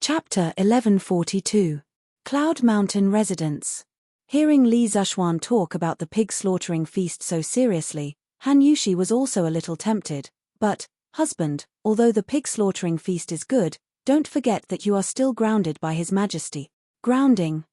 Chapter 1142. Cloud Mountain Residence. Hearing Li Zuxuan talk about the pig slaughtering feast so seriously, Han Yushi was also a little tempted. But, husband, although the pig slaughtering feast is good, don't forget that you are still grounded by His Majesty. Grounding.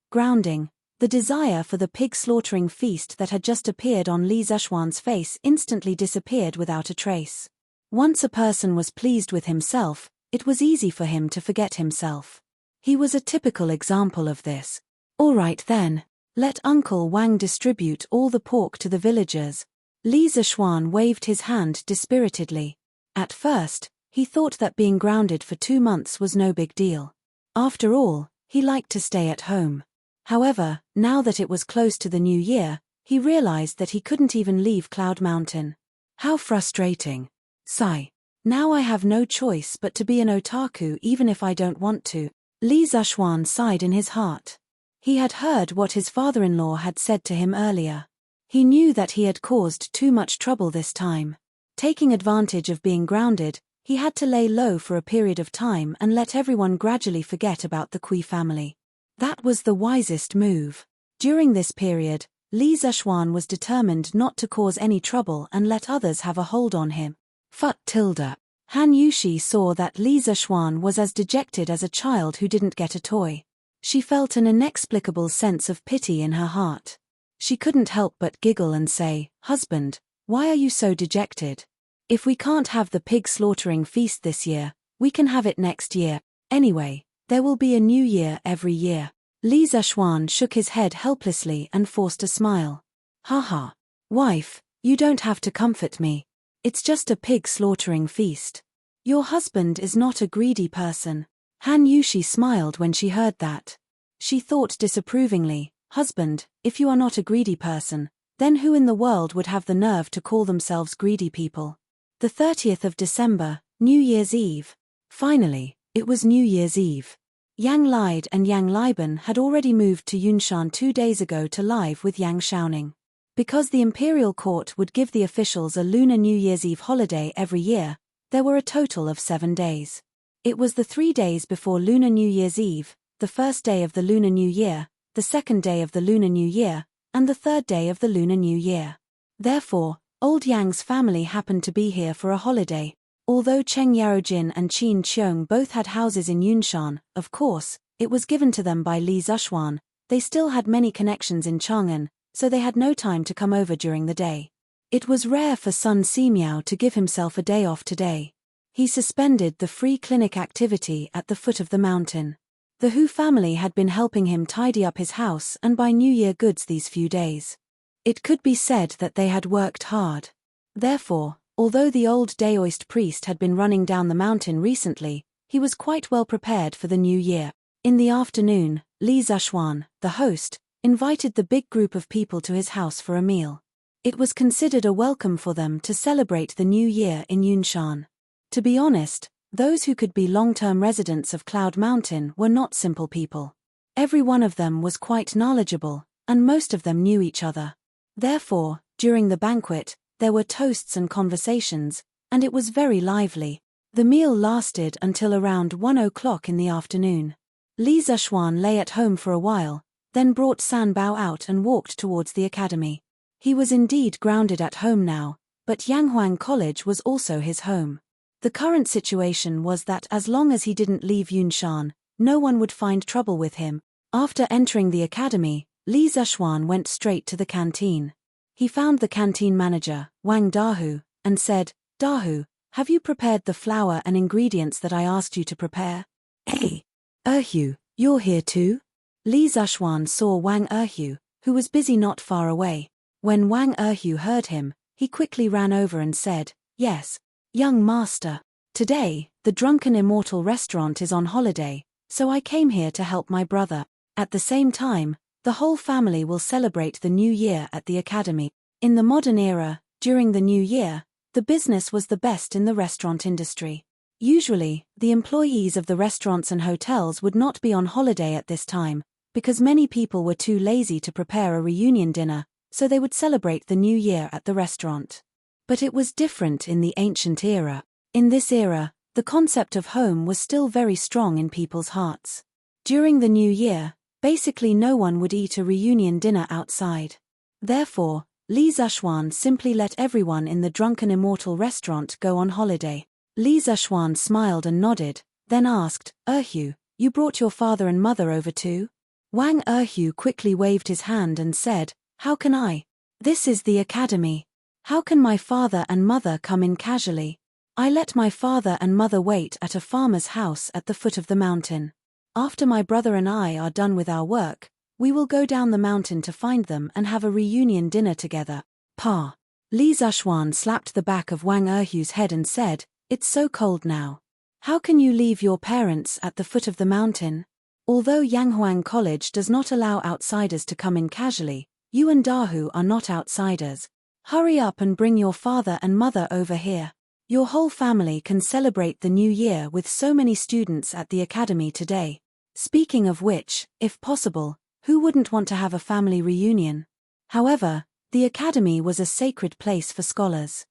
The desire for the pig slaughtering feast that had just appeared on Li Zuxuan's face instantly disappeared without a trace. Once a person was pleased with himself, it was easy for him to forget himself. He was a typical example of this. All right then, let Uncle Wang distribute all the pork to the villagers. Li Zuxuan waved his hand dispiritedly. At first, he thought that being grounded for 2 months was no big deal. After all, he liked to stay at home. However, now that it was close to the new year, he realized that he couldn't even leave Cloud Mountain. How frustrating. Sigh. Now I have no choice but to be an otaku even if I don't want to. Li Zuxuan sighed in his heart. He had heard what his father-in-law had said to him earlier. He knew that he had caused too much trouble this time. Taking advantage of being grounded, he had to lay low for a period of time and let everyone gradually forget about the Kui family. That was the wisest move. During this period, Li Zuxuan was determined not to cause any trouble and let others have a hold on him. Han Yushi saw that Li Zuxuan was as dejected as a child who didn't get a toy. She felt an inexplicable sense of pity in her heart. She couldn't help but giggle and say, "Husband, why are you so dejected? If we can't have the pig slaughtering feast this year, we can have it next year. Anyway, there will be a new year every year." Li Zuxuan shook his head helplessly and forced a smile. "Haha. Wife, you don't have to comfort me. It's just a pig slaughtering feast. Your husband is not a greedy person." Han Yushi smiled when she heard that. She thought disapprovingly, "Husband, if you are not a greedy person, then who in the world would have the nerve to call themselves greedy people?" The 30th of December, New Year's Eve. Finally, it was New Year's Eve. Yang Lide and Yang Liben had already moved to Yunshan 2 days ago to live with Yang Shaoning. Because the imperial court would give the officials a Lunar New Year's Eve holiday every year, there were a total of 7 days. It was the 3 days before Lunar New Year's Eve, the first day of the Lunar New Year, the second day of the Lunar New Year, and the third day of the Lunar New Year. Therefore, old Yang's family happened to be here for a holiday. Although Cheng Yarojin and Qin Qiong both had houses in Yunshan, of course, it was given to them by Li Zuxuan, they still had many connections in Chang'an, so they had no time to come over during the day. It was rare for Sun Simiao to give himself a day off today. He suspended the free clinic activity at the foot of the mountain. The Hu family had been helping him tidy up his house and buy New Year goods these few days. It could be said that they had worked hard. Therefore, although the old Daoist priest had been running down the mountain recently, he was quite well prepared for the new year. In the afternoon, Li Zuxuan, the host, invited the big group of people to his house for a meal. It was considered a welcome for them to celebrate the new year in Yunshan. To be honest, those who could be long-term residents of Cloud Mountain were not simple people. Every one of them was quite knowledgeable, and most of them knew each other. Therefore, during the banquet, there were toasts and conversations, and it was very lively. The meal lasted until around 1 o'clock in the afternoon. Li Zuxuan lay at home for a while, then brought San Bao out and walked towards the academy. He was indeed grounded at home now, but Yanghuang College was also his home. The current situation was that as long as he didn't leave Yunshan, no one would find trouble with him. After entering the academy, Li Zuxuan went straight to the canteen. He found the canteen manager, Wang Dahu, and said, "Dahu, have you prepared the flour and ingredients that I asked you to prepare?" "Hey, Erhu, you're here too?" Li Zuxuan saw Wang Erhu, who was busy not far away. When Wang Erhu heard him, he quickly ran over and said, "Yes, young master. Today, the Drunken Immortal restaurant is on holiday, so I came here to help my brother. At the same time, the whole family will celebrate the new year at the academy." In the modern era, during the new year, the business was the best in the restaurant industry. Usually, the employees of the restaurants and hotels would not be on holiday at this time, because many people were too lazy to prepare a reunion dinner, so they would celebrate the new year at the restaurant. But it was different in the ancient era. In this era, The concept of home was still very strong in people's hearts. During the new year, basically no one would eat a reunion dinner outside. Therefore, Li Zishuan simply let everyone in the Drunken Immortal restaurant go on holiday. Li Zishuan smiled and nodded, then asked, "Erhu, you brought your father and mother over too?" Wang Erhu quickly waved his hand and said, "How can I? This is the academy. How can my father and mother come in casually? I let my father and mother wait at a farmer's house at the foot of the mountain. After my brother and I are done with our work, we will go down the mountain to find them and have a reunion dinner together." Pa. Li Zishuan slapped the back of Wang Erhu's head and said, "It's so cold now. How can you leave your parents at the foot of the mountain? Although Yanghuang College does not allow outsiders to come in casually, you and Dahu are not outsiders. Hurry up and bring your father and mother over here. Your whole family can celebrate the new year with so many students at the academy today. Speaking of which, if possible, who wouldn't want to have a family reunion?" However, the academy was a sacred place for scholars.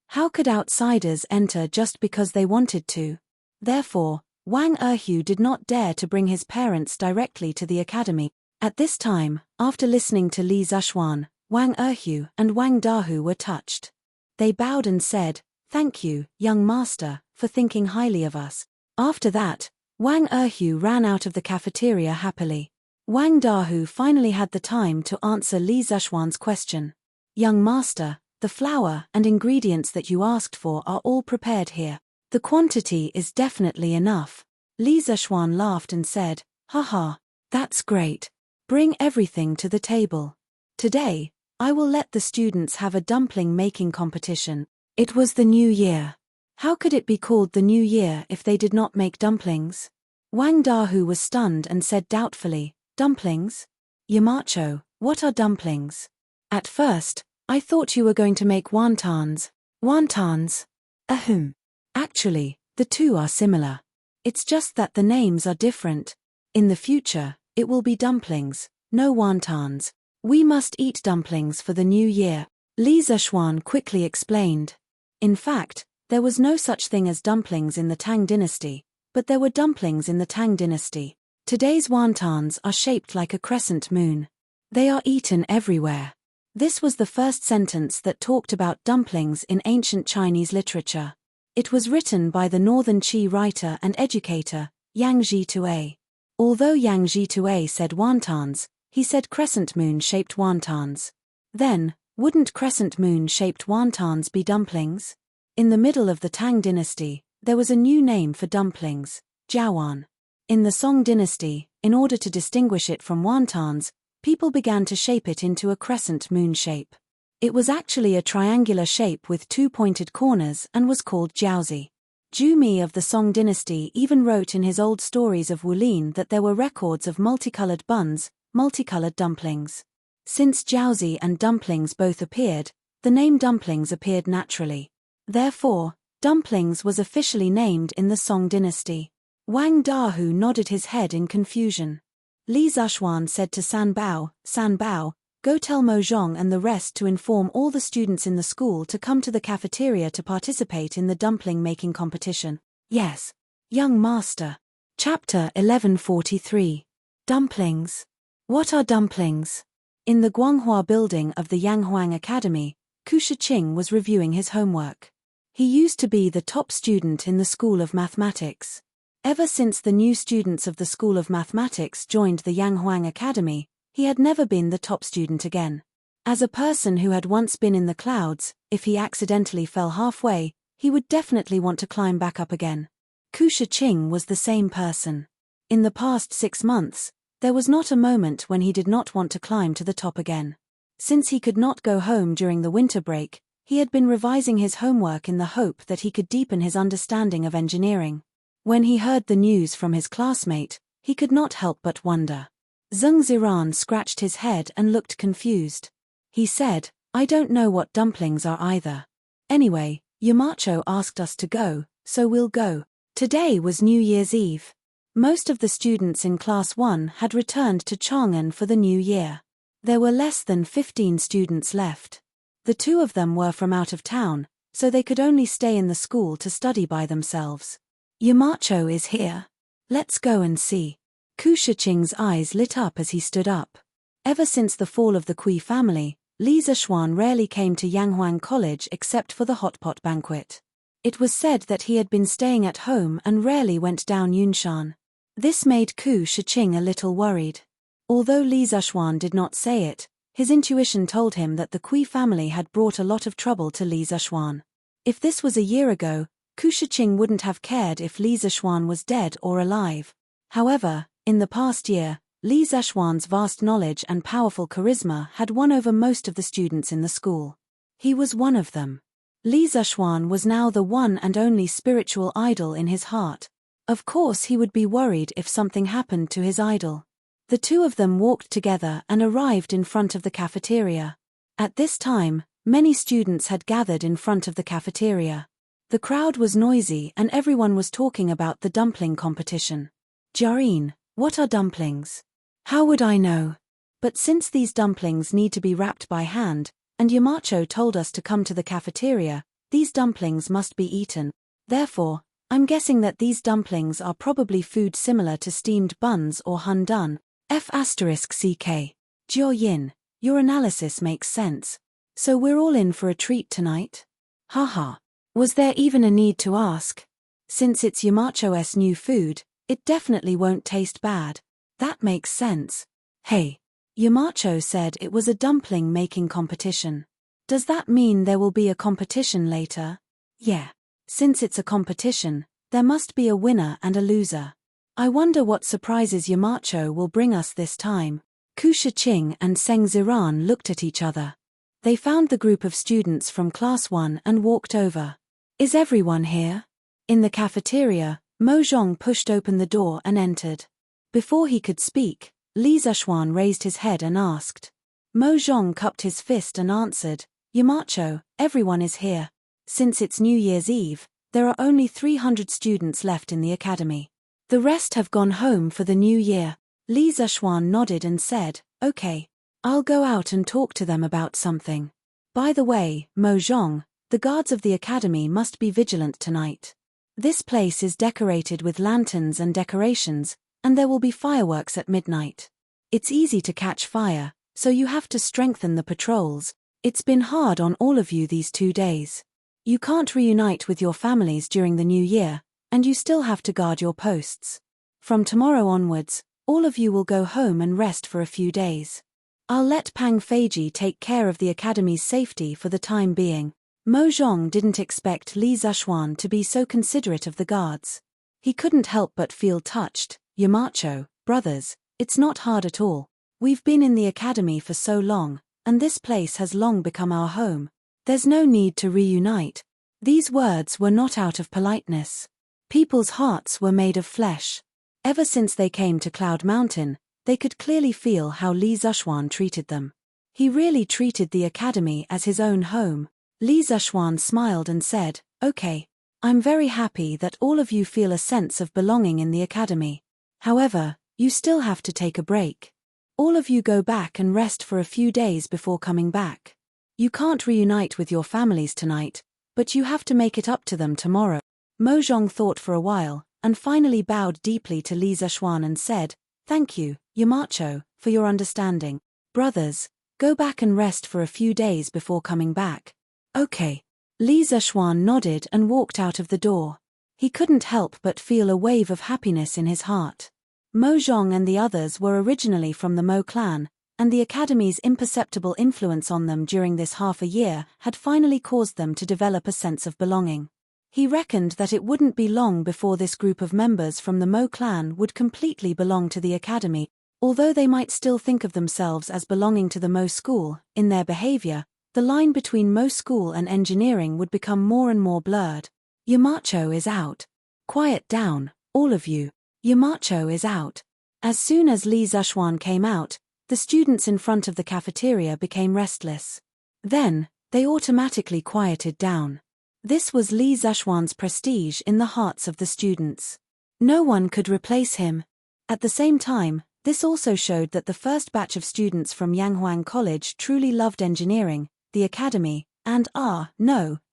How could outsiders enter just because they wanted to? Therefore, Wang Erhu did not dare to bring his parents directly to the academy. At this time, after listening to Li Zishuan, Wang Erhu and Wang Dahu were touched. They bowed and said, "Thank you, young master, for thinking highly of us." After that, Wang Erhu ran out of the cafeteria happily. Wang Dahu finally had the time to answer Li Zishuan's question. "Young master, the flour and ingredients that you asked for are all prepared here. The quantity is definitely enough." Li Zishuan laughed and said, "Haha, that's great. Bring everything to the table. Today, I will let the students have a dumpling making competition." It was the new year. How could it be called the new year if they did not make dumplings? Wang Dahu was stunned and said doubtfully, "Dumplings? Yamacho, what are dumplings?" "At first, I thought you were going to make wontons." "Wontons? Ahem. Actually, the two are similar. It's just that the names are different. In the future, it will be dumplings, no wontons. We must eat dumplings for the new year," Li Zishuan quickly explained. In fact, there was no such thing as dumplings in the Tang dynasty, but there were dumplings in the Tang dynasty. Today's wontons are shaped like a crescent moon. They are eaten everywhere. This was the first sentence that talked about dumplings in ancient Chinese literature. It was written by the Northern Qi writer and educator, Yang Zhitue. Although Yang Zhitue said wontons, he said crescent moon-shaped wontons. Then, wouldn't crescent moon-shaped wontons be dumplings? In the middle of the Tang dynasty, there was a new name for dumplings, jiawan. In the Song dynasty, in order to distinguish it from wontons, people began to shape it into a crescent moon shape. It was actually a triangular shape with two pointed corners and was called jiaozi. Zhu Mi of the Song dynasty even wrote in his old stories of Wulin that there were records of multicolored buns, multicolored dumplings. Since jiaozi and dumplings both appeared, the name dumplings appeared naturally. Therefore, dumplings was officially named in the Song dynasty. Wang Dahu nodded his head in confusion. Li Zishuan said to Sanbao, "Go tell Mo Zhong and the rest to inform all the students in the school to come to the cafeteria to participate in the dumpling making competition." "Yes, young master." Chapter 1143. Dumplings. What are dumplings? In the Guanghua building of the Yanghuang Academy, Ku Shiqing was reviewing his homework. He used to be the top student in the School of Mathematics. Ever since the new students of the School of Mathematics joined the Yanghuang Academy, he had never been the top student again. As a person who had once been in the clouds, if he accidentally fell halfway, he would definitely want to climb back up again. Ku Shiqing was the same person. In the past 6 months, there was not a moment when he did not want to climb to the top again. Since he could not go home during the winter break, he had been revising his homework in the hope that he could deepen his understanding of engineering. When he heard the news from his classmate, he could not help but wonder. Zheng Ziran scratched his head and looked confused. He said, "I don't know what dumplings are either. Anyway, Yamacho asked us to go, so we'll go." Today was New Year's Eve. Most of the students in Class 1 had returned to Chang'an for the new year. There were less than 15 students left. The 2 of them were from out of town, so they could only stay in the school to study by themselves. Yamacho is here. Let's go and see. Ku Shiqing's eyes lit up as he stood up. Ever since the fall of the Kui family, Li Zishuan rarely came to Yanghuang College except for the hot pot banquet. It was said that he had been staying at home and rarely went down Yunshan. This made Ku Shiqing a little worried. Although Li Zishuan did not say it, his intuition told him that the Kui family had brought a lot of trouble to Li Zishuan. If this was a year ago, Ku Shiqing wouldn't have cared if Li Zishuan was dead or alive. However, in the past year, Li Zishuan's vast knowledge and powerful charisma had won over most of the students in the school. He was one of them. Li Zishuan was now the one and only spiritual idol in his heart. Of course he would be worried if something happened to his idol. The two of them walked together and arrived in front of the cafeteria. At this time, many students had gathered in front of the cafeteria. The crowd was noisy and everyone was talking about the dumpling competition. Jareen, what are dumplings? How would I know? But since these dumplings need to be wrapped by hand, and Yamacho told us to come to the cafeteria, these dumplings must be eaten. Therefore, I'm guessing that these dumplings are probably food similar to steamed buns or hundun. F***ck. Jiao Yin, your analysis makes sense. So we're all in for a treat tonight? Haha. Was there even a need to ask? Since it's Yamacho's new food, it definitely won't taste bad. That makes sense. Hey. Yamacho said it was a dumpling making competition. Does that mean there will be a competition later? Yeah. Since it's a competition, there must be a winner and a loser. I wonder what surprises Yamacho will bring us this time. Ku Shiqing and Seng Ziran looked at each other. They found the group of students from Class 1 and walked over. Is everyone here? In the cafeteria, Mo Zhong pushed open the door and entered. Before he could speak, Li Zishuan raised his head and asked. Mo Zhong cupped his fist and answered, Yamacho, everyone is here. Since it's New Year's Eve, there are only 300 students left in the academy. The rest have gone home for the new year. Li Zishuan nodded and said, okay. I'll go out and talk to them about something. By the way, Mo Zhong, the guards of the academy must be vigilant tonight. This place is decorated with lanterns and decorations, and there will be fireworks at midnight. It's easy to catch fire, so you have to strengthen the patrols. It's been hard on all of you these 2 days. You can't reunite with your families during the new year, and you still have to guard your posts. From tomorrow onwards, all of you will go home and rest for a few days. I'll let Pang Feiji take care of the academy's safety for the time being. Mo Zhong didn't expect Li Zishuan to be so considerate of the guards. He couldn't help but feel touched. Yamacho, brothers, it's not hard at all. We've been in the academy for so long, and this place has long become our home. There's no need to reunite. These words were not out of politeness. People's hearts were made of flesh. Ever since they came to Cloud Mountain, they could clearly feel how Li Zishuan treated them. He really treated the academy as his own home. Li Zishuan smiled and said, okay. I'm very happy that all of you feel a sense of belonging in the academy. However, you still have to take a break. All of you go back and rest for a few days before coming back. You can't reunite with your families tonight, but you have to make it up to them tomorrow. Mo Zhong thought for a while, and finally bowed deeply to Li Zishuan and said, thank you, Yamacho, for your understanding. Brothers, go back and rest for a few days before coming back. Okay. Li Zishuan nodded and walked out of the door. He couldn't help but feel a wave of happiness in his heart. Mo Zhong and the others were originally from the Mo clan, and the academy's imperceptible influence on them during this half a year had finally caused them to develop a sense of belonging. He reckoned that it wouldn't be long before this group of members from the Mo clan would completely belong to the academy. Although they might still think of themselves as belonging to the Mo school, in their behavior, the line between Mo school and engineering would become more and more blurred. Yamacho is out. Quiet down, all of you. Yamacho is out. As soon as Li Zishuan came out, the students in front of the cafeteria became restless. Then, they automatically quieted down. This was Li Zishuan's prestige in the hearts of the students. No one could replace him. At the same time, this also showed that the first batch of students from Yanghuang College truly loved engineering, the academy, and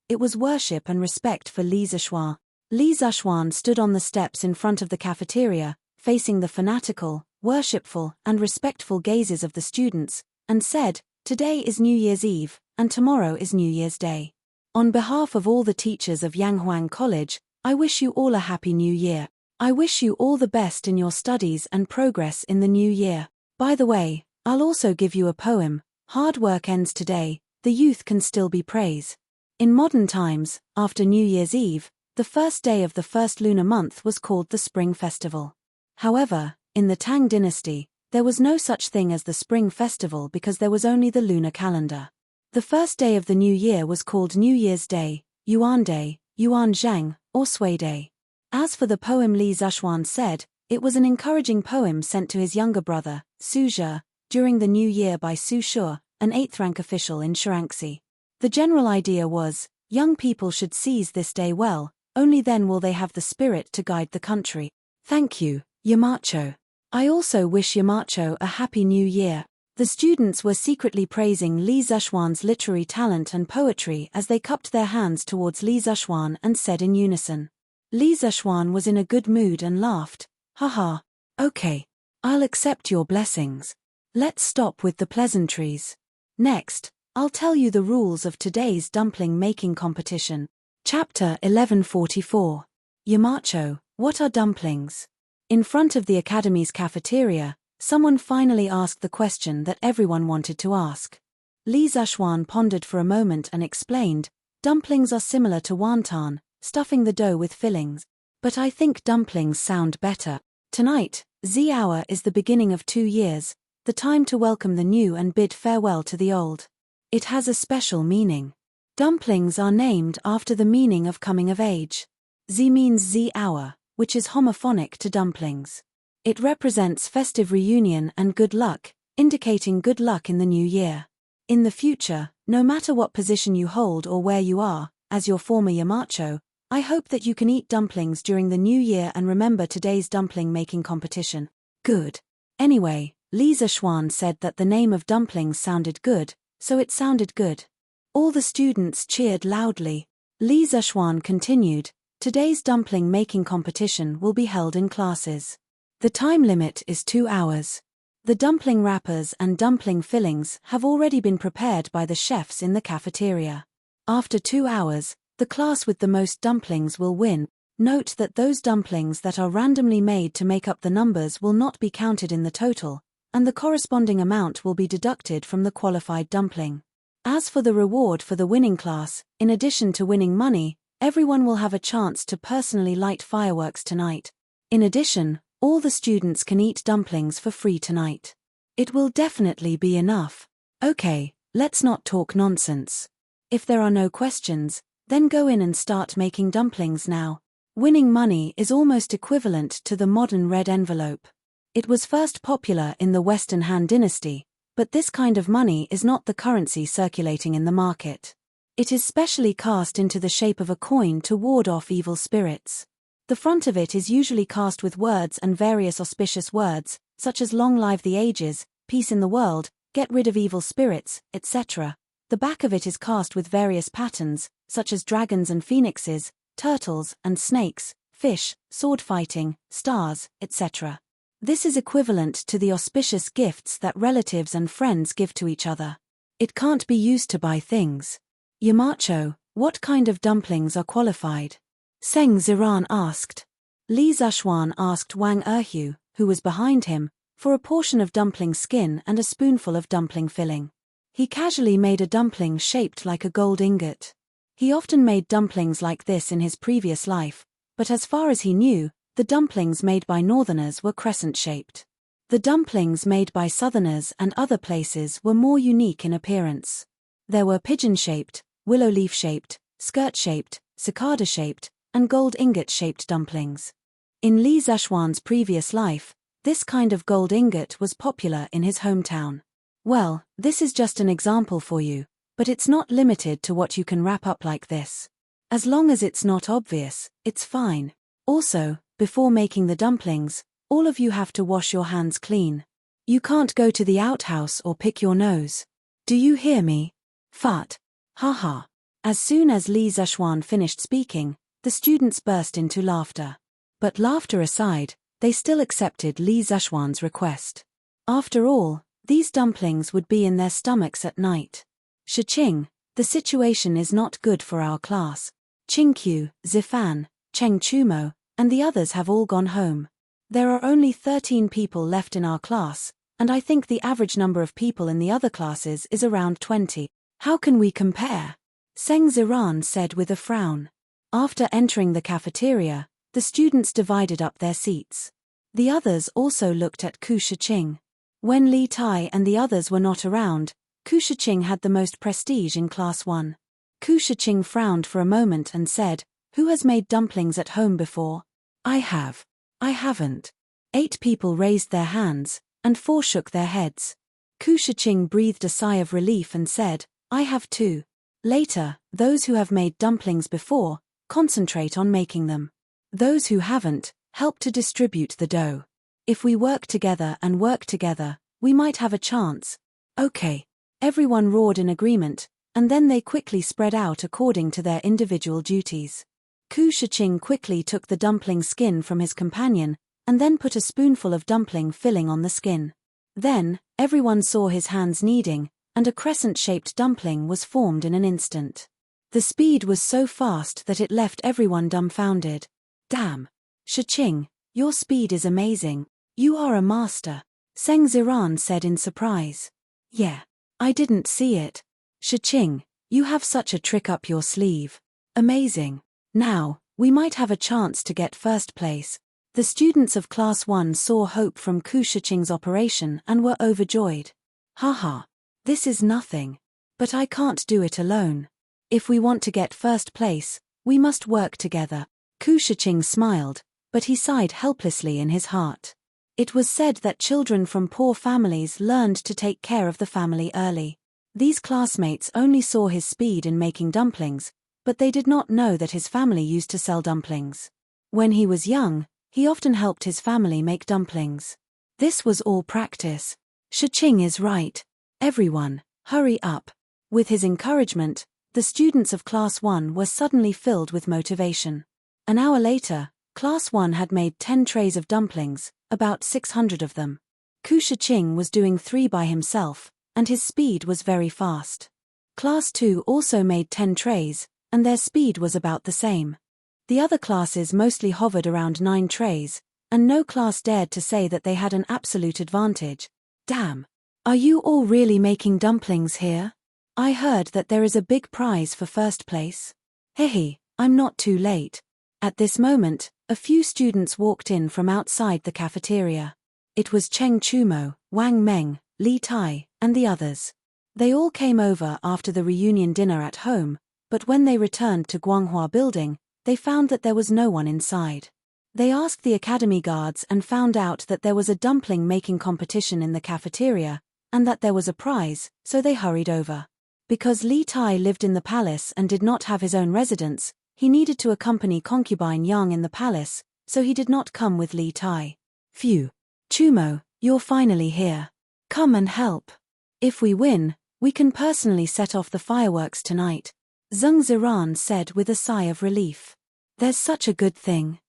it was worship and respect for Li Zishuan. Li Zhuan stood on the steps in front of the cafeteria, facing the fanatical, worshipful, and respectful gazes of the students, and said, "Today is New Year's Eve, and tomorrow is New Year's Day. On behalf of all the teachers of Yanghuang College, I wish you all a happy new year. I wish you all the best in your studies and progress in the new year. By the way, I'll also give you a poem. Hard work ends today, the youth can still be praised." In modern times, after New Year's Eve, the first day of the first lunar month was called the Spring Festival. However, in the Tang dynasty, there was no such thing as the Spring Festival because there was only the lunar calendar. The first day of the new year was called New Year's Day, Yuan Zhang, or Sui Day. As for the poem Li Zhuan said, it was an encouraging poem sent to his younger brother, Su Zhe, during the new year by Su Shu, an 8th-rank official in Shaanxi. The general idea was, young people should seize this day well, only then will they have the spirit to guide the country. Thank you, Yamacho. I also wish Yamacho a happy new year. The students were secretly praising Li Zhuan's literary talent and poetry as they cupped their hands towards Li Zhuan and said in unison. Li Zhuan was in a good mood and laughed. Haha. Okay. I'll accept your blessings. Let's stop with the pleasantries. Next, I'll tell you the rules of today's dumpling making competition. Chapter 1144. Yamacho, what are dumplings? In front of the academy's cafeteria, someone finally asked the question that everyone wanted to ask. Li Zhuan pondered for a moment and explained, dumplings are similar to wonton, stuffing the dough with fillings. But I think dumplings sound better. Tonight, Z hour is the beginning of 2 years, the time to welcome the new and bid farewell to the old. It has a special meaning. Dumplings are named after the meaning of coming of age. Z means Z hour, which is homophonic to dumplings. It represents festive reunion and good luck, indicating good luck in the new year. In the future, no matter what position you hold or where you are, as your former Yamacho, I hope that you can eat dumplings during the new year and remember today's dumpling making competition. Good. Anyway, Li Zhuan said that the name of dumplings sounded good, so it sounded good. All the students cheered loudly. Li Zhuan continued, today's dumpling making competition will be held in classes. The time limit is 2 hours. The dumpling wrappers and dumpling fillings have already been prepared by the chefs in the cafeteria. After 2 hours, the class with the most dumplings will win. Note that those dumplings that are randomly made to make up the numbers will not be counted in the total, and the corresponding amount will be deducted from the qualified dumpling. As for the reward for the winning class, in addition to winning money, everyone will have a chance to personally light fireworks tonight. In addition, all the students can eat dumplings for free tonight. It will definitely be enough. Okay, let's not talk nonsense. If there are no questions, then go in and start making dumplings now. Winning money is almost equivalent to the modern red envelope. It was first popular in the Western Han Dynasty, but this kind of money is not the currency circulating in the market. It is specially cast into the shape of a coin to ward off evil spirits. The front of it is usually cast with words and various auspicious words, such as long live the ages, peace in the world, get rid of evil spirits, etc. The back of it is cast with various patterns, such as dragons and phoenixes, turtles and snakes, fish, sword fighting, stars, etc. This is equivalent to the auspicious gifts that relatives and friends give to each other. It can't be used to buy things. Yamacho, what kind of dumplings are qualified? Seng Ziran asked. Li Zhuan asked Wang Erhu, who was behind him, for a portion of dumpling skin and a spoonful of dumpling filling. He casually made a dumpling shaped like a gold ingot. He often made dumplings like this in his previous life, but as far as he knew, the dumplings made by northerners were crescent-shaped. The dumplings made by southerners and other places were more unique in appearance. There were pigeon-shaped, willow leaf-shaped, skirt-shaped, cicada-shaped, and gold ingot-shaped dumplings. In Li Zhuan's previous life, this kind of gold ingot was popular in his hometown. Well, this is just an example for you, but it's not limited to what you can wrap up like this. As long as it's not obvious, it's fine. Also, before making the dumplings, all of you have to wash your hands clean. You can't go to the outhouse or pick your nose. Do you hear me? Fart. Haha. As soon as Li Zhuan finished speaking, the students burst into laughter. But laughter aside, they still accepted Li Zhuan's request. After all, these dumplings would be in their stomachs at night. Shiqing, the situation is not good for our class. Qingqiu, Zifan, Cheng Chumo, and the others have all gone home. There are only 13 people left in our class, and I think the average number of people in the other classes is around 20. How can we compare? Zheng Ziran said with a frown. After entering the cafeteria, the students divided up their seats. The others also looked at Ku Shiqing. When Li Tai and the others were not around, Ku Shiqing had the most prestige in Class 1. Ku Shiqing frowned for a moment and said, "Who has made dumplings at home before?" "I have." "I haven't." 8 people raised their hands, and 4 shook their heads. Ku Shiqing breathed a sigh of relief and said, "I have too." Later, those who have made dumplings before, concentrate on making them. Those who haven't, help to distribute the dough. If we work together, we might have a chance. Okay. Everyone roared in agreement, and then they quickly spread out according to their individual duties. Ku Shiqing quickly took the dumpling skin from his companion, and then put a spoonful of dumpling filling on the skin. Then, everyone saw his hands kneading, and a crescent-shaped dumpling was formed in an instant. The speed was so fast that it left everyone dumbfounded. "Damn! Shiqing, your speed is amazing. You are a master," Zheng Ziran said in surprise. "Yeah. I didn't see it. Shiqing, you have such a trick up your sleeve. Amazing. Now, we might have a chance to get first place." The students of Class 1 saw hope from Ku Shiqing's operation and were overjoyed. "Haha. This is nothing. But I can't do it alone. If we want to get first place, we must work together." Ku Shiqing smiled, but he sighed helplessly in his heart. It was said that children from poor families learned to take care of the family early. These classmates only saw his speed in making dumplings, but they did not know that his family used to sell dumplings. When he was young, he often helped his family make dumplings. This was all practice. Shiqing is right. Everyone, hurry up. With his encouragement, the students of Class 1 were suddenly filled with motivation. An hour later, Class 1 had made 10 trays of dumplings, about 600 of them. Ku Shiqing was doing 3 by himself, and his speed was very fast. Class 2 also made 10 trays, and their speed was about the same. The other classes mostly hovered around 9 trays, and no class dared to say that they had an absolute advantage. "Damn! Are you all really making dumplings here? I heard that there is a big prize for first place." "Hehe, I'm not too late." At this moment, a few students walked in from outside the cafeteria. It was Cheng Chumo, Wang Meng, Li Tai, and the others. They all came over after the reunion dinner at home, but when they returned to Guanghua Building, they found that there was no one inside. They asked the academy guards and found out that there was a dumpling making competition in the cafeteria, and that there was a prize, so they hurried over. Because Li Tai lived in the palace and did not have his own residence, he needed to accompany concubine Yang in the palace, so he did not come with Li Tai. "Phew. Chumo, you're finally here. Come and help. If we win, we can personally set off the fireworks tonight," Zheng Ziran said with a sigh of relief. "There's such a good thing.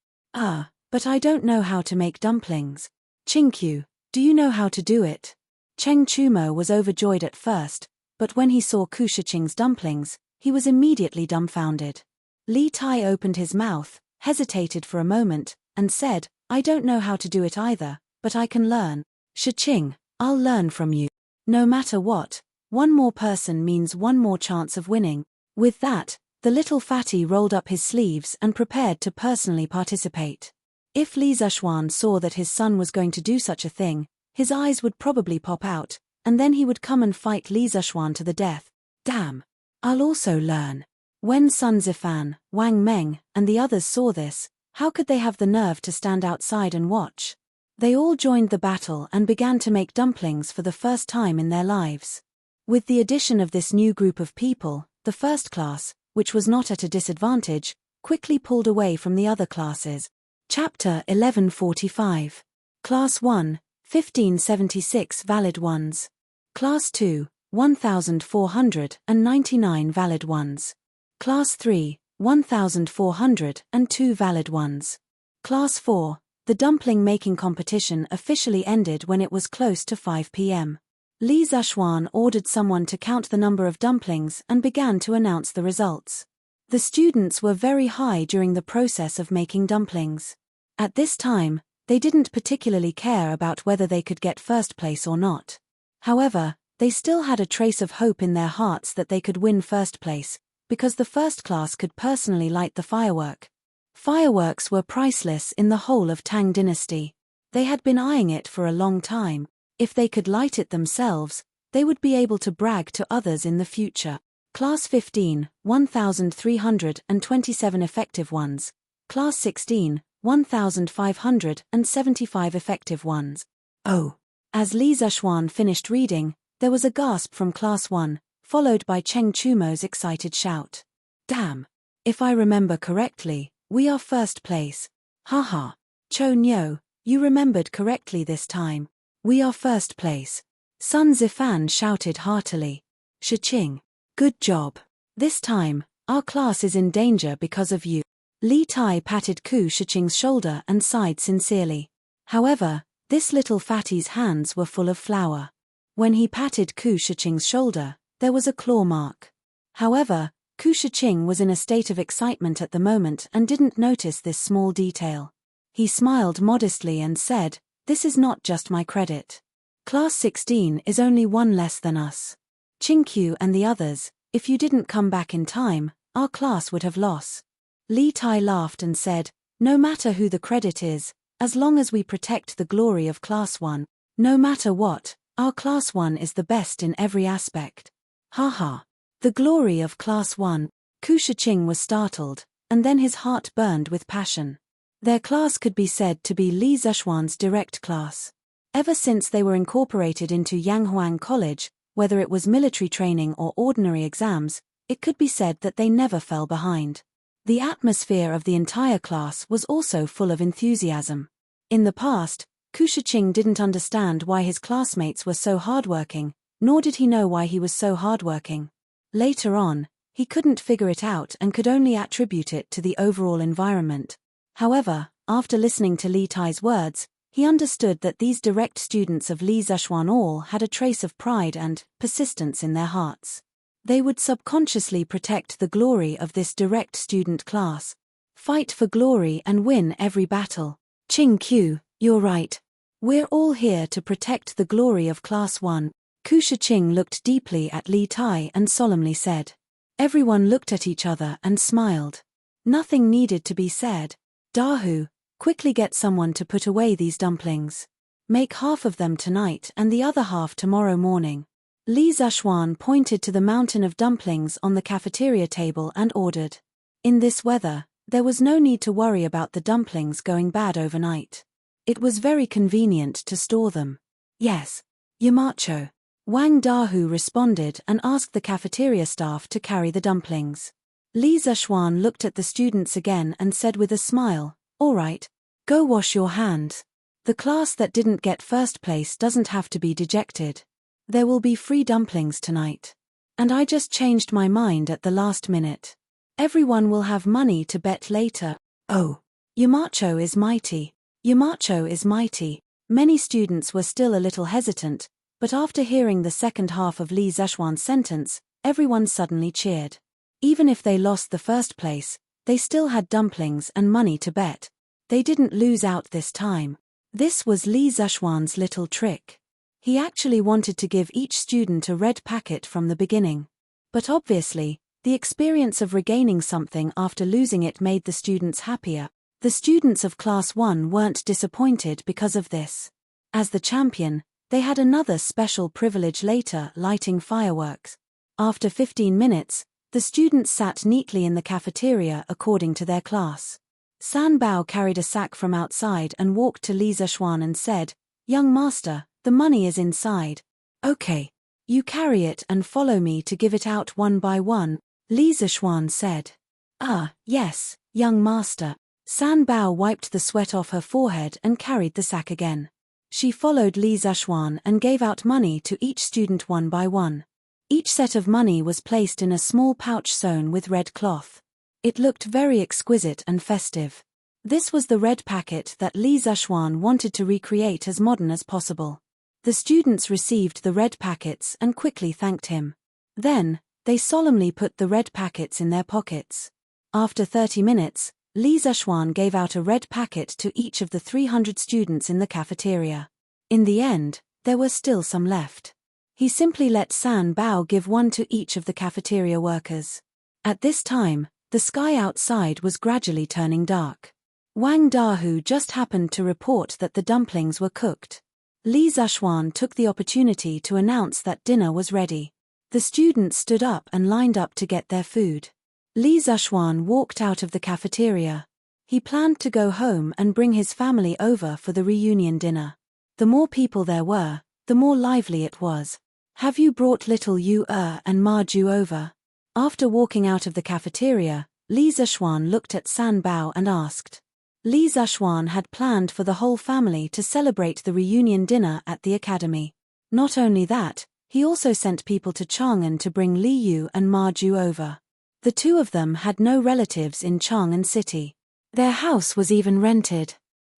But I don't know how to make dumplings. Qingqiu, do you know how to do it?" Cheng Chumo was overjoyed at first, but when he saw Ku Shiqing's dumplings, he was immediately dumbfounded. Li Tai opened his mouth, hesitated for a moment, and said, "I don't know how to do it either, but I can learn. Shiqing, I'll learn from you. No matter what, one more person means one more chance of winning." With that, the little fatty rolled up his sleeves and prepared to personally participate. If Li Zhuan saw that his son was going to do such a thing, his eyes would probably pop out, and then he would come and fight Li Zhuan to the death. "Damn! I'll also learn." When Sun Zifan, Wang Meng, and the others saw this, how could they have the nerve to stand outside and watch? They all joined the battle and began to make dumplings for the first time in their lives. With the addition of this new group of people, the first class, which was not at a disadvantage, quickly pulled away from the other classes. Chapter 1145. Class 1, 1576 valid ones. Class 2, 1499 valid ones. Class 3, 1,400 and 2 valid ones. Class 4, the dumpling making competition officially ended when it was close to 5 p.m. Li Zhuan ordered someone to count the number of dumplings and began to announce the results. The students were very high during the process of making dumplings. At this time, they didn't particularly care about whether they could get first place or not. However, they still had a trace of hope in their hearts that they could win first place, because the first class could personally light the firework. Fireworks were priceless in the whole of Tang Dynasty. They had been eyeing it for a long time. If they could light it themselves, they would be able to brag to others in the future. Class 15, 1,327 effective ones. Class 16, 1,575 effective ones. Oh! As Li Zhuan finished reading, there was a gasp from Class 1, followed by Cheng Chumo's excited shout. Damn! If I remember correctly, we are first place. Haha. Cho Nyo, you remembered correctly this time. We are first place. Sun Zifan shouted heartily. Shiqing. Good job. This time, our class is in danger because of you. Li Tai patted Ku Shiqing's shoulder and sighed sincerely. However, this little fatty's hands were full of flour. When he patted Ku Shiqing's shoulder, there was a claw mark. However, Ku Shiqing was in a state of excitement at the moment and didn't notice this small detail. He smiled modestly and said, "This is not just my credit. Class 16 is only one less than us. Qingqiu and the others, if you didn't come back in time, our class would have lost." Li Tai laughed and said, "No matter who the credit is, as long as we protect the glory of Class 1, no matter what, our Class 1 is the best in every aspect." Haha. The glory of Class 1. Ku Shiqing was startled, and then his heart burned with passion. Their class could be said to be Li Zhuan's direct class. Ever since they were incorporated into Yanghuang College, whether it was military training or ordinary exams, it could be said that they never fell behind. The atmosphere of the entire class was also full of enthusiasm. In the past, Ku Shiqing didn't understand why his classmates were so hardworking, nor did he know why he was so hardworking. Later on, he couldn't figure it out and could only attribute it to the overall environment. However, after listening to Li Tai's words, he understood that these direct students of Li Zhuan all had a trace of pride and persistence in their hearts. They would subconsciously protect the glory of this direct student class, fight for glory and win every battle. Qingqiu, you're right. We're all here to protect the glory of Class 1. Ku Shiqing looked deeply at Li Tai and solemnly said. Everyone looked at each other and smiled. Nothing needed to be said. Dahu, quickly get someone to put away these dumplings. Make half of them tonight and the other half tomorrow morning. Li Zhuan pointed to the mountain of dumplings on the cafeteria table and ordered. In this weather, there was no need to worry about the dumplings going bad overnight. It was very convenient to store them. Yes. Yamacho. Wang Dahu responded and asked the cafeteria staff to carry the dumplings. Li Zhuan looked at the students again and said with a smile, "All right, go wash your hands. The class that didn't get first place doesn't have to be dejected. There will be free dumplings tonight. And I just changed my mind at the last minute. Everyone will have money to bet later." Oh, Yamacho is mighty. Yamacho is mighty. Many students were still a little hesitant, but after hearing the second half of Li Zhuan's sentence, everyone suddenly cheered. Even if they lost the first place, they still had dumplings and money to bet. They didn't lose out this time. This was Li Zhuan's little trick. He actually wanted to give each student a red packet from the beginning. But obviously, the experience of regaining something after losing it made the students happier. The students of Class 1 weren't disappointed because of this. As the champion, they had another special privilege later, lighting fireworks. After 15 minutes, the students sat neatly in the cafeteria according to their class. San Bao carried a sack from outside and walked to Li Zhuan and said, "Young master, the money is inside." "Okay. You carry it and follow me to give it out one by one," Li Zhuan said. "Ah, yes, young master." San Bao wiped the sweat off her forehead and carried the sack again. She followed Li Zhuan and gave out money to each student one by one. Each set of money was placed in a small pouch sewn with red cloth. It looked very exquisite and festive. This was the red packet that Li Zishuan wanted to recreate as modern as possible. The students received the red packets and quickly thanked him. Then, they solemnly put the red packets in their pockets. After 30 minutes, Li Zishuan gave out a red packet to each of the 300 students in the cafeteria. In the end, there were still some left. He simply let San Bao give one to each of the cafeteria workers. At this time, the sky outside was gradually turning dark. Wang Dahu just happened to report that the dumplings were cooked. Li Zishuan took the opportunity to announce that dinner was ready. The students stood up and lined up to get their food. Li Zishuan walked out of the cafeteria. He planned to go home and bring his family over for the reunion dinner. The more people there were, the more lively it was. Have you brought little Yu and Ma Ju over? After walking out of the cafeteria, Li Zishuan looked at San Bao and asked. Li Zishuan had planned for the whole family to celebrate the reunion dinner at the academy. Not only that, he also sent people to Chang'an to bring Li Yu and Ma Ju over. The two of them had no relatives in Chang'an City. Their house was even rented.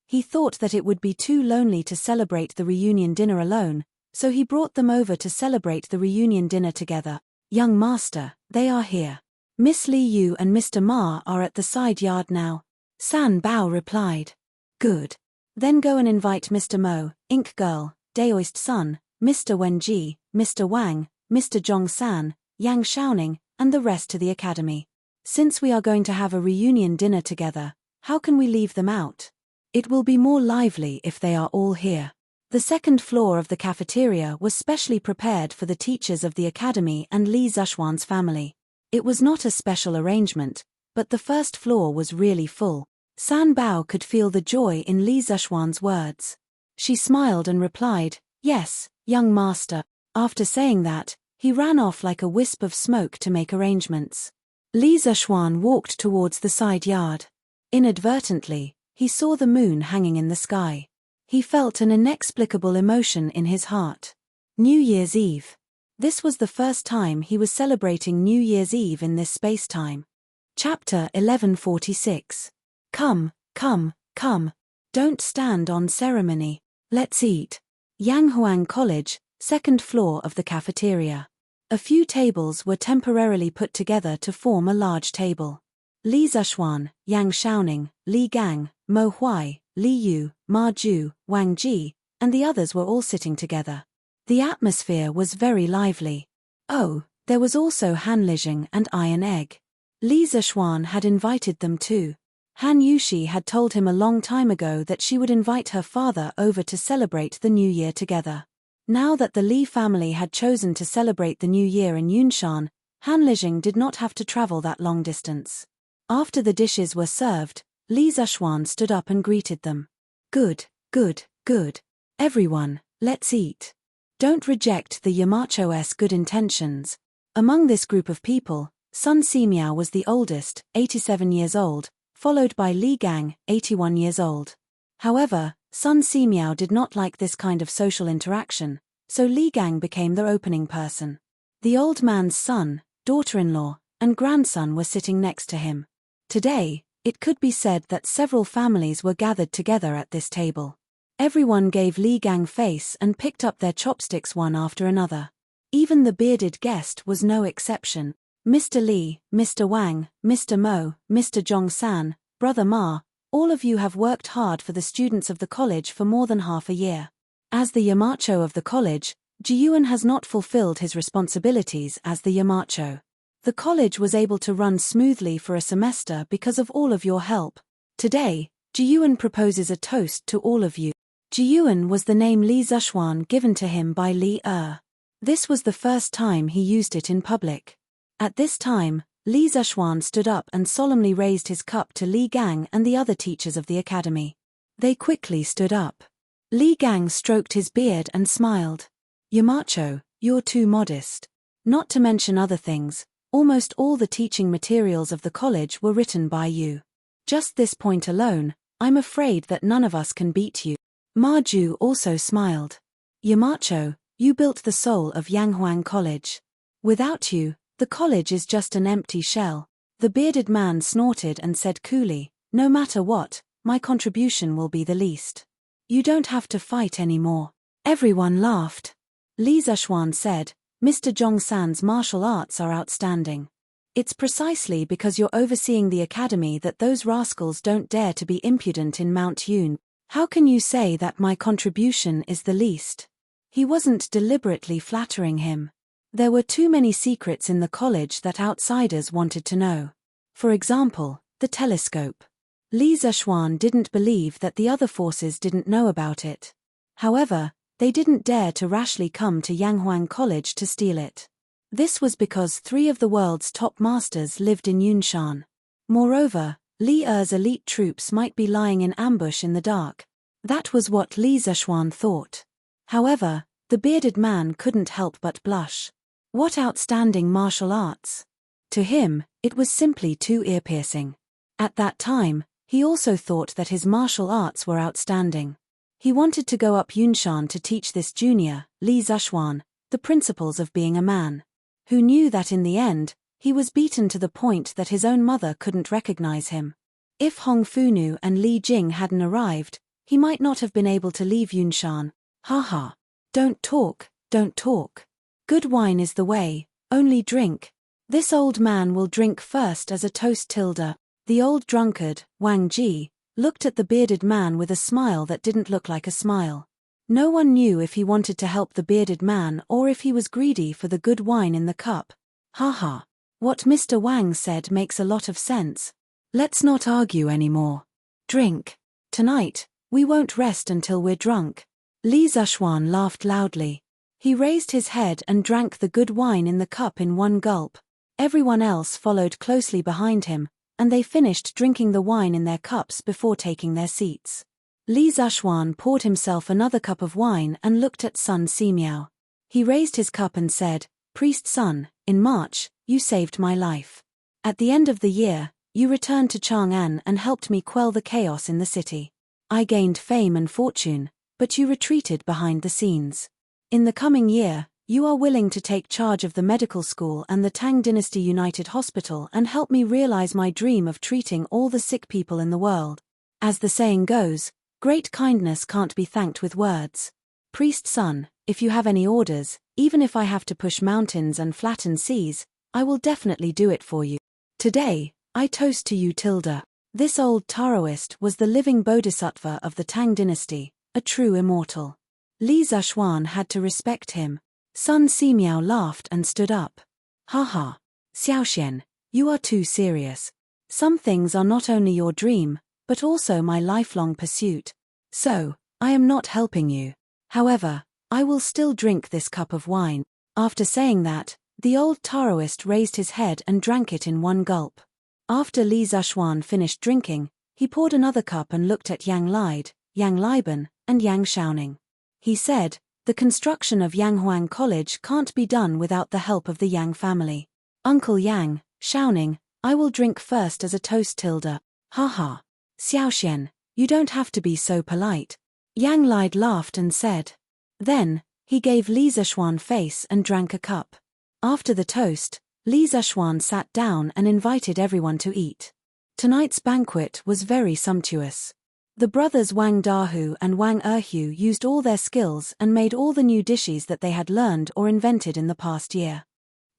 He thought that it would be too lonely to celebrate the reunion dinner alone, so he brought them over to celebrate the reunion dinner together. Young master, they are here. Miss Li Yu and Mr. Ma are at the side yard now. San Bao replied. Good. Then go and invite Mr. Mo, Ink Girl, Daoist Sun, Mr. Wenji, Mr. Wang, Mr. Zhong San, Yang Shaoning, and the rest to the academy. Since we are going to have a reunion dinner together, how can we leave them out? It will be more lively if they are all here. The second floor of the cafeteria was specially prepared for the teachers of the academy and Li Zishuan's family. It was not a special arrangement, but the first floor was really full. San Bao could feel the joy in Li Zishuan's words. She smiled and replied, Yes, young master. After saying that, he ran off like a wisp of smoke to make arrangements. Li Zishuan walked towards the side yard. Inadvertently, he saw the moon hanging in the sky. He felt an inexplicable emotion in his heart. New Year's Eve. This was the first time he was celebrating New Year's Eve in this space-time. Chapter 1146. Come, come, come. Don't stand on ceremony. Let's eat. Yanghuang College, second floor of the cafeteria. A few tables were temporarily put together to form a large table. Li Zishuan, Yang Shaoning, Li Gang, Mo Huai, Li Yu, Ma Ju, Wang Ji, and the others were all sitting together. The atmosphere was very lively. Oh, there was also Han Lijing and Iron Egg. Li Zishuan had invited them too. Han Yushi had told him a long time ago that she would invite her father over to celebrate the New Year together. Now that the Li family had chosen to celebrate the New Year in Yunshan, Han Lijing did not have to travel that long distance. After the dishes were served, Li Zishuan stood up and greeted them. Good, good, good. Everyone, let's eat. Don't reject the Yamacho's good intentions. Among this group of people, Sun Simiao was the oldest, 87 years old, followed by Li Gang, 81 years old. However, Sun Simiao did not like this kind of social interaction, so Li Gang became their opening person. The old man's son, daughter-in-law, and grandson were sitting next to him. Today, it could be said that several families were gathered together at this table. Everyone gave Li Gang face and picked up their chopsticks one after another. Even the bearded guest was no exception. Mr. Li, Mr. Wang, Mr. Mo, Mr. Zhong San, Brother Ma, all of you have worked hard for the students of the college for more than half a year. As the Yamacho of the college, Jiyuan has not fulfilled his responsibilities as the Yamacho. The college was able to run smoothly for a semester because of all of your help. Today, Jiyuan proposes a toast to all of you. Jiyuan was the name Li Zishuan given to him by Li Er. This was the first time he used it in public. At this time, Li Zishuan stood up and solemnly raised his cup to Li Gang and the other teachers of the academy. They quickly stood up. Li Gang stroked his beard and smiled. Yamacho, you're too modest. Not to mention other things, almost all the teaching materials of the college were written by you. Just this point alone, I'm afraid that none of us can beat you. Ma Ju also smiled. Yamacho, you built the soul of Yanghuang College. Without you, the college is just an empty shell. The bearded man snorted and said coolly, "No matter what, my contribution will be the least. You don't have to fight anymore." Everyone laughed. Li Zishuan said, "Mr. Zhongsan's martial arts are outstanding. It's precisely because you're overseeing the academy that those rascals don't dare to be impudent in Mount Yun. How can you say that my contribution is the least?" He wasn't deliberately flattering him. There were too many secrets in the college that outsiders wanted to know. For example, the telescope. Li Zishuan didn't believe that the other forces didn't know about it. However, they didn't dare to rashly come to Yanghuang College to steal it. This was because 3 of the world's top masters lived in Yunshan. Moreover, Li Er's elite troops might be lying in ambush in the dark. That was what Li Zishuan thought. However, the bearded man couldn't help but blush. What outstanding martial arts! To him, it was simply too ear-piercing. At that time, he also thought that his martial arts were outstanding. He wanted to go up Yunshan to teach this junior, Li Zishuan, the principles of being a man. Who knew that in the end, he was beaten to the point that his own mother couldn't recognize him. If Hong Funu and Li Jing hadn't arrived, he might not have been able to leave Yunshan. Haha. Don't talk, don't talk. Good wine is the way, only drink. This old man will drink first as a toast. The old drunkard, Wang Ji, looked at the bearded man with a smile that didn't look like a smile. No one knew if he wanted to help the bearded man or if he was greedy for the good wine in the cup. Haha. What Mr. Wang said makes a lot of sense. Let's not argue anymore. Drink. Tonight, we won't rest until we're drunk. Li Zishuan laughed loudly. He raised his head and drank the good wine in the cup in one gulp. Everyone else followed closely behind him, and they finished drinking the wine in their cups before taking their seats. Li Zishuan poured himself another cup of wine and looked at Sun Simiao. He raised his cup and said, "Priest Sun, in March, you saved my life. At the end of the year, you returned to Chang'an and helped me quell the chaos in the city. I gained fame and fortune, but you retreated behind the scenes. In the coming year, you are willing to take charge of the medical school and the Tang Dynasty United Hospital and help me realize my dream of treating all the sick people in the world. As the saying goes, great kindness can't be thanked with words. Priest Sun, if you have any orders, even if I have to push mountains and flatten seas, I will definitely do it for you. Today, I toast to you. This old Taoist was the living bodhisattva of the Tang Dynasty, a true immortal. Li Zishuan had to respect him. Sun Simiao laughed and stood up. Haha. Xiaoxian, you are too serious. Some things are not only your dream, but also my lifelong pursuit. So, I am not helping you. However, I will still drink this cup of wine. After saying that, the old Taoist raised his head and drank it in one gulp. After Li Zishuan finished drinking, he poured another cup and looked at Yang Lide, Yang Liban, and Yang Shaoning. He said, "The construction of Yanghuang College can't be done without the help of the Yang family. Uncle Yang, Shaoning, I will drink first as a toast. Haha. Xiaoxian, you don't have to be so polite." Yang Lide laughed and said. Then, he gave Li Zishuan face and drank a cup. After the toast, Li Zishuan sat down and invited everyone to eat. Tonight's banquet was very sumptuous. The brothers Wang Dahu and Wang Erhu used all their skills and made all the new dishes that they had learned or invented in the past year.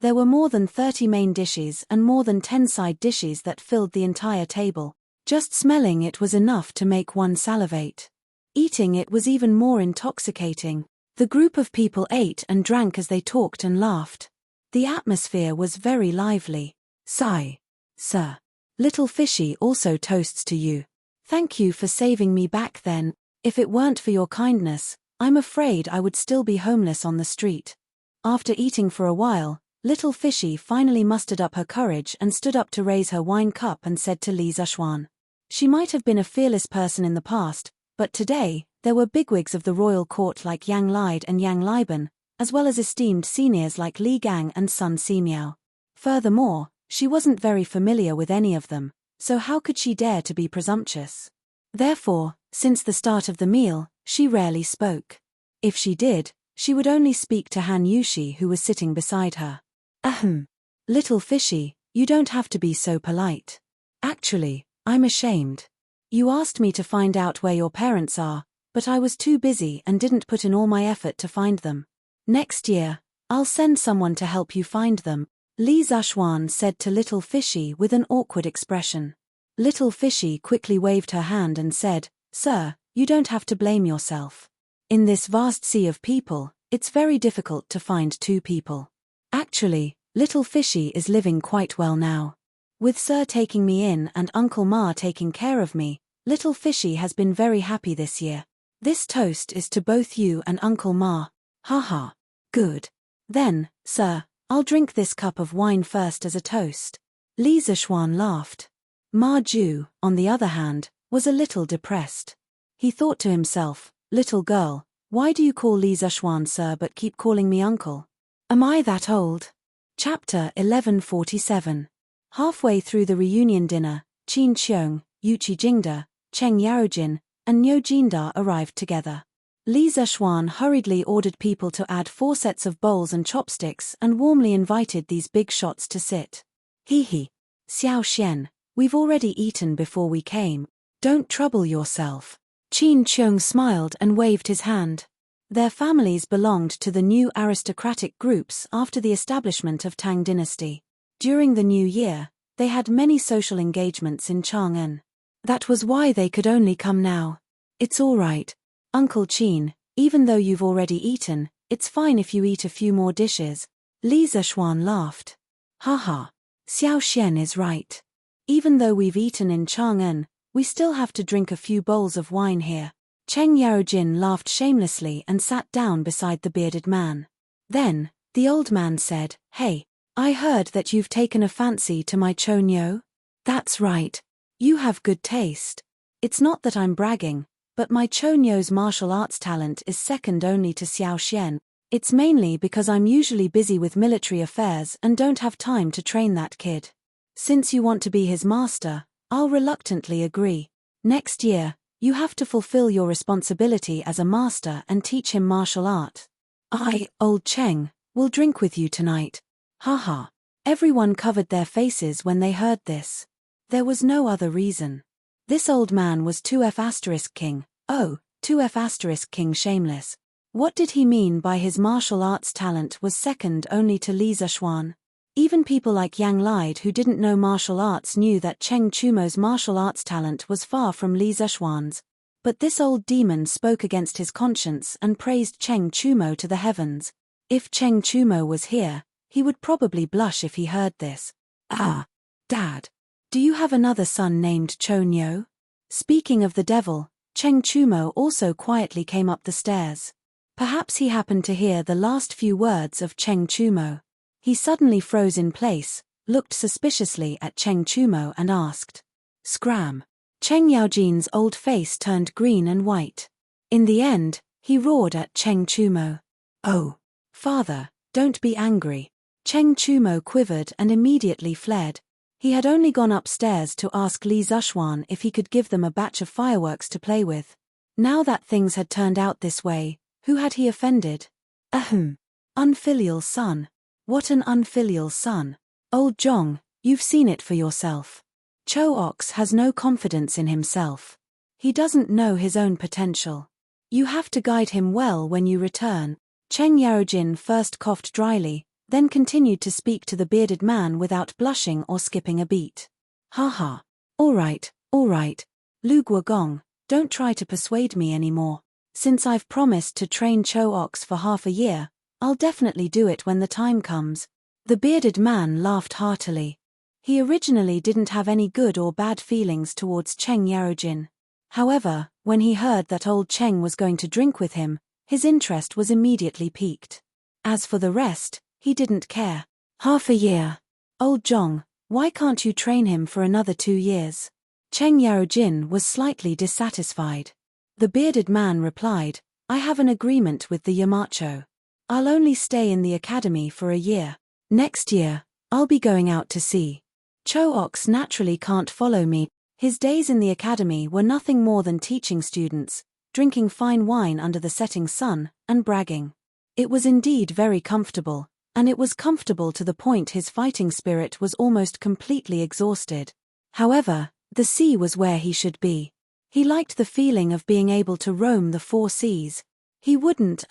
There were more than 30 main dishes and more than 10 side dishes that filled the entire table. Just smelling it was enough to make one salivate. Eating it was even more intoxicating. The group of people ate and drank as they talked and laughed. The atmosphere was very lively. Sigh. Sir. Little Fishy also toasts to you. Thank you for saving me back then. If it weren't for your kindness, I'm afraid I would still be homeless on the street. After eating for a while, Little Fishy finally mustered up her courage and stood up to raise her wine cup and said to Li Zishuan. She might have been a fearless person in the past, but today, there were bigwigs of the royal court like Yang Lide and Yang Liban, as well as esteemed seniors like Li Gang and Sun Simiao. Furthermore, she wasn't very familiar with any of them, so how could she dare to be presumptuous? Therefore, since the start of the meal, she rarely spoke. If she did, she would only speak to Han Yushi who was sitting beside her. Ahem. Little Fishy, You don't have to be so polite. Actually, I'm ashamed. You asked me to find out where your parents are, but I was too busy and didn't put in all my effort to find them. Next year, I'll send someone to help you find them, Li Zhuan said to Little Fishy with an awkward expression. Little Fishy quickly waved her hand and said, Sir, you don't have to blame yourself. In this vast sea of people, it's very difficult to find two people. Actually, Little Fishy is living quite well now. With Sir taking me in and Uncle Ma taking care of me, Little Fishy has been very happy this year. This toast is to both you and Uncle Ma. Haha. Good. Then, Sir, I'll drink this cup of wine first as a toast. Li Zhuan laughed. Ma Ju, on the other hand, was a little depressed. He thought to himself, little girl, why do you call Li Zhuan sir but keep calling me uncle? Am I that old? Chapter 1147. Halfway through the reunion dinner, Qin Qiong, Yuqi Jingda, Cheng Yaojin, and Niu Jinda arrived together. Li Zhuan hurriedly ordered people to add 4 sets of bowls and chopsticks and warmly invited these big shots to sit. Hee. Xiao Xian, we've already eaten before we came. Don't trouble yourself. Qin Qiong smiled and waved his hand. Their families belonged to the new aristocratic groups after the establishment of Tang dynasty. During the new year, they had many social engagements in Chang'an. That was why they could only come now. It's all right, Uncle Qin, even though you've already eaten, it's fine if you eat a few more dishes. Li Zhuan laughed. Haha. Xiao Xian is right. Even though we've eaten in Chang'an, we still have to drink a few bowls of wine here. Cheng Yaojin laughed shamelessly and sat down beside the bearded man. Then, the old man said, Hey, I heard that you've taken a fancy to my Chonyo? That's right. You have good taste. It's not that I'm bragging, but my Chonyo's martial arts talent is second only to Xiao Xian. It's mainly because I'm usually busy with military affairs and don't have time to train that kid. Since you want to be his master, I'll reluctantly agree. Next year, you have to fulfill your responsibility as a master and teach him martial art. I, old Cheng, will drink with you tonight. Haha. Everyone covered their faces when they heard this. There was no other reason. This old man was 2F** king. Oh, 2F** king shameless. What did he mean by his martial arts talent was second only to Li Zhuan? Even people like Yang Lide who didn't know martial arts knew that Cheng Chumo's martial arts talent was far from Li Zhuan's. But this old demon spoke against his conscience and praised Cheng Chumo to the heavens. If Cheng Chumo was here, he would probably blush if he heard this. Ah, Dad. Do you have another son named Chonyo? Speaking of the devil, Cheng Chumo also quietly came up the stairs. Perhaps he happened to hear the last few words of Cheng Chumo. He suddenly froze in place, looked suspiciously at Cheng Chumo and asked. Scram. Cheng Yaojin's old face turned green and white. In the end, he roared at Cheng Chumo. Oh, father, don't be angry. Cheng Chumo quivered and immediately fled. He had only gone upstairs to ask Li Zhuan if he could give them a batch of fireworks to play with. Now that things had turned out this way, who had he offended? Ahem. Unfilial son. What an unfilial son. Old Zhong, you've seen it for yourself. Cho Ox has no confidence in himself. He doesn't know his own potential. You have to guide him well when you return. Cheng Yaojin first coughed dryly, then continued to speak to the bearded man without blushing or skipping a beat. Haha. All right, Lu Guogong, don't try to persuade me anymore. Since I've promised to train Cho Ox for half a year, I'll definitely do it when the time comes. The bearded man laughed heartily. He originally didn't have any good or bad feelings towards Cheng Yaojin. However, when he heard that old Cheng was going to drink with him, his interest was immediately piqued. As for the rest, he didn't care. Half a year. Old Zhong, why can't you train him for another 2 years? Cheng Yaojin was slightly dissatisfied. The bearded man replied, I have an agreement with the Yamacho. I'll only stay in the academy for a year. Next year, I'll be going out to sea. Cho Ox naturally can't follow me. His days in the academy were nothing more than teaching students, drinking fine wine under the setting sun, and bragging. It was indeed very comfortable, and it was comfortable to the point his fighting spirit was almost completely exhausted. However, the sea was where he should be. He liked the feeling of being able to roam the four seas. He wouldn't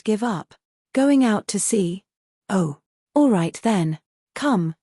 give up. Going out to sea? Oh. All right then. Come.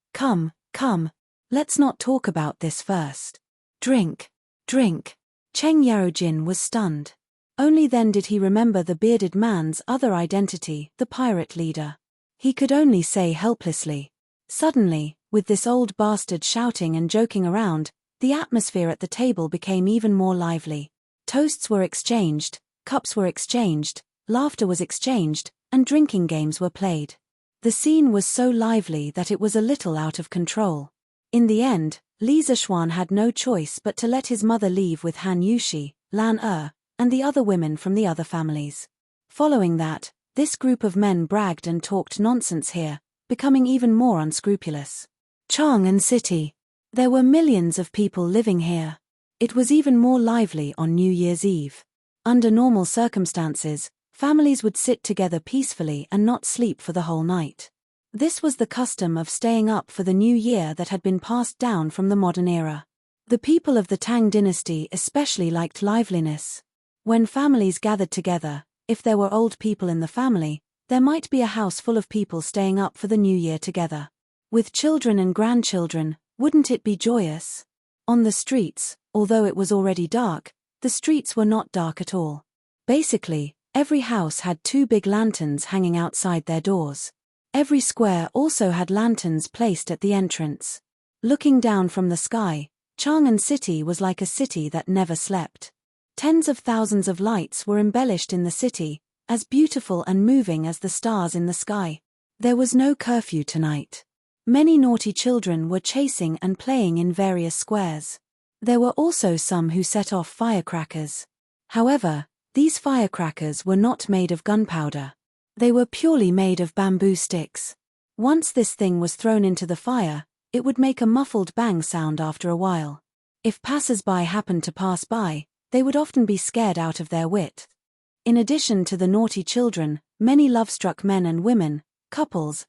Let's not talk about this first. Drink. Cheng Yarojin was stunned. Only then did he remember the bearded man's other identity, the pirate leader. He could only say helplessly. Suddenly, with this old bastard shouting and joking around, the atmosphere at the table became even more lively. Toasts were exchanged, cups were exchanged, laughter was exchanged, and drinking games were played. The scene was so lively that it was a little out of control. In the end, Li Zishuan had no choice but to let his mother leave with Han Yushi, Lan and the other women from the other families. Following that, this group of men bragged and talked nonsense here, becoming even more unscrupulous. Chang'an City. There were millions of people living here. It was even more lively on New Year's Eve. Under normal circumstances, families would sit together peacefully and not sleep for the whole night. This was the custom of staying up for the new year that had been passed down from the modern era. The people of the Tang dynasty especially liked liveliness. When families gathered together, if there were old people in the family, there might be a house full of people staying up for the new year together. With children and grandchildren, wouldn't it be joyous? On the streets, although it was already dark, the streets were not dark at all. Basically, every house had two big lanterns hanging outside their doors. Every square also had lanterns placed at the entrance. Looking down from the sky, Chang'an City was like a city that never slept. Tens of thousands of lights were embellished in the city, as beautiful and moving as the stars in the sky. There was no curfew tonight. Many naughty children were chasing and playing in various squares. There were also some who set off firecrackers. However, these firecrackers were not made of gunpowder. They were purely made of bamboo sticks. Once this thing was thrown into the fire, it would make a muffled bang sound after a while. If passers-by happened to pass by, they would often be scared out of their wit. In addition to the naughty children, many love-struck men and women, couples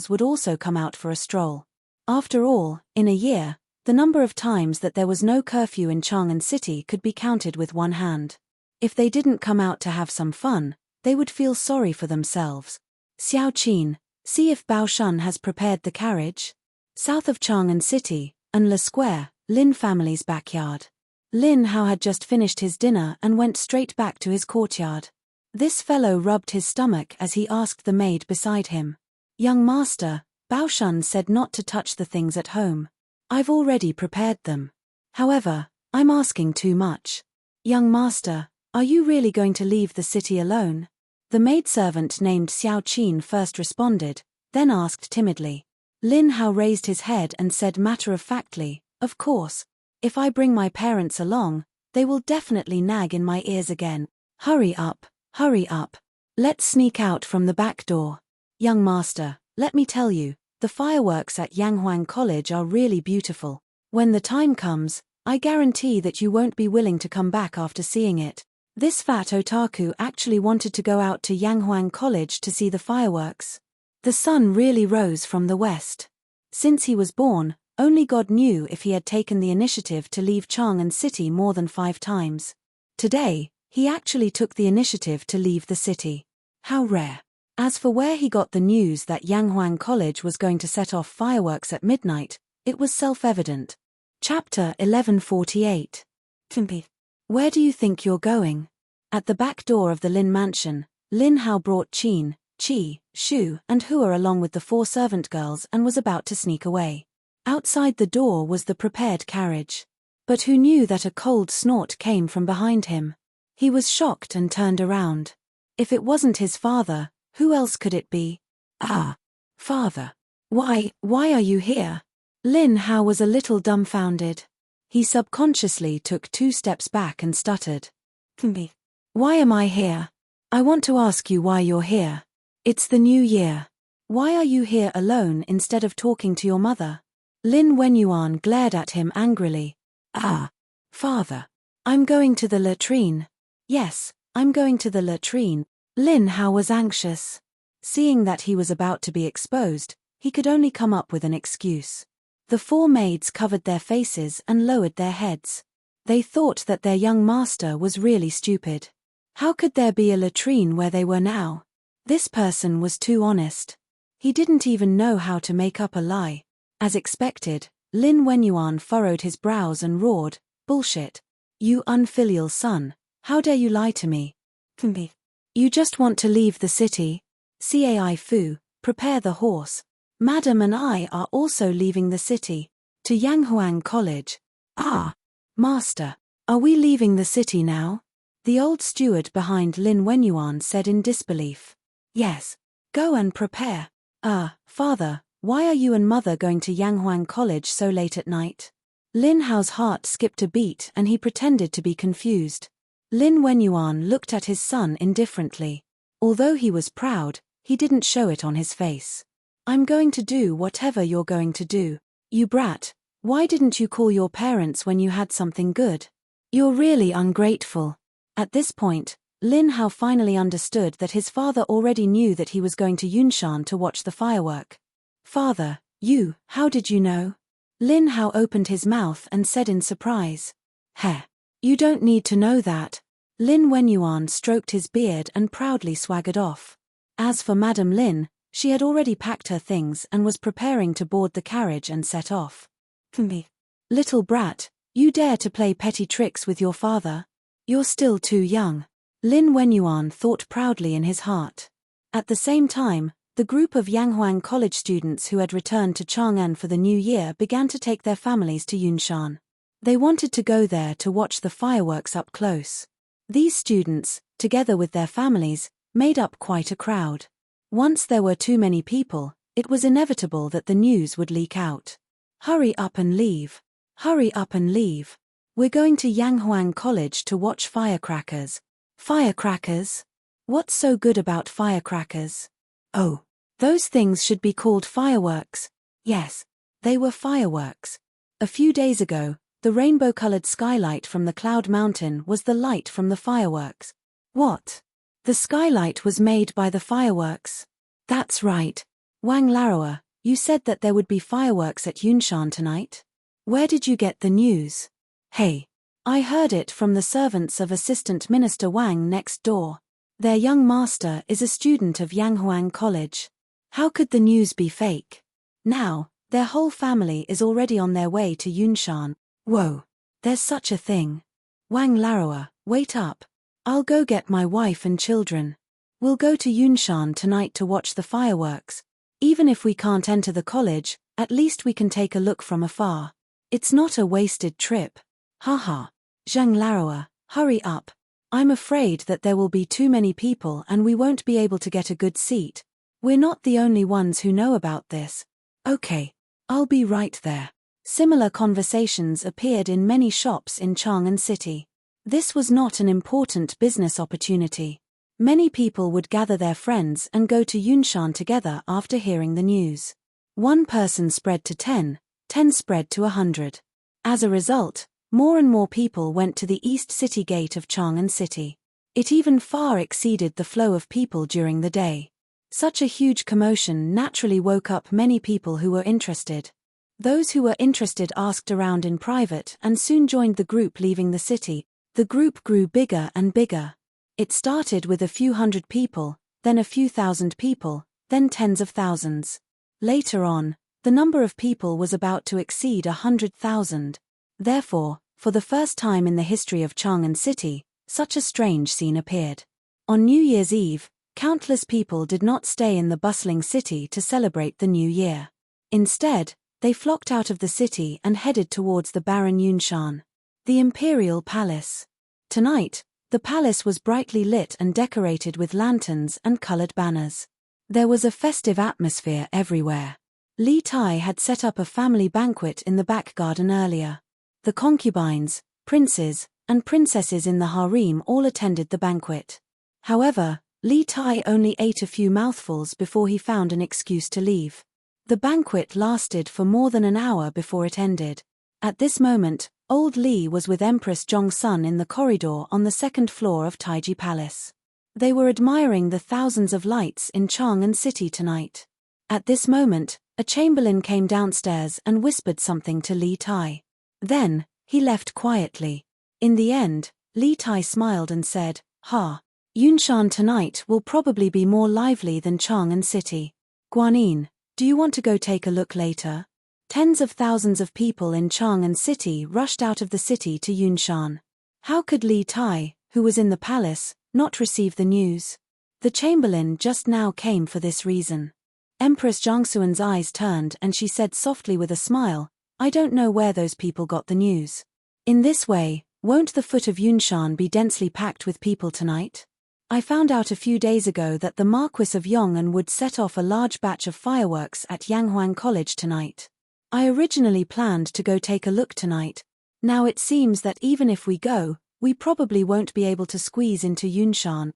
would also come out for a stroll. After all, in a year, the number of times that there was no curfew in Chang'an City could be counted with one hand. If they didn't come out to have some fun, they would feel sorry for themselves. Xiao Qin, see if Bao Shun has prepared the carriage. South of Chang'an City, Anla Square, Lin family's backyard. Lin Hao had just finished his dinner and went straight back to his courtyard. This fellow rubbed his stomach as he asked the maid beside him. Young master, Bao Shun said not to touch the things at home. I've already prepared them. However, I'm asking too much. Young master, are you really going to leave the city alone? The maidservant named Xiao Qin first responded, then asked timidly. Lin Hao raised his head and said matter-of-factly, of course. If I bring my parents along, they will definitely nag in my ears again. Hurry up. Let's sneak out from the back door. Young master, let me tell you, the fireworks at Yanghuang College are really beautiful. When the time comes, I guarantee that you won't be willing to come back after seeing it. This fat otaku actually wanted to go out to Yanghuang College to see the fireworks. The sun really rose from the west. Since he was born, only God knew if he had taken the initiative to leave Chang'an City more than 5 times. Today, he actually took the initiative to leave the city. How rare. As for where he got the news that Yanghuang College was going to set off fireworks at midnight, it was self-evident. Chapter 1148. Where do you think you're going? At the back door of the Lin mansion, Lin Hao brought Qin, Qi, Shu, and Hua along with the 4 servant girls and was about to sneak away. Outside the door was the prepared carriage. But who knew that a cold snort came from behind him? He was shocked and turned around. If it wasn't his father, who else could it be? Ah, father. Why are you here? Lin Hao was a little dumbfounded. He subconsciously took 2 steps back and stuttered. Why am I here? I want to ask you why you're here. It's the new year. Why are you here alone instead of talking to your mother? Lin Wenyuan glared at him angrily. Ah, father. I'm going to the latrine. Yes, I'm going to the latrine. Lin Hao was anxious. Seeing that he was about to be exposed, he could only come up with an excuse. The 4 maids covered their faces and lowered their heads. They thought that their young master was really stupid. How could there be a latrine where they were now? This person was too honest. He didn't even know how to make up a lie. As expected, Lin Wenyuan furrowed his brows and roared, "Bullshit. You unfilial son, how dare you lie to me? You just want to leave the city? Cai Fu, prepare the horse. Madam and I are also leaving the city. To Yanghuang College." "Ah, master, are we leaving the city now?" The old steward behind Lin Wenyuan said in disbelief. "Yes. Go and prepare." Father, why are you and mother going to Yanghuang College so late at night?" Lin Hao's heart skipped a beat and he pretended to be confused. Lin Wenyuan looked at his son indifferently. Although he was proud, he didn't show it on his face. "I'm going to do whatever you're going to do. You brat, why didn't you call your parents when you had something good? You're really ungrateful." At this point, Lin Hao finally understood that his father already knew that he was going to Yunshan to watch the firework. "Father, how did you know?" Lin Hao opened his mouth and said in surprise. "Heh, you don't need to know that." Lin Wenyuan stroked his beard and proudly swaggered off. As for Madame Lin, she had already packed her things and was preparing to board the carriage and set off. "Little brat, you dare to play petty tricks with your father? You're still too young." Lin Wenyuan thought proudly in his heart. At the same time, the group of Yanghuang College students who had returned to Chang'an for the new year began to take their families to Yunshan. They wanted to go there to watch the fireworks up close. These students, together with their families, made up quite a crowd. Once there were too many people, it was inevitable that the news would leak out. "Hurry up and leave. Hurry up and leave. We're going to Yanghuang College to watch firecrackers." "Firecrackers? What's so good about firecrackers?" "Oh, those things should be called fireworks." Yes, they were fireworks. A few days ago, the rainbow-colored skylight from the Cloud Mountain was the light from the fireworks. What? The skylight was made by the fireworks? That's right. Wang Laroa, you said that there would be fireworks at Yunshan tonight? Where did you get the news? Hey, I heard it from the servants of Assistant Minister Wang next door. Their young master is a student of Yanghuang College. How could the news be fake? Now, their whole family is already on their way to Yunshan. Whoa, there's such a thing. Wang Laroa, wait up. I'll go get my wife and children. We'll go to Yunshan tonight to watch the fireworks. Even if we can't enter the college, at least we can take a look from afar. It's not a wasted trip. Haha. Zhang Laroa, hurry up. I'm afraid that there will be too many people and we won't be able to get a good seat. We're not the only ones who know about this. Okay, I'll be right there. Similar conversations appeared in many shops in Chang'an City. This was not an important business opportunity. Many people would gather their friends and go to Yunshan together after hearing the news. One person spread to 10, 10 spread to 100. As a result, more and more people went to the East City Gate of Chang'an City. It even far exceeded the flow of people during the day. Such a huge commotion naturally woke up many people who were interested. Those who were interested asked around in private and soon joined the group leaving the city. The group grew bigger and bigger. It started with a few hundred people, then a few thousand people, then tens of thousands. Later on, the number of people was about to exceed 100,000. Therefore, for the first time in the history of Chang'an City, such a strange scene appeared. On New Year's Eve, countless people did not stay in the bustling city to celebrate the new year. Instead, they flocked out of the city and headed towards the barren Yunshan, the Imperial Palace. Tonight, the palace was brightly lit and decorated with lanterns and colored banners. There was a festive atmosphere everywhere. Li Tai had set up a family banquet in the back garden earlier. The concubines, princes, and princesses in the harem all attended the banquet. However, Li Tai only ate a few mouthfuls before he found an excuse to leave. The banquet lasted for more than an hour before it ended. At this moment, old Li was with Empress Zhongsun in the corridor on the second floor of Taiji Palace. They were admiring the thousands of lights in Chang'an City tonight. At this moment, a chamberlain came downstairs and whispered something to Li Tai. Then, he left quietly. In the end, Li Tai smiled and said, Yunshan tonight will probably be more lively than Chang'an City. Guanyin, do you want to go take a look later? Tens of thousands of people in Chang'an City rushed out of the city to Yunshan. How could Li Tai, who was in the palace, not receive the news? The chamberlain just now came for this reason. Empress Jiangxuan's eyes turned and she said softly with a smile, I don't know where those people got the news. In this way, won't the foot of Yunshan be densely packed with people tonight? I found out a few days ago that the Marquis of Yong'an would set off a large batch of fireworks at Yanghuang College tonight. I originally planned to go take a look tonight. Now it seems that even if we go, we probably won't be able to squeeze into Yunshan.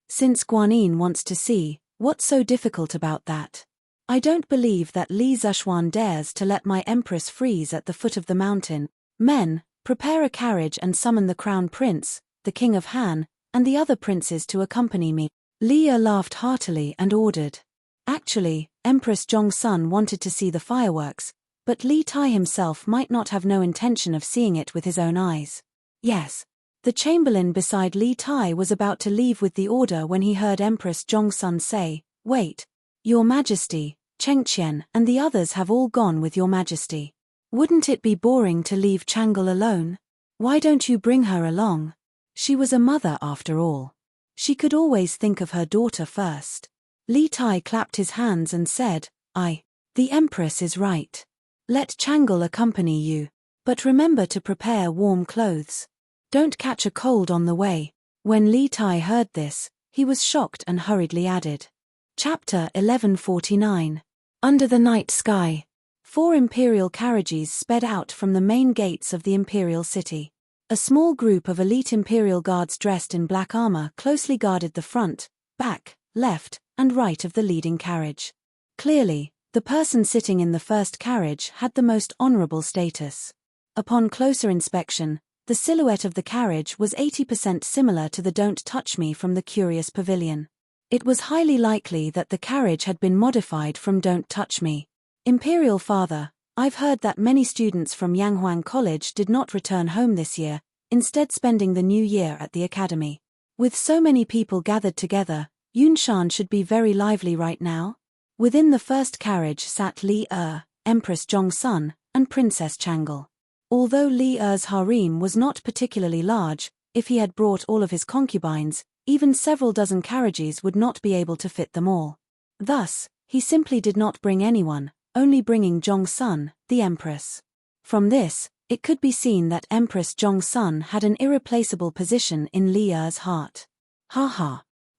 Since Guanyin wants to see, what's so difficult about that? I don't believe that Li Zishuan dares to let my Empress freeze at the foot of the mountain. Men, prepare a carriage and summon the Crown Prince, the King of Han, and the other princes to accompany me. Li Er laughed heartily and ordered. Actually, Empress Zhongsun wanted to see the fireworks, but Li Tai himself might not have no intention of seeing it with his own eyes. Yes. The chamberlain beside Li Tai was about to leave with the order when he heard Empress Zhongsun say, Wait. Your Majesty, Chengqian and the others have all gone with Your Majesty. Wouldn't it be boring to leave Chang'e alone? Why don't you bring her along? She was a mother after all. She could always think of her daughter first. Li Tai clapped his hands and said, The Empress is right. Let Chang'e accompany you. But remember to prepare warm clothes. Don't catch a cold on the way. When Li Tai heard this, he was shocked and hurriedly added. Chapter 1149. Under the night sky. 4 imperial carriages sped out from the main gates of the imperial city. A small group of elite imperial guards dressed in black armor closely guarded the front, back, left, and right of the leading carriage. Clearly, the person sitting in the first carriage had the most honorable status. Upon closer inspection, the silhouette of the carriage was 80% similar to the Don't Touch Me from the Curious Pavilion. It was highly likely that the carriage had been modified from Don't Touch Me. Imperial Father, I've heard that many students from Yanghuang College did not return home this year, instead spending the new year at the academy. With so many people gathered together, Yunshan should be very lively right now. Within the first carriage sat Li Er, Empress Zhongsun, and Princess Chang'e. Although Li Er's harem was not particularly large, if he had brought all of his concubines, even several dozen carriages would not be able to fit them all. Thus, he simply did not bring anyone, only bringing Zhongsun, the Empress. From this, it could be seen that Empress Zhongsun had an irreplaceable position in Li Er's heart.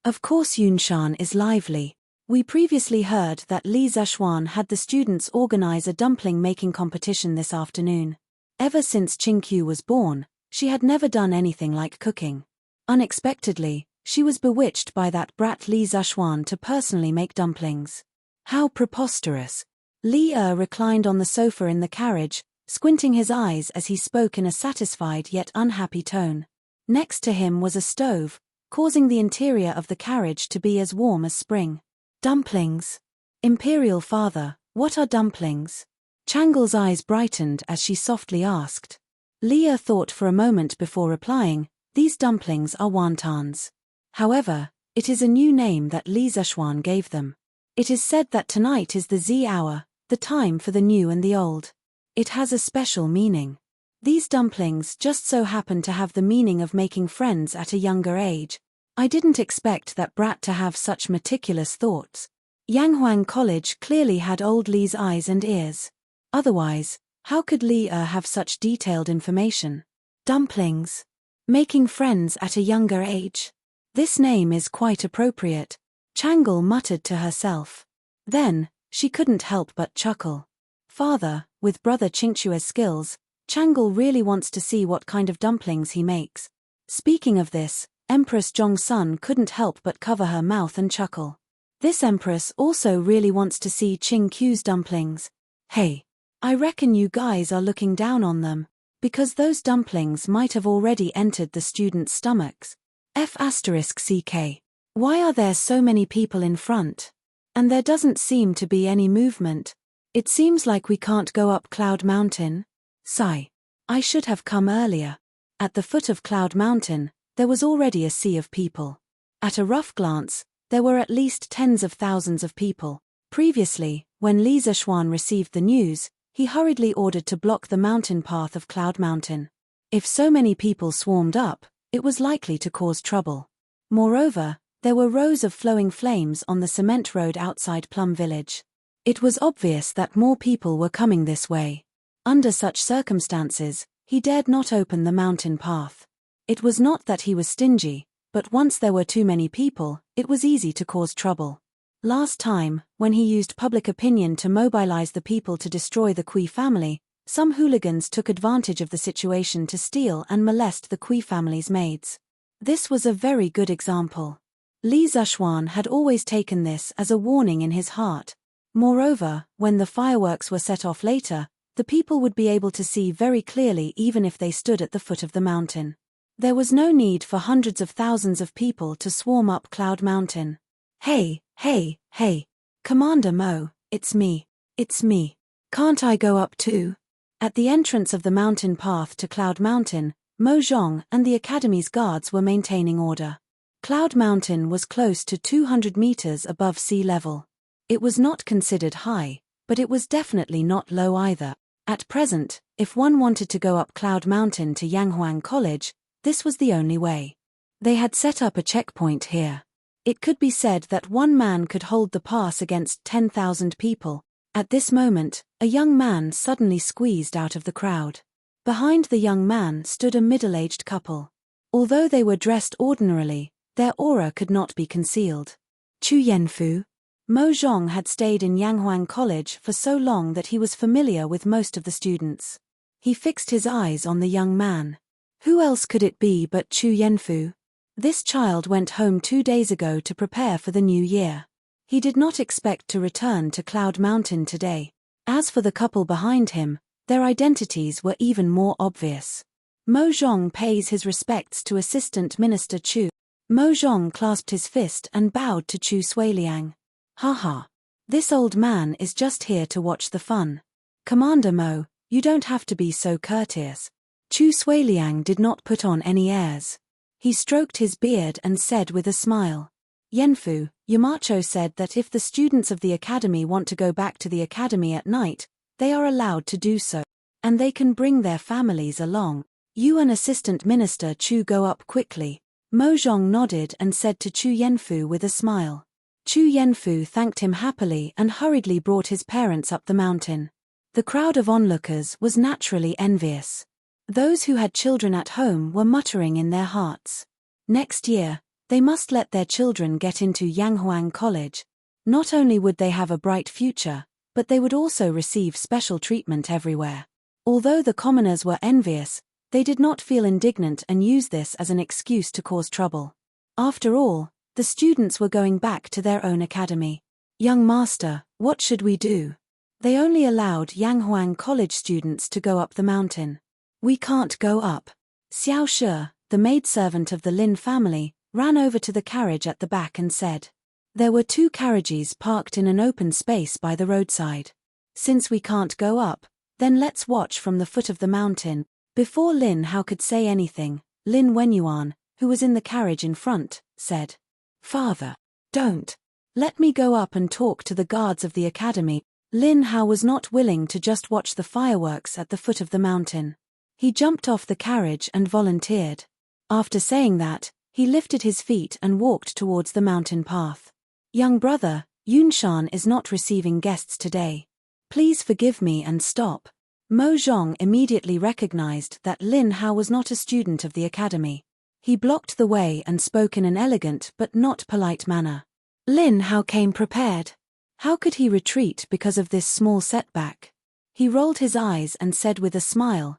Of course Yunshan is lively. We previously heard that Li Zishuan had the students organize a dumpling-making competition this afternoon. Ever since Qingqiu was born, she had never done anything like cooking. Unexpectedly, she was bewitched by that brat Li Zishuan to personally make dumplings. How preposterous! Li Er reclined on the sofa in the carriage, squinting his eyes as he spoke in a satisfied yet unhappy tone. Next to him was a stove, causing the interior of the carriage to be as warm as spring. Dumplings. Imperial Father, what are dumplings? Chang'e's eyes brightened as she softly asked. Li Er thought for a moment before replying, these dumplings are wontons. However, it is a new name that Li Zishuan gave them. It is said that tonight is the Z hour, the time for the new and the old. It has a special meaning. These dumplings just so happen to have the meaning of making friends at a younger age. I didn't expect that brat to have such meticulous thoughts. Yanghuang College clearly had old Li's eyes and ears. Otherwise, how could Li Er have such detailed information? Dumplings. Making friends at a younger age. This name is quite appropriate, Chang'e muttered to herself. Then, she couldn't help but chuckle. Father, with brother Qingqiu's skills, Chang'e really wants to see what kind of dumplings he makes. Speaking of this, Empress Zhongsun couldn't help but cover her mouth and chuckle. This Empress also really wants to see Qingqiu's dumplings. Hey, I reckon you guys are looking down on them, because those dumplings might have already entered the students' stomachs. F***ck. Why are there so many people in front? And there doesn't seem to be any movement. It seems like we can't go up Cloud Mountain. Sigh. I should have come earlier. At the foot of Cloud Mountain, there was already a sea of people. At a rough glance, there were at least tens of thousands of people. Previously, when Li Zishuan received the news, he hurriedly ordered to block the mountain path of Cloud Mountain. If so many people swarmed up, it was likely to cause trouble. Moreover, there were rows of flowing flames on the cement road outside Plum Village. It was obvious that more people were coming this way. Under such circumstances, he dared not open the mountain path. It was not that he was stingy, but once there were too many people, it was easy to cause trouble. Last time, when he used public opinion to mobilize the people to destroy the Kui family, some hooligans took advantage of the situation to steal and molest the Kui family's maids. This was a very good example. Li Zishuan had always taken this as a warning in his heart. Moreover, when the fireworks were set off later, the people would be able to see very clearly even if they stood at the foot of the mountain. There was no need for hundreds of thousands of people to swarm up Cloud Mountain. Hey, hey, hey. Commander Mo, it's me. It's me. Can't I go up too? At the entrance of the mountain path to Cloud Mountain, Mo Zhong and the Academy's guards were maintaining order. Cloud Mountain was close to 200 meters above sea level. It was not considered high, but it was definitely not low either. At present, if one wanted to go up Cloud Mountain to Yanghuang College, this was the only way. They had set up a checkpoint here. It could be said that one man could hold the pass against 10,000 people. At this moment, a young man suddenly squeezed out of the crowd. Behind the young man stood a middle-aged couple. Although they were dressed ordinarily, their aura could not be concealed. Chu Yanfu. Mo Zhong had stayed in Yanghuang College for so long that he was familiar with most of the students. He fixed his eyes on the young man. Who else could it be but Chu Yanfu? This child went home 2 days ago to prepare for the new year. He did not expect to return to Cloud Mountain today. As for the couple behind him, their identities were even more obvious. Mo Zhong pays his respects to Assistant Minister Chu. Mo Zhong clasped his fist and bowed to Chu Suiliang. Haha. This old man is just here to watch the fun. Commander Mo, you don't have to be so courteous. Chu Suiliang did not put on any airs. He stroked his beard and said with a smile. Yanfu, Yamacho said that if the students of the academy want to go back to the academy at night, they are allowed to do so. And they can bring their families along. You and Assistant Minister Chu go up quickly. Mo Zhong nodded and said to Chu Yanfu with a smile. Chu Yanfu thanked him happily and hurriedly brought his parents up the mountain. The crowd of onlookers was naturally envious. Those who had children at home were muttering in their hearts. Next year, they must let their children get into Yanghuang College. Not only would they have a bright future, but they would also receive special treatment everywhere. Although the commoners were envious, they did not feel indignant and use this as an excuse to cause trouble. After all, the students were going back to their own academy. Young master, what should we do? They only allowed Yanghuang College students to go up the mountain. We can't go up. Xiao Shi, the maidservant of the Lin family, ran over to the carriage at the back and said. There were 2 carriages parked in an open space by the roadside. Since we can't go up, then let's watch from the foot of the mountain. Before Lin Hao could say anything, Lin Wenyuan, who was in the carriage in front, said, Father, don't. Let me go up and talk to the guards of the academy. Lin Hao was not willing to just watch the fireworks at the foot of the mountain. He jumped off the carriage and volunteered. After saying that, he lifted his feet and walked towards the mountain path. Young brother, Yunshan is not receiving guests today. Please forgive me and stop. Mo Zhong immediately recognized that Lin Hao was not a student of the academy. He blocked the way and spoke in an elegant but not polite manner. Lin Hao came prepared. How could he retreat because of this small setback? He rolled his eyes and said with a smile,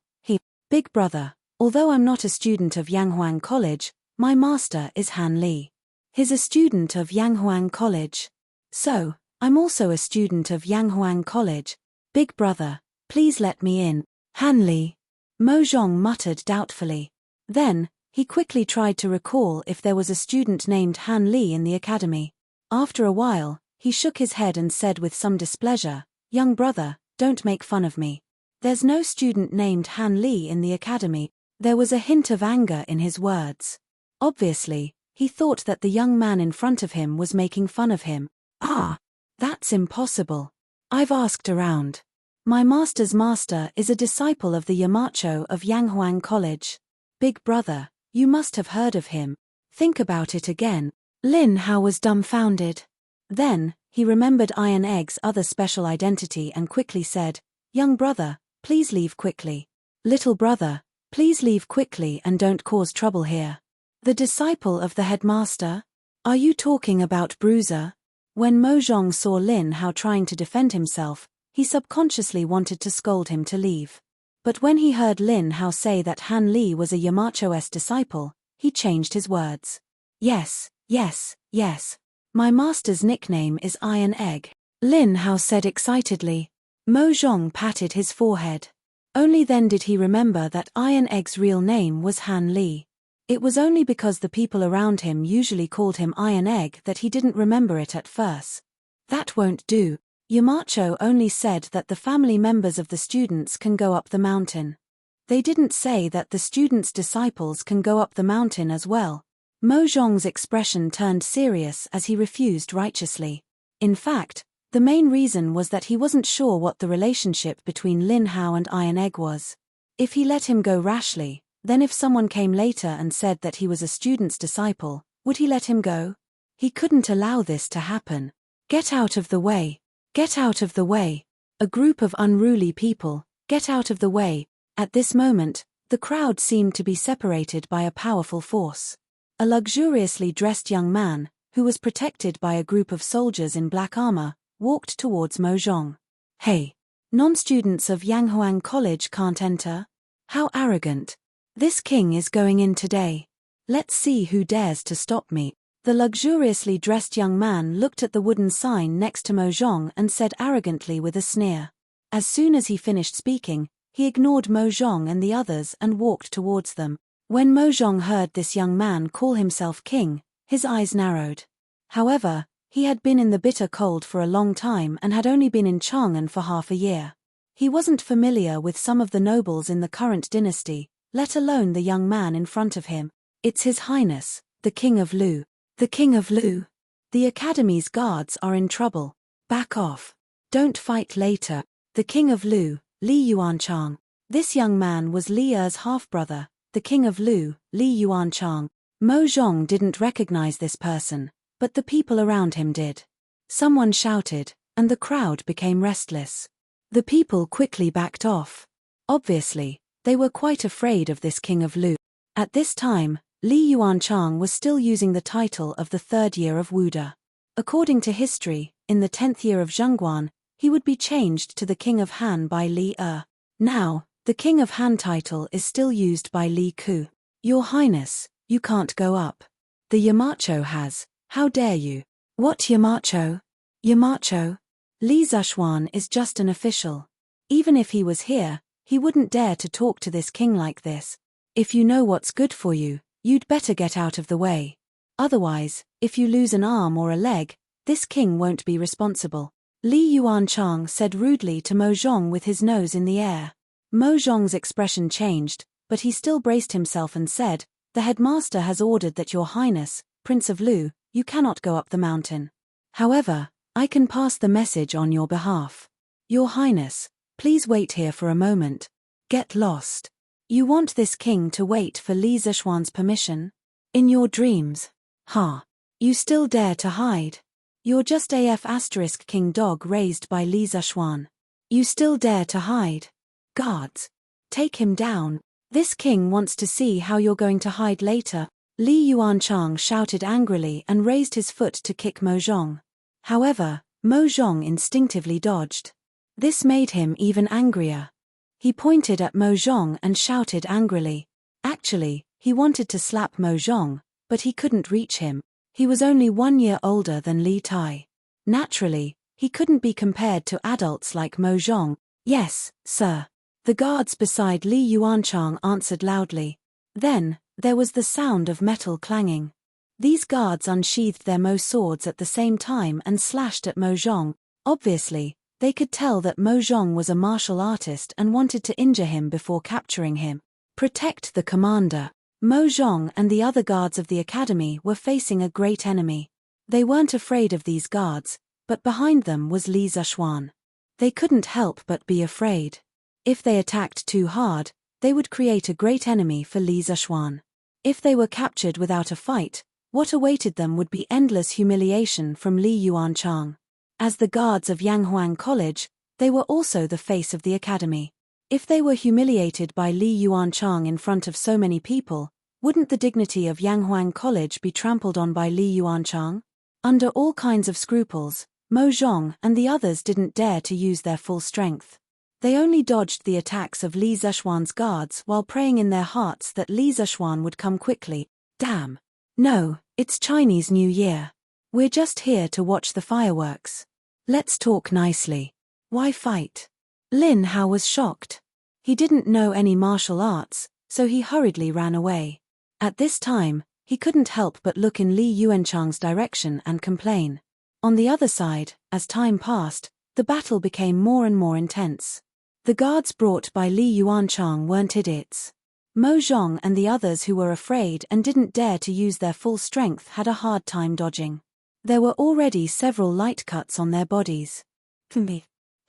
Big brother, although I'm not a student of Yanghuang College, my master is Han Li. He's a student of Yanghuang College. So, I'm also a student of Yanghuang College. Big brother, please let me in. Han Li. Mo Zhong muttered doubtfully. Then, He quickly tried to recall if there was a student named Han Li in the academy. After a while, he shook his head and said with some displeasure, "Young brother, don't make fun of me. There's no student named Han Li in the academy." There was a hint of anger in his words. Obviously, he thought that the young man in front of him was making fun of him. "Ah, that's impossible. I've asked around. My master's master is a disciple of the Yamacho of Yanghuang College. Big brother, you must have heard of him. Think about it again." Lin Hao was dumbfounded. Then, he remembered Iron Egg's other special identity and quickly said, "Young brother, please leave quickly. Little brother, please leave quickly and don't cause trouble here." The disciple of the headmaster? Are you talking about Bruiser? When Mo Zhong saw Lin Hao trying to defend himself, he subconsciously wanted to scold him to leave. But when he heard Lin Hao say that Han Li was a Yamacho's disciple, he changed his words. Yes. My master's nickname is Iron Egg," Lin Hao said excitedly. Mo Zhong patted his forehead. Only then did he remember that Iron Egg's real name was Han Li. It was only because the people around him usually called him Iron Egg that he didn't remember it at first. That won't do. Yamacho only said that the family members of the students can go up the mountain. They didn't say that the students' disciples can go up the mountain as well. Mo Zhong's expression turned serious as he refused righteously. In fact, the main reason was that he wasn't sure what the relationship between Lin Hao and Iron Egg was. If he let him go rashly, then if someone came later and said that he was a student's disciple, would he let him go? He couldn't allow this to happen. "Get out of the way! Get out of the way! A group of unruly people, get out of the way!" At this moment, the crowd seemed to be separated by a powerful force. A luxuriously dressed young man, who was protected by a group of soldiers in black armor, walked towards Mo Zhong. "Hey! Non-students of Yanghuang College can't enter? How arrogant! This king is going in today. Let's see who dares to stop me." The luxuriously dressed young man looked at the wooden sign next to Mo Zhong and said arrogantly with a sneer. As soon as he finished speaking, he ignored Mo Zhong and the others and walked towards them. When Mo Zhong heard this young man call himself king, his eyes narrowed. However, he had been in the bitter cold for a long time and had only been in Chang'an for half a year. He wasn't familiar with some of the nobles in the current dynasty, let alone the young man in front of him. "It's His Highness, the King of Lu. The King of Lu. The Academy's guards are in trouble. Back off. Don't fight later." The King of Lu, Li Yuanchang. This young man was Li Er's half-brother, the King of Lu, Li Yuanchang. Mo Zhong didn't recognize this person, but the people around him did. Someone shouted, and the crowd became restless. The people quickly backed off. Obviously, they were quite afraid of this King of Lu. At this time, Li Yuanchang was still using the title of the third year of Wuda. According to history, in the 10th year of Zhongguan, he would be changed to the King of Han by Li Er. Now, the King of Han title is still used by Li Ku. "Your Highness, you can't go up. The Yamacho has. How dare you?" "What Yamacho? Yamacho? Li Zhuan is just an official. Even if he was here, he wouldn't dare to talk to this king like this. If you know what's good for you, you'd better get out of the way. Otherwise, if you lose an arm or a leg, this king won't be responsible." Li Yuanchang said rudely to Mo Zhong with his nose in the air. Mo Zhong's expression changed, but he still braced himself and said, "The headmaster has ordered that Your Highness, Prince of Lu, you cannot go up the mountain. However, I can pass the message on your behalf. Your Highness, please wait here for a moment. Get lost. You want this king to wait for Li Zhuan's permission? In your dreams? Ha! You still dare to hide? You're just AF** king dog raised by Li Zhuan. You still dare to hide? Guards! Take him down. This king wants to see how you're going to hide later." Li Yuanchang shouted angrily and raised his foot to kick Mo Zhong. However, Mo Zhong instinctively dodged. This made him even angrier. He pointed at Mo Zhong and shouted angrily. Actually, he wanted to slap Mo Zhong, but he couldn't reach him. He was only 1 year older than Li Tai. Naturally, he couldn't be compared to adults like Mo Zhong. "Yes, sir." The guards beside Li Yuanchang answered loudly. Then, There was the sound of metal clanging. These guards unsheathed their Mo swords at the same time and slashed at Mo Zhong. Obviously, they could tell that Mo Zhong was a martial artist and wanted to injure him before capturing him. Protect the commander. Mo Zhong and the other guards of the academy were facing a great enemy. They weren't afraid of these guards, but behind them was Li Zishuan. They couldn't help but be afraid. If they attacked too hard, they would create a great enemy for Li Zishuan. If they were captured without a fight, what awaited them would be endless humiliation from Li Yuanchang. As the guards of Yanghuang College, they were also the face of the academy. If they were humiliated by Li Yuanchang in front of so many people, wouldn't the dignity of Yanghuang College be trampled on by Li Yuanchang? Under all kinds of scruples, Mo Zhong and the others didn't dare to use their full strength. They only dodged the attacks of Li Zishuan's guards while praying in their hearts that Li Zishuan would come quickly. Damn. No, it's Chinese New Year. We're just here to watch the fireworks. Let's talk nicely. Why fight? Lin Hao was shocked. He didn't know any martial arts, so he hurriedly ran away. At this time, he couldn't help but look in Li Yuanchang's direction and complain. On the other side, as time passed, the battle became more and more intense. The guards brought by Li Yuanchang weren't idiots. Mo Zhong and the others who were afraid and didn't dare to use their full strength had a hard time dodging. There were already several light cuts on their bodies.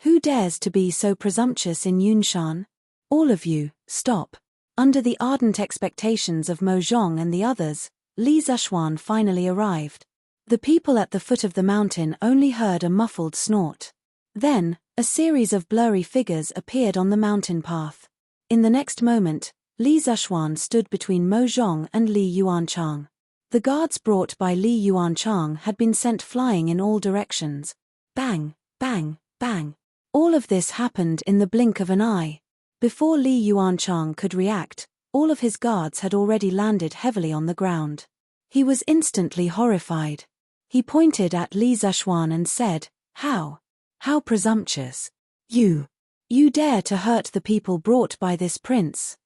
Who dares to be so presumptuous in Yunshan? All of you, stop. Under the ardent expectations of Mo Zhong and the others, Li Zishuan finally arrived. The people at the foot of the mountain only heard a muffled snort. Then, a series of blurry figures appeared on the mountain path. In the next moment, Li Zishuan stood between Mo Zhong and Li Yuanchang. The guards brought by Li Yuanchang had been sent flying in all directions. Bang, bang, bang. All of this happened in the blink of an eye. Before Li Yuanchang could react, all of his guards had already landed heavily on the ground. He was instantly horrified. He pointed at Li Zishuan and said, How presumptuous. You dare to hurt the people brought by this prince.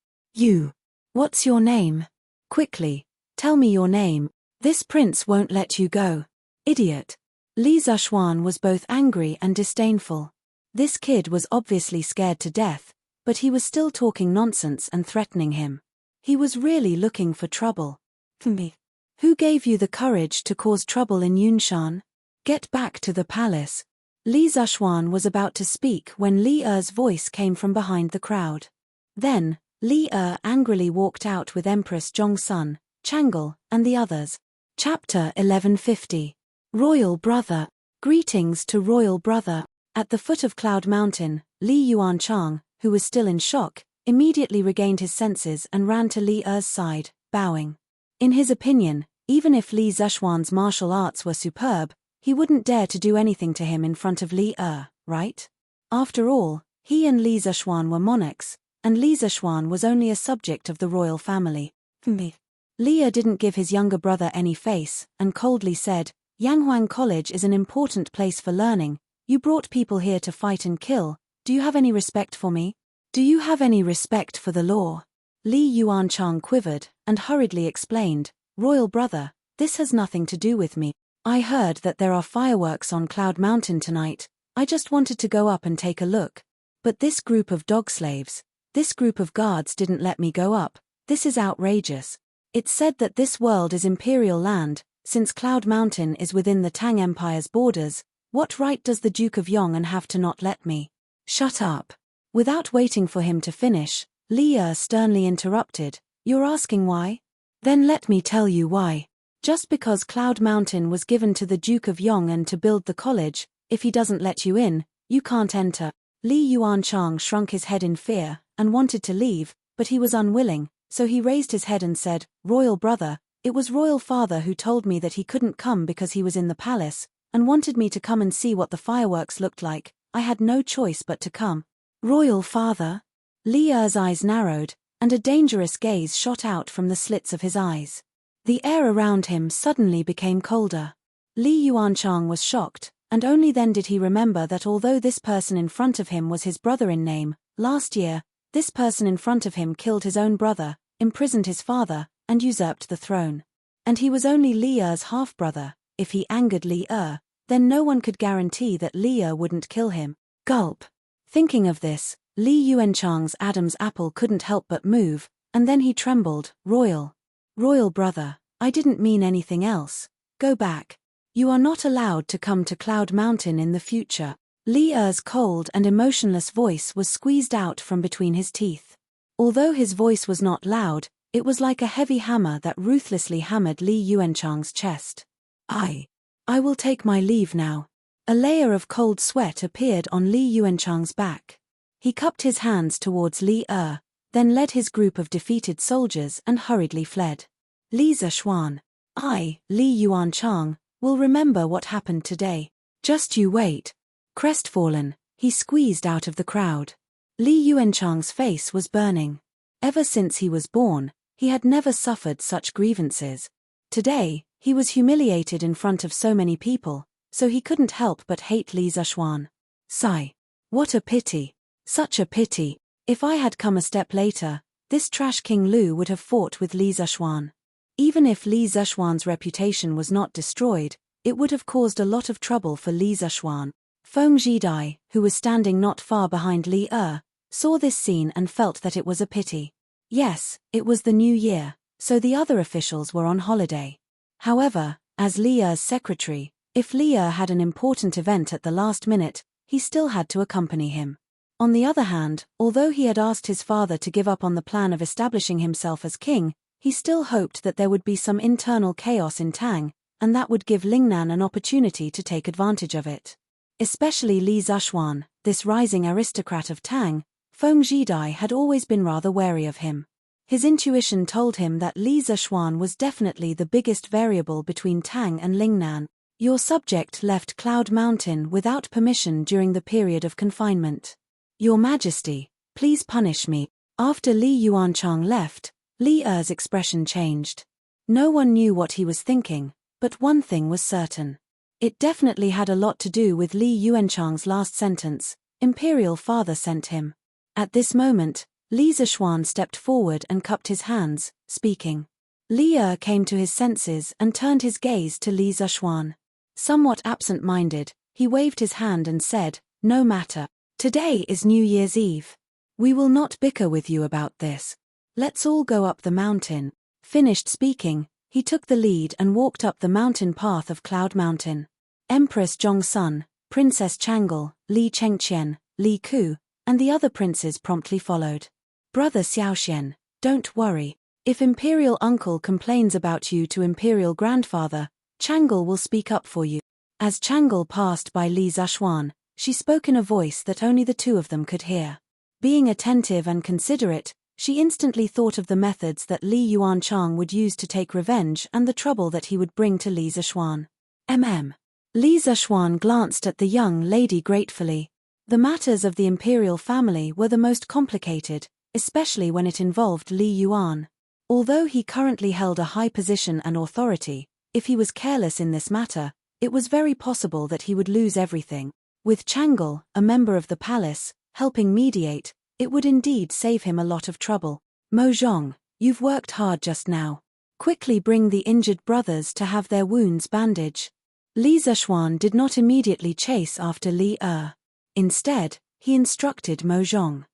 What's your name? Quickly, tell me your name. This prince won't let you go. Idiot. Li Zishuan was both angry and disdainful. This kid was obviously scared to death, but he was still talking nonsense and threatening him. He was really looking for trouble. Me. Who gave you the courage to cause trouble in Yunshan? Get back to the palace. Li Zishuan was about to speak when Li Er's voice came from behind the crowd. Then, Li Er angrily walked out with Empress Zhongsun, Chang'e, and the others. Chapter 1150. Royal Brother. Greetings to Royal Brother. At the foot of Cloud Mountain, Li Yuanchang, who was still in shock, immediately regained his senses and ran to Li Er's side, bowing. In his opinion, even if Li Zishuan's martial arts were superb, he wouldn't dare to do anything to him in front of Li Er, right? After all, he and Li Zishuan were monarchs, and Li Zishuan was only a subject of the royal family. Li Er didn't give his younger brother any face, and coldly said, Yanghuang College is an important place for learning. You brought people here to fight and kill. Do you have any respect for me? Do you have any respect for the law? Li Yuanchang quivered, and hurriedly explained, Royal Brother, this has nothing to do with me. I heard that there are fireworks on Cloud Mountain tonight. I just wanted to go up and take a look. But this group of dog slaves, this group of guards didn't let me go up. This is outrageous. It's said that this world is imperial land. Since Cloud Mountain is within the Tang Empire's borders, what right does the Duke of Yong'an have to not let me? Shut up. Without waiting for him to finish, Li Er sternly interrupted, You're asking why? Then let me tell you why. Just because Cloud Mountain was given to the Duke of Yong'an to build the college, if he doesn't let you in, you can't enter. Li Yuanchang shrunk his head in fear, and wanted to leave, but he was unwilling, so he raised his head and said, Royal Brother, it was Royal Father who told me that he couldn't come because he was in the palace, and wanted me to come and see what the fireworks looked like. I had no choice but to come. Royal Father? Li Er's eyes narrowed, and a dangerous gaze shot out from the slits of his eyes. The air around him suddenly became colder. Li Yuanchang was shocked, and only then did he remember that although this person in front of him was his brother in name, last year, this person in front of him killed his own brother, imprisoned his father, and usurped the throne. And he was only Li Er's half-brother. If he angered Li Er, then no one could guarantee that Li Er wouldn't kill him. Gulp. Thinking of this, Li Yuanchang's Adam's apple couldn't help but move, and then he trembled. Royal brother, I didn't mean anything else. Go back. You are not allowed to come to Cloud Mountain in the future. Li Er's cold and emotionless voice was squeezed out from between his teeth. Although his voice was not loud, it was like a heavy hammer that ruthlessly hammered Li Yuanchang's chest. I will take my leave now. A layer of cold sweat appeared on Li Yuanchang's back. He cupped his hands towards Li Er, then led his group of defeated soldiers and hurriedly fled. Li Zishuan, I, Li Yuanchang, will remember what happened today. Just you wait. Crestfallen, he squeezed out of the crowd. Li Yuanchang's face was burning. Ever since he was born, he had never suffered such grievances. Today, he was humiliated in front of so many people, so he couldn't help but hate Li Zishuan. Sigh. What a pity. Such a pity. If I had come a step later, this trash King Lu would have fought with Li Zishuan. Even if Li Zishuan's reputation was not destroyed, it would have caused a lot of trouble for Li Zishuan. Feng Zhidai, who was standing not far behind Li Er, saw this scene and felt that it was a pity. Yes, it was the new year, so the other officials were on holiday. However, as Li Er's secretary, if Li Er had an important event at the last minute, he still had to accompany him. On the other hand, although he had asked his father to give up on the plan of establishing himself as king, he still hoped that there would be some internal chaos in Tang, and that would give Lingnan an opportunity to take advantage of it. Especially Li Zishuan, this rising aristocrat of Tang, Feng Zhidai had always been rather wary of him. His intuition told him that Li Zishuan was definitely the biggest variable between Tang and Lingnan. Your subject left Cloud Mountain without permission during the period of confinement. Your Majesty, please punish me. After Li Yuanchang left, Li Er's expression changed. No one knew what he was thinking, but one thing was certain. It definitely had a lot to do with Li Yuanchang's last sentence, Imperial Father sent him. At this moment, Li Zishuan stepped forward and cupped his hands, speaking. Li Er came to his senses and turned his gaze to Li Zishuan. Somewhat absent-minded, he waved his hand and said, No matter. Today is New Year's Eve. We will not bicker with you about this. Let's all go up the mountain. Finished speaking, he took the lead and walked up the mountain path of Cloud Mountain. Empress Zhongsun, Princess Changle, Li Chengqian, Li Ku, and the other princes promptly followed. Brother Xiaoxian, don't worry. If Imperial Uncle complains about you to Imperial Grandfather, Changle will speak up for you. As Changle passed by Li Zishuan, she spoke in a voice that only the two of them could hear. Being attentive and considerate, she instantly thought of the methods that Li Yuanchang would use to take revenge and the trouble that he would bring to Li Zishuan. Li Zishuan glanced at the young lady gratefully. The matters of the imperial family were the most complicated, especially when it involved Li Yuan. Although he currently held a high position and authority, if he was careless in this matter, it was very possible that he would lose everything. With Changle, a member of the palace, helping mediate, it would indeed save him a lot of trouble. Mojong, you've worked hard just now. Quickly bring the injured brothers to have their wounds bandaged. Li Zishuan did not immediately chase after Li Er. Instead, he instructed Mojong.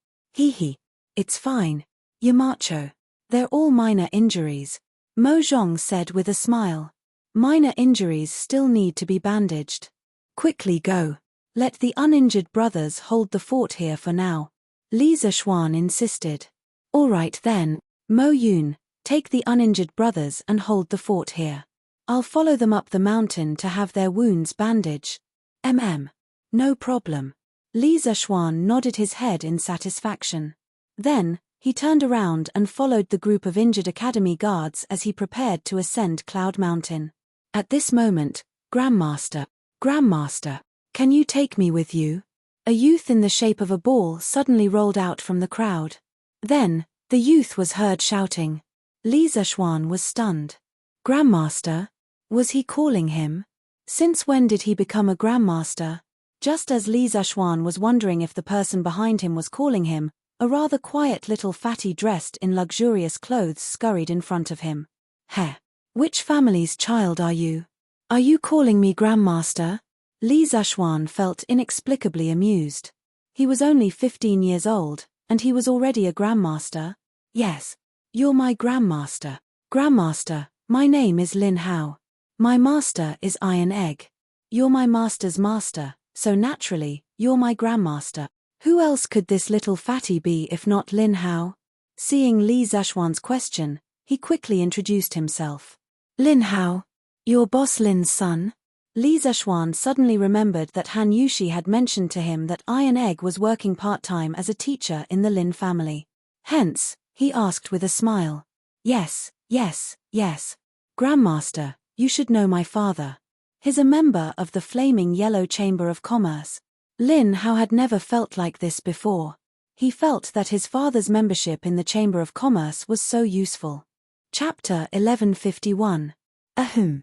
It's fine. Yamacho. They're all minor injuries. Mojong said with a smile. Minor injuries still need to be bandaged. Quickly go. Let the uninjured brothers hold the fort here for now. Li Zishuan insisted. All right then, Mo Yun, take the uninjured brothers and hold the fort here. I'll follow them up the mountain to have their wounds bandaged. No problem. Li Zishuan nodded his head in satisfaction. Then, he turned around and followed the group of injured academy guards as he prepared to ascend Cloud Mountain. At this moment, Grandmaster, can you take me with you? A youth in the shape of a ball suddenly rolled out from the crowd. Then, the youth was heard shouting. Li Zishuan was stunned. Grandmaster? Was he calling him? Since when did he become a Grandmaster? Just as Li Zishuan was wondering if the person behind him was calling him, A rather quiet little fatty dressed in luxurious clothes scurried in front of him. Heh. Which family's child are you? Are you calling me Grandmaster? Li Zhaoxuan felt inexplicably amused. He was only 15 years old, and he was already a Grandmaster. Yes. You're my Grandmaster. Grandmaster, my name is Lin Hao. My master is Iron Egg. You're my master's master, so naturally, you're my Grandmaster. Who else could this little fatty be if not Lin Hao? Seeing Li Zhaoxuan's question, he quickly introduced himself. Lin Hao. Your boss Lin's son? Li Zhaoxuan suddenly remembered that Han Yushi had mentioned to him that Iron Egg was working part-time as a teacher in the Lin family. Hence, he asked with a smile. Yes. Grandmaster, you should know my father. He's a member of the Flaming Yellow Chamber of Commerce. Lin Hao had never felt like this before. He felt that his father's membership in the Chamber of Commerce was so useful. Chapter 1151. Ahem.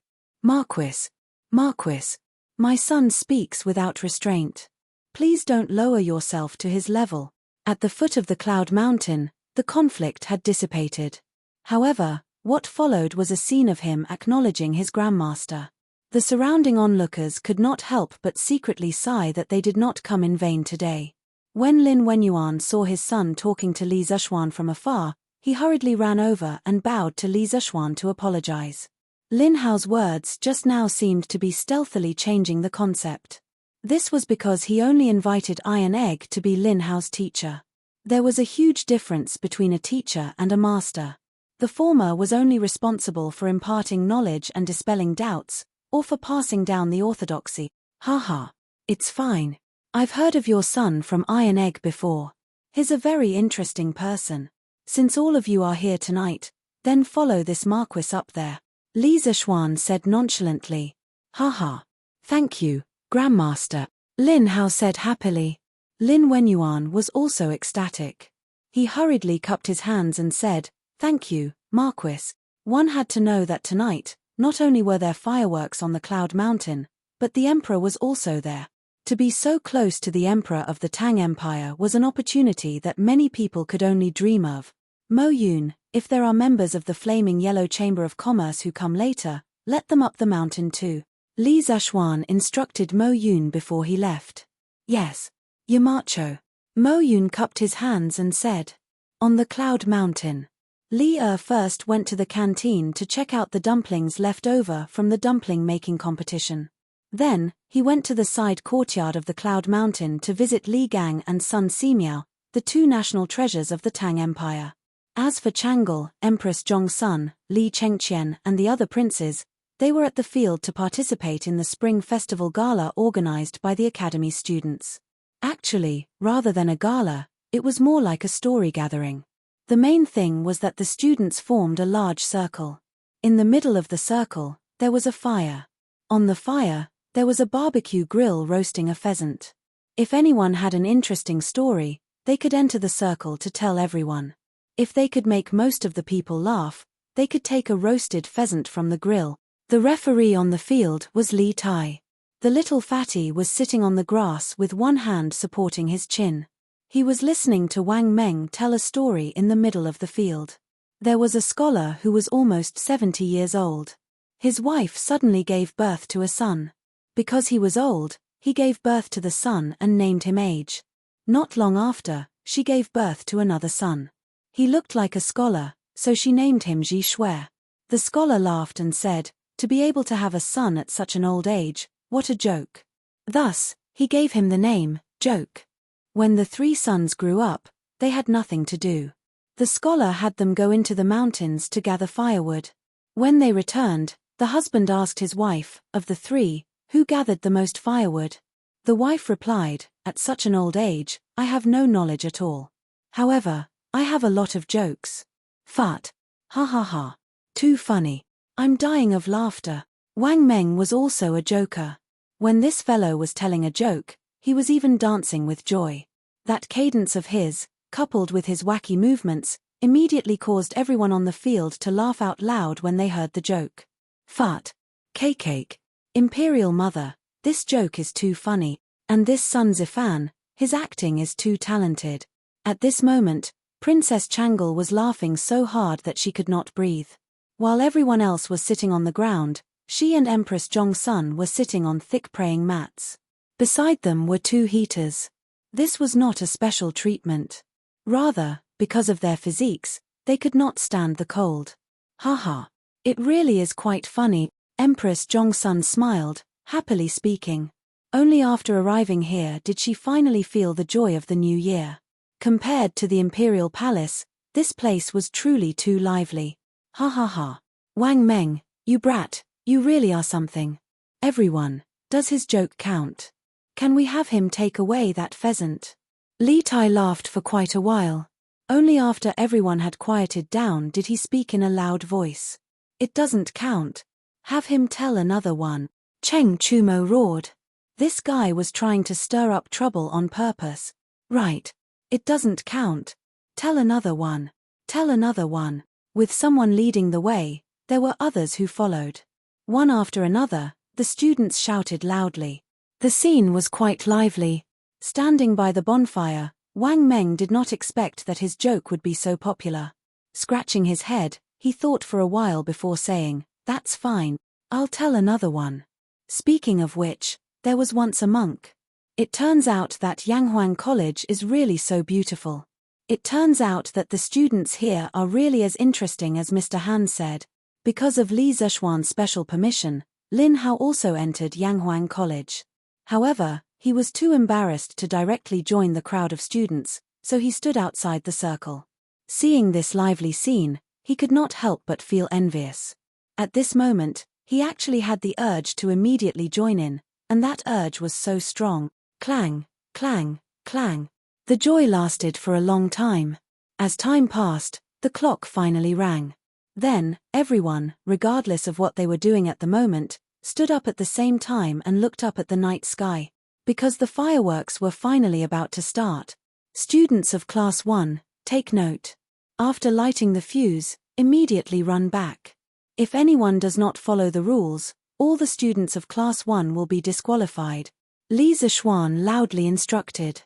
Marquis, my son speaks without restraint. Please don't lower yourself to his level. At the foot of the Cloud Mountain, the conflict had dissipated. However, what followed was a scene of him acknowledging his Grandmaster. The surrounding onlookers could not help but secretly sigh that they did not come in vain today. When Lin Wenyuan saw his son talking to Li Zhaoxuan from afar, he hurriedly ran over and bowed to Li Zhaoxuan to apologize. Lin Hao's words just now seemed to be stealthily changing the concept. This was because he only invited Iron Egg to be Lin Hao's teacher. There was a huge difference between a teacher and a master. The former was only responsible for imparting knowledge and dispelling doubts, or for passing down the orthodoxy. Haha. It's fine. I've heard of your son from Iron Egg before. He's a very interesting person. Since all of you are here tonight, then follow this Marquis up there. Li Zhaoxuan said nonchalantly. Haha. Thank you, Grandmaster. Lin Hao said happily. Lin Wenyuan was also ecstatic. He hurriedly cupped his hands and said, Thank you, Marquis. One had to know that tonight, not only were there fireworks on the Cloud Mountain, but the Emperor was also there. To be so close to the Emperor of the Tang Empire was an opportunity that many people could only dream of. Mo Yun, if there are members of the Flaming Yellow Chamber of Commerce who come later, let them up the mountain too. Li Zhaoxuan instructed Mo Yun before he left. Yes. Yamacho. Mo Yun cupped his hands and said. On the Cloud Mountain. Li first went to the canteen to check out the dumplings left over from the dumpling-making competition. Then, he went to the side courtyard of the Cloud Mountain to visit Li Gang and Sun Simiao, the two national treasures of the Tang Empire. As for Chang'e, Empress Zhongsun, Li Chengqian and the other princes, they were at the field to participate in the Spring Festival Gala organized by the Academy students. Actually, rather than a gala, it was more like a story gathering. The main thing was that the students formed a large circle. In the middle of the circle, there was a fire. On the fire, there was a barbecue grill roasting a pheasant. If anyone had an interesting story, they could enter the circle to tell everyone. If they could make most of the people laugh, they could take a roasted pheasant from the grill. The referee on the field was Li Tai. The little fatty was sitting on the grass with one hand supporting his chin. He was listening to Wang Meng tell a story in the middle of the field. There was a scholar who was almost 70 years old. His wife suddenly gave birth to a son. Because he was old, he gave birth to the son and named him Age. Not long after, she gave birth to another son. He looked like a scholar, so she named him Ji Shui. The scholar laughed and said, to be able to have a son at such an old age, what a joke. Thus, he gave him the name, Joke. When the three sons grew up, they had nothing to do. The scholar had them go into the mountains to gather firewood. When they returned, the husband asked his wife, of the three, who gathered the most firewood. The wife replied, at such an old age, I have no knowledge at all. However, I have a lot of jokes. Fart. Ha ha ha. Too funny. I'm dying of laughter. Wang Meng was also a joker. When this fellow was telling a joke, he was even dancing with joy. That cadence of his, coupled with his wacky movements, immediately caused everyone on the field to laugh out loud when they heard the joke. Fart. Cake. Imperial Mother, this joke is too funny, and this son Zifan, his acting is too talented. At this moment, Princess Changle was laughing so hard that she could not breathe. While everyone else was sitting on the ground, she and Empress Jong-sun were sitting on thick praying mats. Beside them were 2 heaters. This was not a special treatment. Rather, because of their physiques, they could not stand the cold. Haha. It really is quite funny, Empress Jong-sun smiled, happily speaking. Only after arriving here did she finally feel the joy of the new year. Compared to the Imperial Palace, this place was truly too lively. Ha ha ha. Wang Meng, you brat, you really are something. Everyone, does his joke count? Can we have him take away that pheasant? Li Tai laughed for quite a while. Only after everyone had quieted down did he speak in a loud voice. It doesn't count. Have him tell another one. Cheng Chumo roared. This guy was trying to stir up trouble on purpose. Right. It doesn't count. Tell another one. Tell another one. With someone leading the way, there were others who followed. One after another, the students shouted loudly. The scene was quite lively. Standing by the bonfire, Wang Meng did not expect that his joke would be so popular. Scratching his head, he thought for a while before saying, "That's fine. I'll tell another one." Speaking of which, there was once a monk. It turns out that Yanghuang College is really so beautiful. It turns out that the students here are really as interesting as Mr. Han said. Because of Li Zishuan's special permission, Lin Hao also entered Yanghuang College. However, he was too embarrassed to directly join the crowd of students, so he stood outside the circle. Seeing this lively scene, he could not help but feel envious. At this moment, he actually had the urge to immediately join in, and that urge was so strong. Clang, clang, clang. The joy lasted for a long time. As time passed, the clock finally rang. Then, everyone, regardless of what they were doing at the moment, stood up at the same time and looked up at the night sky. Because the fireworks were finally about to start. Students of Class 1, take note. After lighting the fuse, immediately run back. If anyone does not follow the rules, all the students of Class 1 will be disqualified. Li Zishuan loudly instructed.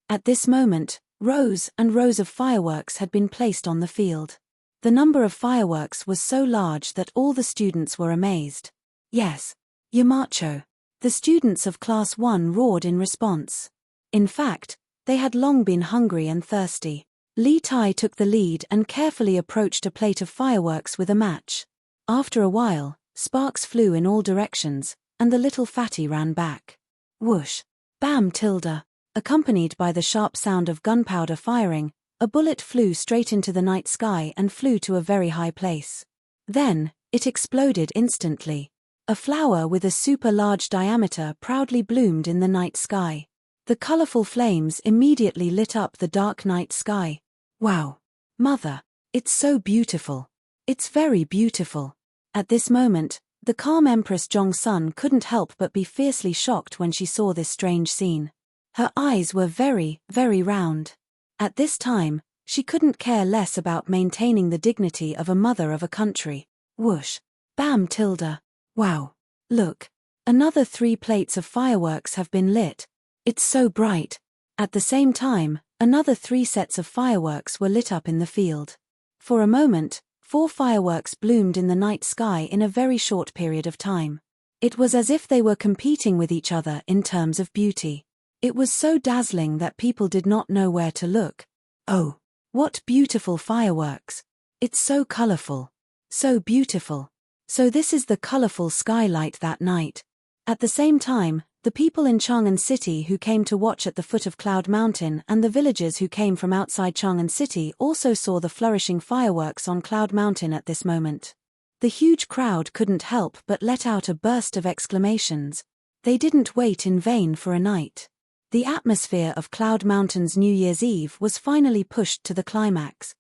At this moment, rows and rows of fireworks had been placed on the field. The number of fireworks was so large that all the students were amazed. Yes, Yamacho. The students of Class 1 roared in response. In fact, they had long been hungry and thirsty. Li Tai took the lead and carefully approached a plate of fireworks with a match. After a while, sparks flew in all directions, and the little fatty ran back. Whoosh! Bam tilde! Accompanied by the sharp sound of gunpowder firing, a bullet flew straight into the night sky and flew to a very high place. Then, it exploded instantly. A flower with a super large diameter proudly bloomed in the night sky. The colorful flames immediately lit up the dark night sky. Wow! Mother! It's so beautiful. It's very beautiful. At this moment, the calm Empress Jong-sun couldn't help but be fiercely shocked when she saw this strange scene. Her eyes were very, very round. At this time, she couldn't care less about maintaining the dignity of a mother of a country. Whoosh! Bam tilde! Wow! Look! Another 3 plates of fireworks have been lit. It's so bright. At the same time, another 3 sets of fireworks were lit up in the field. For a moment, 4 fireworks bloomed in the night sky in a very short period of time. It was as if they were competing with each other in terms of beauty. It was so dazzling that people did not know where to look. Oh, what beautiful fireworks! It's so colorful. So beautiful. So this is the colorful skylight that night. At the same time, the people in Chang'an City who came to watch at the foot of Cloud Mountain and the villagers who came from outside Chang'an City also saw the flourishing fireworks on Cloud Mountain at this moment. The huge crowd couldn't help but let out a burst of exclamations. They didn't wait in vain for a night. The atmosphere of Cloud Mountain's New Year's Eve was finally pushed to the climax.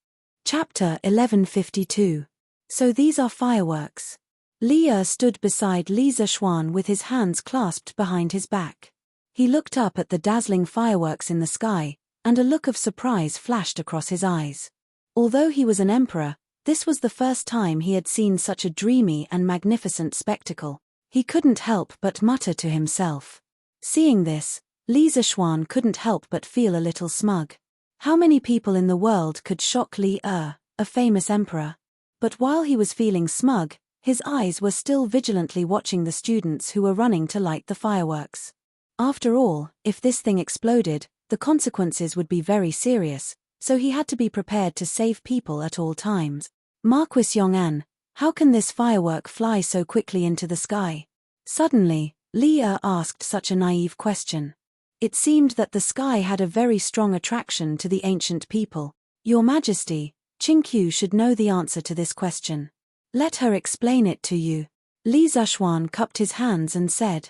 Chapter 1152. So these are fireworks. Li Er stood beside Li Zishuan with his hands clasped behind his back. He looked up at the dazzling fireworks in the sky, and a look of surprise flashed across his eyes. Although he was an emperor, this was the first time he had seen such a dreamy and magnificent spectacle. He couldn't help but mutter to himself. Seeing this, Li Zishuan couldn't help but feel a little smug. How many people in the world could shock Li Er, a famous emperor? But while he was feeling smug, his eyes were still vigilantly watching the students who were running to light the fireworks. After all, if this thing exploded, the consequences would be very serious, so he had to be prepared to save people at all times. Marquis Yong'an, how can this firework fly so quickly into the sky? Suddenly, Li Er asked such a naive question. It seemed that the sky had a very strong attraction to the ancient people. Your Majesty, Qingqiu should know the answer to this question. Let her explain it to you. Li Zishuan cupped his hands and said,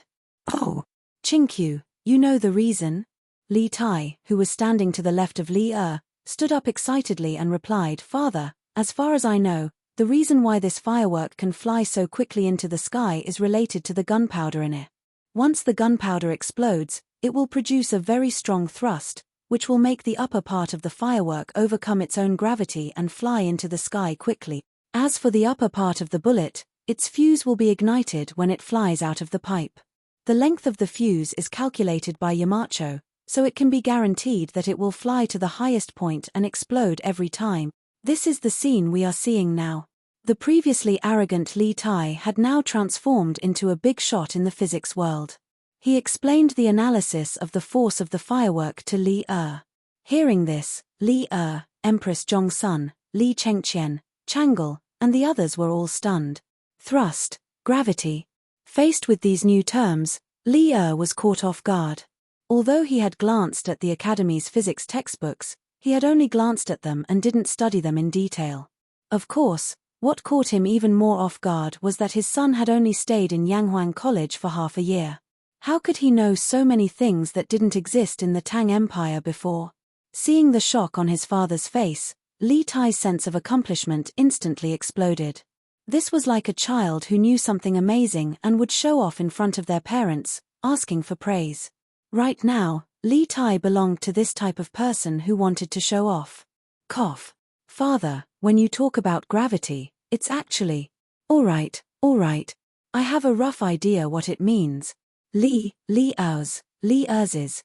Oh, Qingqiu, you know the reason? Li Tai, who was standing to the left of Li Er, stood up excitedly and replied, Father, as far as I know, the reason why this firework can fly so quickly into the sky is related to the gunpowder in it. Once the gunpowder explodes, it will produce a very strong thrust, which will make the upper part of the firework overcome its own gravity and fly into the sky quickly. As for the upper part of the bullet, its fuse will be ignited when it flies out of the pipe. The length of the fuse is calculated by Yamacho, so it can be guaranteed that it will fly to the highest point and explode every time. This is the scene we are seeing now. The previously arrogant Li Tai had now transformed into a big shot in the physics world. He explained the analysis of the force of the firework to Li Er. Hearing this, Li Er, Empress Zhongsun, Li Chengqian, Chang'e, and the others were all stunned. Thrust, gravity. Faced with these new terms, Li Er was caught off guard. Although he had glanced at the Academy's physics textbooks, he had only glanced at them and didn't study them in detail. Of course, what caught him even more off guard was that his son had only stayed in Yanghuang College for half a year. How could he know so many things that didn't exist in the Tang Empire before? Seeing the shock on his father's face, Li Tai's sense of accomplishment instantly exploded. This was like a child who knew something amazing and would show off in front of their parents, asking for praise. Right now, Li Tai belonged to this type of person who wanted to show off. Cough. Father, when you talk about gravity, it's actually… All right, I have a rough idea what it means. Li Er's, his,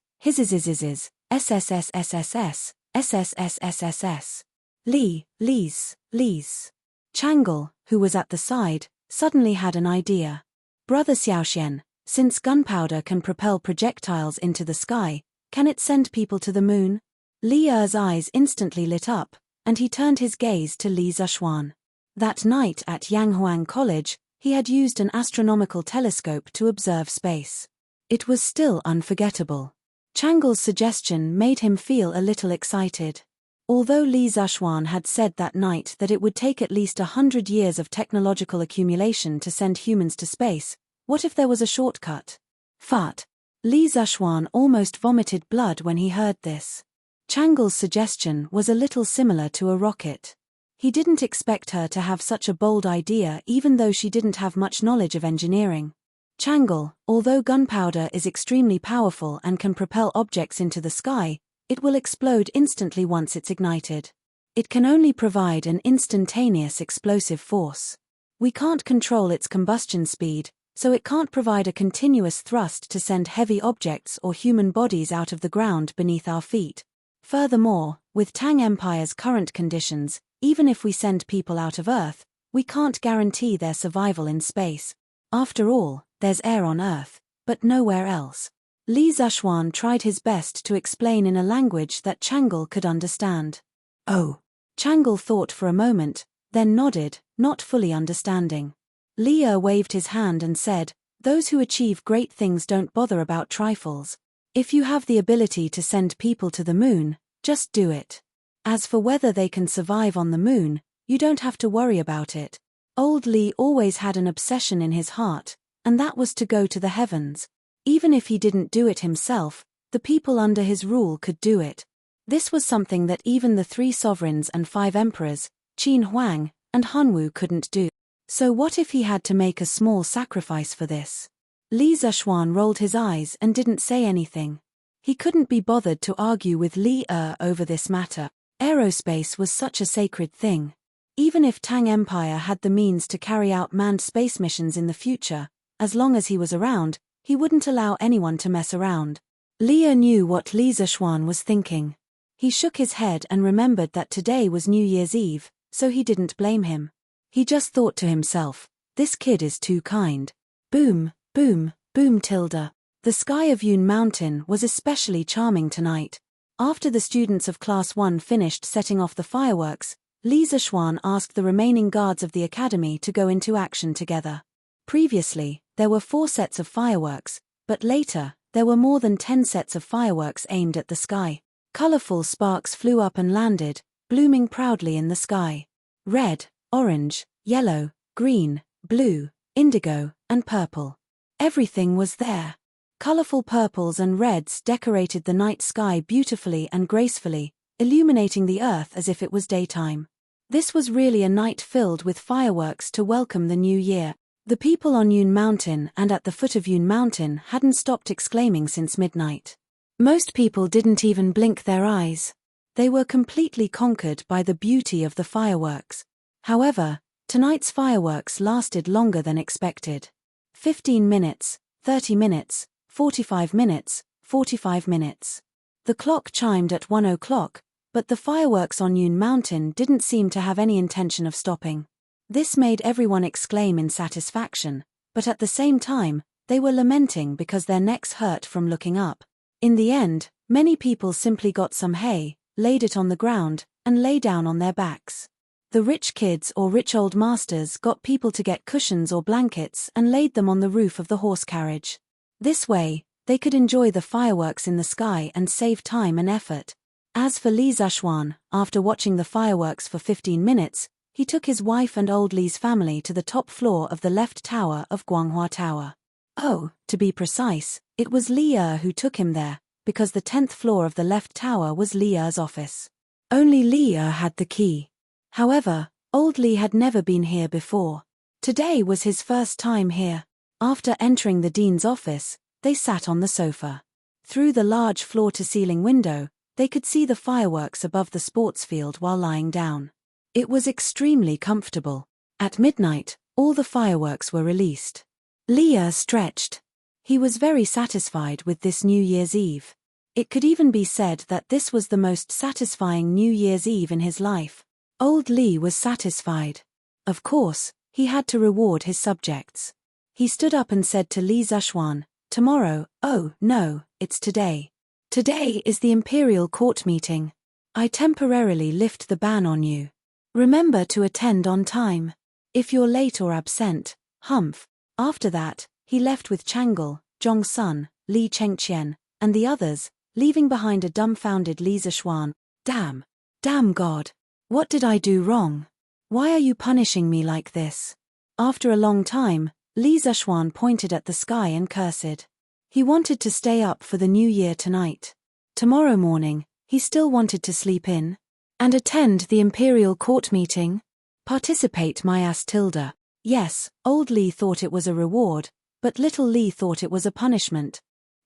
SSSSSS, SSSSSS. Li's. Chang'e, who was at the side, suddenly had an idea. Brother Xiaoxian, since gunpowder can propel projectiles into the sky, can it send people to the moon? Li Er's eyes instantly lit up, and he turned his gaze to Li Zishuan. That night at Yanghuang College, he had used an astronomical telescope to observe space. It was still unforgettable. Chang'e's suggestion made him feel a little excited. Although Li Zishuan had said that night that it would take at least 100 years of technological accumulation to send humans to space, what if there was a shortcut? Fart. Li Zishuan almost vomited blood when he heard this. Chang'e's suggestion was a little similar to a rocket. He didn't expect her to have such a bold idea even though she didn't have much knowledge of engineering. Chang'e, although gunpowder is extremely powerful and can propel objects into the sky, it will explode instantly once it's ignited. It can only provide an instantaneous explosive force. We can't control its combustion speed, so it can't provide a continuous thrust to send heavy objects or human bodies out of the ground beneath our feet. Furthermore, with Tang Empire's current conditions, even if we send people out of Earth, we can't guarantee their survival in space. After all, there's air on Earth, but nowhere else. Li Zishuan tried his best to explain in a language that Chang'e could understand. Oh. Chang'e thought for a moment, then nodded, not fully understanding. Li Er waved his hand and said, Those who achieve great things don't bother about trifles. If you have the ability to send people to the moon, just do it. As for whether they can survive on the moon, you don't have to worry about it. Old Li always had an obsession in his heart, and that was to go to the heavens. Even if he didn't do it himself, the people under his rule could do it. This was something that even the 3 sovereigns and 5 emperors, Qin Huang and Hunwu, couldn't do. So what if he had to make a small sacrifice for this? Li Zishuan rolled his eyes and didn't say anything. He couldn't be bothered to argue with Li Er over this matter. Aerospace was such a sacred thing. Even if Tang Empire had the means to carry out manned space missions in the future, as long as he was around, he wouldn't allow anyone to mess around. Li Er knew what Li Zishuan was thinking. He shook his head and remembered that today was New Year's Eve, so he didn't blame him. He just thought to himself, this kid is too kind. Boom, boom, boom tilde. The sky of Yun Mountain was especially charming tonight. After the students of Class 1 finished setting off the fireworks, Li Zishuan asked the remaining guards of the academy to go into action together. Previously, there were 4 sets of fireworks, but later, there were more than 10 sets of fireworks aimed at the sky. Colorful sparks flew up and landed, blooming proudly in the sky. Red, orange, yellow, green, blue, indigo, and purple. Everything was there. Colorful purples and reds decorated the night sky beautifully and gracefully, illuminating the earth as if it was daytime. This was really a night filled with fireworks to welcome the new year. The people on Yun Mountain and at the foot of Yun Mountain hadn't stopped exclaiming since midnight. Most people didn't even blink their eyes. They were completely conquered by the beauty of the fireworks. However, tonight's fireworks lasted longer than expected. 15 minutes, 30 minutes, 45 minutes, 45 minutes. The clock chimed at 1 o'clock, but the fireworks on Yun Mountain didn't seem to have any intention of stopping. This made everyone exclaim in satisfaction, but at the same time, they were lamenting because their necks hurt from looking up. In the end, many people simply got some hay, laid it on the ground, and lay down on their backs. The rich kids or rich old masters got people to get cushions or blankets and laid them on the roof of the horse carriage. This way, they could enjoy the fireworks in the sky and save time and effort. As for Li Zishuan, after watching the fireworks for 15 minutes, he took his wife and old Li's family to the top floor of the left tower of Guanghua Tower. Oh, to be precise, it was Li Er who took him there, because the 10th floor of the left tower was Li Er's office. Only Li Er had the key. However, old Li had never been here before. Today was his first time here. After entering the dean's office, they sat on the sofa. Through the large floor-to-ceiling window, they could see the fireworks above the sports field while lying down. It was extremely comfortable. At midnight, all the fireworks were released. Li Er stretched. He was very satisfied with this New Year's Eve. It could even be said that this was the most satisfying New Year's Eve in his life. Old Li was satisfied. Of course, he had to reward his subjects. He stood up and said to Li Zishuan, "Tomorrow, oh, no, it's today. Today is the Imperial Court meeting. I temporarily lift the ban on you. Remember to attend on time. If you're late or absent, humph." After that, he left with Chang'e, Zhong Sun, Li Chengqian, and the others, leaving behind a dumbfounded Li Zishuan. Damn God. What did I do wrong? Why are you punishing me like this? After a long time, Li Zishuan pointed at the sky and cursed. He wanted to stay up for the new year tonight. Tomorrow morning, he still wanted to sleep in and attend the Imperial Court meeting. Participate my ass tilde. Yes, old Li thought it was a reward, but little Li thought it was a punishment.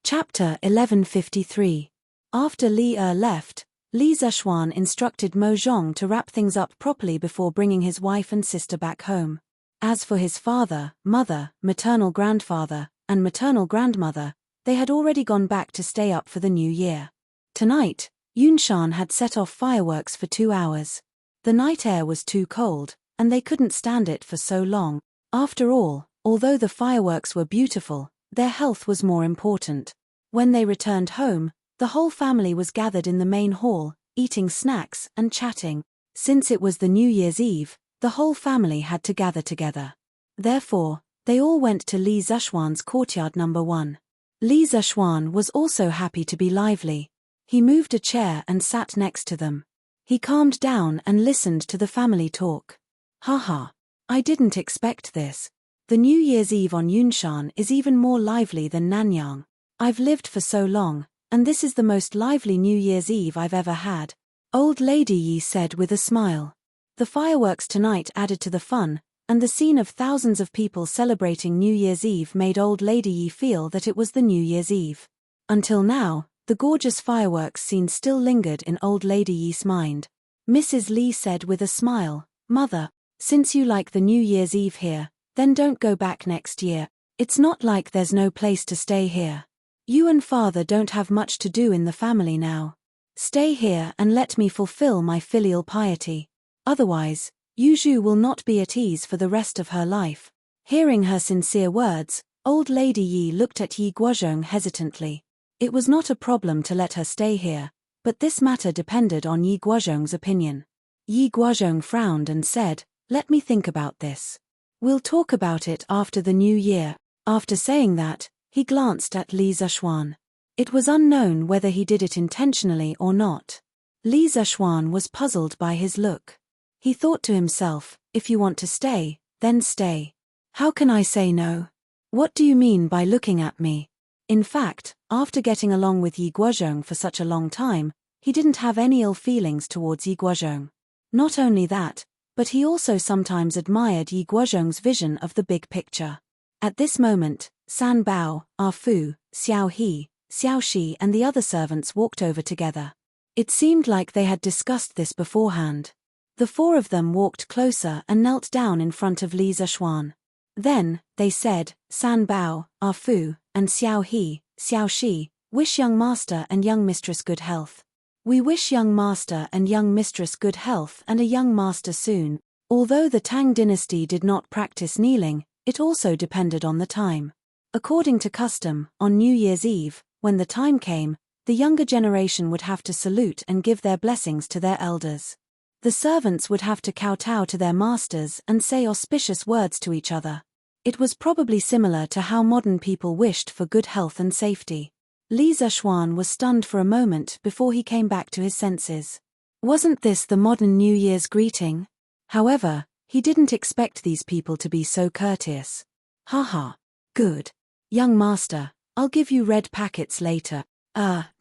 Chapter 1153. After Li Er left, Li Zishuan instructed Mo Zhong to wrap things up properly before bringing his wife and sister back home. As for his father, mother, maternal grandfather, and maternal grandmother, they had already gone back to stay up for the new year. Tonight, Yunshan had set off fireworks for 2 hours. The night air was too cold, and they couldn't stand it for so long. After all, although the fireworks were beautiful, their health was more important. When they returned home, the whole family was gathered in the main hall, eating snacks and chatting. Since it was the New Year's Eve, the whole family had to gather together. Therefore, they all went to Li Zishuan's courtyard number 1. Li Zishuan was also happy to be lively. He moved a chair and sat next to them. He calmed down and listened to the family talk. Haha, I didn't expect this. The New Year's Eve on Yunshan is even more lively than Nanyang. I've lived for so long, and this is the most lively New Year's Eve I've ever had. Old Lady Yi said with a smile. The fireworks tonight added to the fun, and the scene of thousands of people celebrating New Year's Eve made Old Lady Yi feel that it was the New Year's Eve. Until now, the gorgeous fireworks scene still lingered in Old Lady Yi's mind. Mrs. Li said with a smile, "Mother, since you like the New Year's Eve here, then don't go back next year. It's not like there's no place to stay here. You and Father don't have much to do in the family now. Stay here and let me fulfill my filial piety. Otherwise, Yu Zhu will not be at ease for the rest of her life. Hearing her sincere words, old Lady Yi looked at Yi Guozhong hesitantly. It was not a problem to let her stay here, but this matter depended on Yi Guozhong's opinion. Yi Guozhong frowned and said, "Let me think about this. We'll talk about it after the new year." After saying that, he glanced at Li Zishuan. It was unknown whether he did it intentionally or not. Li Zishuan was puzzled by his look. He thought to himself, if you want to stay, then stay. How can I say no? What do you mean by looking at me? In fact, after getting along with Yi Guozhong for such a long time, he didn't have any ill feelings towards Yi Guozhong. Not only that, but he also sometimes admired Yi Guozhong's vision of the big picture. At this moment, San Bao, Ah Fu, Xiao He, Xiao Shi and the other servants walked over together. It seemed like they had discussed this beforehand. The four of them walked closer and knelt down in front of Li Zishuan. Then, they said, San Bao, Ah Fu, and Xiao He, Xiao Shi, wish young master and young mistress good health. We wish young master and young mistress good health and a young master soon. Although the Tang dynasty did not practice kneeling, it also depended on the time. According to custom, on New Year's Eve, when the time came, the younger generation would have to salute and give their blessings to their elders. The servants would have to kowtow to their masters and say auspicious words to each other. It was probably similar to how modern people wished for good health and safety. Li Zishuan was stunned for a moment before he came back to his senses. Wasn't this the modern New Year's greeting? However, he didn't expect these people to be so courteous. Haha. Good. Young master, I'll give you red packets later.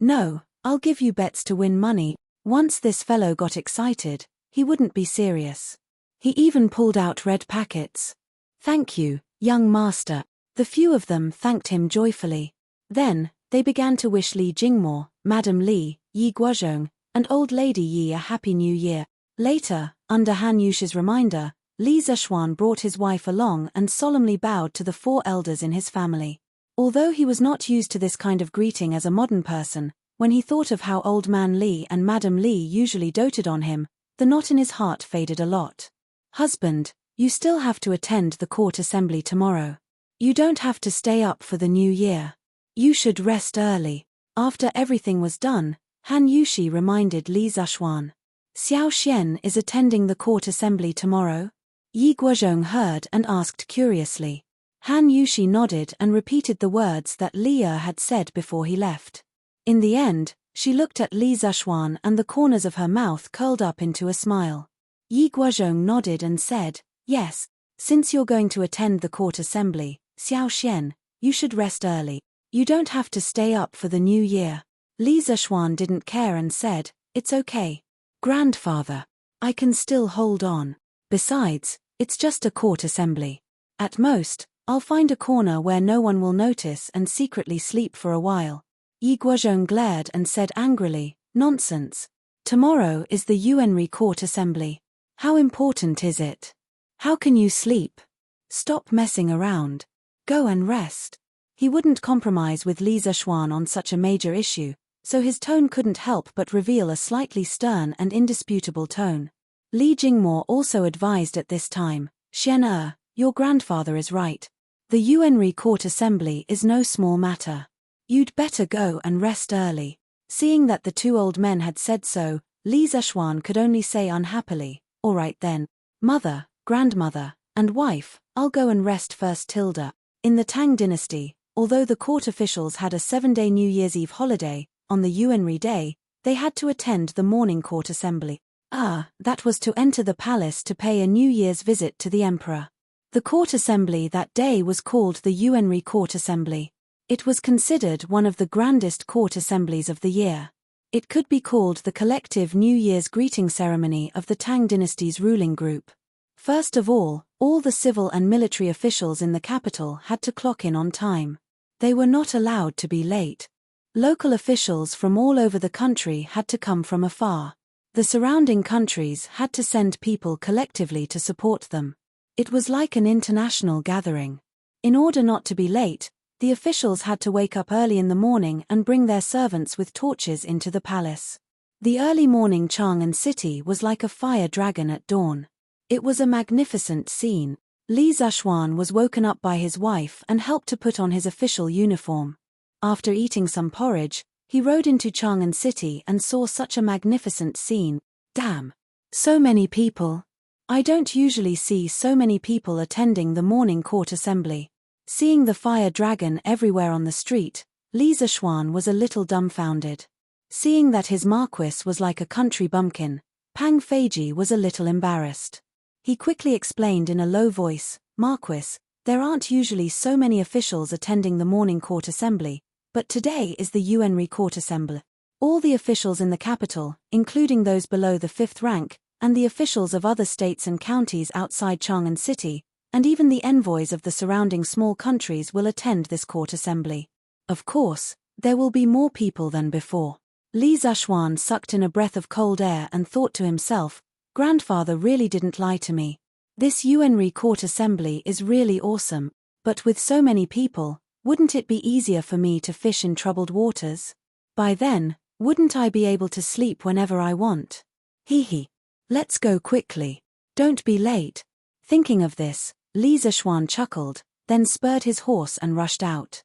No, I'll give you bets to win money. Once this fellow got excited, he wouldn't be serious. He even pulled out red packets. Thank you, young master. The few of them thanked him joyfully. Then, they began to wish Li Jingmo, Madame Li, Yi Guozhong, and Old Lady Yi a happy new year. Later, under Han Yushi's reminder, Li Zishuan brought his wife along and solemnly bowed to the four elders in his family. Although he was not used to this kind of greeting as a modern person, when he thought of how Old Man Li and Madame Li usually doted on him, the knot in his heart faded a lot. Husband, you still have to attend the court assembly tomorrow. You don't have to stay up for the new year. You should rest early. After everything was done, Han Yushi reminded Li Zishuan. Xiao Xian is attending the court assembly tomorrow? Yi Guozhong heard and asked curiously. Han Yushi nodded and repeated the words that Li had said before he left. In the end, she looked at Li Zishuan and the corners of her mouth curled up into a smile. Yi Guozhong nodded and said, yes, since you're going to attend the court assembly, Xiao Xian, you should rest early. You don't have to stay up for the new year. Li Zishuan didn't care and said, it's okay. Grandfather, I can still hold on. Besides, it's just a court assembly. At most, I'll find a corner where no one will notice and secretly sleep for a while. Yi Guozhong glared and said angrily, nonsense. Tomorrow is the Yuanri court assembly. How important is it? How can you sleep? Stop messing around. Go and rest. He wouldn't compromise with Li Zishuan on such a major issue, so his tone couldn't help but reveal a slightly stern and indisputable tone. Li Jingmo also advised at this time, Xian your grandfather is right. The Yuanri court assembly is no small matter. You'd better go and rest early. Seeing that the two old men had said so, Li Zishuan could only say unhappily, all right then. Mother, grandmother, and wife, I'll go and rest first. Tilda. In the Tang dynasty, although the court officials had a 7-day New Year's Eve holiday, on the Yuanri day, they had to attend the morning court assembly. That was to enter the palace to pay a New Year's visit to the emperor. The court assembly that day was called the Yuanri court assembly. It was considered one of the grandest court assemblies of the year. It could be called the collective New Year's greeting ceremony of the Tang dynasty's ruling group. First of all the civil and military officials in the capital had to clock in on time. They were not allowed to be late. Local officials from all over the country had to come from afar. The surrounding countries had to send people collectively to support them. It was like an international gathering. In order not to be late, the officials had to wake up early in the morning and bring their servants with torches into the palace. The early morning Chang'an city was like a fire dragon at dawn. It was a magnificent scene. Li Zishuan was woken up by his wife and helped to put on his official uniform. After eating some porridge, he rode into Chang'an city and saw such a magnificent scene. Damn! So many people. I don't usually see so many people attending the morning court assembly. Seeing the fire dragon everywhere on the street, Li Zishuan was a little dumbfounded. Seeing that his marquis was like a country bumpkin, Pang Feiji was a little embarrassed. He quickly explained in a low voice, "Marquis, there aren't usually so many officials attending the morning court assembly, but today is the Yuanri court assembly. All the officials in the capital, including those below the 5th rank, and the officials of other states and counties outside Chang'an City, and even the envoys of the surrounding small countries will attend this court assembly. Of course, there will be more people than before." Li Zishuan sucked in a breath of cold air and thought to himself, "Grandfather really didn't lie to me. This Yuanri court assembly is really awesome, but with so many people, wouldn't it be easier for me to fish in troubled waters? By then, wouldn't I be able to sleep whenever I want? Hee. Let's go quickly. Don't be late." Thinking of this, Li Zishuan chuckled, then spurred his horse and rushed out.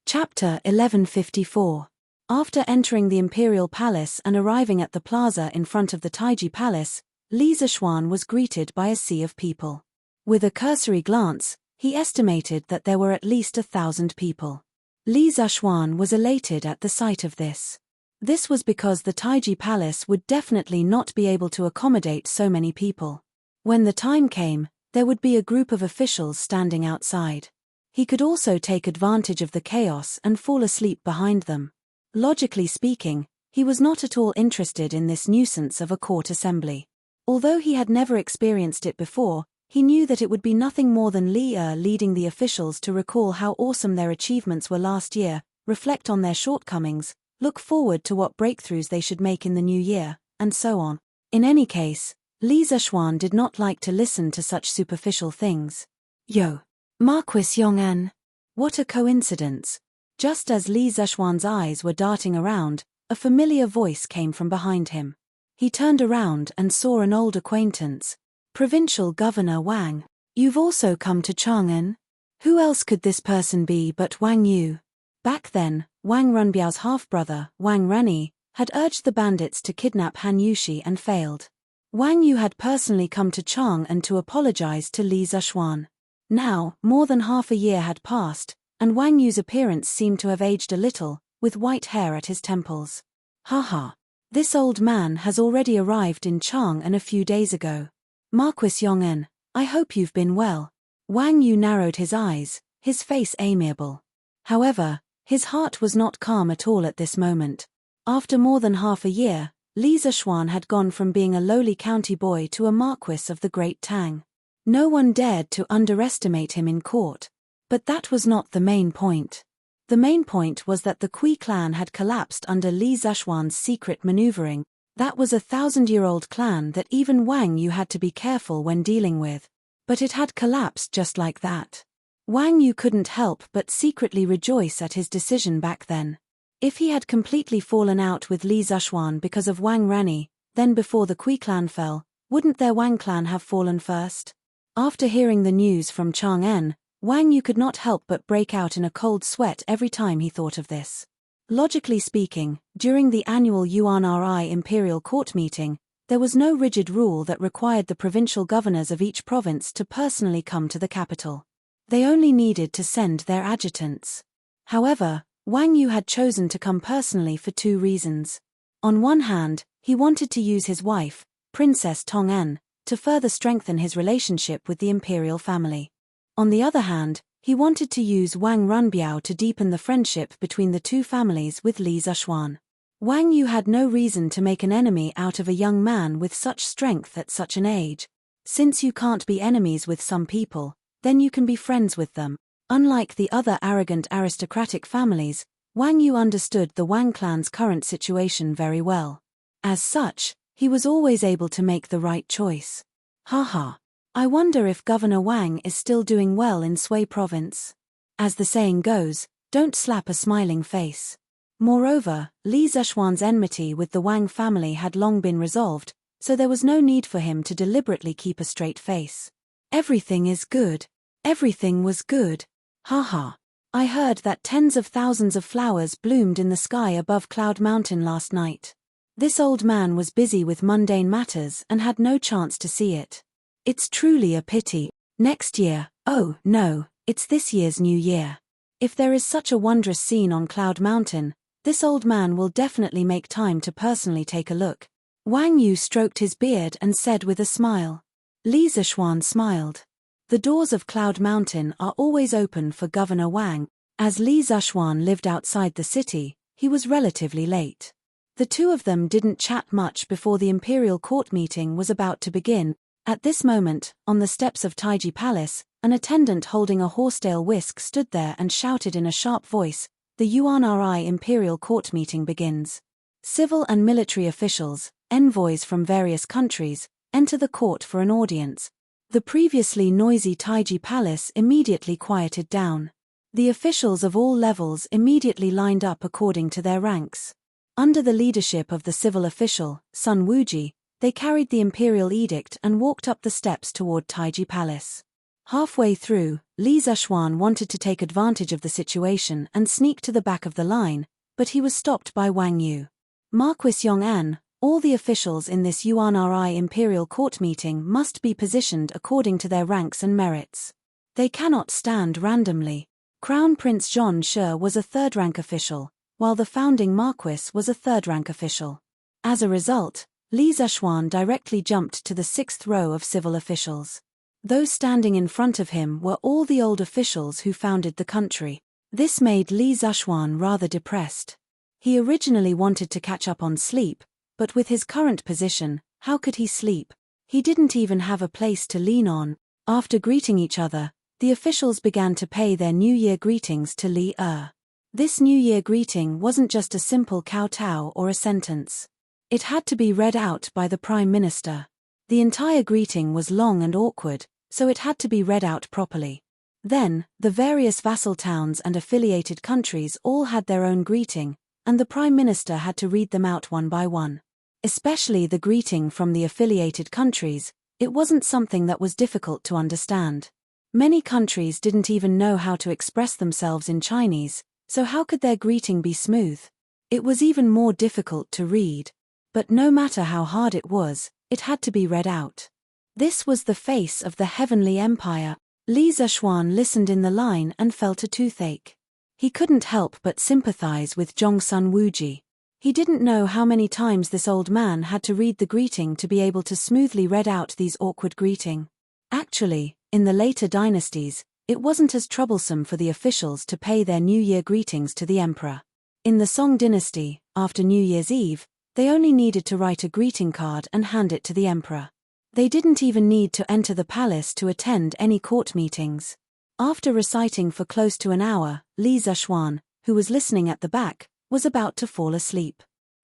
Chapter 1154. After entering the imperial palace and arriving at the plaza in front of the Taiji Palace, Li Zishuan was greeted by a sea of people. With a cursory glance, he estimated that there were at least 1,000 people. Li Zishuan was elated at the sight of this. This was because the Taiji Palace would definitely not be able to accommodate so many people. When the time came, there would be a group of officials standing outside. He could also take advantage of the chaos and fall asleep behind them. Logically speaking, he was not at all interested in this nuisance of a court assembly. Although he had never experienced it before, he knew that it would be nothing more than Li leading the officials to recall how awesome their achievements were last year, reflect on their shortcomings, look forward to what breakthroughs they should make in the new year, and so on. In any case, Li Zishuan did not like to listen to such superficial things. "Yo! Marquis Yong'an! What a coincidence!" Just as Li Zishuan's eyes were darting around, a familiar voice came from behind him. He turned around and saw an old acquaintance. "Provincial Governor Wang. You've also come to Chang'an? Who else could this person be but Wang Yu?" Back then, Wang Runbiao's half-brother, Wang Rani, had urged the bandits to kidnap Han Yushi and failed. Wang Yu had personally come to Chang'an to apologize to Li Zishuan. Now, more than half a year had passed, and Wang Yu's appearance seemed to have aged a little, with white hair at his temples. Haha. This old man has already arrived in Chang'an a few days ago. "Marquis Yong'an, I hope you've been well." Wang Yu narrowed his eyes, his face amiable. However, his heart was not calm at all at this moment. After more than half a year, Li Zishuan had gone from being a lowly county boy to a marquis of the Great Tang. No one dared to underestimate him in court. But that was not the main point. The main point was that the Kui clan had collapsed under Li Zishuan's secret maneuvering. That was a 1,000-year-old clan that even Wang Yu had to be careful when dealing with. But it had collapsed just like that. Wang Yu couldn't help but secretly rejoice at his decision back then. If he had completely fallen out with Li Zishuan because of Wang Rani, then before the Kui clan fell, wouldn't their Wang clan have fallen first? After hearing the news from Chang'an, Wang Yu could not help but break out in a cold sweat every time he thought of this. Logically speaking, during the annual Yuanri Imperial Court meeting, there was no rigid rule that required the provincial governors of each province to personally come to the capital. They only needed to send their adjutants. However, Wang Yu had chosen to come personally for two reasons. On one hand, he wanted to use his wife, Princess Tong'an, to further strengthen his relationship with the imperial family. On the other hand, he wanted to use Wang Runbiao to deepen the friendship between the two families with Li Zishuan. Wang Yu had no reason to make an enemy out of a young man with such strength at such an age. Since you can't be enemies with some people, then you can be friends with them. Unlike the other arrogant aristocratic families, Wang Yu understood the Wang clan's current situation very well. As such, he was always able to make the right choice. Haha. I wonder if Governor Wang is still doing well in Sui province. As the saying goes, don't slap a smiling face. Moreover, Li Zishuan's enmity with the Wang family had long been resolved, so there was no need for him to deliberately keep a straight face. Everything is good. Everything was good. Haha. I heard that tens of thousands of flowers bloomed in the sky above Cloud Mountain last night. This old man was busy with mundane matters and had no chance to see it. It's truly a pity. Next year, oh no, it's this year's New Year. If there is such a wondrous scene on Cloud Mountain, this old man will definitely make time to personally take a look. Wang Yu stroked his beard and said with a smile. Li Zishuan smiled. The doors of Cloud Mountain are always open for Governor Wang. As Li Zishuan lived outside the city, he was relatively late. The two of them didn't chat much before the imperial court meeting was about to begin. At this moment, on the steps of Taiji Palace, an attendant holding a horsetail whisk stood there and shouted in a sharp voice, "The UNRI imperial court meeting begins." Civil and military officials, envoys from various countries, enter the court for an audience. The previously noisy Taiji Palace immediately quieted down. The officials of all levels immediately lined up according to their ranks. Under the leadership of the civil official, Sun Wuji, they carried the imperial edict and walked up the steps toward Taiji Palace. Halfway through, Li Zishuan wanted to take advantage of the situation and sneak to the back of the line, but he was stopped by Wang Yu. Marquis Yong'an, all the officials in this UNRI imperial court meeting must be positioned according to their ranks and merits. They cannot stand randomly. Crown Prince Zhon Shi was a third-rank official, while the founding Marquis was a third-rank official. As a result, Li Zishuan directly jumped to the sixth row of civil officials. Those standing in front of him were all the old officials who founded the country. This made Li Zishuan rather depressed. He originally wanted to catch up on sleep, but with his current position, how could he sleep? He didn't even have a place to lean on. After greeting each other, the officials began to pay their New Year greetings to Li. This New Year greeting wasn't just a simple kowtow or a sentence. It had to be read out by the Prime Minister. The entire greeting was long and awkward, so it had to be read out properly. Then, the various vassal towns and affiliated countries all had their own greeting, and the Prime Minister had to read them out one by one. Especially the greeting from the affiliated countries, it wasn't something that was difficult to understand. Many countries didn't even know how to express themselves in Chinese, so how could their greeting be smooth? It was even more difficult to read. But no matter how hard it was, it had to be read out. This was the face of the Heavenly Empire. Li Zishuan listened in the line and felt a toothache. He couldn't help but sympathize with Sun Wuji. He didn't know how many times this old man had to read the greeting to be able to smoothly read out these awkward greeting. Actually, in the later dynasties, it wasn't as troublesome for the officials to pay their New Year greetings to the emperor. In the Song dynasty, after New Year's Eve, they only needed to write a greeting card and hand it to the emperor. They didn't even need to enter the palace to attend any court meetings. After reciting for close to an hour, Li Zishuan, who was listening at the back, was about to fall asleep.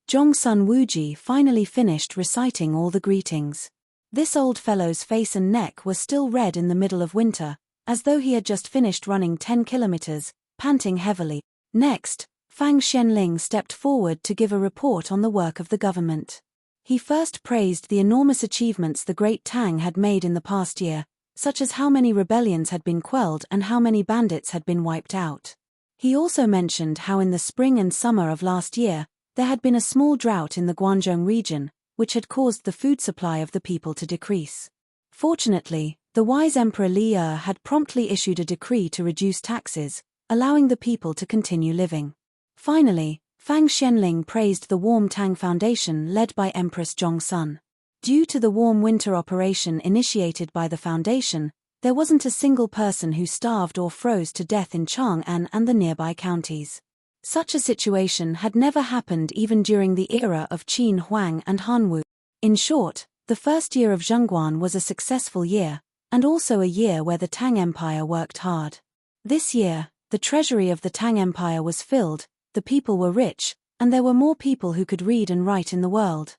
Sun Wuji finally finished reciting all the greetings. This old fellow's face and neck were still red in the middle of winter, as though he had just finished running 10 kilometers, panting heavily. Next, Fang Xianling stepped forward to give a report on the work of the government. He first praised the enormous achievements the Great Tang had made in the past year, such as how many rebellions had been quelled and how many bandits had been wiped out. He also mentioned how in the spring and summer of last year, there had been a small drought in the Guangzhou region, which had caused the food supply of the people to decrease. Fortunately, the wise Emperor Li had promptly issued a decree to reduce taxes, allowing the people to continue living. Finally, Fang Xianling praised the Warm Tang Foundation led by Empress Zhongsun. Due to the warm winter operation initiated by the foundation, there wasn't a single person who starved or froze to death in Chang'an and the nearby counties. Such a situation had never happened even during the era of Qin Huang and Hanwu. In short, the first year of Zhongguan was a successful year, and also a year where the Tang Empire worked hard. This year, the treasury of the Tang Empire was filled, the people were rich, and there were more people who could read and write in the world.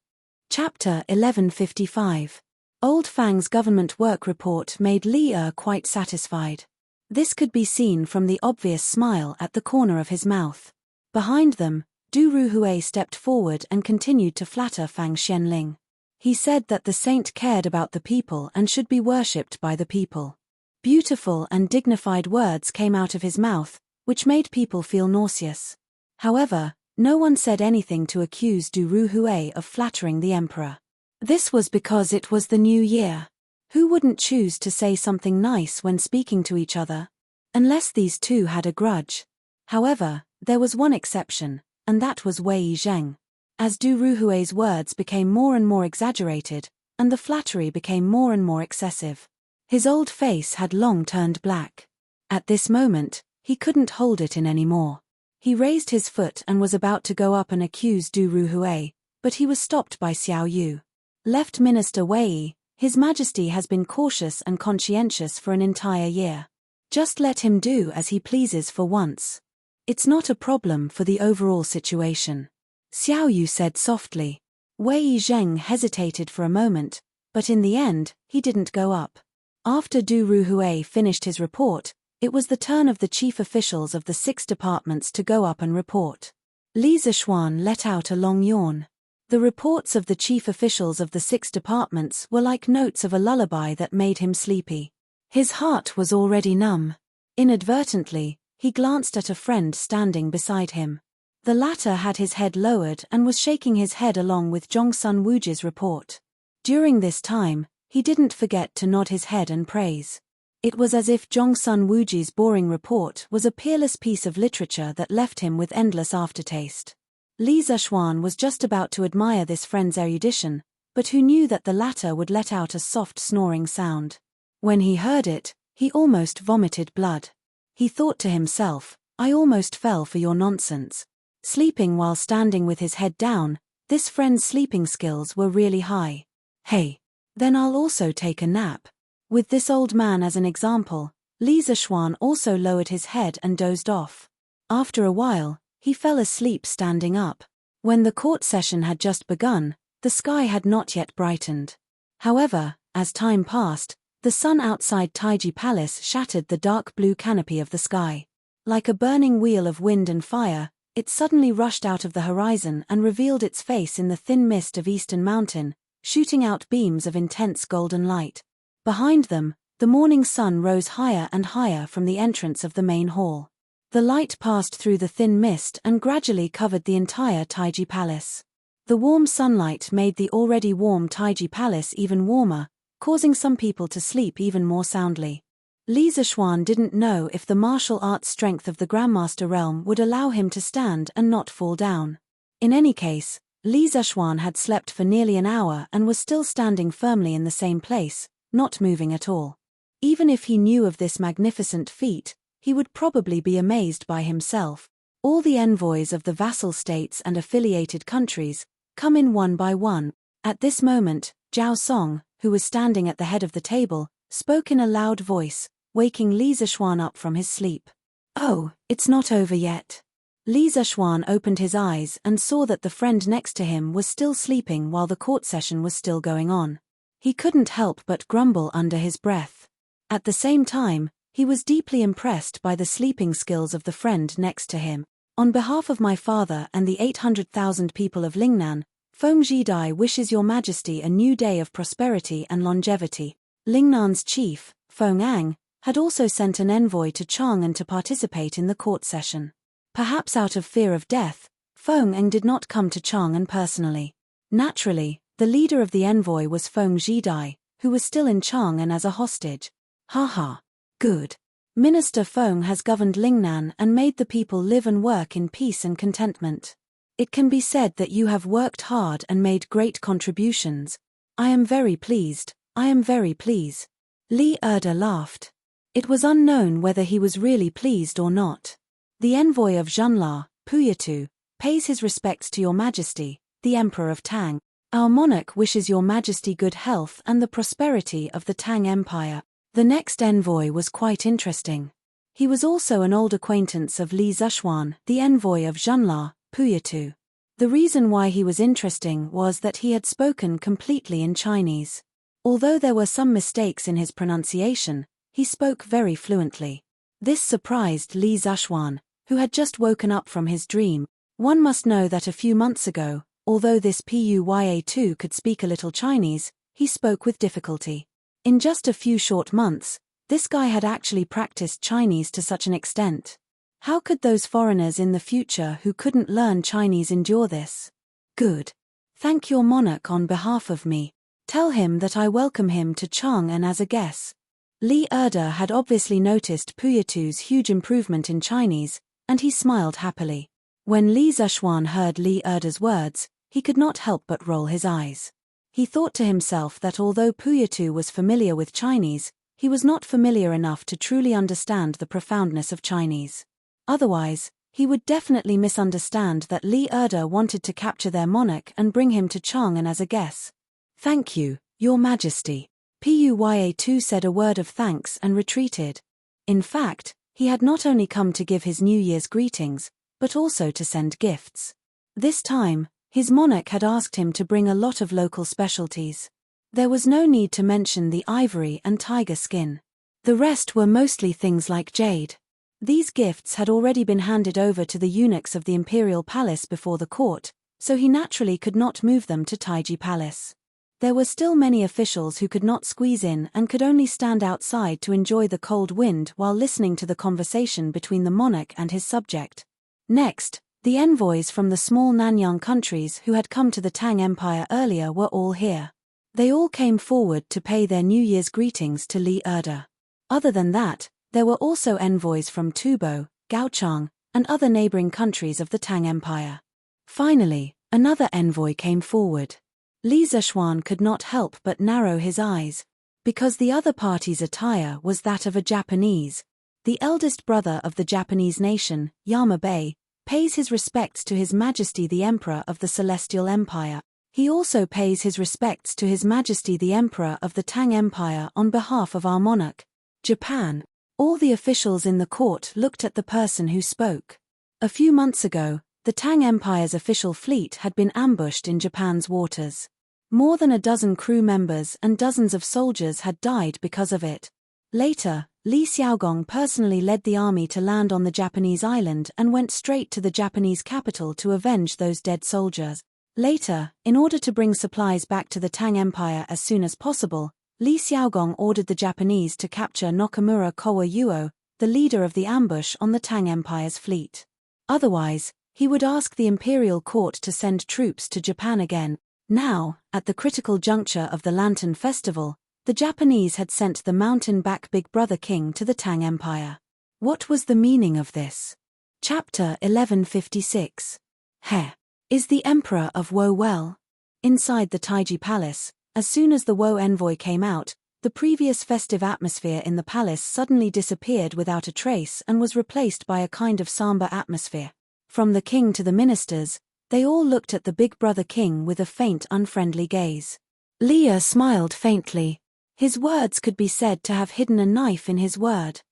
Chapter 1155. Old Fang's government work report made Li quite satisfied. This could be seen from the obvious smile at the corner of his mouth. Behind them, Du Ruhui stepped forward and continued to flatter Fang Xianling. He said that the saint cared about the people and should be worshipped by the people. Beautiful and dignified words came out of his mouth, which made people feel nauseous. However, no one said anything to accuse Du Ruhui of flattering the emperor. This was because it was the new year. Who wouldn't choose to say something nice when speaking to each other? Unless these two had a grudge. However, there was one exception, and that was Wei Zheng. As Du Ruhui's words became more and more exaggerated, and the flattery became more and more excessive, his old face had long turned black. At this moment, he couldn't hold it in anymore. He raised his foot and was about to go up and accuse Du Ruhui, but he was stopped by Xiao Yu. Left Minister Wei, His Majesty has been cautious and conscientious for an entire year. Just let him do as he pleases for once. It's not a problem for the overall situation. Xiao Yu said softly. Wei Zheng hesitated for a moment, but in the end, he didn't go up. After Du Ruhui finished his report, it was the turn of the chief officials of the 6 departments to go up and report. Li Zishuan let out a long yawn. The reports of the chief officials of the 6 departments were like notes of a lullaby that made him sleepy. His heart was already numb. Inadvertently, he glanced at a friend standing beside him. The latter had his head lowered and was shaking his head along with Zhongsun Wuji's report. During this time, he didn't forget to nod his head and praise. It was as if Zhongsun Wuji's boring report was a peerless piece of literature that left him with endless aftertaste. Li Zishuan was just about to admire this friend's erudition, but who knew that the latter would let out a soft snoring sound. When he heard it, he almost vomited blood. He thought to himself, I almost fell for your nonsense. Sleeping while standing with his head down, this friend's sleeping skills were really high. Hey, then I'll also take a nap. With this old man as an example, Li Zishuan also lowered his head and dozed off. After a while, he fell asleep standing up. When the court session had just begun, the sky had not yet brightened. However, as time passed, the sun outside Taiji Palace shattered the dark blue canopy of the sky. Like a burning wheel of wind and fire, it suddenly rushed out of the horizon and revealed its face in the thin mist of Eastern Mountain, shooting out beams of intense golden light. Behind them, the morning sun rose higher and higher from the entrance of the main hall. The light passed through the thin mist and gradually covered the entire Taiji Palace. The warm sunlight made the already warm Taiji Palace even warmer, causing some people to sleep even more soundly. Li Zishuan didn't know if the martial arts strength of the Grandmaster realm would allow him to stand and not fall down. In any case, Li Zishuan had slept for nearly an hour and was still standing firmly in the same place, not moving at all. Even if he knew of this magnificent feat, he would probably be amazed by himself. All the envoys of the vassal states and affiliated countries come in one by one. At this moment, Zhao Song, who was standing at the head of the table, spoke in a loud voice, waking Li Zishuan up from his sleep. Oh, it's not over yet. Li Zishuan opened his eyes and saw that the friend next to him was still sleeping while the court session was still going on. He couldn't help but grumble under his breath. At the same time, he was deeply impressed by the sleeping skills of the friend next to him. On behalf of my father and the 800,000 people of Lingnan, Feng Zhidai wishes your majesty a new day of prosperity and longevity. Lingnan's chief, Feng Ang, had also sent an envoy to Chang'an to participate in the court session. Perhaps out of fear of death, Feng Ang did not come to Chang'an personally. Naturally, the leader of the envoy was Feng Zhidai, who was still in Chang'an as a hostage. Haha. Good. Minister Feng has governed Lingnan and made the people live and work in peace and contentment. It can be said that you have worked hard and made great contributions. I am very pleased, I am very pleased. Li Erda laughed. It was unknown whether he was really pleased or not. The envoy of Zhenla, Puyatu, pays his respects to your majesty, the Emperor of Tang. Our monarch wishes your majesty good health and the prosperity of the Tang Empire. The next envoy was quite interesting. He was also an old acquaintance of Li Zishuan, the envoy of Zhenla, Puyatu. The reason why he was interesting was that he had spoken completely in Chinese. Although there were some mistakes in his pronunciation, he spoke very fluently. This surprised Li Zishuan, who had just woken up from his dream. One must know that a few months ago, although this Puya2 could speak a little Chinese, he spoke with difficulty. In just a few short months, this guy had actually practiced Chinese to such an extent. How could those foreigners in the future who couldn't learn Chinese endure this? Good. Thank your monarch on behalf of me. Tell him that I welcome him to Chang'an as a guest. Li Erda had obviously noticed Puya2's huge improvement in Chinese, and he smiled happily. When Li Zishuan heard Li Erda's words, he could not help but roll his eyes. He thought to himself that although Puya2 was familiar with Chinese, he was not familiar enough to truly understand the profoundness of Chinese. Otherwise, he would definitely misunderstand that Li Erda wanted to capture their monarch and bring him to Chang'an as a guest. Thank you, Your Majesty. Puya2 said a word of thanks and retreated. In fact, he had not only come to give his New Year's greetings, but also to send gifts. This time, his monarch had asked him to bring a lot of local specialties. There was no need to mention the ivory and tiger skin. The rest were mostly things like jade. These gifts had already been handed over to the eunuchs of the imperial palace before the court, so he naturally could not move them to Taiji Palace. There were still many officials who could not squeeze in and could only stand outside to enjoy the cold wind while listening to the conversation between the monarch and his subject. Next, the envoys from the small Nanyang countries who had come to the Tang Empire earlier were all here. They all came forward to pay their New Year's greetings to Li Erda. Other than that, there were also envoys from Tubo, Gaochang, and other neighboring countries of the Tang Empire. Finally, another envoy came forward. Li Zishuan could not help but narrow his eyes, because the other party's attire was that of a Japanese. The eldest brother of the Japanese nation, Yama Bey, pays his respects to His Majesty the Emperor of the Celestial Empire. He also pays his respects to His Majesty the Emperor of the Tang Empire on behalf of our monarch, Japan. All the officials in the court looked at the person who spoke. A few months ago, the Tang Empire's official fleet had been ambushed in Japan's waters. More than a dozen crew members and dozens of soldiers had died because of it. Later, Li Xiaogong personally led the army to land on the Japanese island and went straight to the Japanese capital to avenge those dead soldiers. Later, in order to bring supplies back to the Tang Empire as soon as possible, Li Xiaogong ordered the Japanese to capture Nakamura Kowa Yuo, the leader of the ambush on the Tang Empire's fleet. Otherwise, he would ask the imperial court to send troops to Japan again. Now, at the critical juncture of the Lantern Festival, the Japanese had sent the mountain-back Big Brother King to the Tang Empire. What was the meaning of this? Chapter 1156. He. Is the Emperor of Wo well? Inside the Taiji Palace, as soon as the Wo envoy came out, the previous festive atmosphere in the palace suddenly disappeared without a trace and was replaced by a kind of somber atmosphere. From the king to the ministers, they all looked at the Big Brother King with a faint, unfriendly gaze. Leah smiled faintly. His words could be said to have hidden a knife in his word.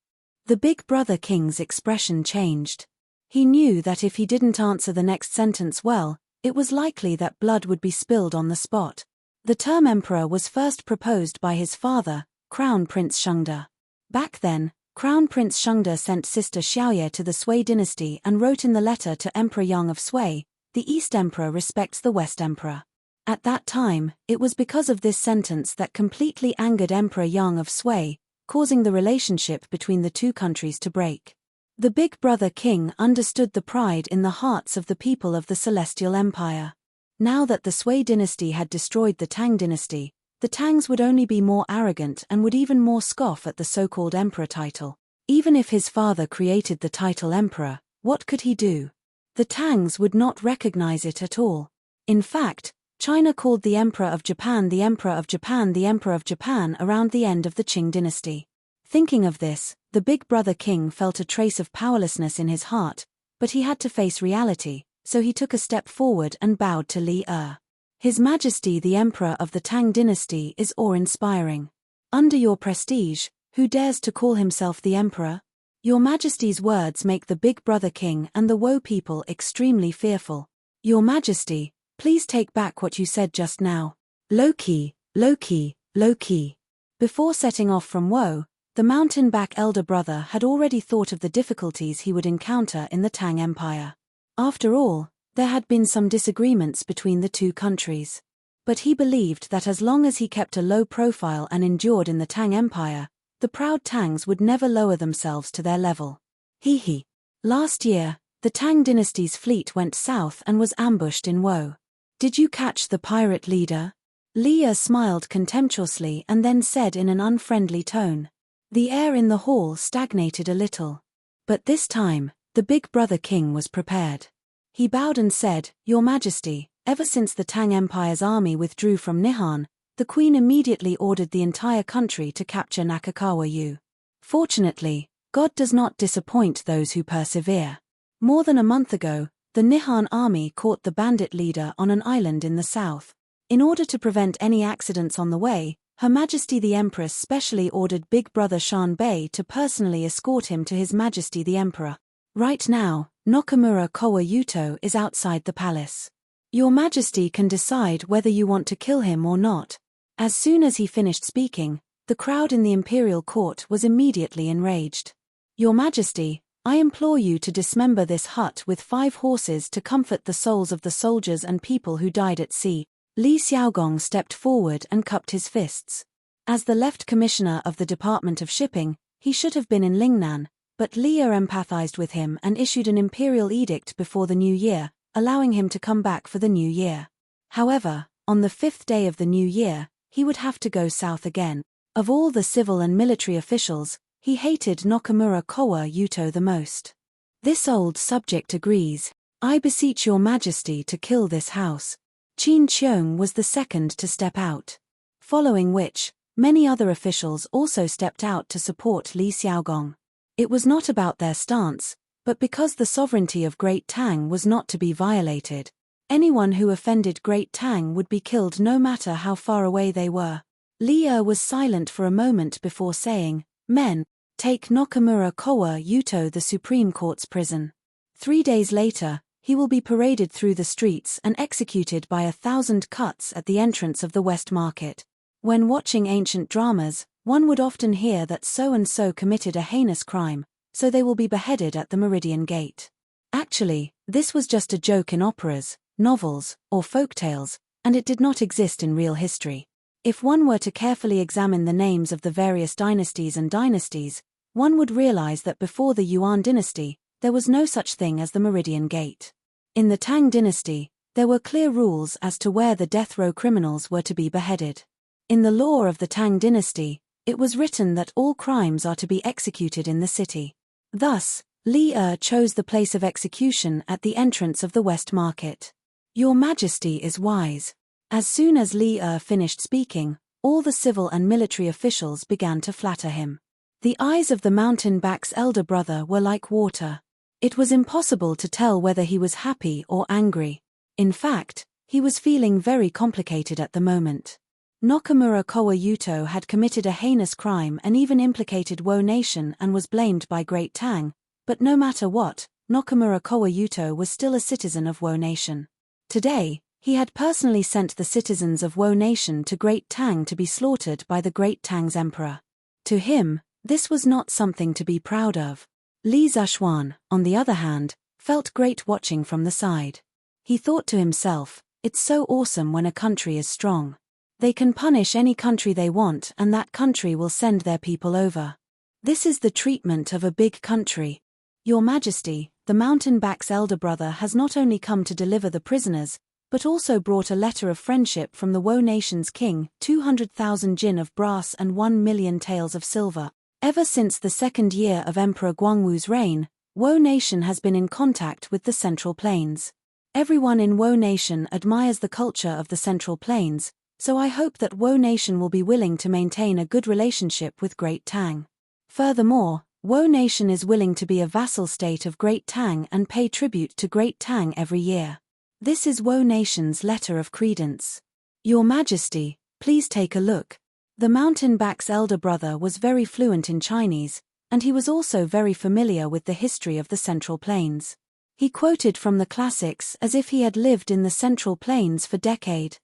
The Big Brother King's expression changed. He knew that if he didn't answer the next sentence well, it was likely that blood would be spilled on the spot. The term emperor was first proposed by his father, Crown Prince Shengde. Back then, Crown Prince Shengde sent sister Xiaoye to the Sui dynasty and wrote in the letter to Emperor Yang of Sui, "The East Emperor respects the West Emperor." At that time, it was because of this sentence that completely angered Emperor Yang of Sui, causing the relationship between the two countries to break. The Big Brother King understood the pride in the hearts of the people of the Celestial Empire. Now that the Sui dynasty had destroyed the Tang dynasty, the Tangs would only be more arrogant and would even more scoff at the so-called emperor title. Even if his father created the title emperor, what could he do? The Tangs would not recognize it at all. In fact, China called the Emperor of Japan the Emperor of Japan the Emperor of Japan around the end of the Qing dynasty. Thinking of this, the Big Brother King felt a trace of powerlessness in his heart, but he had to face reality, so he took a step forward and bowed to Li Er. His Majesty the Emperor of the Tang dynasty is awe-inspiring. Under your prestige, who dares to call himself the Emperor? Your Majesty's words make the Big Brother King and the Wo people extremely fearful. Your Majesty, please take back what you said just now. Low-key, low-key, low-key. Before setting off from Wo, the mountain-back elder brother had already thought of the difficulties he would encounter in the Tang Empire. After all, There had been some disagreements between the two countries. But he believed that as long as he kept a low profile and endured in the Tang Empire, the proud Tangs would never lower themselves to their level. Last year, the Tang dynasty's fleet went south and was ambushed in Wo. Did you catch the pirate leader? Li Er smiled contemptuously and then said in an unfriendly tone. The air in the hall stagnated a little. But this time, the big brother king was prepared. He bowed and said, Your Majesty, ever since the Tang Empire's army withdrew from Nihon, the queen immediately ordered the entire country to capture Nakakawa-yu. Fortunately, God does not disappoint those who persevere. More than a month ago, the Nihon army caught the bandit leader on an island in the south. In order to prevent any accidents on the way, Her Majesty the Empress specially ordered Big Brother Shan Bei to personally escort him to His Majesty the Emperor. Right now, Nakamura Kowa Yuto is outside the palace. Your Majesty can decide whether you want to kill him or not. As soon as he finished speaking, the crowd in the imperial court was immediately enraged. Your Majesty, I implore you to dismember this hut with 5 horses to comfort the souls of the soldiers and people who died at sea. Li Xiaogong stepped forward and cupped his fists. As the left commissioner of the Department of Shipping, he should have been in Lingnan, but Li Er empathized with him and issued an imperial edict before the new year, allowing him to come back for the new year. However, on the 5th day of the new year, he would have to go south again. Of all the civil and military officials, he hated Nakamura Kowa Yuto the most. This old subject agrees. I beseech your Majesty to kill this house. Qin Qiong was the second to step out. Following which, many other officials also stepped out to support Li Xiaogong. It was not about their stance, but because the sovereignty of Great Tang was not to be violated. Anyone who offended Great Tang would be killed no matter how far away they were. Li Er was silent for a moment before saying, Men, take Nakamura Kowa Yuto the Supreme Court's prison. 3 days later, he will be paraded through the streets and executed by 1,000 cuts at the entrance of the West Market. When watching ancient dramas, one would often hear that so-and-so committed a heinous crime, so they will be beheaded at the Meridian Gate. Actually, this was just a joke in operas, novels, or folktales, and it did not exist in real history. If one were to carefully examine the names of the various dynasties, one would realize that before the Yuan dynasty, there was no such thing as the Meridian Gate. In the Tang dynasty, there were clear rules as to where the death row criminals were to be beheaded. In the law of the Tang dynasty, it was written that all crimes are to be executed in the city. Thus, Li Er chose the place of execution at the entrance of the West Market. Your Majesty is wise. As soon as Li Er finished speaking, all the civil and military officials began to flatter him. The eyes of the mountain-back's elder brother were like water. It was impossible to tell whether he was happy or angry. In fact, he was feeling very complicated at the moment. Nakamura Kowa Yuto had committed a heinous crime and even implicated Wo Nation and was blamed by Great Tang, but no matter what, Nakamura Kowa Yuto was still a citizen of Wo Nation. Today, he had personally sent the citizens of Wo Nation to Great Tang to be slaughtered by the Great Tang's emperor. To him, this was not something to be proud of. Li Zhuan, on the other hand, felt great watching from the side. He thought to himself, it's so awesome when a country is strong. They can punish any country they want and that country will send their people over. This is the treatment of a big country. Your Majesty, the mountain-back's elder brother has not only come to deliver the prisoners, but also brought a letter of friendship from the Wo Nation's king, 200,000 jin of brass and 1 million taels of silver. Ever since the 2nd year of Emperor Guangwu's reign, Wo Nation has been in contact with the Central Plains. Everyone in Wo Nation admires the culture of the Central Plains, so I hope that Wo Nation will be willing to maintain a good relationship with Great Tang. Furthermore, Wo Nation is willing to be a vassal state of Great Tang and pay tribute to Great Tang every year. This is Wo Nation's letter of credence. Your Majesty, please take a look. The mountain-back's elder brother was very fluent in Chinese, and he was also very familiar with the history of the Central Plains. He quoted from the classics as if he had lived in the Central Plains for decades.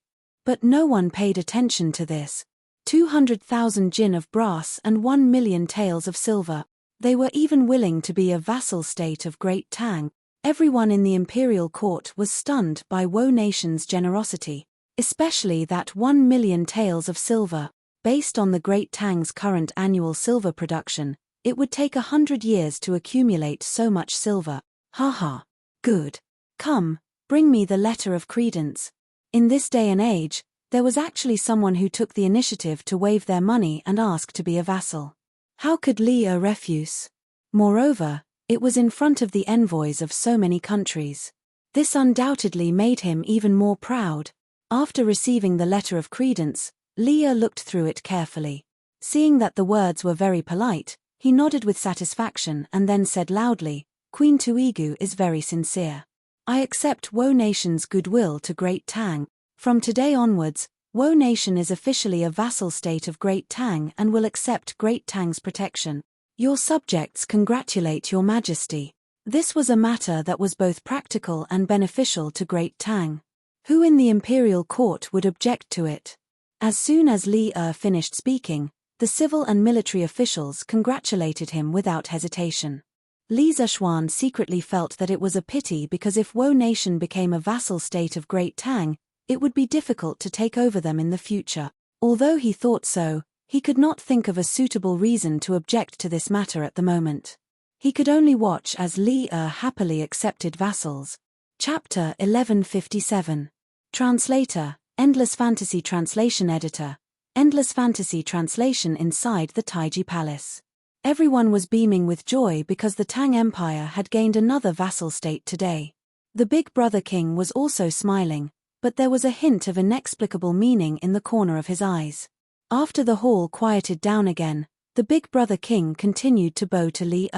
But no one paid attention to this. 200,000 jin of brass and 1 million taels of silver. They were even willing to be a vassal state of Great Tang. Everyone in the imperial court was stunned by Wo Nation's generosity, especially that 1 million taels of silver. Based on the Great Tang's current annual silver production, it would take 100 years to accumulate so much silver. Haha. Good. Come, bring me the letter of credence. In this day and age, there was actually someone who took the initiative to waive their money and ask to be a vassal. How could Li refuse? Moreover, it was in front of the envoys of so many countries. This undoubtedly made him even more proud. After receiving the letter of credence, Li looked through it carefully. Seeing that the words were very polite, he nodded with satisfaction and then said loudly, Queen Tuigu is very sincere. I accept Wo Nation's goodwill to Great Tang. From today onwards, Wo Nation is officially a vassal state of Great Tang and will accept Great Tang's protection. Your subjects congratulate your majesty. This was a matter that was both practical and beneficial to Great Tang. Who in the imperial court would object to it? As soon as Li finished speaking, the civil and military officials congratulated him without hesitation. Li Zishuan secretly felt that it was a pity because if Wo Nation became a vassal state of Great Tang, it would be difficult to take over them in the future. Although he thought so, he could not think of a suitable reason to object to this matter at the moment. He could only watch as Li happily accepted vassals. Chapter 1157. Translator, Endless Fantasy Translation Editor. Endless Fantasy Translation inside the Taiji Palace. Everyone was beaming with joy because the Tang Empire had gained another vassal state today. The Big Brother King was also smiling, but there was a hint of inexplicable meaning in the corner of his eyes. After the hall quieted down again, the Big Brother King continued to bow to Li.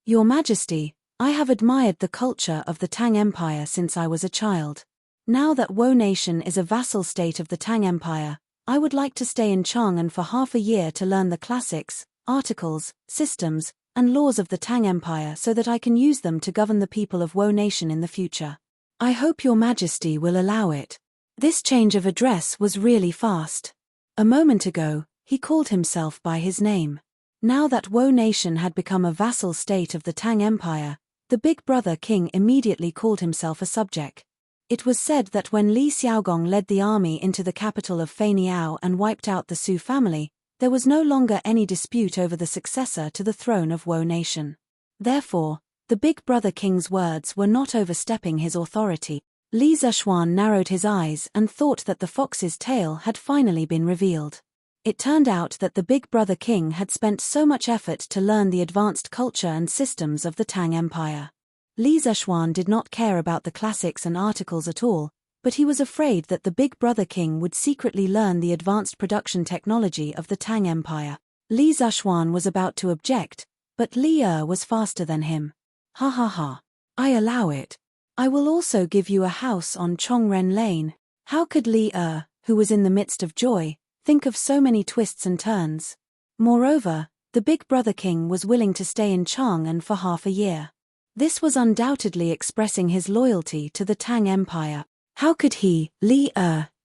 Your Majesty, I have admired the culture of the Tang Empire since I was a child. Now that Wo Nation is a vassal state of the Tang Empire, I would like to stay in Chang'an for half a year to learn the classics, articles, systems, and laws of the Tang Empire so that I can use them to govern the people of Wo Nation in the future. I hope your Majesty will allow it. This change of address was really fast. A moment ago, he called himself by his name. Now that Wo Nation had become a vassal state of the Tang Empire, the Big Brother King immediately called himself a subject. It was said that when Li Xiaogong led the army into the capital of Feiniao and wiped out the Su family, there was no longer any dispute over the successor to the throne of Wo Nation. Therefore, the Big Brother King's words were not overstepping his authority. Li Zishuan narrowed his eyes and thought that the fox's tail had finally been revealed. It turned out that the Big Brother King had spent so much effort to learn the advanced culture and systems of the Tang Empire. Li Zishuan did not care about the classics and articles at all, but he was afraid that the Big Brother King would secretly learn the advanced production technology of the Tang Empire. Li Zishuan was about to object, but Li was faster than him. Ha ha ha. I allow it. I will also give you a house on Chongren Lane. How could Li who was in the midst of joy, think of so many twists and turns? Moreover, the Big Brother King was willing to stay in Chang'an for half a year. This was undoubtedly expressing his loyalty to the Tang Empire. How could he, Li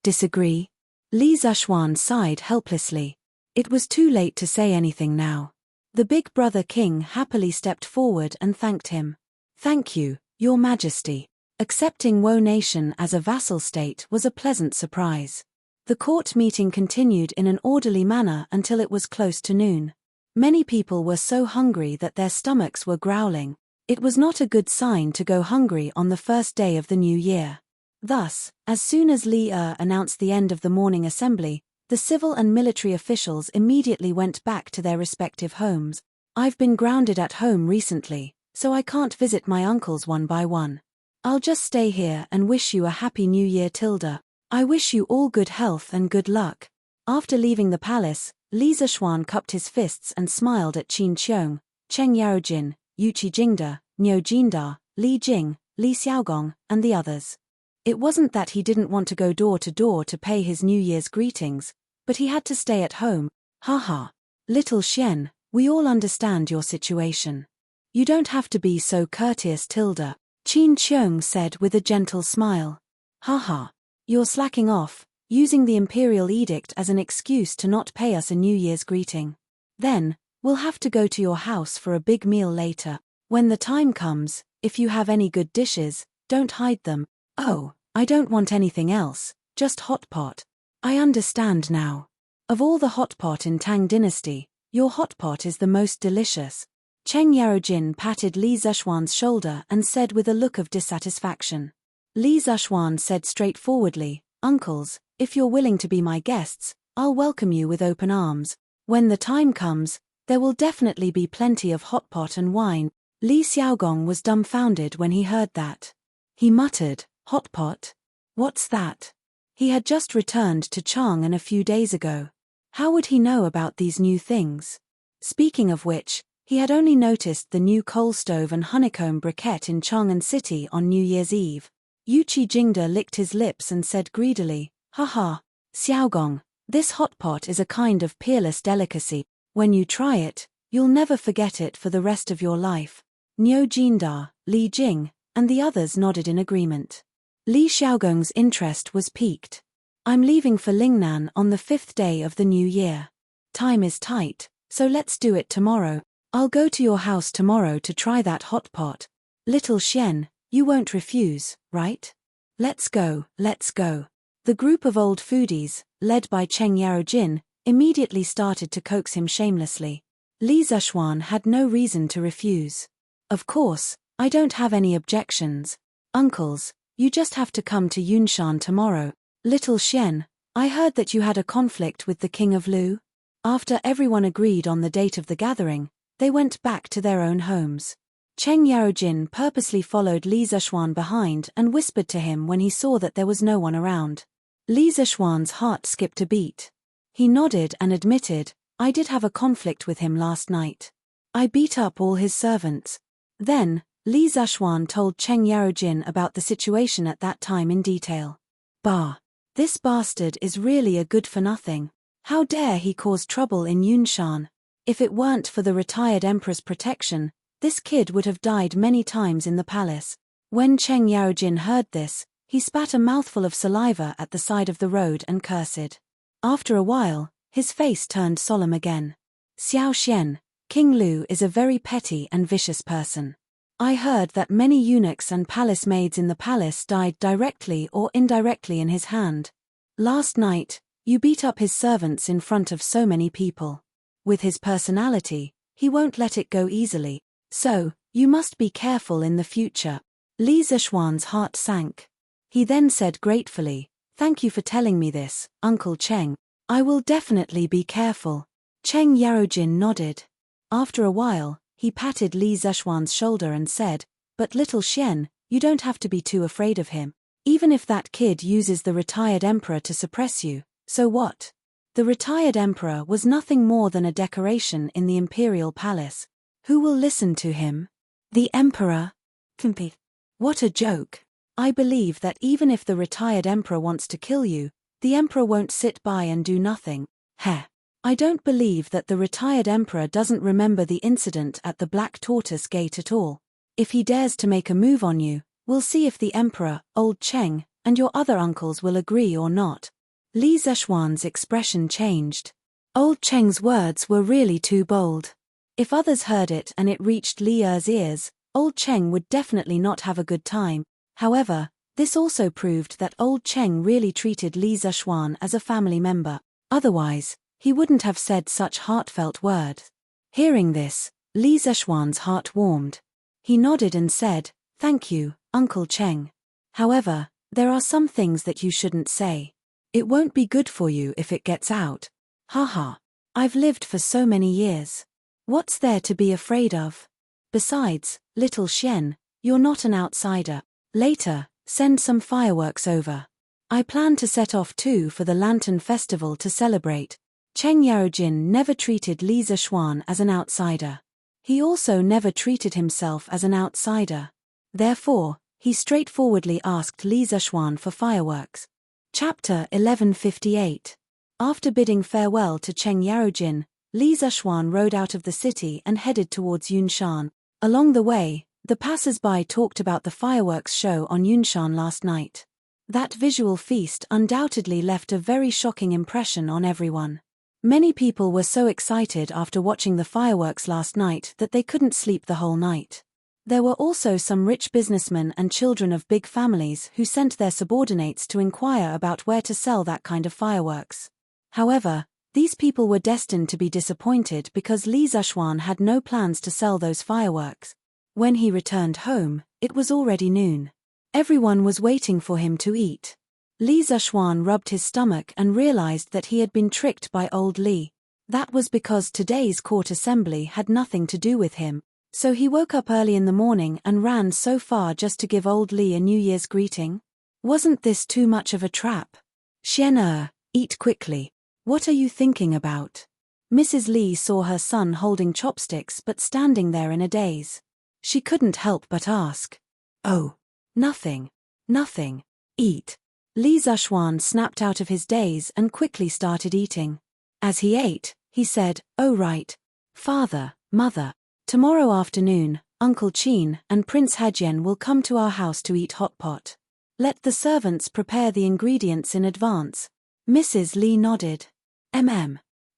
disagree? Li Zishuan sighed helplessly. It was too late to say anything now. The Big Brother King happily stepped forward and thanked him. Thank you, Your Majesty. Accepting Wo Nation as a vassal state was a pleasant surprise. The court meeting continued in an orderly manner until it was close to noon. Many people were so hungry that their stomachs were growling. It was not a good sign to go hungry on the first day of the new year. Thus, as soon as Li announced the end of the morning assembly, the civil and military officials immediately went back to their respective homes. I've been grounded at home recently, so I can't visit my uncles one by one. I'll just stay here and wish you a happy new year, Tilda. I wish you all good health and good luck. After leaving the palace, Li Zishuan cupped his fists and smiled at Qin Qiong, Cheng Yaojin, Yuqi Jingda, Niu Jinda, Li Jing, Li Xiaogong, and the others. It wasn't that he didn't want to go door to door to pay his New Year's greetings, but he had to stay at home. Haha. Little Xian, we all understand your situation. You don't have to be so courteous, Tilda, Qin Qiong said with a gentle smile. Haha. You're slacking off, using the imperial edict as an excuse to not pay us a New Year's greeting. Then, we'll have to go to your house for a big meal later. When the time comes, If you have any good dishes, don't hide them. Oh, I don't want anything else, just hot pot. I understand now. Of all the hot pot in Tang Dynasty, your hot pot is the most delicious. Cheng Yarojin patted Li Zexuan's shoulder and said with a look of dissatisfaction. Li Zexuan said straightforwardly, "Uncles, if you're willing to be my guests, I'll welcome you with open arms. When the time comes, there will definitely be plenty of hot pot and wine." Li Xiaogong was dumbfounded when he heard that. He muttered, "Hot pot? What's that?" He had just returned to Chang'an a few days ago. How would he know about these new things? Speaking of which, he had only noticed the new coal stove and honeycomb briquette in Chang'an City on New Year's Eve. Yuqi Jingde licked his lips and said greedily, "Haha, Xiaogong, this hot pot is a kind of peerless delicacy. When you try it, you'll never forget it for the rest of your life." Niu Jinda, Li Jing, and the others nodded in agreement. Li Xiaogong's interest was piqued. "I'm leaving for Lingnan on the 5th day of the new year. Time is tight, so let's do it tomorrow. I'll go to your house tomorrow to try that hot pot. Little Xian, you won't refuse, right? Let's go, let's go." The group of old foodies, led by Cheng Yarojin, immediately started to coax him shamelessly. Li Zexuan had no reason to refuse. "Of course, I don't have any objections. Uncles, you just have to come to Yunshan tomorrow. Little Xian, I heard that you had a conflict with the King of Lu." After everyone agreed on the date of the gathering, they went back to their own homes. Cheng Yarojin purposely followed Li Zexuan behind and whispered to him when he saw that there was no one around. Li Zexuan's heart skipped a beat. He nodded and admitted, "I did have a conflict with him last night. I beat up all his servants." Then, Li Zexuan told Cheng Yarojin about the situation at that time in detail. "Bah! This bastard is really a good-for-nothing. How dare he cause trouble in Yunshan? If it weren't for the retired Empress' protection, this kid would have died many times in the palace." When Cheng Yarojin heard this, he spat a mouthful of saliva at the side of the road and cursed. After a while, his face turned solemn again. "Xiao Xian, King Lu is a very petty and vicious person. I heard that many eunuchs and palace maids in the palace died directly or indirectly in his hand. Last night, you beat up his servants in front of so many people. With his personality, he won't let it go easily. So, you must be careful in the future." Li Zexuan's heart sank. He then said gratefully, "Thank you for telling me this, Uncle Cheng. I will definitely be careful." Cheng Yarojin nodded. After a while, he patted Li Zexuan's shoulder and said, "But little Xian, you don't have to be too afraid of him. Even if that kid uses the retired emperor to suppress you, so what? The retired emperor was nothing more than a decoration in the imperial palace. Who will listen to him? The emperor? Compete. What a joke. I believe that even if the retired emperor wants to kill you, the emperor won't sit by and do nothing. Heh. I don't believe that the retired emperor doesn't remember the incident at the Black Tortoise Gate at all. If he dares to make a move on you, we'll see if the emperor, old Cheng, and your other uncles will agree or not." Li Zexuan's expression changed. Old Cheng's words were really too bold. If others heard it and it reached Li Er's ears, old Cheng would definitely not have a good time. However, this also proved that old Cheng really treated Li Zexuan as a family member. Otherwise, he wouldn't have said such heartfelt words. Hearing this, Li Zexuan's heart warmed. He nodded and said, "Thank you, Uncle Cheng. However, there are some things that you shouldn't say. It won't be good for you if it gets out. Haha. I've lived for so many years. What's there to be afraid of? Besides, little Xian, you're not an outsider. Later, send some fireworks over. I plan to set off too for the Lantern Festival to celebrate." Cheng Yarojin never treated Li Zexuan as an outsider. He also never treated himself as an outsider. Therefore, he straightforwardly asked Li Zexuan for fireworks. Chapter 1158. After bidding farewell to Cheng Yarojin, Li Zexuan rode out of the city and headed towards Yunshan. Along the way, the passers-by talked about the fireworks show on Yunshan last night. That visual feast undoubtedly left a very shocking impression on everyone. Many people were so excited after watching the fireworks last night that they couldn't sleep the whole night. There were also some rich businessmen and children of big families who sent their subordinates to inquire about where to sell that kind of fireworks. However, these people were destined to be disappointed because Li Zuxuan had no plans to sell those fireworks. When he returned home, it was already noon. Everyone was waiting for him to eat. Li Zuxuan rubbed his stomach and realized that he had been tricked by old Li. That was because today's court assembly had nothing to do with him, so he woke up early in the morning and ran so far just to give old Li a New Year's greeting. Wasn't this too much of a trap? Xian, eat quickly. What are you thinking about? Mrs. Li saw her son holding chopsticks but standing there in a daze. She couldn't help but ask. Oh, nothing. Nothing. Eat. Li Zuxuan snapped out of his daze and quickly started eating. As he ate, he said, "Oh right. Father, Mother. Tomorrow afternoon, Uncle Qin and Prince Hajian will come to our house to eat hot pot. Let the servants prepare the ingredients in advance." Mrs. Li nodded.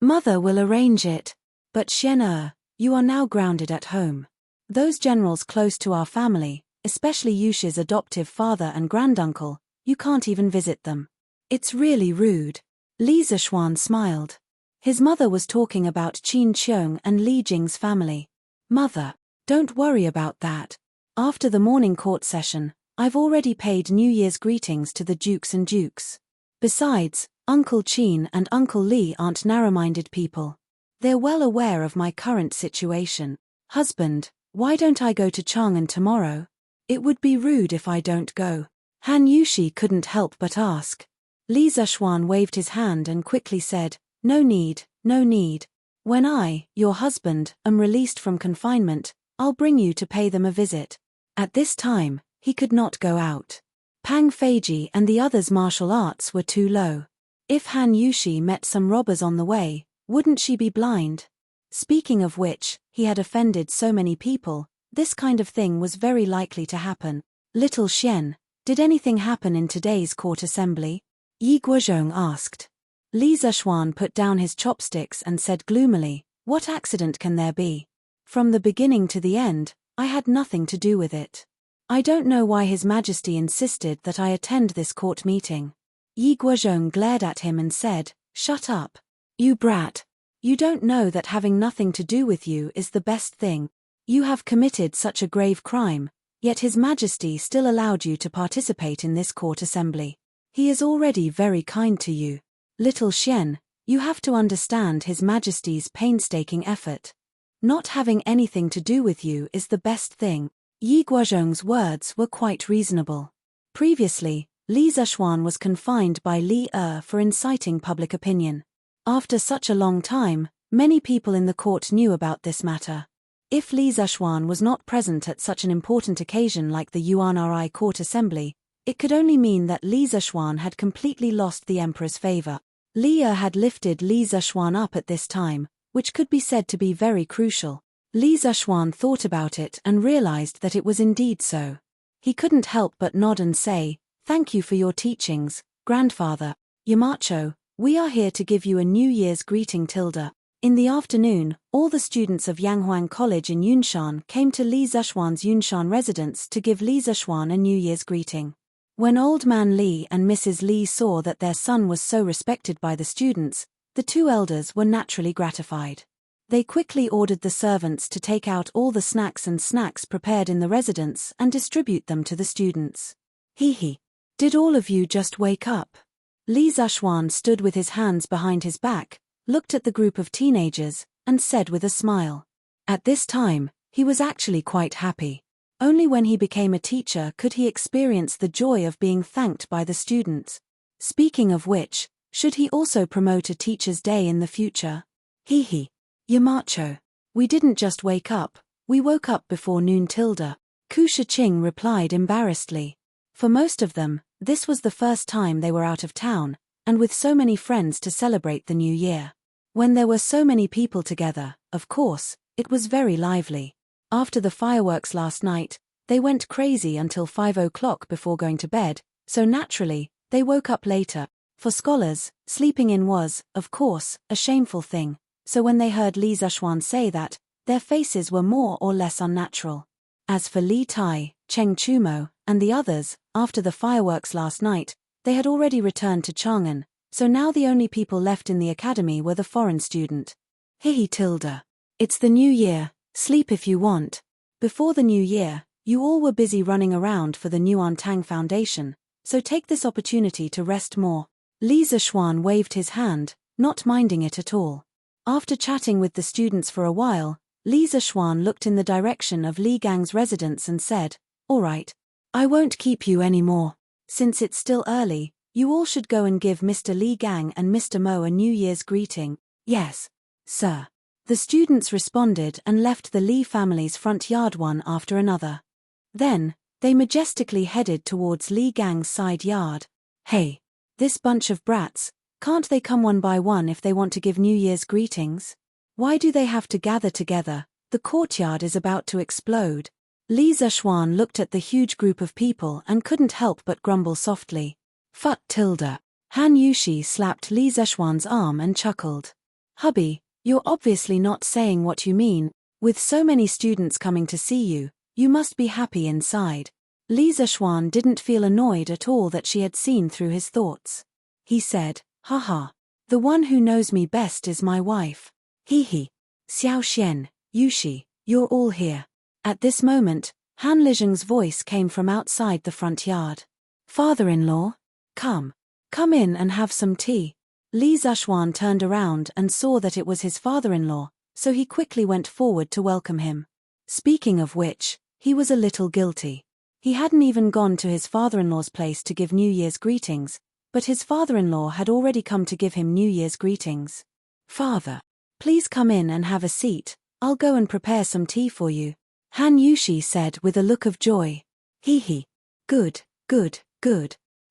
Mother will arrange it. But Xian, you are now grounded at home. Those generals close to our family, especially Yushi's adoptive father and granduncle, you can't even visit them. It's really rude. Li Zuxuan smiled. His mother was talking about Qin Qiong and Li Jing's family. Mother, don't worry about that. After the morning court session, I've already paid New Year's greetings to the dukes and dukes. Besides, Uncle Qin and Uncle Li aren't narrow-minded people. They're well aware of my current situation. Husband, why don't I go to Chang'an tomorrow? It would be rude if I don't go. Han Yushi couldn't help but ask. Li Zuxuan waved his hand and quickly said, No need, no need. When I, your husband, am released from confinement, I'll bring you to pay them a visit. At this time, he could not go out. Pang Feiji and the others' martial arts were too low. If Han Yushi met some robbers on the way, wouldn't she be blind? Speaking of which, he had offended so many people, this kind of thing was very likely to happen. Little Xian, did anything happen in today's court assembly? Yi Guozhong asked. Li Zuxuan put down his chopsticks and said gloomily, What accident can there be? From the beginning to the end, I had nothing to do with it. I don't know why His Majesty insisted that I attend this court meeting. Yi Guozhong glared at him and said, Shut up. You brat. You don't know that having nothing to do with you is the best thing. You have committed such a grave crime, yet His Majesty still allowed you to participate in this court assembly. He is already very kind to you. Little Xian, you have to understand His Majesty's painstaking effort. Not having anything to do with you is the best thing. Yi Guozhong's words were quite reasonable. Previously, Li Zuxuan was confined by Li for inciting public opinion. After such a long time, many people in the court knew about this matter. If Li Zuxuan was not present at such an important occasion like the Yuanri court assembly, it could only mean that Li Zuxuan had completely lost the emperor's favor. Li had lifted Li Zuxuan up at this time, which could be said to be very crucial. Li Zuxuan thought about it and realized that it was indeed so. He couldn't help but nod and say, Thank you for your teachings, grandfather. Yamacho, we are here to give you a New Year's greeting tilde. In the afternoon, all the students of Yanghuang College in Yunshan came to Li Zuxuan's Yunshan residence to give Li Zuxuan a New Year's greeting. When Old Man Li and Mrs. Li saw that their son was so respected by the students, the two elders were naturally gratified. They quickly ordered the servants to take out all the snacks prepared in the residence and distribute them to the students. Hee. Did all of you just wake up? Li Zuxuan stood with his hands behind his back, looked at the group of teenagers, and said with a smile. At this time, he was actually quite happy. Only when he became a teacher could he experience the joy of being thanked by the students. Speaking of which, should he also promote a teacher's day in the future? Hee. Yamacho. We didn't just wake up, we woke up before noon tilde. Ku Shiqing replied embarrassedly. For most of them, this was the first time they were out of town, and with so many friends to celebrate the new year. When there were so many people together, of course, it was very lively. After the fireworks last night, they went crazy until 5 o'clock before going to bed, so naturally, they woke up later. For scholars, sleeping in was, of course, a shameful thing, so when they heard Li Zuxuan say that, their faces were more or less unnatural. As for Li Tai, Cheng Chumo, and the others, after the fireworks last night, they had already returned to Chang'an, so now the only people left in the academy were the foreign student. Hihi Tilda. It's the new year, sleep if you want. Before the new year, you all were busy running around for the new Enchanting Foundation, so take this opportunity to rest more. Li Zishuan waved his hand, not minding it at all. After chatting with the students for a while, Li Zishuan looked in the direction of Li Gang's residence and said, "All right. I won't keep you anymore. Since it's still early, you all should go and give Mr. Li Gang and Mr. Mo a New Year's greeting." "Yes, sir." The students responded and left the Li family's front yard one after another. Then, they majestically headed towards Li Gang's side yard. "Hey, this bunch of brats, can't they come one by one if they want to give New Year's greetings? Why do they have to gather together? The courtyard is about to explode." Li Zishuan looked at the huge group of people and couldn't help but grumble softly. "Phut Tilda." Han Yushi slapped Li Zishuan's arm and chuckled. "Hubby, you're obviously not saying what you mean. With so many students coming to see you, you must be happy inside." Li Zishuan didn't feel annoyed at all that she had seen through his thoughts. He said, "Haha. The one who knows me best is my wife. Hee. Xiao Xian, Yushi, you're all here." At this moment, Han Lizheng's voice came from outside the front yard. "Father-in-law? Come in and have some tea." Li Zishuan turned around and saw that it was his father-in-law, so he quickly went forward to welcome him. Speaking of which, he was a little guilty. He hadn't even gone to his father-in-law's place to give New Year's greetings, but his father-in-law had already come to give him New Year's greetings. "Father, please come in and have a seat, I'll go and prepare some tea for you," Han Yushi said with a look of joy. Hee. Good.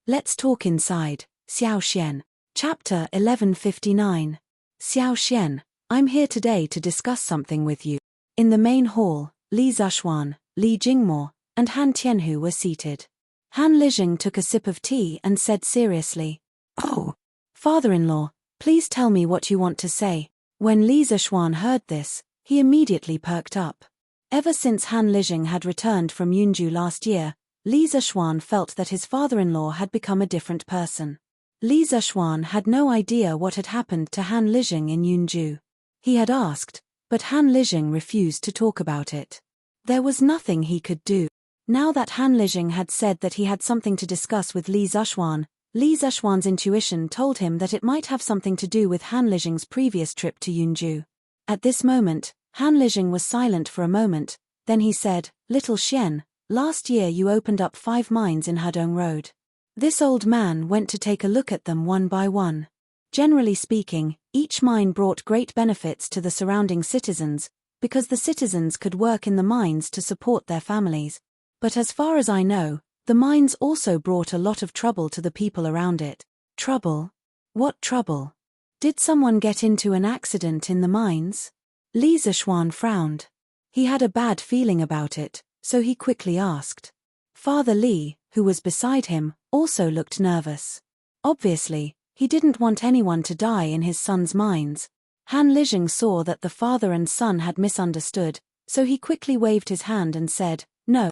Let's talk inside, Xiao Xian. Chapter 1159. Xiao Xian, I'm here today to discuss something with you. In the main hall, Li Zishuan, Li Jingmo, and Han Tianhu were seated. Han Lizheng took a sip of tea and said seriously, "Oh, father-in-law, please tell me what you want to say." When Li Zishuan heard this, he immediately perked up. Ever since Han Lizheng had returned from Yunju last year, Li Zishuan felt that his father-in-law had become a different person. Li Zishuan had no idea what had happened to Han Lizheng in Yunju. He had asked, but Han Lizheng refused to talk about it. There was nothing he could do. Now that Han Lizheng had said that he had something to discuss with Li Zishuan's intuition told him that it might have something to do with Han Lizheng's previous trip to Yunju. At this moment, Han Lizheng was silent for a moment, then he said, "Little Xian, last year you opened up 5 mines in Hedong Road. This old man went to take a look at them one by one. Generally speaking, each mine brought great benefits to the surrounding citizens, because the citizens could work in the mines to support their families. But as far as I know, the mines also brought a lot of trouble to the people around it." "Trouble? What trouble? Did someone get into an accident in the mines?" Li Zishuan frowned. He had a bad feeling about it, so he quickly asked. Father Li, who was beside him, also looked nervous. Obviously, he didn't want anyone to die in his son's mines. Han Lizheng saw that the father and son had misunderstood, so he quickly waved his hand and said, No.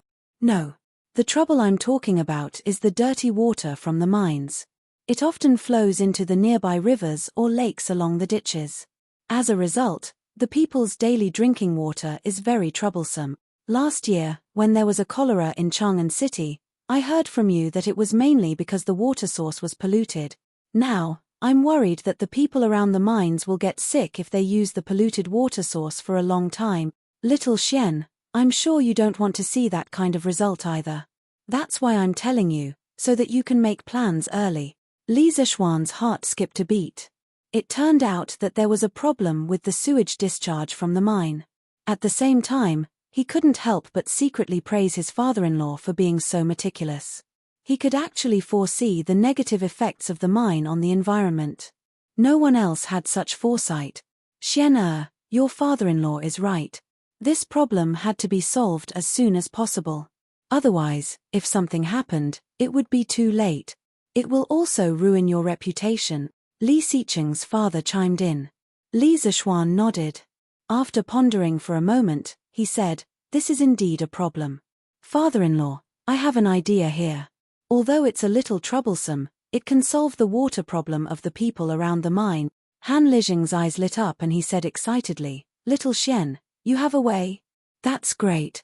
The trouble I'm talking about is the dirty water from the mines. It often flows into the nearby rivers or lakes along the ditches. As a result, the people's daily drinking water is very troublesome. Last year, when there was a cholera in Chang'an City, I heard from you that it was mainly because the water source was polluted. Now, I'm worried that the people around the mines will get sick if they use the polluted water source for a long time. Little Xian, I'm sure you don't want to see that kind of result either. That's why I'm telling you, so that you can make plans early. Li Zishuan's heart skipped a beat. It turned out that there was a problem with the sewage discharge from the mine. At the same time, he couldn't help but secretly praise his father-in-law for being so meticulous. He could actually foresee the negative effects of the mine on the environment. No one else had such foresight. Xian, your father-in-law is right. This problem had to be solved as soon as possible. Otherwise, if something happened, it would be too late. It will also ruin your reputation. Li Xicheng's father chimed in. Li Zishuan nodded. After pondering for a moment, he said, This is indeed a problem. Father-in-law, I have an idea here. Although it's a little troublesome, it can solve the water problem of the people around the mine. Han Lijing's eyes lit up and he said excitedly, Little Xian, you have a way? That's great.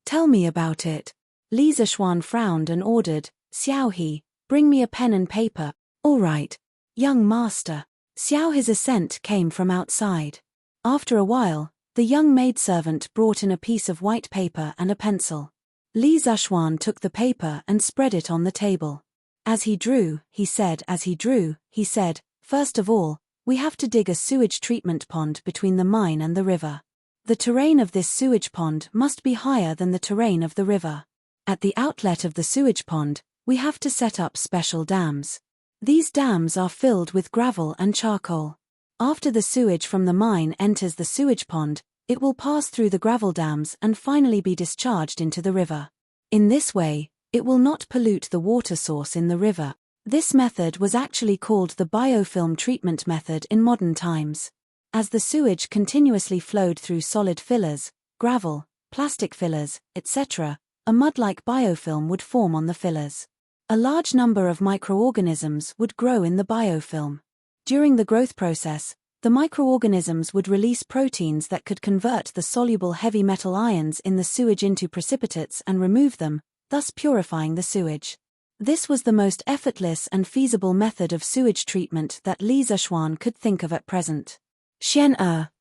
Tell me about it. Li Zishuan frowned and ordered, Xiao He, bring me a pen and paper. All right, young master. Xiao He's assent came from outside. After a while, the young maidservant brought in a piece of white paper and a pencil. Li Zishuan took the paper and spread it on the table. As he drew, he said, first of all, we have to dig a sewage treatment pond between the mine and the river. The terrain of this sewage pond must be higher than the terrain of the river. At the outlet of the sewage pond, we have to set up special dams. These dams are filled with gravel and charcoal. After the sewage from the mine enters the sewage pond, it will pass through the gravel dams and finally be discharged into the river. In this way, it will not pollute the water source in the river. This method was actually called the biofilm treatment method in modern times. As the sewage continuously flowed through solid fillers, gravel, plastic fillers, etc., a mud-like biofilm would form on the fillers. A large number of microorganisms would grow in the biofilm. During the growth process, the microorganisms would release proteins that could convert the soluble heavy metal ions in the sewage into precipitates and remove them, thus purifying the sewage. This was the most effortless and feasible method of sewage treatment that Li Zishuan could think of at present.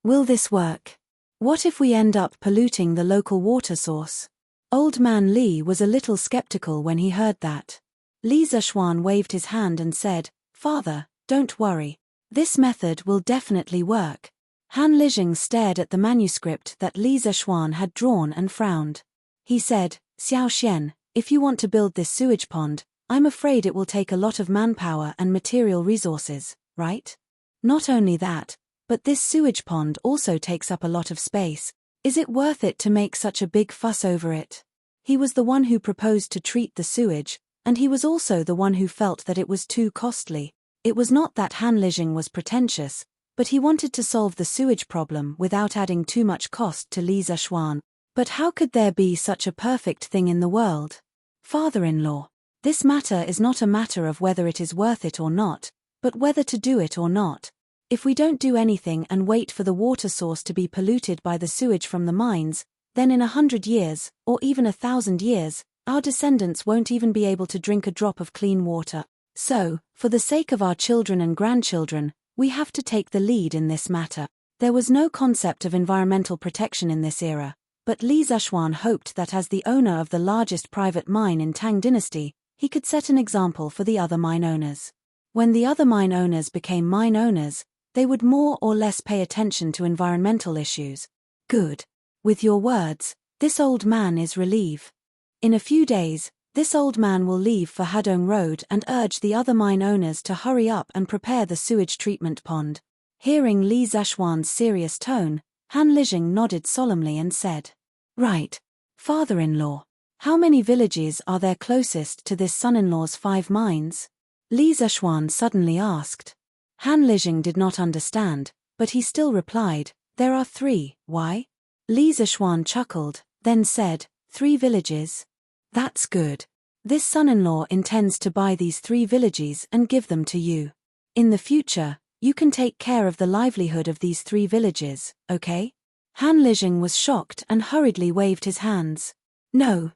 Will this work? What if we end up polluting the local water source? Old man Li was a little skeptical when he heard that. Li Zishuan waved his hand and said, Father, don't worry. This method will definitely work. Han Lijing stared at the manuscript that Li Zishuan had drawn and frowned. He said, Xiao Xian, if you want to build this sewage pond, I'm afraid it will take a lot of manpower and material resources, right? Not only that, but this sewage pond also takes up a lot of space. Is it worth it to make such a big fuss over it? He was the one who proposed to treat the sewage, and he was also the one who felt that it was too costly. It was not that Han Lijing was pretentious, but he wanted to solve the sewage problem without adding too much cost to Li Zishuan. But how could there be such a perfect thing in the world? Father-in-law, this matter is not a matter of whether it is worth it or not, but whether to do it or not. If we don't do anything and wait for the water source to be polluted by the sewage from the mines, then in 100 years, or even 1,000 years, our descendants won't even be able to drink a drop of clean water. So, for the sake of our children and grandchildren, we have to take the lead in this matter. There was no concept of environmental protection in this era, but Li Zishuan hoped that as the owner of the largest private mine in Tang Dynasty, he could set an example for the other mine owners. When the other mine owners became mine owners, they would more or less pay attention to environmental issues. Good. With your words, this old man is relieved. In a few days, this old man will leave for Hadong Road and urge the other mine owners to hurry up and prepare the sewage treatment pond. Hearing Li Zishuan's serious tone, Han Lijing nodded solemnly and said, Right. Father-in-law, how many villages are there closest to this son-in-law's 5 mines? Li Zishuan suddenly asked. Han Lijing did not understand, but he still replied, There are 3, why? Li Zishuan chuckled, then said, 3 villages? That's good. This son-in-law intends to buy these 3 villages and give them to you. In the future, you can take care of the livelihood of these 3 villages, okay? Han Lijing was shocked and hurriedly waved his hands. No.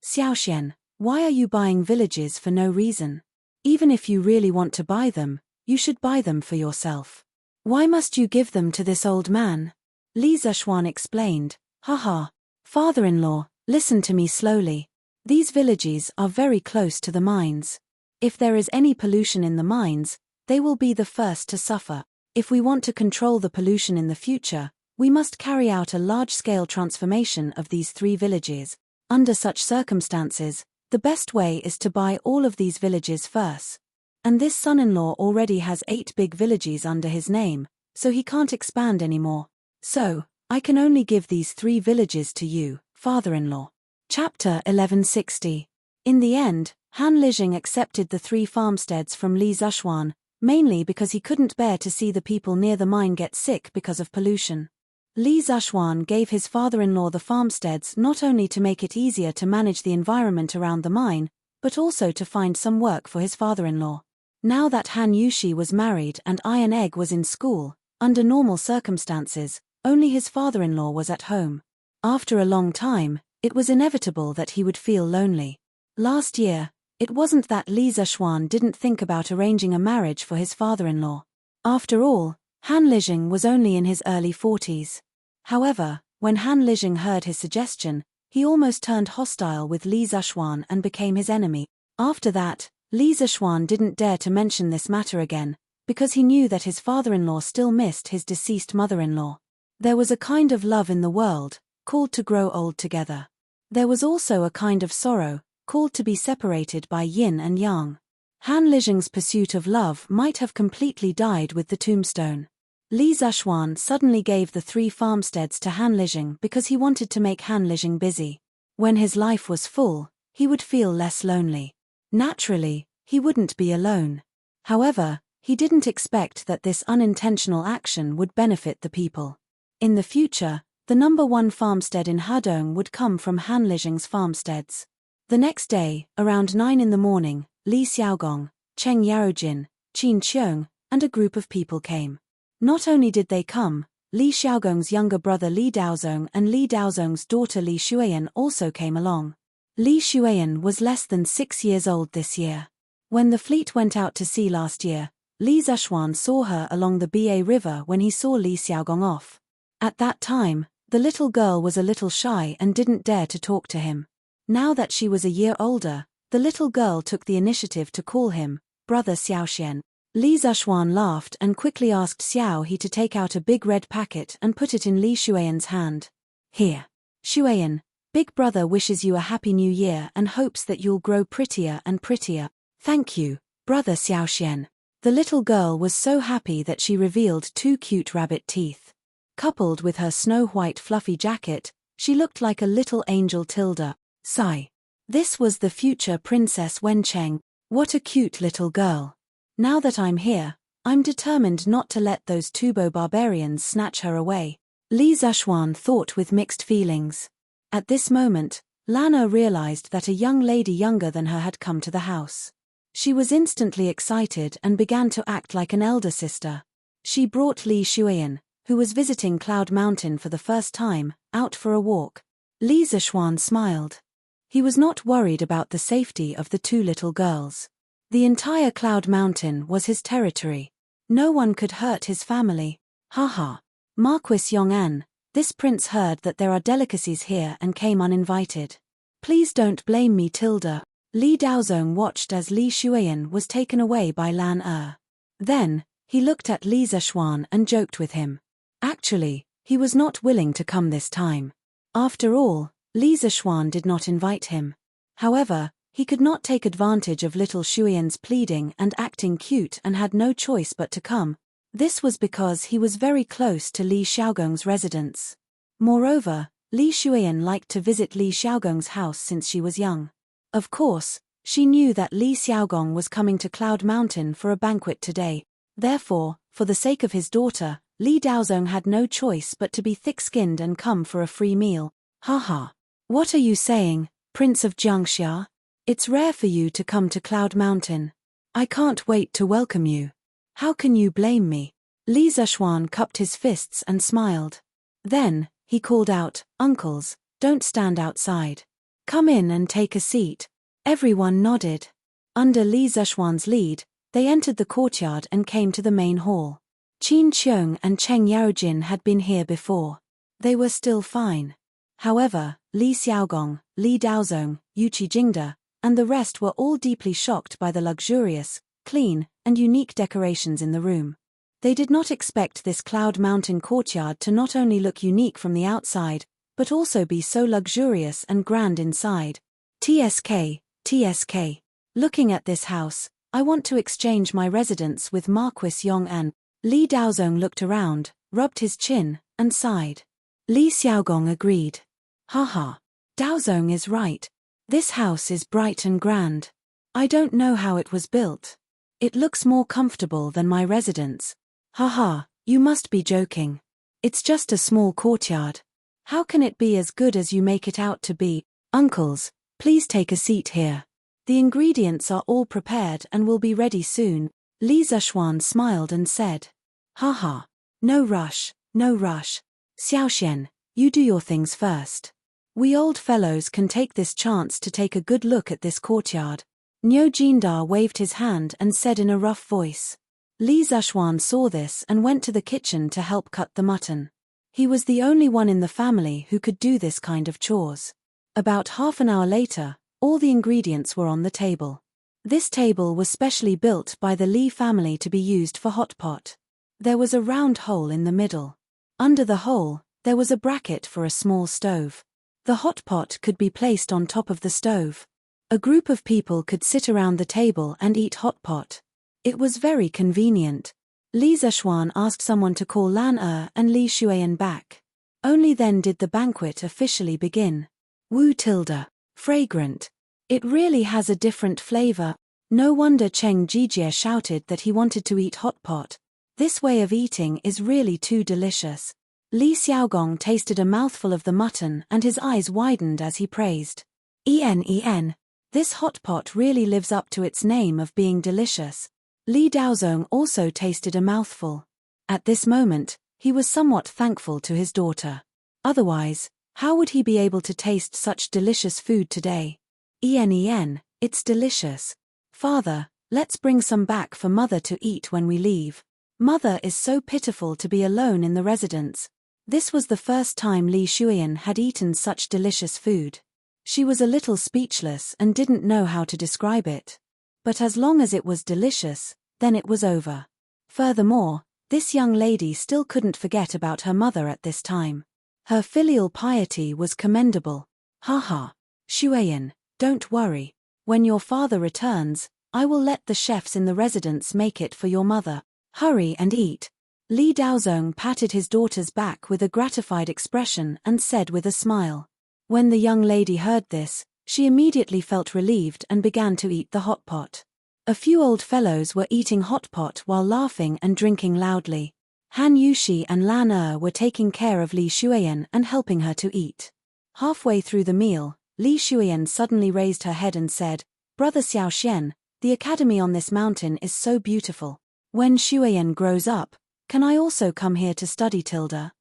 Xiaoxian, why are you buying villages for no reason? Even if you really want to buy them, you should buy them for yourself. Why must you give them to this old man? Li Zishuan explained, Haha. Father-in-law, listen to me slowly. These villages are very close to the mines. If there is any pollution in the mines, they will be the first to suffer. If we want to control the pollution in the future, we must carry out a large-scale transformation of these 3 villages. Under such circumstances, the best way is to buy all of these villages first. And this son-in-law already has 8 big villages under his name, so he can't expand anymore. So, I can only give these 3 villages to you, father-in-law. Chapter 1160. In the end, Han Lijing accepted the 3 farmsteads from Li Zishuan, mainly because he couldn't bear to see the people near the mine get sick because of pollution. Li Zishuan gave his father-in-law the farmsteads not only to make it easier to manage the environment around the mine, but also to find some work for his father-in-law. Now that Han Yushi was married and Iron Egg was in school, under normal circumstances, only his father-in-law was at home. After a long time, it was inevitable that he would feel lonely. Last year, it wasn't that Li Zishuan didn't think about arranging a marriage for his father-in-law. After all, Han Lijing was only in his early 40s. However, when Han Lijing heard his suggestion, he almost turned hostile with Li Zishuan and became his enemy. After that, Li Zishuan didn't dare to mention this matter again, because he knew that his father-in-law still missed his deceased mother-in-law. There was a kind of love in the world, called to grow old together. There was also a kind of sorrow, called to be separated by yin and yang. Han Lijing's pursuit of love might have completely died with the tombstone. Li Zishuan suddenly gave the 3 farmsteads to Han Lijing because he wanted to make Han Lijing busy. When his life was full, he would feel less lonely. Naturally, he wouldn't be alone. However, he didn't expect that this unintentional action would benefit the people. In the future, the number 1 farmstead in Hadong would come from Han Lijing's farmsteads. The next day, around 9 in the morning, Li Xiaogong, Cheng Yarojin, Qin Qiong, and a group of people came. Not only did they come, Li Xiaogong's younger brother Li Daozong and Li Daozong's daughter Li Shuiyan also came along. Li Shuiyan was less than 6 years old this year. When the fleet went out to sea last year, Li Zishuan saw her along the Ba River when he saw Li Xiaogong off. At that time, the little girl was a little shy and didn't dare to talk to him. Now that she was a year older, the little girl took the initiative to call him Brother Xiaoxian. Li Zishuan laughed and quickly asked Xiao He to take out a big red packet and put it in Li Shuiyan's hand. Here. Shuiyan, Big Brother wishes you a happy new year and hopes that you'll grow prettier and prettier. Thank you, Brother Xiaoxian. The little girl was so happy that she revealed 2 cute rabbit teeth. Coupled with her snow-white fluffy jacket, she looked like a little angel Tilda. Sigh. This was the future Princess Wencheng. What a cute little girl. Now that I'm here, I'm determined not to let those Tubo barbarians snatch her away. Li Zishuan thought with mixed feelings. At this moment, Lana realized that a young lady younger than her had come to the house. She was instantly excited and began to act like an elder sister. She brought Li Shuiyan, who was visiting Cloud Mountain for the first time, out for a walk. Li Zishuan smiled. He was not worried about the safety of the 2 little girls. The entire Cloud Mountain was his territory. No one could hurt his family. Haha. Marquis Yong'an, this prince heard that there are delicacies here and came uninvited. Please don't blame me Tilda. Li Daozong watched as Li Shuiyan was taken away by Lan Er. Then, he looked at Li Zishuan and joked with him. Actually, he was not willing to come this time. After all, Li Zishuan did not invite him. However, he could not take advantage of little Shuiyan's pleading and acting cute and had no choice but to come. This was because he was very close to Li Xiaogong's residence. Moreover, Li Shuiyan liked to visit Li Xiaogong's house since she was young. Of course, she knew that Li Xiaogong was coming to Cloud Mountain for a banquet today. Therefore, for the sake of his daughter, Li Daozong had no choice but to be thick-skinned and come for a free meal. Haha. What are you saying, Prince of Jiangxia? It's rare for you to come to Cloud Mountain. I can't wait to welcome you. How can you blame me? Li Zishuan cupped his fists and smiled. Then, he called out, Uncles, don't stand outside. Come in and take a seat. Everyone nodded. Under Li Zishuan's lead, they entered the courtyard and came to the main hall. Qin Qiong and Cheng Yarojin had been here before. They were still fine. However, Li Xiaogong, Li Daozong, Yuqi Jingda, and the rest were all deeply shocked by the luxurious, clean, and unique decorations in the room. They did not expect this Cloud Mountain courtyard to not only look unique from the outside, but also be so luxurious and grand inside. TSK, TSK. Looking at this house, I want to exchange my residence with Marquis Yong'an. Li Daozong looked around, rubbed his chin, and sighed. Li Xiaogong agreed. Haha. Daozong is right. This house is bright and grand. I don't know how it was built. It looks more comfortable than my residence. Haha, you must be joking. It's just a small courtyard. How can it be as good as you make it out to be? Uncles, please take a seat here. The ingredients are all prepared and will be ready soon. Li Zishuan smiled and said. Haha. No rush, no rush. Xiaoxian, you do your things first. We old fellows can take this chance to take a good look at this courtyard. Niu Jindar waved his hand and said in a rough voice. Li Zishuan saw this and went to the kitchen to help cut the mutton. He was the only one in the family who could do this kind of chores. About half an hour later, all the ingredients were on the table. This table was specially built by the Li family to be used for hot pot. There was a round hole in the middle. Under the hole, there was a bracket for a small stove. The hot pot could be placed on top of the stove. A group of people could sit around the table and eat hot pot. It was very convenient. Li Zishuan asked someone to call Lan and Li Shuiyan back. Only then did the banquet officially begin. Wu tilde. Fragrant. It really has a different flavor. No wonder Cheng Jijie shouted that he wanted to eat hot pot. This way of eating is really too delicious. Li Xiaogong tasted a mouthful of the mutton and his eyes widened as he praised. En. This hot pot really lives up to its name of being delicious. Li Daozong also tasted a mouthful. At this moment, he was somewhat thankful to his daughter. Otherwise, how would he be able to taste such delicious food today? It's delicious. Father, let's bring some back for Mother to eat when we leave. Mother is so pitiful to be alone in the residence. This was the first time Li Shuiyan had eaten such delicious food. She was a little speechless and didn't know how to describe it. But as long as it was delicious, then it was over. Furthermore, this young lady still couldn't forget about her mother at this time. Her filial piety was commendable. Haha. Shuiyan, don't worry. When your father returns, I will let the chefs in the residence make it for your mother. Hurry and eat. Li Daozong patted his daughter's back with a gratified expression and said with a smile. When the young lady heard this, she immediately felt relieved and began to eat the hot pot. A few old fellows were eating hot pot while laughing and drinking loudly. Han Yushi and Lan were taking care of Li Shuiyan and helping her to eat. Halfway through the meal, Li Shuiyan suddenly raised her head and said, Brother Xiaoxian, the academy on this mountain is so beautiful. When Shuiyan grows up, can I also come here to study tilde?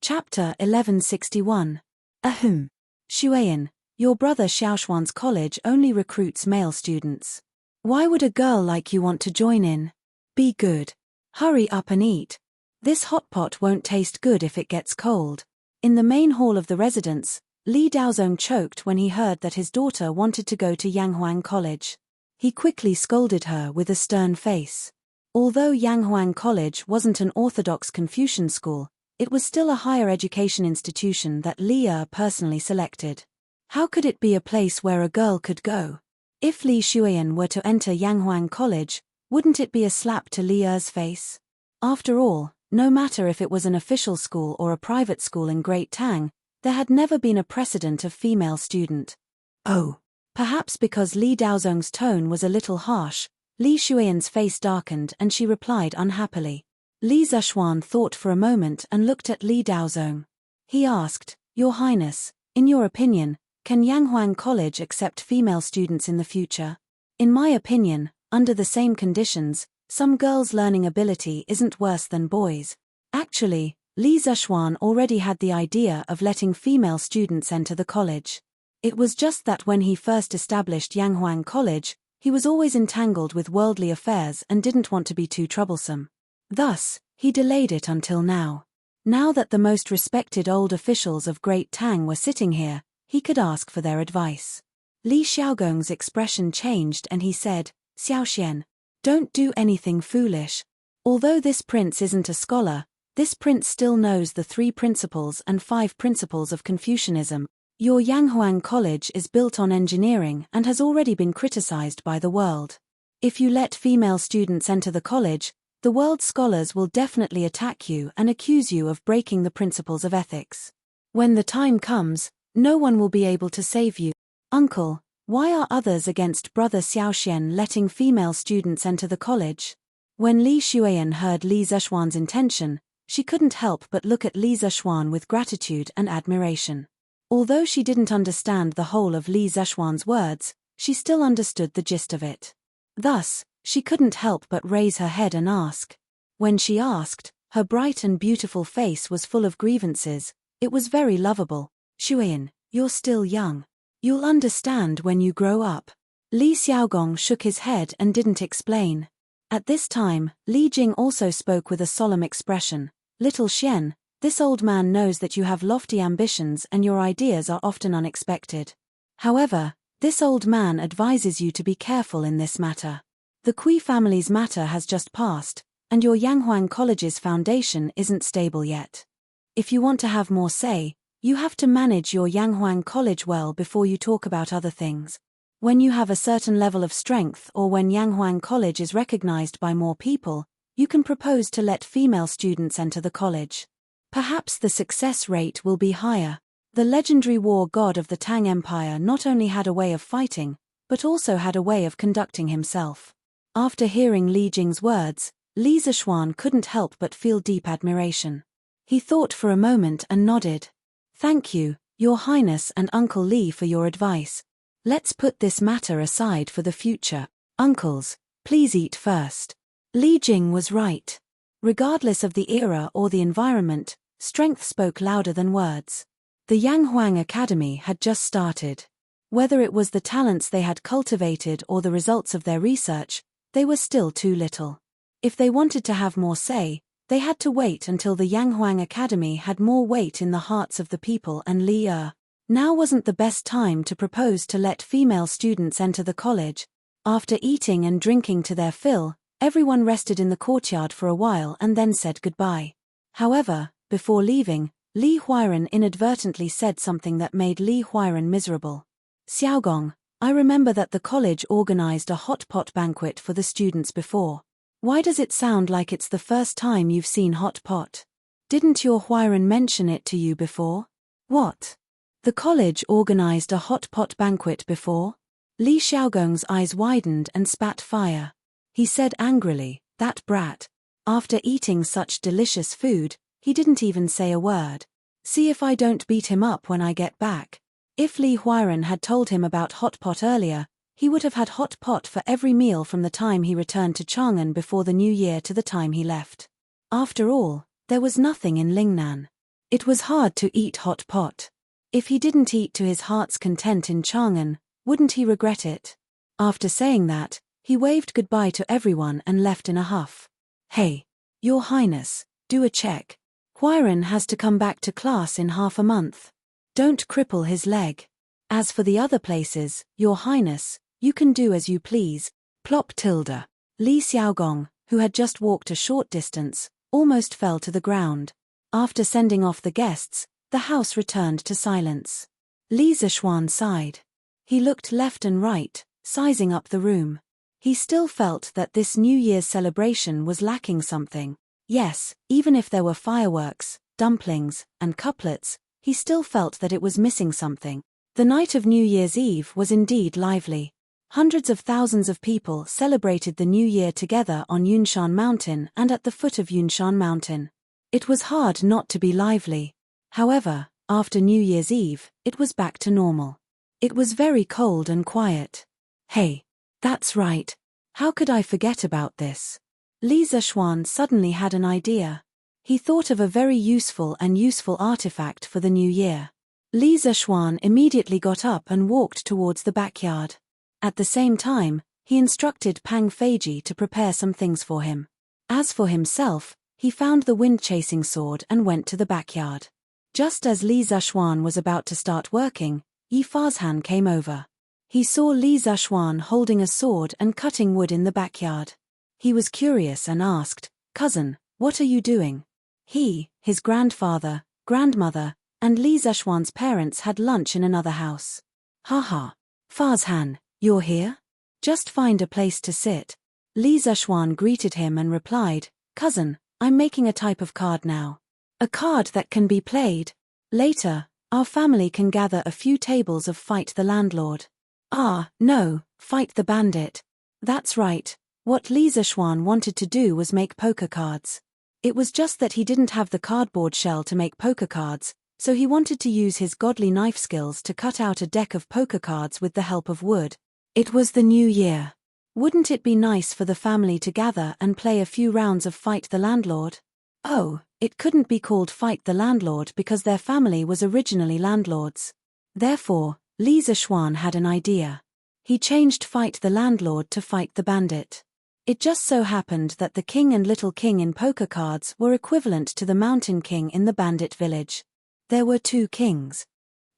Chapter 1161. Ahem. Shuiyan, your brother Xiaoshuan's college only recruits male students. Why would a girl like you want to join in? Be good. Hurry up and eat. This hot pot won't taste good if it gets cold. In the main hall of the residence, Li Daozong choked when he heard that his daughter wanted to go to Yanghuang College. He quickly scolded her with a stern face. Although Yanghuang College wasn't an orthodox Confucian school, it was still a higher education institution that Li personally selected. How could it be a place where a girl could go? If Li Shuiyan were to enter Yanghuang College, wouldn't it be a slap to Li's face? After all, no matter if it was an official school or a private school in Great Tang, there had never been a precedent of female student. Oh. Perhaps because Li Daozong's tone was a little harsh, Li Shuiyan's face darkened and she replied unhappily. Li Zishuan thought for a moment and looked at Li Daozong. He asked, Your Highness, in your opinion, can Yanghuang College accept female students in the future? In my opinion, under the same conditions, some girls' learning ability isn't worse than boys. Actually, Li Zishuan already had the idea of letting female students enter the college. It was just that when he first established Yanghuang College, he was always entangled with worldly affairs and didn't want to be too troublesome. Thus, he delayed it until now. Now that the most respected old officials of Great Tang were sitting here, he could ask for their advice. Li Xiaogong's expression changed and he said, Xiaoxian, don't do anything foolish. Although this prince isn't a scholar, this prince still knows the 3 principles and 5 principles of Confucianism. Your Yanghuang College is built on engineering and has already been criticized by the world. If you let female students enter the college, the world's scholars will definitely attack you and accuse you of breaking the principles of ethics. When the time comes, no one will be able to save you. Uncle, why are others against Brother Xiaoxian letting female students enter the college? When Li Shuiyan heard Li Zishuan's intention, she couldn't help but look at Li Zishuan with gratitude and admiration. Although she didn't understand the whole of Li Zishuan's words, she still understood the gist of it. Thus, she couldn't help but raise her head and ask. When she asked, her bright and beautiful face was full of grievances. It was very lovable. Xuan, you're still young. You'll understand when you grow up. Li Xiaogong shook his head and didn't explain. At this time, Li Jing also spoke with a solemn expression. Little Xian, this old man knows that you have lofty ambitions and your ideas are often unexpected. However, this old man advises you to be careful in this matter. The Kui family's matter has just passed, and your Yanghuang College's foundation isn't stable yet. If you want to have more say, you have to manage your Yanghuang College well before you talk about other things. When you have a certain level of strength or when Yanghuang College is recognized by more people, you can propose to let female students enter the college. Perhaps the success rate will be higher. The legendary war god of the Tang Empire not only had a way of fighting, but also had a way of conducting himself. After hearing Li Jing's words, Li Zishuan couldn't help but feel deep admiration. He thought for a moment and nodded. Thank you, Your Highness and Uncle Li, for your advice. Let's put this matter aside for the future. Uncles, please eat first. Li Jing was right. Regardless of the era or the environment, strength spoke louder than words. The Yanghuang Academy had just started. Whether it was the talents they had cultivated or the results of their research, they were still too little. If they wanted to have more say, they had to wait until the Yanghuang Academy had more weight in the hearts of the people, and Li Er. Now wasn't the best time to propose to let female students enter the college. After eating and drinking to their fill, everyone rested in the courtyard for a while and then said goodbye. However, before leaving, Li Huairan inadvertently said something that made Li Huairan miserable. Xiaogong, I remember that the college organized a hot pot banquet for the students before. Why does it sound like it's the first time you've seen hot pot? Didn't your Huairan mention it to you before? What? The college organized a hot pot banquet before? Li Xiaogong's eyes widened and spat fire. He said angrily, that brat. After eating such delicious food, he didn't even say a word. See if I don't beat him up when I get back. If Li Huairan had told him about hot pot earlier, he would have had hot pot for every meal from the time he returned to Chang'an before the new year to the time he left. After all, there was nothing in Lingnan. It was hard to eat hot pot. If he didn't eat to his heart's content in Chang'an, wouldn't he regret it? After saying that, he waved goodbye to everyone and left in a huff. Hey, Your Highness, do a check. Huairan has to come back to class in half a month. Don't cripple his leg. As for the other places, Your Highness, you can do as you please. Plop tilde. Li Xiaogong, who had just walked a short distance, almost fell to the ground. After sending off the guests, the house returned to silence. Li Zishuan sighed. He looked left and right, sizing up the room. He still felt that this New Year's celebration was lacking something. Yes, even if there were fireworks, dumplings, and couplets, he still felt that it was missing something. The night of New Year's Eve was indeed lively. Hundreds of thousands of people celebrated the New Year together on Yunshan Mountain and at the foot of Yunshan Mountain. It was hard not to be lively. However, after New Year's Eve, it was back to normal. It was very cold and quiet. Hey, that's right. How could I forget about this? Li Zishuan suddenly had an idea. He thought of a very useful artifact for the new year. Li Zishuan immediately got up and walked towards the backyard. At the same time, he instructed Pang Feiji to prepare some things for him. As for himself, he found the wind-chasing sword and went to the backyard. Just as Li Zishuan was about to start working, Yi Fazhan came over. He saw Li Zishuan holding a sword and cutting wood in the backyard. He was curious and asked, "Cousin, what are you doing?" He, his grandfather, grandmother, and Li Zishuan's parents had lunch in another house. "Haha. Fazhan, you're here? Just find a place to sit." Li Zishuan greeted him and replied, "Cousin, I'm making a type of card now. A card that can be played. Later, our family can gather a few tables of Fight the Landlord." "Ah, no, Fight the Bandit." That's right. What Li Zishuan wanted to do was make poker cards. It was just that he didn't have the cardboard shell to make poker cards, so he wanted to use his godly knife skills to cut out a deck of poker cards with the help of wood. It was the new year. Wouldn't it be nice for the family to gather and play a few rounds of Fight the Landlord? Oh, it couldn't be called Fight the Landlord because their family was originally landlords. Therefore, Li Zishuan had an idea. He changed Fight the Landlord to Fight the Bandit. It just so happened that the king and little king in poker cards were equivalent to the mountain king in the bandit village. There were two kings.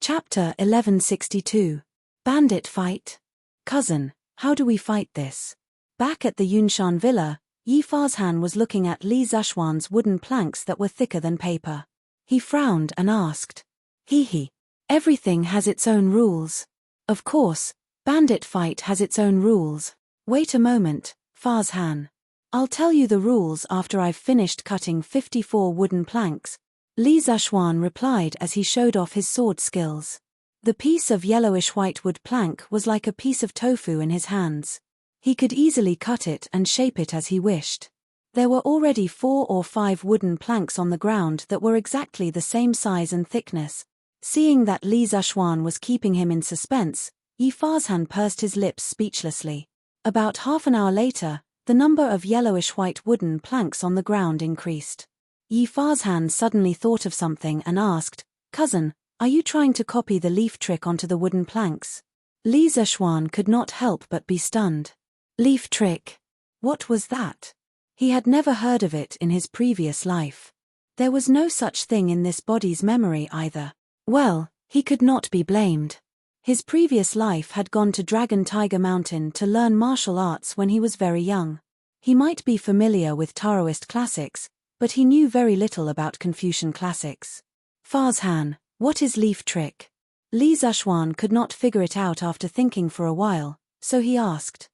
Chapter 1162. Bandit Fight. Cousin, how do we fight this? Back at the Yunshan villa, Yi Farzhan was looking at Li Zishuan's wooden planks that were thicker than paper. He frowned and asked. Hee. Everything has its own rules. Of course, bandit fight has its own rules. Wait a moment, Farzhan. I'll tell you the rules after I've finished cutting 54 wooden planks, Li Zishuan replied as he showed off his sword skills. The piece of yellowish-white wood plank was like a piece of tofu in his hands. He could easily cut it and shape it as he wished. There were already 4 or 5 wooden planks on the ground that were exactly the same size and thickness. Seeing that Li Zishuan was keeping him in suspense, Yi Farzhan pursed his lips speechlessly. About half an hour later, the number of yellowish-white wooden planks on the ground increased. Yi Farzhan suddenly thought of something and asked, Cousin, are you trying to copy the leaf trick onto the wooden planks? Li Zishuan could not help but be stunned. Leaf trick? What was that? He had never heard of it in his previous life. There was no such thing in this body's memory either. Well, he could not be blamed. His previous life had gone to Dragon Tiger Mountain to learn martial arts when he was very young. He might be familiar with Taoist classics, but he knew very little about Confucian classics. Farzhan, what is leaf trick? Li Zishuan could not figure it out after thinking for a while, so he asked.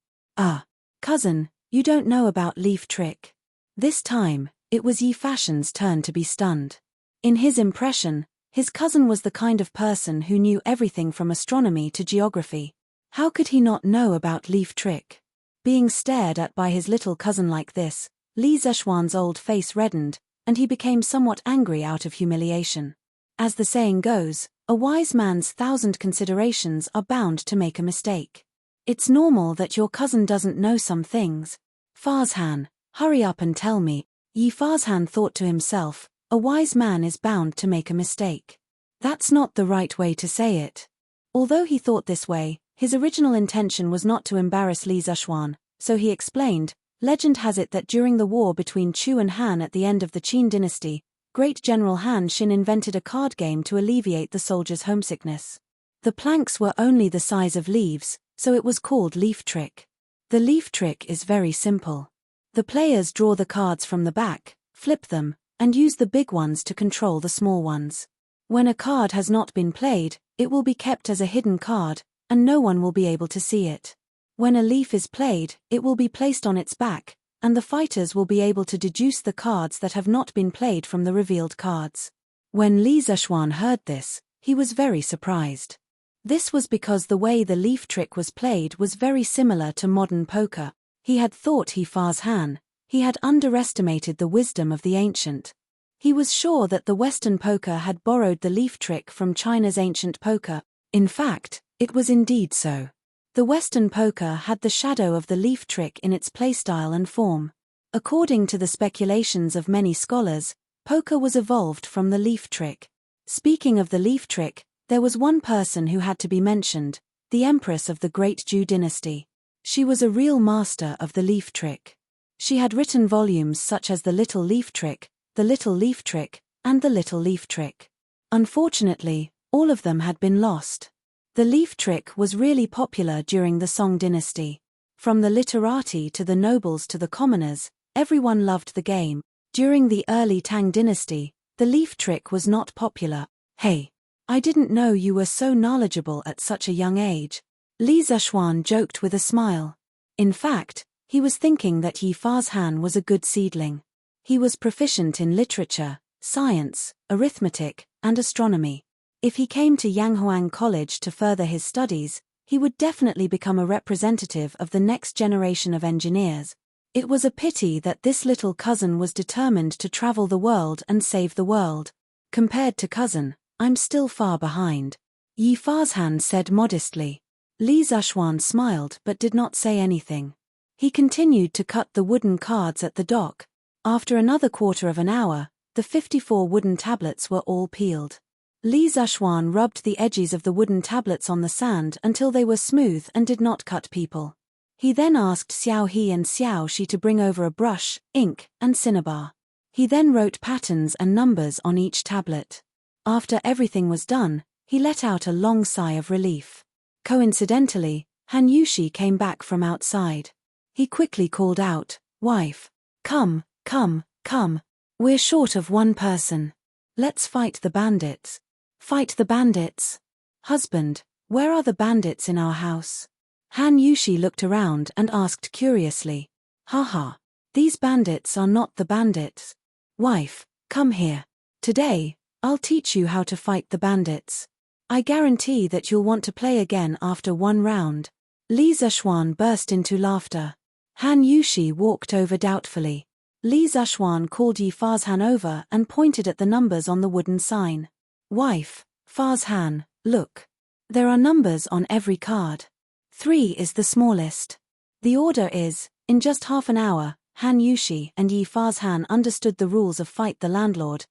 Cousin, you don't know about leaf trick. This time, it was Yi Farzhan's turn to be stunned. In his impression, his cousin was the kind of person who knew everything from astronomy to geography. How could he not know about leaf trick? Being stared at by his little cousin like this, Li Zishuan's old face reddened, and he became somewhat angry out of humiliation. As the saying goes, a wise man's 1,000 considerations are bound to make a mistake. It's normal that your cousin doesn't know some things. Farzhan, hurry up and tell me. Yi Farzhan thought to himself, a wise man is bound to make a mistake. That's not the right way to say it. Although he thought this way, his original intention was not to embarrass Li Zishuan, so he explained, legend has it that during the war between Chu and Han at the end of the Qin dynasty, great General Han Xin invented a card game to alleviate the soldiers' homesickness. The planks were only the size of leaves, so it was called leaf trick. The leaf trick is very simple. The players draw the cards from the back, flip them, and use the big ones to control the small ones. When a card has not been played, it will be kept as a hidden card, and no one will be able to see it. When a leaf is played, it will be placed on its back, and the fighters will be able to deduce the cards that have not been played from the revealed cards. When Li Zishuan heard this, he was very surprised. This was because the way the leaf trick was played was very similar to modern poker. He had thought Yi Farzhan. He had underestimated the wisdom of the ancient. He was sure that the Western poker had borrowed the leaf trick from China's ancient poker. In fact, it was indeed so. The Western poker had the shadow of the leaf trick in its playstyle and form. According to the speculations of many scholars, poker was evolved from the leaf trick. Speaking of the leaf trick, there was one person who had to be mentioned, the Empress of the Great Zhou dynasty. She was a real master of the leaf trick. She had written volumes such as The Little Leaf Trick, The Little Leaf Trick, and The Little Leaf Trick. Unfortunately, all of them had been lost. The leaf trick was really popular during the Song dynasty. From the literati to the nobles to the commoners, everyone loved the game. During the early Tang dynasty, the leaf trick was not popular. Hey, I didn't know you were so knowledgeable at such a young age. Li Zishuan joked with a smile. In fact, he was thinking that Yi Farzhan was a good seedling. He was proficient in literature, science, arithmetic, and astronomy. If he came to Yanghuang College to further his studies, he would definitely become a representative of the next generation of engineers. It was a pity that this little cousin was determined to travel the world and save the world. Compared to cousin, I'm still far behind. Yi Farzhan said modestly. Li Zuxuan smiled but did not say anything. He continued to cut the wooden cards at the dock. After another quarter of an hour, the 54 wooden tablets were all peeled. Li Zuxuan rubbed the edges of the wooden tablets on the sand until they were smooth and did not cut people. He then asked Xiao He and Xiao Shi to bring over a brush, ink, and cinnabar. He then wrote patterns and numbers on each tablet. After everything was done, he let out a long sigh of relief. Coincidentally, Han Yushi came back from outside. He quickly called out, "Wife! Come, come, come. We're short of one person. Let's fight the bandits." "Fight the bandits? Husband, where are the bandits in our house?" Han Yushi looked around and asked curiously. "Haha, these bandits are not the bandits. Wife, come here. Today, I'll teach you how to fight the bandits. I guarantee that you'll want to play again after one round." Li Zuxuan burst into laughter. Han Yushi walked over doubtfully. Li Zuxuan called Yi Farzhan over and pointed at the numbers on the wooden sign. "Wife, Farzhan, look. There are numbers on every card. 3 is the smallest. The order is." In just half an hour, Han Yushi and Yi Farzhan understood the rules of Fight the Landlord.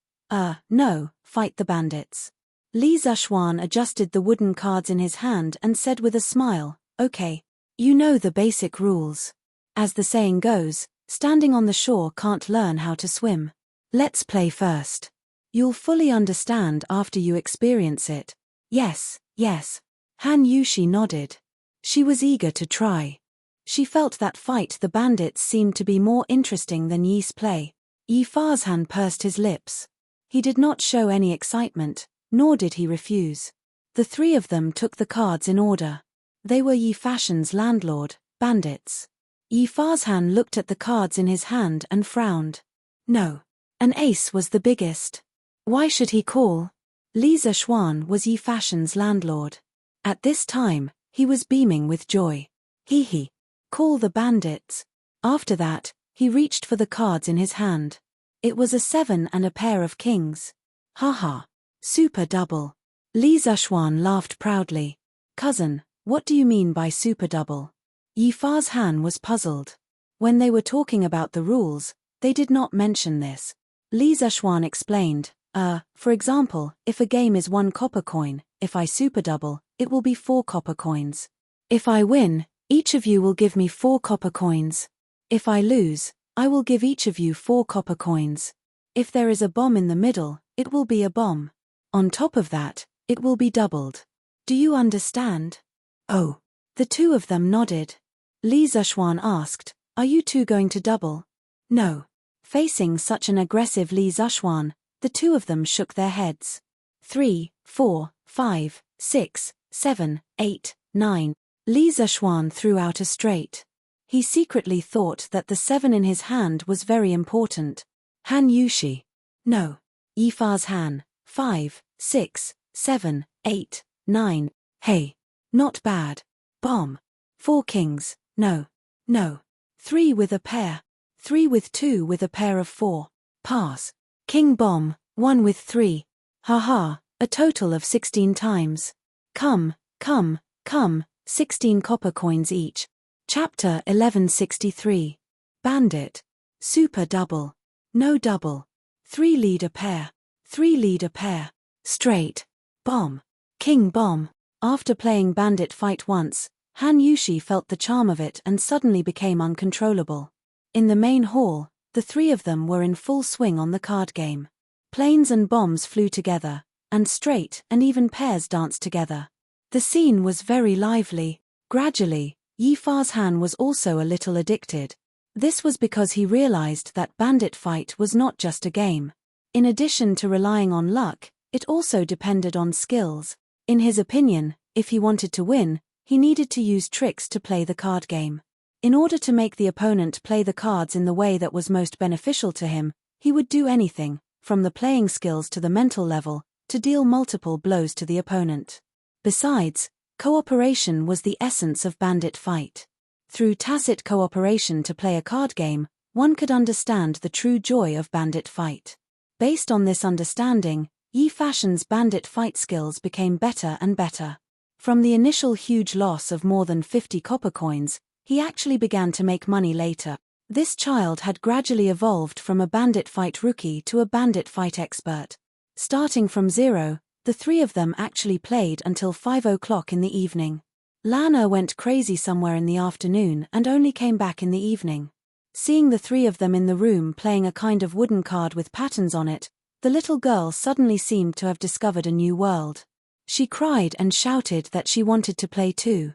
No, Fight the Bandits. Li Zuxuan adjusted the wooden cards in his hand and said with a smile, "Okay. You know the basic rules. As the saying goes, standing on the shore can't learn how to swim. Let's play first. You'll fully understand after you experience it." "Yes, yes." Han Yushi nodded. She was eager to try. She felt that Fight the Bandits seemed to be more interesting than Yi's play. Yi Farzhan pursed his lips. He did not show any excitement, nor did he refuse. The 3 of them took the cards in order. They were Yi Fashion's landlord, bandits. Yi Farzhan looked at the cards in his hand and frowned. No. An ace was the biggest. Why should he call? Li Zuxuan was Yi Fashion's landlord. At this time, he was beaming with joy. He. Call the bandits. After that, he reached for the cards in his hand. It was a 7 and a pair of kings. Haha. Super double. Li Zuxuan laughed proudly. "Cousin, what do you mean by super double?" Yi Farzhan was puzzled. When they were talking about the rules, they did not mention this. Li Zuxuan explained, for example, if a game is 1 copper coin, if I super double, it will be 4 copper coins. If I win, each of you will give me 4 copper coins. If I lose, I will give each of you 4 copper coins. If there is a bomb in the middle, it will be a bomb. On top of that, it will be doubled. Do you understand? Oh. The 2 of them nodded. Li Zuxuan asked, "Are you 2 going to double?" No. Facing such an aggressive Li Zuxuan, the 2 of them shook their heads. 3, 4, 5, 6, 7, 8, 9. Li Zuxuan threw out a straight. He secretly thought that the 7 in his hand was very important. Han Yushi. No. Yi Farzhan. 5, 6, 7, 8, 9. Hey. Not bad. Bomb. 4 kings. No. 3 with a pair. 3 with 2 with a pair of 4. Pass. King bomb. 1 with 3. Haha, a total of 16 times. Come. 16 copper coins each. Chapter 1163. Bandit. Super double. No double. 3 lead a pair. 3 lead a pair. Straight. Bomb. King bomb. After playing Bandit Fight once, Han Yushi felt the charm of it and suddenly became uncontrollable. In the main hall, the 3 of them were in full swing on the card game. Planes and bombs flew together, and straight and even pairs danced together. The scene was very lively. Gradually, Yi Farzhan was also a little addicted. This was because he realized that Bandit Fight was not just a game. In addition to relying on luck, it also depended on skills. In his opinion, if he wanted to win, he needed to use tricks to play the card game. In order to make the opponent play the cards in the way that was most beneficial to him, he would do anything, from the playing skills to the mental level, to deal multiple blows to the opponent. Besides, cooperation was the essence of Bandit Fight. Through tacit cooperation to play a card game, one could understand the true joy of bandit fight. Based on this understanding, Yi Fashion's bandit fight skills became better and better. From the initial huge loss of more than 50 copper coins, he actually began to make money later. This child had gradually evolved from a bandit fight rookie to a bandit fight expert. Starting from zero, the three of them actually played until 5 o'clock in the evening. Lan went crazy somewhere in the afternoon and only came back in the evening. Seeing the three of them in the room playing a kind of wooden card with patterns on it, the little girl suddenly seemed to have discovered a new world. She cried and shouted that she wanted to play too.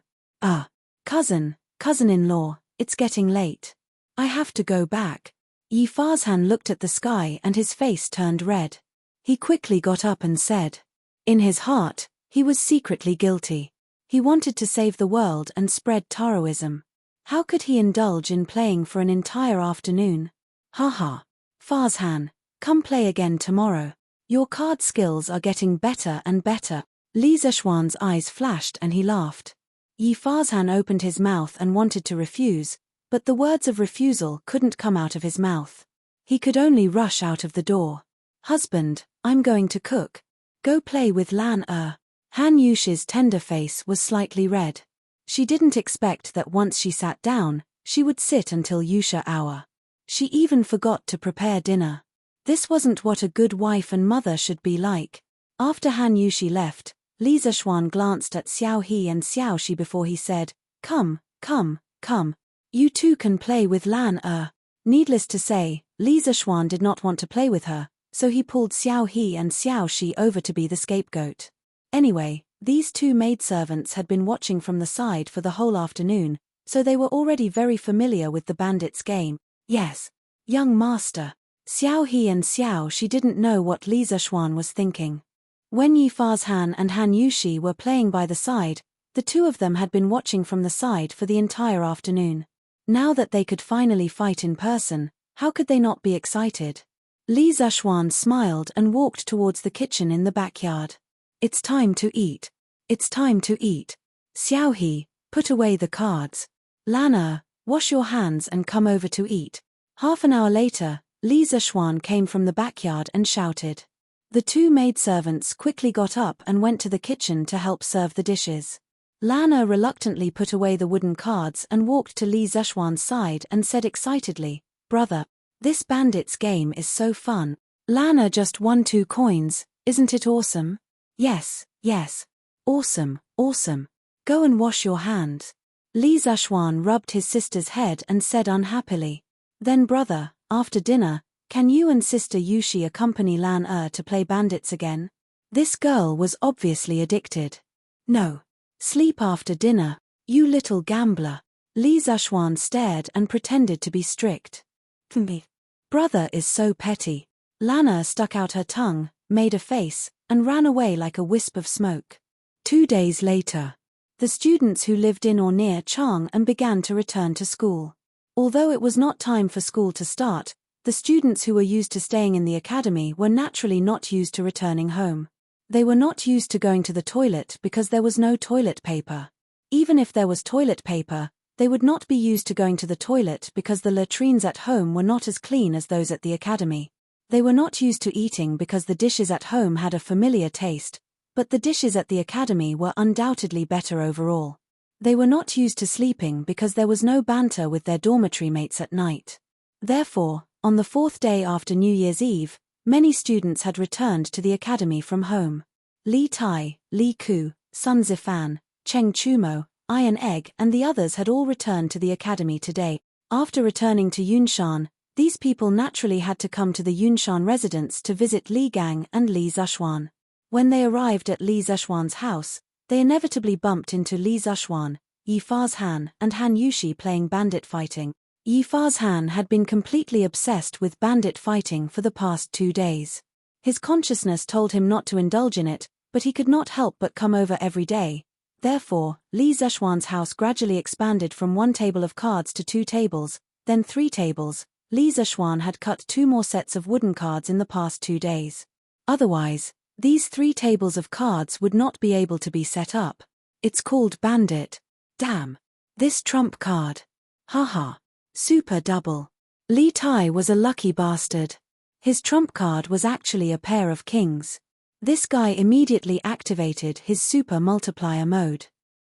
Cousin-in-law, it's getting late. I have to go back. Yi Fashhan looked at the sky and his face turned red. He quickly got up and said. In his heart, he was secretly guilty. He wanted to save the world and spread Taoism. How could he indulge in playing for an entire afternoon? Haha. Fashhan, come play again tomorrow. Your card skills are getting better and better. Li Zishuan's eyes flashed and he laughed. Yi Fashhan opened his mouth and wanted to refuse, but the words of refusal couldn't come out of his mouth. He could only rush out of the door. Husband, I'm going to cook. Go play with Lan. Han Yushi's tender face was slightly red. She didn't expect that once she sat down, she would sit until Yusha hour. She even forgot to prepare dinner. This wasn't what a good wife and mother should be like. After Han Yushi left, Li Zishuan glanced at Xiao He and Xiao Shi before he said, Come. You two can play with Lan. Needless to say, Li Zishuan did not want to play with her, so he pulled Xiao He and Xiao Shi over to be the scapegoat. Anyway, these two maidservants had been watching from the side for the whole afternoon, so they were already very familiar with the bandits' game. Yes, young master. Xiao He and Xiao Shi didn't know what Li Zishuan was thinking. When Yi Fashhan and Han Yushi were playing by the side, the two of them had been watching from the side for the entire afternoon. Now that they could finally fight in person, how could they not be excited? Li Zishuan smiled and walked towards the kitchen in the backyard. It's time to eat. It's time to eat. Xiao He, put away the cards. Lan, wash your hands and come over to eat. Half an hour later, Li Zishuan came from the backyard and shouted. The two maidservants quickly got up and went to the kitchen to help serve the dishes. Lan reluctantly put away the wooden cards and walked to Li Zishuan's side and said excitedly, Brother, this bandits game is so fun. Lan just won 2 coins, isn't it awesome? Yes. Awesome. Go and wash your hands. Li Zishuan rubbed his sister's head and said unhappily. Then brother, after dinner, can you and sister Yushi accompany Lan to play bandits again? This girl was obviously addicted. No. Sleep after dinner, you little gambler. Li Zishuan stared and pretended to be strict. Brother is so petty. Lan stuck out her tongue, made a face, and ran away like a wisp of smoke. 2 days later, the students who lived in or near Chang'an began to return to school. Although it was not time for school to start, the students who were used to staying in the academy were naturally not used to returning home. They were not used to going to the toilet because there was no toilet paper. Even if there was toilet paper, they would not be used to going to the toilet because the latrines at home were not as clean as those at the academy. They were not used to eating because the dishes at home had a familiar taste, but the dishes at the academy were undoubtedly better overall. They were not used to sleeping because there was no banter with their dormitory mates at night. Therefore, on the 4th day after New Year's Eve, many students had returned to the academy from home. Li Tai, Li Ku, Sun Zifan, Cheng Chumo, Iron Egg and the others had all returned to the academy today. After returning to Yunshan, these people naturally had to come to the Yunshan residence to visit Li Gang and Li Zishuan. When they arrived at Li Zishuan's house, they inevitably bumped into Li Zishuan, Yi Fashhan and Han Yushi playing bandit fighting. Yi Fashhan had been completely obsessed with bandit fighting for the past 2 days. His consciousness told him not to indulge in it, but he could not help but come over every day. Therefore, Li Zishuan's house gradually expanded from 1 table of cards to 2 tables, then 3 tables. Li Zishuan had cut 2 more sets of wooden cards in the past 2 days. Otherwise, these 3 tables of cards would not be able to be set up. It's called bandit. Damn. This trump card. Haha. Super double. Li Tai was a lucky bastard. His trump card was actually a pair of kings. This guy immediately activated his super multiplier mode.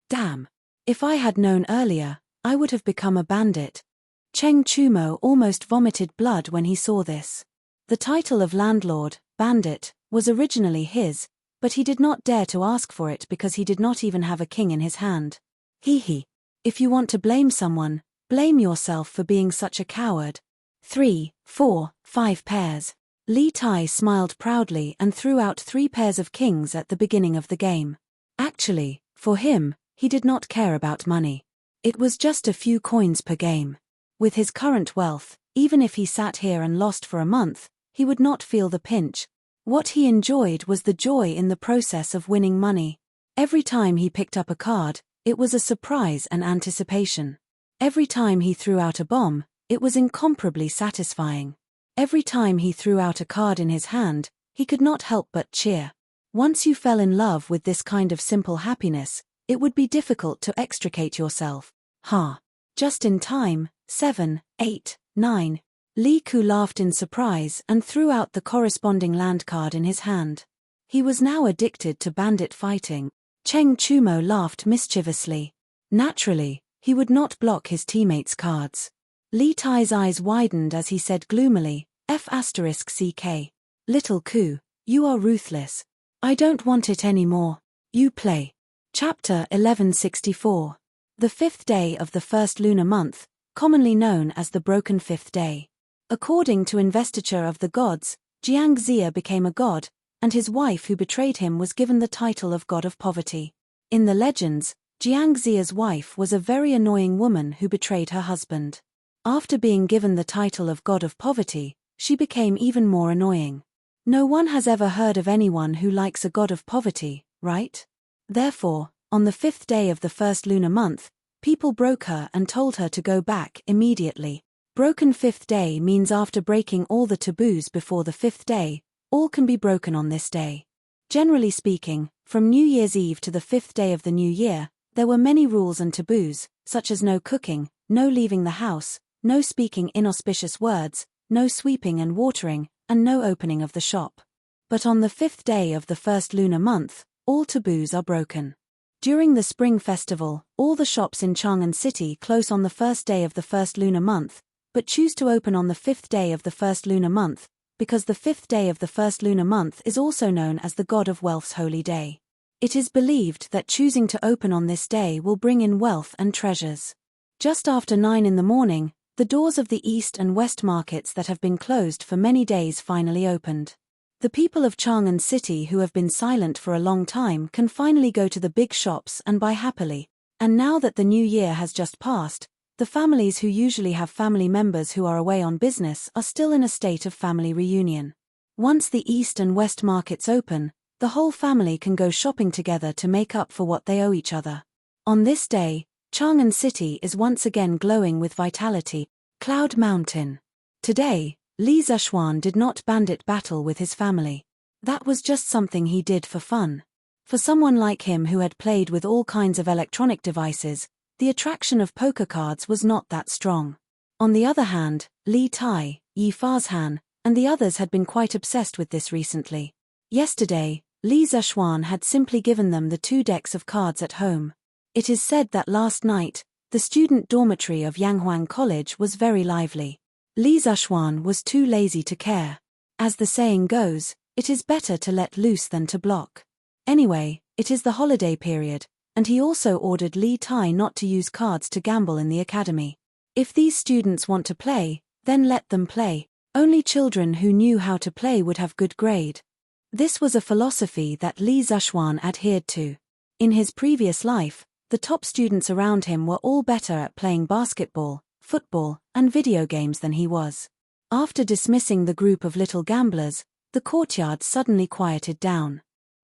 Damn. If I had known earlier, I would have become a bandit. Cheng Chumo almost vomited blood when he saw this. The title of landlord, bandit, was originally his, but he did not dare to ask for it because he did not even have a king in his hand. Hee hee. If you want to blame someone, blame yourself for being such a coward. 3, 4, 5 pairs. Li Tai smiled proudly and threw out 3 pairs of kings at the beginning of the game. Actually, for him, he did not care about money. It was just a few coins per game. With his current wealth, even if he sat here and lost for a month, he would not feel the pinch. What he enjoyed was the joy in the process of winning money. Every time he picked up a card, it was a surprise and anticipation. Every time he threw out a bomb, it was incomparably satisfying. Every time he threw out a card in his hand, he could not help but cheer. Once you fell in love with this kind of simple happiness, it would be difficult to extricate yourself. Ha! Just in time. 7, 8, 9. Li Ku laughed in surprise and threw out the corresponding land card in his hand. He was now addicted to bandit fighting. Cheng Chumo laughed mischievously. Naturally, he would not block his teammates' cards. Li Tai's eyes widened as he said gloomily, F***CK. Little Ku, you are ruthless. I don't want it anymore. You play. Chapter 1164. The 5th day of the first lunar month, commonly known as the Broken Fifth Day. According to investiture of the gods, Jiang Xia became a god, and his wife who betrayed him was given the title of God of Poverty. In the legends, Jiang Xia's wife was a very annoying woman who betrayed her husband. After being given the title of God of Poverty, she became even more annoying. No one has ever heard of anyone who likes a god of poverty, right? Therefore, on the 5th day of the first lunar month, people broke her and told her to go back immediately. Broken 5th day means after breaking all the taboos before the 5th day, all can be broken on this day. Generally speaking, from New Year's Eve to the 5th day of the new year, there were many rules and taboos, such as no cooking, no leaving the house, no speaking inauspicious words, no sweeping and watering, and no opening of the shop. But on the 5th day of the first lunar month, all taboos are broken. During the Spring Festival, all the shops in Chang'an City close on the first day of the first lunar month, but choose to open on the 5th day of the first lunar month, because the 5th day of the first lunar month is also known as the God of Wealth's holy day. It is believed that choosing to open on this day will bring in wealth and treasures. Just after 9 in the morning, the doors of the East and West markets that have been closed for many days finally opened. The people of Chang'an City who have been silent for a long time can finally go to the big shops and buy happily. And now that the new year has just passed, the families who usually have family members who are away on business are still in a state of family reunion. Once the East and West markets open, the whole family can go shopping together to make up for what they owe each other. On this day, Chang'an City is once again glowing with vitality. Cloud Mountain. Today, Li Zishuan did not bandit battle with his family. That was just something he did for fun. For someone like him who had played with all kinds of electronic devices, the attraction of poker cards was not that strong. On the other hand, Li Tai, Yi Fazhan, and the others had been quite obsessed with this recently. Yesterday, Li Zishuan had simply given them the 2 decks of cards at home. It is said that last night, the student dormitory of Yanghuang College was very lively. Li Zishuan was too lazy to care. As the saying goes, it is better to let loose than to block. Anyway, it is the holiday period, and he also ordered Li Tai not to use cards to gamble in the academy. If these students want to play, then let them play. Only children who knew how to play would have good grade. This was a philosophy that Li Zishuan adhered to. In his previous life, the top students around him were all better at playing basketball, football, and video games than he was. After dismissing the group of little gamblers, the courtyard suddenly quieted down.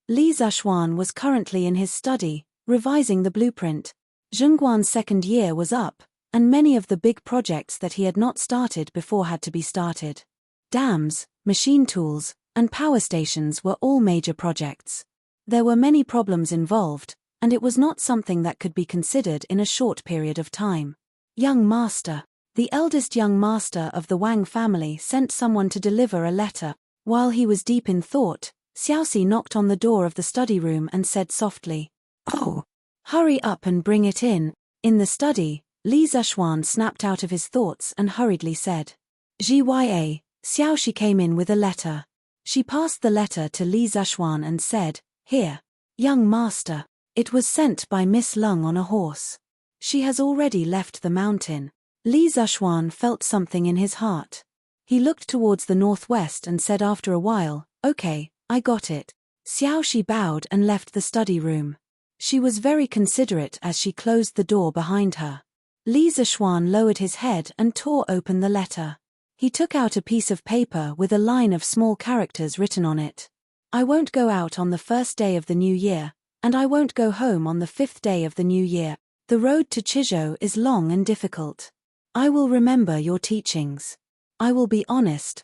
Li Zishuan was currently in his study, revising the blueprint. Zhengguan's second year was up, and many of the big projects that he had not started before had to be started. Dams, machine tools, and power stations were all major projects. There were many problems involved, and it was not something that could be considered in a short period of time. Young master. The eldest young master of the Wang family sent someone to deliver a letter. While he was deep in thought, Xiaoxi knocked on the door of the study room and said softly, "Oh, hurry up and bring it in." In the study, Li Zishuan snapped out of his thoughts and hurriedly said, "Zya." Xiaoxi came in with a letter. She passed the letter to Li Zishuan and said, "Here, young master. It was sent by Miss Lung on a horse. She has already left the mountain." Li Zishuan felt something in his heart. He looked towards the northwest and said after a while, "Okay, I got it." Xiaoxi bowed and left the study room. She was very considerate as she closed the door behind her. Li Zishuan lowered his head and tore open the letter. He took out a piece of paper with a line of small characters written on it. "I won't go out on the first day of the new year, and I won't go home on the 5th day of the new year. The road to Chizhou is long and difficult. I will remember your teachings. I will be honest,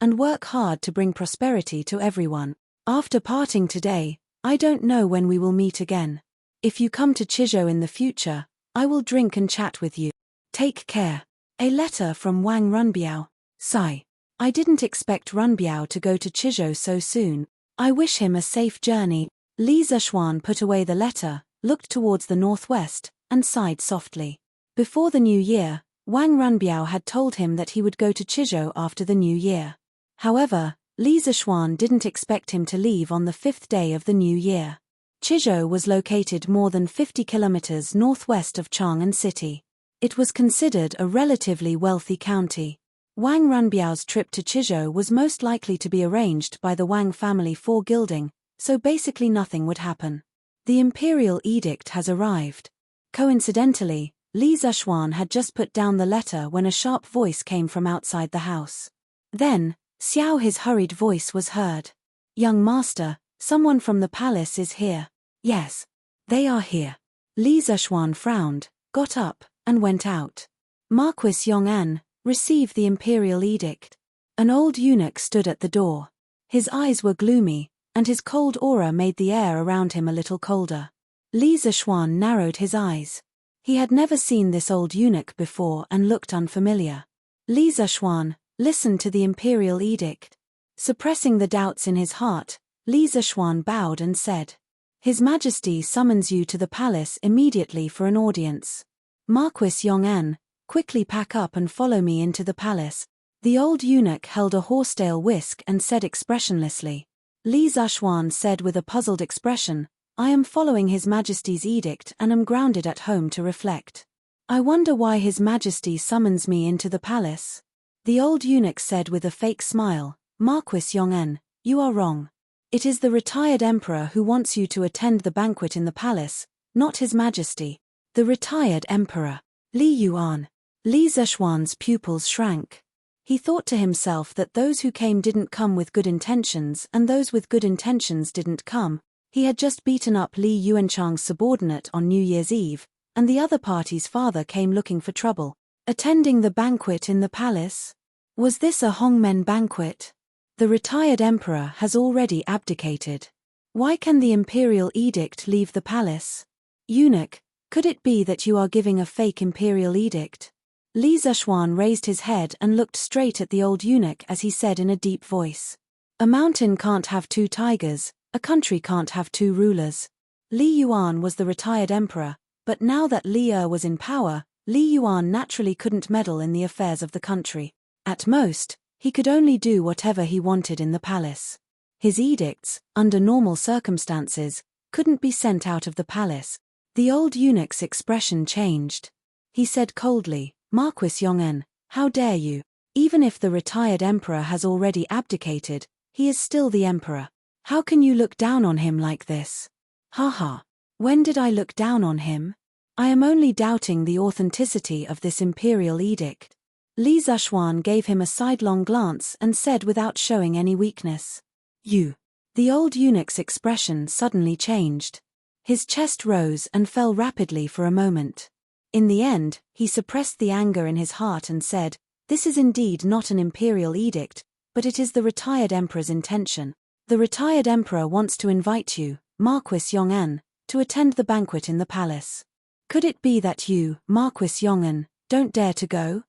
and work hard to bring prosperity to everyone. After parting today, I don't know when we will meet again. If you come to Chizhou in the future, I will drink and chat with you. Take care." A letter from Wang Runbiao. Sigh. I didn't expect Runbiao to go to Chizhou so soon. I wish him a safe journey. Li Zishuan put away the letter, looked towards the northwest, and sighed softly. Before the new year, Wang Runbiao had told him that he would go to Chizhou after the new year. However, Li Zishuan didn't expect him to leave on the 5th day of the new year. Chizhou was located more than 50 kilometers northwest of Chang'an City. It was considered a relatively wealthy county. Wang Runbiao's trip to Chizhou was most likely to be arranged by the Wang family for gilding, so basically nothing would happen. The imperial edict has arrived. Coincidentally, Li Zishuan had just put down the letter when a sharp voice came from outside the house. Then, Xiao He's hurried voice was heard. "Young master, someone from the palace is here." "Yes, they are here." Li Zishuan frowned, got up, and went out. Marquis Yong'an, receive the imperial edict. An old eunuch stood at the door. His eyes were gloomy, and his cold aura made the air around him a little colder. Li Zishuan narrowed his eyes. He had never seen this old eunuch before and looked unfamiliar. Li Zishuan, listen to the imperial edict. Suppressing the doubts in his heart, Li Zishuan bowed and said, "His Majesty summons you to the palace immediately for an audience." "Marquis Yong'an, quickly pack up and follow me into the palace." The old eunuch held a horsetail whisk and said expressionlessly. Li Zishuan said with a puzzled expression, "I am following His Majesty's edict and am grounded at home to reflect. I wonder why His Majesty summons me into the palace." The old eunuch said with a fake smile, "Marquis Yong'an, you are wrong. It is the retired emperor who wants you to attend the banquet in the palace, not His Majesty." The retired emperor. Li Yuan. Li Zishuan's pupils shrank. He thought to himself that those who came didn't come with good intentions and those with good intentions didn't come. He had just beaten up Li Yuanchang's subordinate on New Year's Eve, and the other party's father came looking for trouble. Attending the banquet in the palace? Was this a Hongmen banquet? The retired emperor has already abdicated. Why can the imperial edict leave the palace? Eunuch, could it be that you are giving a fake imperial edict? Li Zishuan raised his head and looked straight at the old eunuch as he said in a deep voice. "A mountain can't have two tigers, a country can't have two rulers." Li Yuan was the retired emperor, but now that Li was in power, Li Yuan naturally couldn't meddle in the affairs of the country. At most, he could only do whatever he wanted in the palace. His edicts, under normal circumstances, couldn't be sent out of the palace. The old eunuch's expression changed. He said coldly, "Marquis Yong'an, how dare you? Even if the retired emperor has already abdicated, he is still the emperor. How can you look down on him like this?" "Haha. When did I look down on him? I am only doubting the authenticity of this imperial edict." Li Zishuan gave him a sidelong glance and said without showing any weakness, "You." The old eunuch's expression suddenly changed. His chest rose and fell rapidly for a moment. In the end, he suppressed the anger in his heart and said, "This is indeed not an imperial edict, but it is the retired emperor's intention. The retired emperor wants to invite you, Marquis Yong'an, to attend the banquet in the palace. Could it be that you, Marquis Yongan, don't dare to go?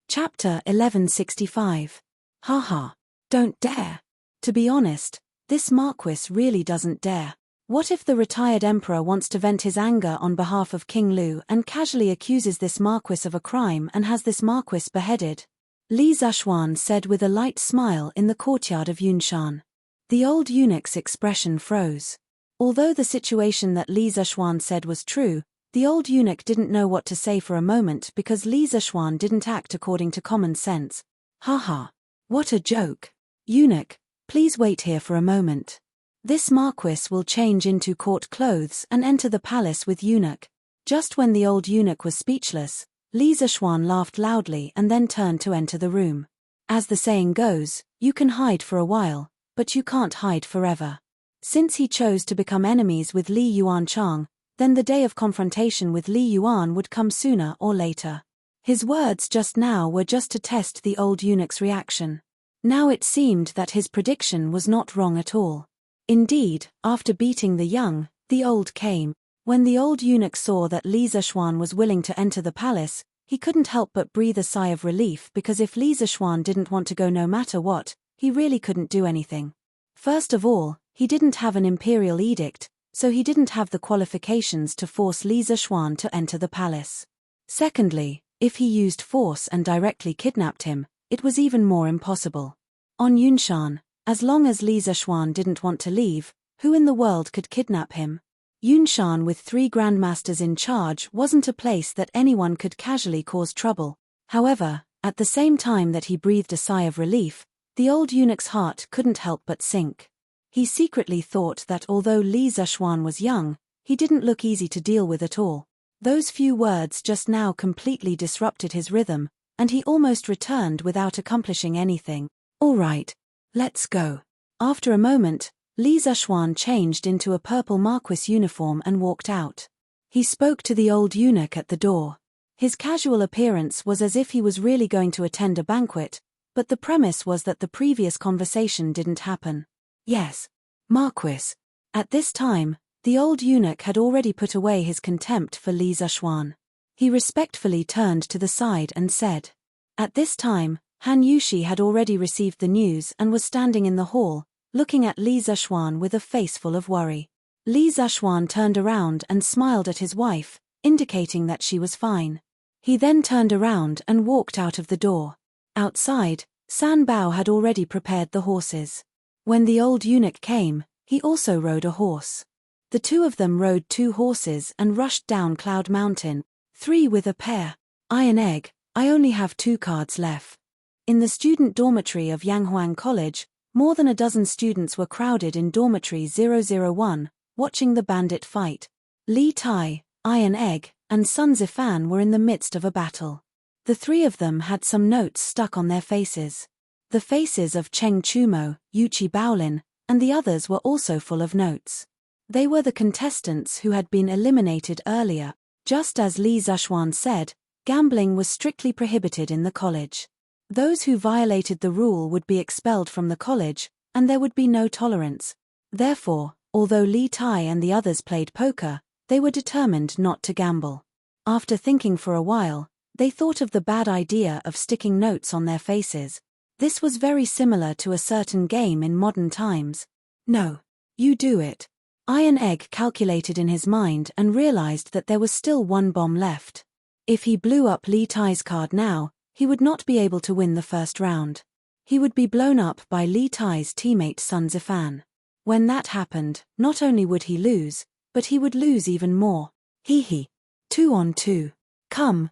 Chapter 1165. Haha. Don't dare. To be honest, this Marquis really doesn't dare. What if the retired emperor wants to vent his anger on behalf of King Lu and casually accuses this Marquis of a crime and has this Marquis beheaded? Li Zhuan said with a light smile in the courtyard of Yunshan. The old eunuch's expression froze. Although the situation that Li Zhuan said was true, the old eunuch didn't know what to say for a moment because Li Zhuan didn't act according to common sense. Haha. What a joke. Eunuch, please wait here for a moment. This Marquis will change into court clothes and enter the palace with eunuch. Just when the old eunuch was speechless, Li Zhuan laughed loudly and then turned to enter the room. As the saying goes, you can hide for a while, but you can't hide forever. Since he chose to become enemies with Li Yuanchang, then the day of confrontation with Li Yuan would come sooner or later. His words just now were just to test the old eunuch's reaction. Now it seemed that his prediction was not wrong at all. Indeed, after beating the young, the old came. When the old eunuch saw that Li Zhuan was willing to enter the palace, he couldn't help but breathe a sigh of relief because if Li Zhuan didn't want to go no matter what, he really couldn't do anything. First of all, he didn't have an imperial edict, so he didn't have the qualifications to force Li Zhuan to enter the palace. Secondly, if he used force and directly kidnapped him, it was even more impossible. On Yunshan, as long as Li Zhuan didn't want to leave, who in the world could kidnap him? Yunshan with 3 grandmasters in charge wasn't a place that anyone could casually cause trouble. However, at the same time that he breathed a sigh of relief, the old eunuch's heart couldn't help but sink. He secretly thought that although Li Zhuan was young, he didn't look easy to deal with at all. Those few words just now completely disrupted his rhythm, and he almost returned without accomplishing anything. All right, let's go. After a moment, Li Zhuan changed into a purple Marquis uniform and walked out. He spoke to the old eunuch at the door. His casual appearance was as if he was really going to attend a banquet, but the premise was that the previous conversation didn't happen. Yes, Marquis. At this time, the old eunuch had already put away his contempt for Li Zhuan. He respectfully turned to the side and said. At this time, Han Yushi had already received the news and was standing in the hall, looking at Li Zhuan with a face full of worry. Li Zhuan turned around and smiled at his wife, indicating that she was fine. He then turned around and walked out of the door. Outside, San Bao had already prepared the horses. When the old eunuch came, he also rode a horse. The two of them rode 2 horses and rushed down Cloud Mountain, 3 with a pair. Iron Egg, I only have 2 cards left. In the student dormitory of Yanghuang College, more than a dozen students were crowded in dormitory 001, watching the bandit fight. Li Tai, Iron Egg, and Sun Zifan were in the midst of a battle. The 3 of them had some notes stuck on their faces. The faces of Cheng Chumo, Yuchi Baolin, and the others were also full of notes. They were the contestants who had been eliminated earlier. Just as Li Zhuan said, gambling was strictly prohibited in the college. Those who violated the rule would be expelled from the college, and there would be no tolerance. Therefore, although Li Tai and the others played poker, they were determined not to gamble. After thinking for a while, they thought of the bad idea of sticking notes on their faces. This was very similar to a certain game in modern times. No. You do it. Iron Egg calculated in his mind and realized that there was still 1 bomb left. If he blew up Li Tai's card now, he would not be able to win the first round. He would be blown up by Li Tai's teammate Sun Zifan. When that happened, not only would he lose, but he would lose even more. Hee hee. 2 on 2. Come.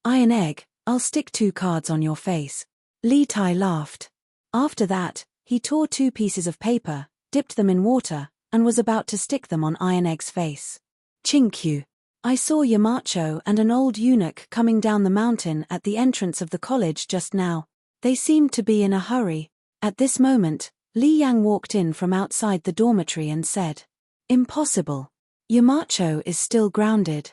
Iron Egg, I'll stick 2 cards on your face. Li Tai laughed. After that, he tore 2 pieces of paper, dipped them in water, and was about to stick them on Iron Egg's face. Chinkyu. I saw Yamacho and an old eunuch coming down the mountain at the entrance of the college just now. They seemed to be in a hurry. At this moment, Li Yang walked in from outside the dormitory and said, Impossible. Yamacho is still grounded.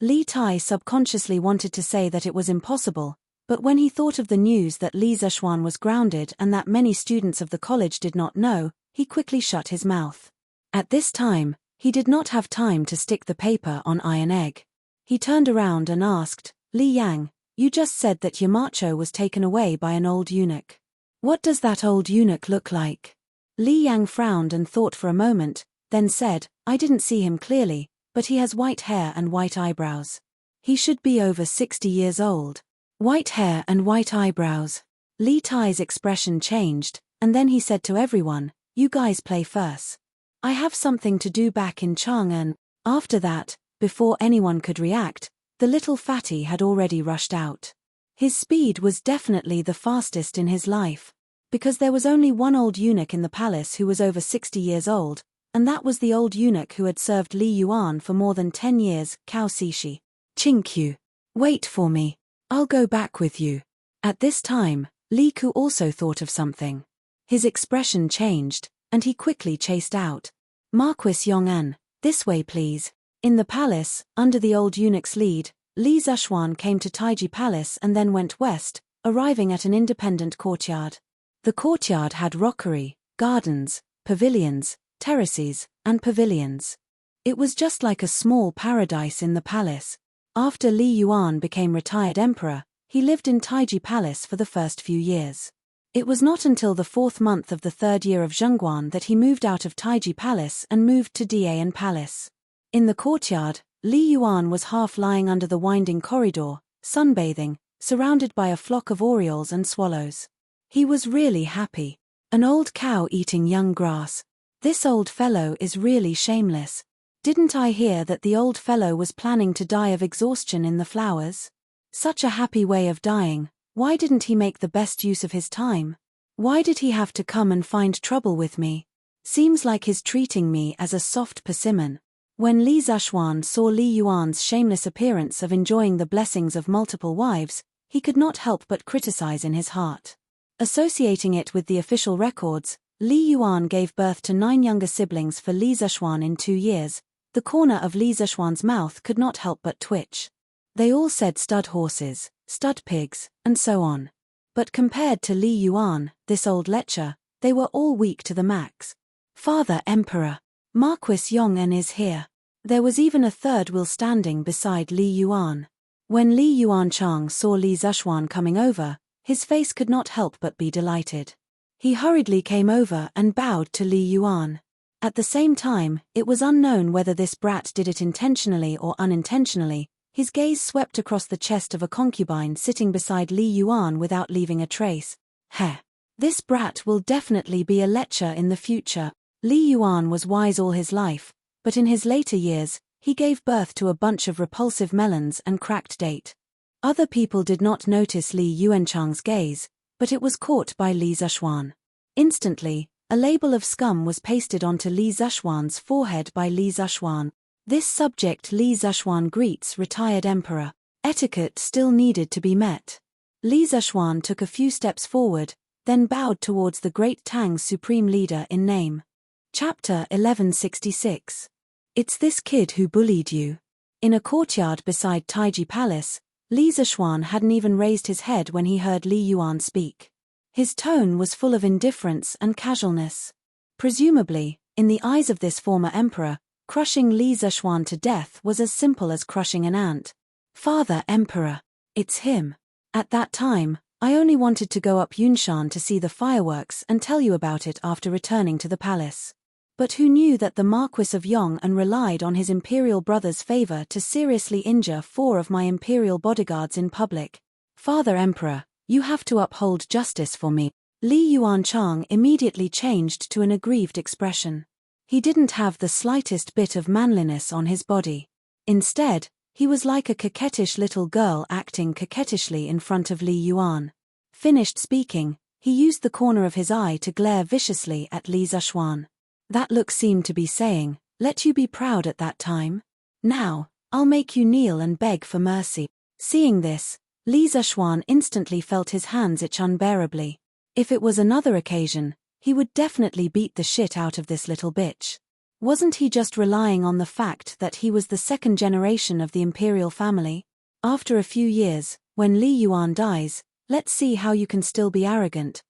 Li Tai subconsciously wanted to say that it was impossible, but when he thought of the news that Li Zhuan was grounded and that many students of the college did not know, he quickly shut his mouth. At this time, he did not have time to stick the paper on Iron Egg. He turned around and asked, Li Yang, you just said that Yamacho was taken away by an old eunuch. What does that old eunuch look like? Li Yang frowned and thought for a moment, then said, I didn't see him clearly, but he has white hair and white eyebrows. He should be over 60 years old. White hair and white eyebrows. Li Tai's expression changed, and then he said to everyone, you guys play first. I have something to do back in Chang'an. After that, before anyone could react, the little fatty had already rushed out. His speed was definitely the fastest in his life. Because there was only one old eunuch in the palace who was over 60 years old, and that was the old eunuch who had served Li Yuan for more than 10 years, Cao Cishi. Qingqiu. Wait for me. I'll go back with you. At this time, Li Ku also thought of something. His expression changed, and he quickly chased out. Marquis Yong'an, this way please. In the palace, under the old eunuch's lead, Li Zhuan came to Taiji Palace and then went west, arriving at an independent courtyard. The courtyard had rockery, gardens, pavilions, terraces, and pavilions. It was just like a small paradise in the palace. After Li Yuan became retired emperor, he lived in Taiji Palace for the first few years. It was not until the 4th month of the 3rd year of Zhengguan that he moved out of Taiji Palace and moved to Dian Palace. In the courtyard, Li Yuan was half lying under the winding corridor, sunbathing, surrounded by a flock of orioles and swallows. He was really happy. An old cow eating young grass. This old fellow is really shameless. Didn't I hear that the old fellow was planning to die of exhaustion in the flowers? Such a happy way of dying, why didn't he make the best use of his time? Why did he have to come and find trouble with me? Seems like he's treating me as a soft persimmon. When Li Zhuan saw Li Yuan's shameless appearance of enjoying the blessings of multiple wives, he could not help but criticize in his heart. Associating it with the official records, Li Yuan gave birth to 9 younger siblings for Li Zhuan in 2 years. The corner of Li Zhuan's mouth could not help but twitch. They all said stud horses, stud pigs, and so on. But compared to Li Yuan, this old lecher, they were all weak to the max. Father Emperor, Marquis Yong'an is here. There was even a third wheel standing beside Li Yuan. When Li Yuanchang saw Li Zhuan coming over, his face could not help but be delighted. He hurriedly came over and bowed to Li Yuan. At the same time, it was unknown whether this brat did it intentionally or unintentionally. His gaze swept across the chest of a concubine sitting beside Li Yuan without leaving a trace. Heh. This brat will definitely be a lecher in the future. Li Yuan was wise all his life, but in his later years, he gave birth to a bunch of repulsive melons and cracked date. Other people did not notice Li Yuanchang's gaze, but it was caught by Li Zhuan. Instantly, a label of scum was pasted onto Li Zhuan's forehead by Li Zhuan. This subject Li Zhuan greets retired emperor. Etiquette still needed to be met. Li Zhuan took a few steps forward, then bowed towards the great Tang's supreme leader in name. Chapter 1166. It's this kid who bullied you. In a courtyard beside Taiji Palace, Li Zhuan hadn't even raised his head when he heard Li Yuan speak. His tone was full of indifference and casualness. Presumably, in the eyes of this former emperor, crushing Li Zhuan to death was as simple as crushing an ant. Father Emperor, it's him. At that time, I only wanted to go up Yunshan to see the fireworks and tell you about it after returning to the palace. But who knew that the Marquis of Yong'an relied on his imperial brother's favor to seriously injure 4 of my imperial bodyguards in public? Father Emperor, you have to uphold justice for me. Li Yuanchang immediately changed to an aggrieved expression. He didn't have the slightest bit of manliness on his body. Instead, he was like a coquettish little girl acting coquettishly in front of Li Yuan. Finished speaking, he used the corner of his eye to glare viciously at Li Zhuan. That look seemed to be saying, let you be proud at that time. Now, I'll make you kneel and beg for mercy. Seeing this, Li Zhuan instantly felt his hands itch unbearably. If it was another occasion, he would definitely beat the shit out of this little bitch. Wasn't he just relying on the fact that he was the 2nd generation of the imperial family? After a few years, when Li Yuan dies, let's see how you can still be arrogant.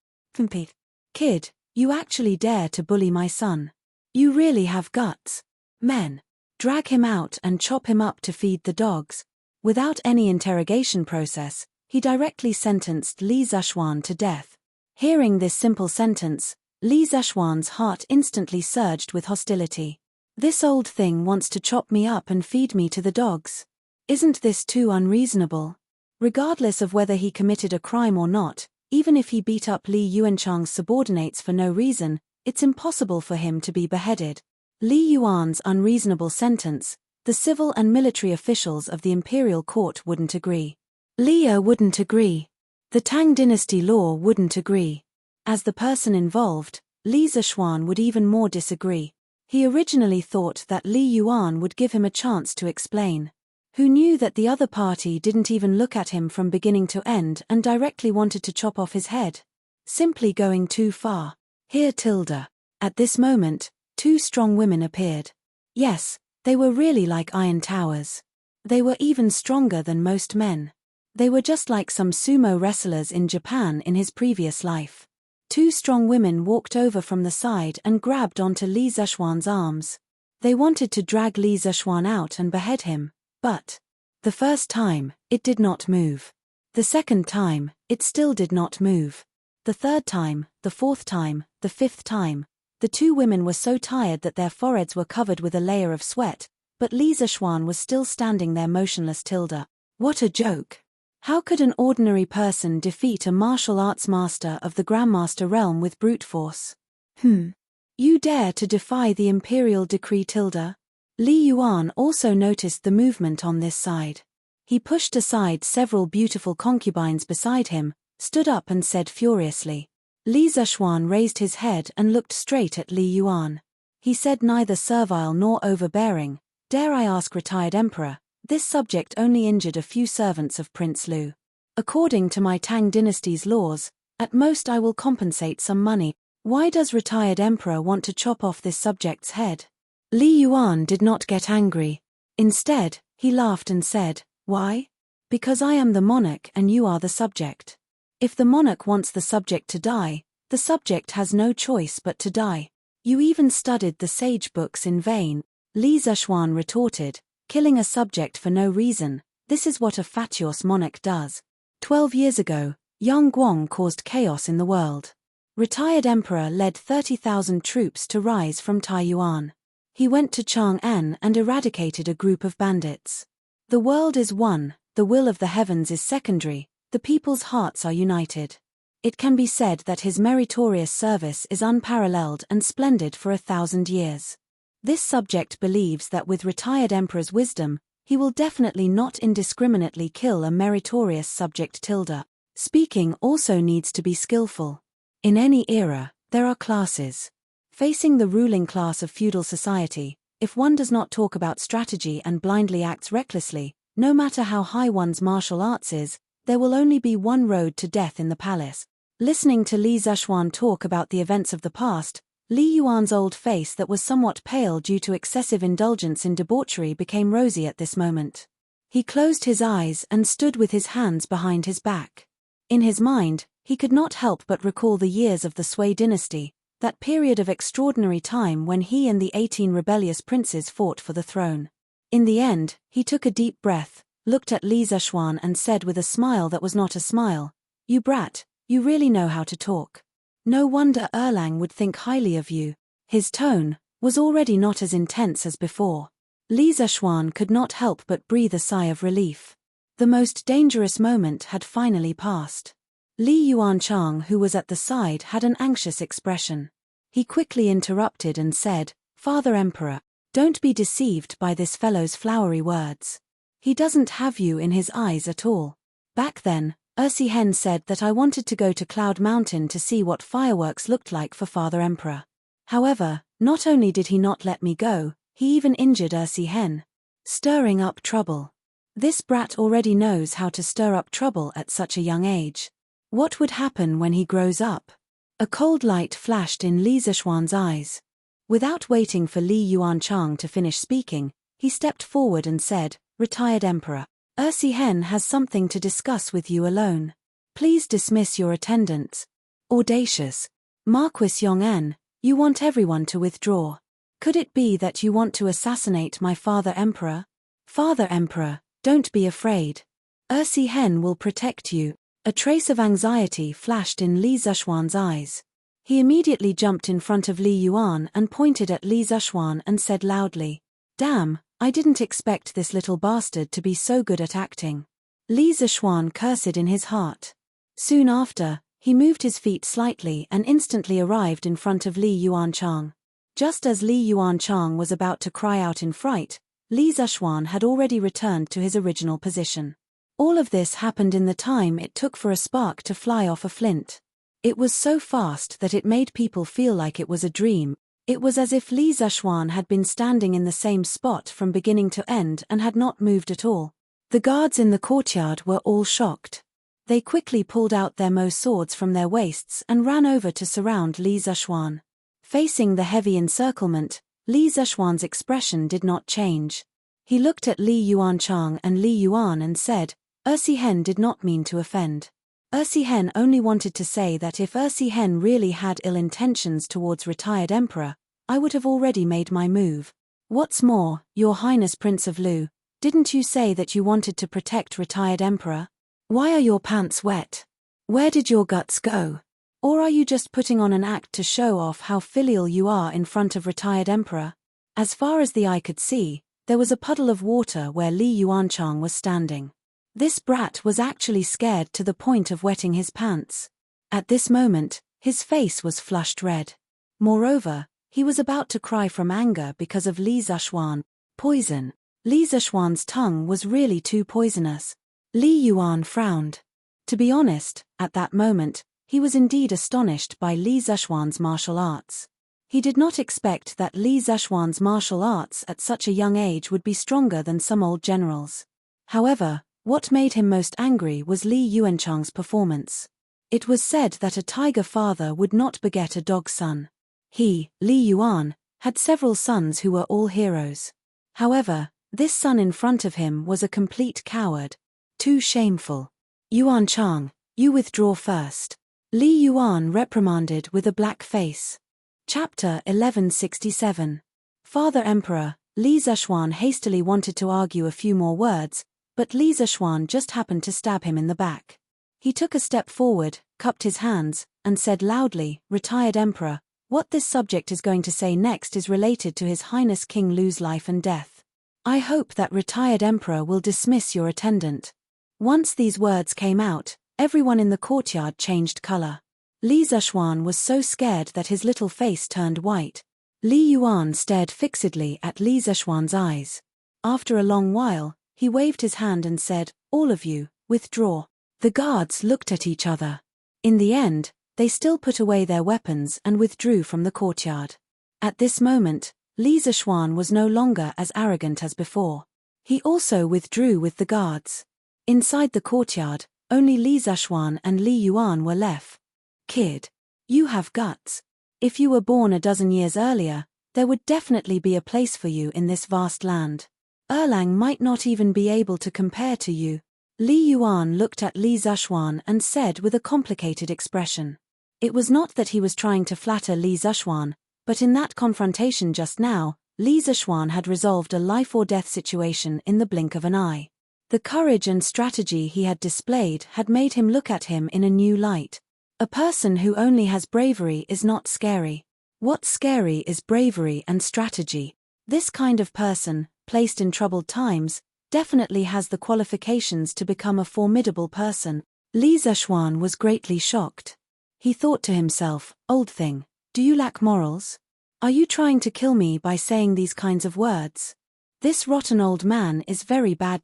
Kid, you actually dare to bully my son. You really have guts. Men. Drag him out and chop him up to feed the dogs. Without any interrogation process, he directly sentenced Li Zishuan to death. Hearing this simple sentence, Li Zishuan's heart instantly surged with hostility. This old thing wants to chop me up and feed me to the dogs. Isn't this too unreasonable? Regardless of whether he committed a crime or not, even if he beat up Li Yuanchang's subordinates for no reason, it's impossible for him to be beheaded. Li Yuan's unreasonable sentence, the civil and military officials of the imperial court wouldn't agree. Liu wouldn't agree. The Tang dynasty law wouldn't agree. As the person involved, Li Zishuan would even more disagree. He originally thought that Li Yuan would give him a chance to explain. Who knew that the other party didn't even look at him from beginning to end and directly wanted to chop off his head? Simply going too far. Here Tilda. At this moment, two strong women appeared. Yes, they were really like iron towers. They were even stronger than most men. They were just like some sumo wrestlers in Japan in his previous life. Two strong women walked over from the side and grabbed onto Li Zishuan's arms. They wanted to drag Li Zishuan out and behead him, but the first time, it did not move. The second time, it still did not move. The third time, the fourth time, the fifth time, the two women were so tired that their foreheads were covered with a layer of sweat, but Li Zishuan was still standing there motionless. Tilda. What a joke! How could an ordinary person defeat a martial arts master of the Grandmaster realm with brute force? You dare to defy the imperial decree? Tilda. Li Yuan also noticed the movement on this side. He pushed aside several beautiful concubines beside him, stood up and said furiously. Li Zishuan raised his head and looked straight at Li Yuan. He said, neither servile nor overbearing. Dare I ask, retired emperor, this subject only injured a few servants of Prince Lu. According to my Tang dynasty's laws, at most I will compensate some money. Why does retired emperor want to chop off this subject's head? Li Yuan did not get angry. Instead, he laughed and said, why? Because I am the monarch and you are the subject. If the monarch wants the subject to die, the subject has no choice but to die. You even studied the sage books in vain, Li Zishuan retorted. Killing a subject for no reason, this is what a fatuous monarch does. 12 years ago, Yang Guang caused chaos in the world. Retired emperor led 30,000 troops to rise from Taiyuan. He went to Chang'an and eradicated a group of bandits. The world is one, the will of the heavens is secondary, the people's hearts are united. It can be said that his meritorious service is unparalleled and splendid for 1,000 years. This subject believes that with retired emperor's wisdom, he will definitely not indiscriminately kill a meritorious subject. Tilda. Speaking also needs to be skillful. In any era, there are classes. Facing the ruling class of feudal society, if one does not talk about strategy and blindly acts recklessly, no matter how high one's martial arts is, there will only be one road to death in the palace. Listening to Li Zishuan talk about the events of the past, Li Yuan's old face that was somewhat pale due to excessive indulgence in debauchery became rosy at this moment. He closed his eyes and stood with his hands behind his back. In his mind, he could not help but recall the years of the Sui dynasty, that period of extraordinary time when he and the 18 rebellious princes fought for the throne. In the end, he took a deep breath, looked at Li Zishuan and said with a smile that was not a smile, "You brat, you really know how to talk. No wonder Erlang would think highly of you." His tone was already not as intense as before. Li Zishuan could not help but breathe a sigh of relief. The most dangerous moment had finally passed. Li Yuanchang, who was at the side, had an anxious expression. He quickly interrupted and said, "Father Emperor, don't be deceived by this fellow's flowery words. He doesn't have you in his eyes at all. Back then, Ursi Hen said that I wanted to go to Cloud Mountain to see what fireworks looked like for Father Emperor. However, not only did he not let me go, he even injured Ursi Hen. Stirring up trouble. This brat already knows how to stir up trouble at such a young age. What would happen when he grows up?" A cold light flashed in Li Zishuan's eyes. Without waiting for Li Yuanchang to finish speaking, he stepped forward and said, "Retired Emperor, Ursi Hen has something to discuss with you alone. Please dismiss your attendants." Audacious. Marquis Yong'an, you want everyone to withdraw. Could it be that you want to assassinate my father Emperor? Father Emperor, don't be afraid. Hen will protect you. A trace of anxiety flashed in Li Zishuan's eyes. He immediately jumped in front of Li Yuan and pointed at Li Zishuan and said loudly, "Damn, I didn't expect this little bastard to be so good at acting." Li Zishuan cursed in his heart. Soon after, he moved his feet slightly and instantly arrived in front of Li Yuanchang. Just as Li Yuanchang was about to cry out in fright, Li Zishuan had already returned to his original position. All of this happened in the time it took for a spark to fly off a flint. It was so fast that it made people feel like it was a dream. It was as if Li Zishuan had been standing in the same spot from beginning to end and had not moved at all. The guards in the courtyard were all shocked. They quickly pulled out their Mo swords from their waists and ran over to surround Li Zishuan. Facing the heavy encirclement, Li Zishuan's expression did not change. He looked at Li Yuanchang and Li Yuan and said, Hen did not mean to offend. Hen only wanted to say that if Hen really had ill intentions towards retired emperor, I would have already made my move. What's more, Your Highness Prince of Lu, didn't you say that you wanted to protect retired emperor? Why are your pants wet? Where did your guts go? Or are you just putting on an act to show off how filial you are in front of retired emperor? As far as the eye could see, there was a puddle of water where Li Yuanchang was standing. This brat was actually scared to the point of wetting his pants. At this moment, his face was flushed red. Moreover, he was about to cry from anger because of Li Zishuan. Poison. Li Zishuan's tongue was really too poisonous. Li Yuan frowned. To be honest, at that moment, he was indeed astonished by Li Zishuan's martial arts. He did not expect that Li Zishuan's martial arts at such a young age would be stronger than some old generals. However, what made him most angry was Li Yuanchang's performance. It was said that a tiger father would not beget a dog son. He, Li Yuan, had several sons who were all heroes. However, this son in front of him was a complete coward. Too shameful. Yuanchang, you withdraw first. Li Yuan reprimanded with a black face. Chapter 1167. Father Emperor, Li Zishuan hastily wanted to argue a few more words, but Li Zishuan just happened to stab him in the back. He took a step forward, cupped his hands, and said loudly, Retired Emperor, what this subject is going to say next is related to His Highness King Lu's life and death. I hope that retired Emperor will dismiss your attendant. Once these words came out, everyone in the courtyard changed color. Li Zishuan was so scared that his little face turned white. Li Yuan stared fixedly at Li Zishuan's eyes. After a long while, he waved his hand and said, All of you, withdraw. The guards looked at each other. In the end, they still put away their weapons and withdrew from the courtyard. At this moment, Li Zishuan was no longer as arrogant as before. He also withdrew with the guards. Inside the courtyard, only Li Zishuan and Li Yuan were left. Kid, you have guts. If you were born a dozen years earlier, there would definitely be a place for you in this vast land. Erlang might not even be able to compare to you. Li Yuan looked at Li Zishuan and said with a complicated expression. It was not that he was trying to flatter Li Zishuan, but in that confrontation just now, Li Zishuan had resolved a life-or-death situation in the blink of an eye. The courage and strategy he had displayed had made him look at him in a new light. A person who only has bravery is not scary. What's scary is bravery and strategy. This kind of person, placed in troubled times, definitely has the qualifications to become a formidable person. Li Zishuan was greatly shocked. He thought to himself, Old thing, do you lack morals? Are you trying to kill me by saying these kinds of words? This rotten old man is very bad.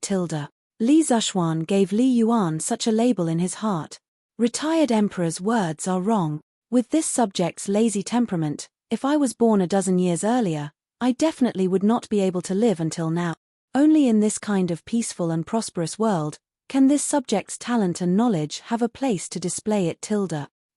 Li Zishuan gave Li Yuan such a label in his heart. Retired Emperor's words are wrong. With this subject's lazy temperament, if I was born a dozen years earlier, I definitely would not be able to live until now. Only in this kind of peaceful and prosperous world, can this subject's talent and knowledge have a place to display it.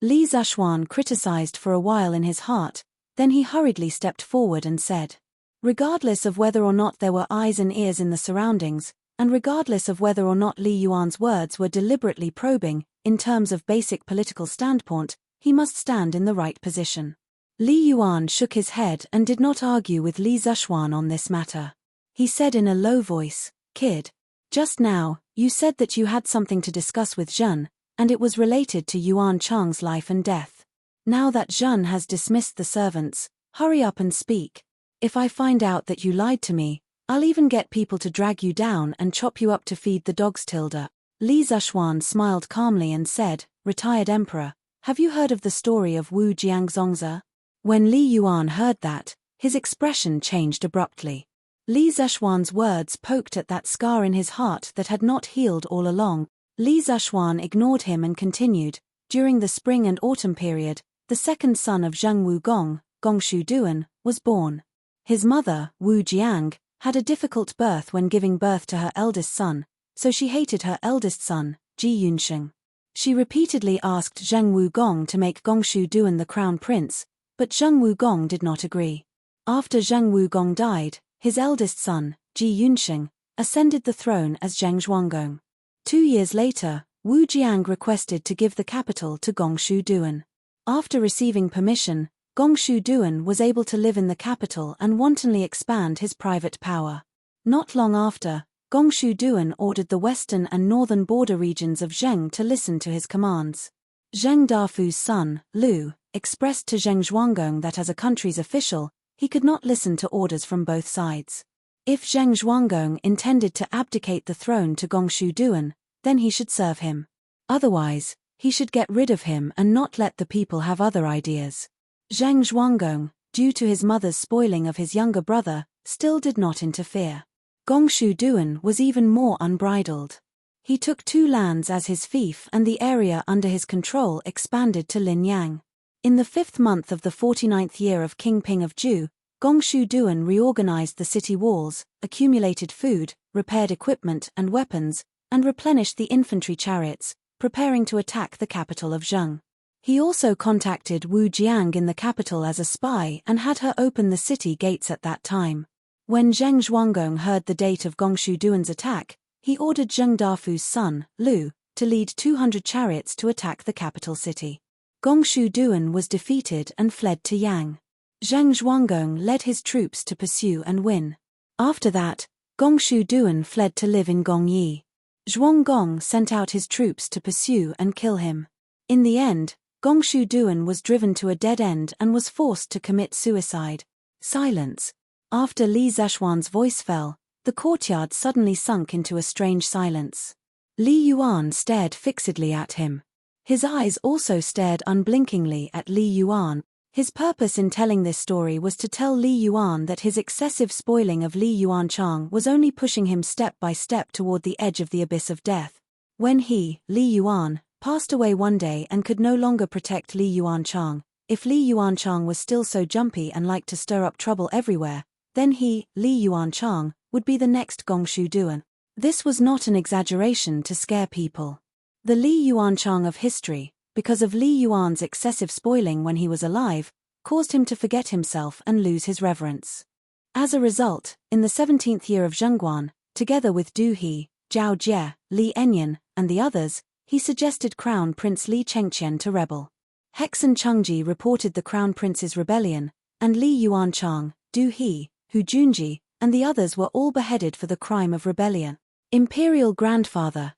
Li Zishuan criticized for a while in his heart, then he hurriedly stepped forward and said, regardless of whether or not there were eyes and ears in the surroundings, and regardless of whether or not Li Yuan's words were deliberately probing, in terms of basic political standpoint, he must stand in the right position. Li Yuan shook his head and did not argue with Li Zhuan on this matter. He said in a low voice, "Kid, just now, you said that you had something to discuss with Zhen, and it was related to Yuan Chang's life and death. Now that Zhen has dismissed the servants, hurry up and speak. If I find out that you lied to me, I'll even get people to drag you down and chop you up to feed the dogs." Tilda. Li Zhuan smiled calmly and said, "Retired Emperor, have you heard of the story of Wu Jiangzongzi?" When Li Yuan heard that, his expression changed abruptly. Li Zhuan's words poked at that scar in his heart that had not healed all along. Li Zhuan ignored him and continued, "During the spring and autumn period, the second son of Zheng Wugong, Gongshu Duan, was born. His mother, Wu Jiang, had a difficult birth when giving birth to her eldest son, so she hated her eldest son, Ji Yunsheng. She repeatedly asked Zheng Wugong to make Gongshu Duan the crown prince, but Zheng Wugong did not agree. After Zheng Wugong died, his eldest son, Ji Yunsheng, ascended the throne as Zheng Zhuanggong. 2 years later, Wu Jiang requested to give the capital to Gongshu Duan. After receiving permission, Gongshu Duan was able to live in the capital and wantonly expand his private power. Not long after, Gongshu Duan ordered the western and northern border regions of Zheng to listen to his commands. Zheng Dafu's son, Lu, expressed to Zheng Zhuanggong that as a country's official, he could not listen to orders from both sides. If Zheng Zhuanggong intended to abdicate the throne to Gongshu Duan, then he should serve him. Otherwise, he should get rid of him and not let the people have other ideas. Zheng Zhuanggong, due to his mother's spoiling of his younger brother, still did not interfere. Gongshu Duan was even more unbridled. He took 2 lands as his fief and the area under his control expanded to Linyang. In the 5th month of the 49th year of King Ping of Zhu, Gongshu Duan reorganized the city walls, accumulated food, repaired equipment and weapons, and replenished the infantry chariots, preparing to attack the capital of Zheng. He also contacted Wu Jiang in the capital as a spy and had her open the city gates at that time. When Zheng Zhuanggong heard the date of Gongshu Duan's attack, he ordered Zheng Dafu's son, Lu, to lead 200 chariots to attack the capital city. Gongshu Duan was defeated and fled to Yang. Zheng Zhuanggong led his troops to pursue and win. After that, Gongshu Duan fled to live in Gongyi. Zhuanggong sent out his troops to pursue and kill him. In the end, Gongshu Duan was driven to a dead end and was forced to commit suicide. Silence. After Li Zhuan's voice fell, the courtyard suddenly sunk into a strange silence. Li Yuan stared fixedly at him. His eyes also stared unblinkingly at Li Yuan. His purpose in telling this story was to tell Li Yuan that his excessive spoiling of Li Yuanchang was only pushing him step by step toward the edge of the abyss of death. When he, Li Yuan, passed away one day and could no longer protect Li Yuanchang, if Li Yuanchang was still so jumpy and liked to stir up trouble everywhere, then he, Li Yuanchang, would be the next Gongshu Duan. This was not an exaggeration to scare people. The Li Yuanchang of history, because of Li Yuan's excessive spoiling when he was alive, caused him to forget himself and lose his reverence. As a result, in the 17th year of Zhengguan, together with Du He, Zhao Jie, Li Enyan, and the others, he suggested Crown Prince Li Chengqian to rebel. Hexen Chengji reported the Crown Prince's rebellion, and Li Yuanchang, Du He, Hu Junji, and the others were all beheaded for the crime of rebellion. Imperial Grandfather,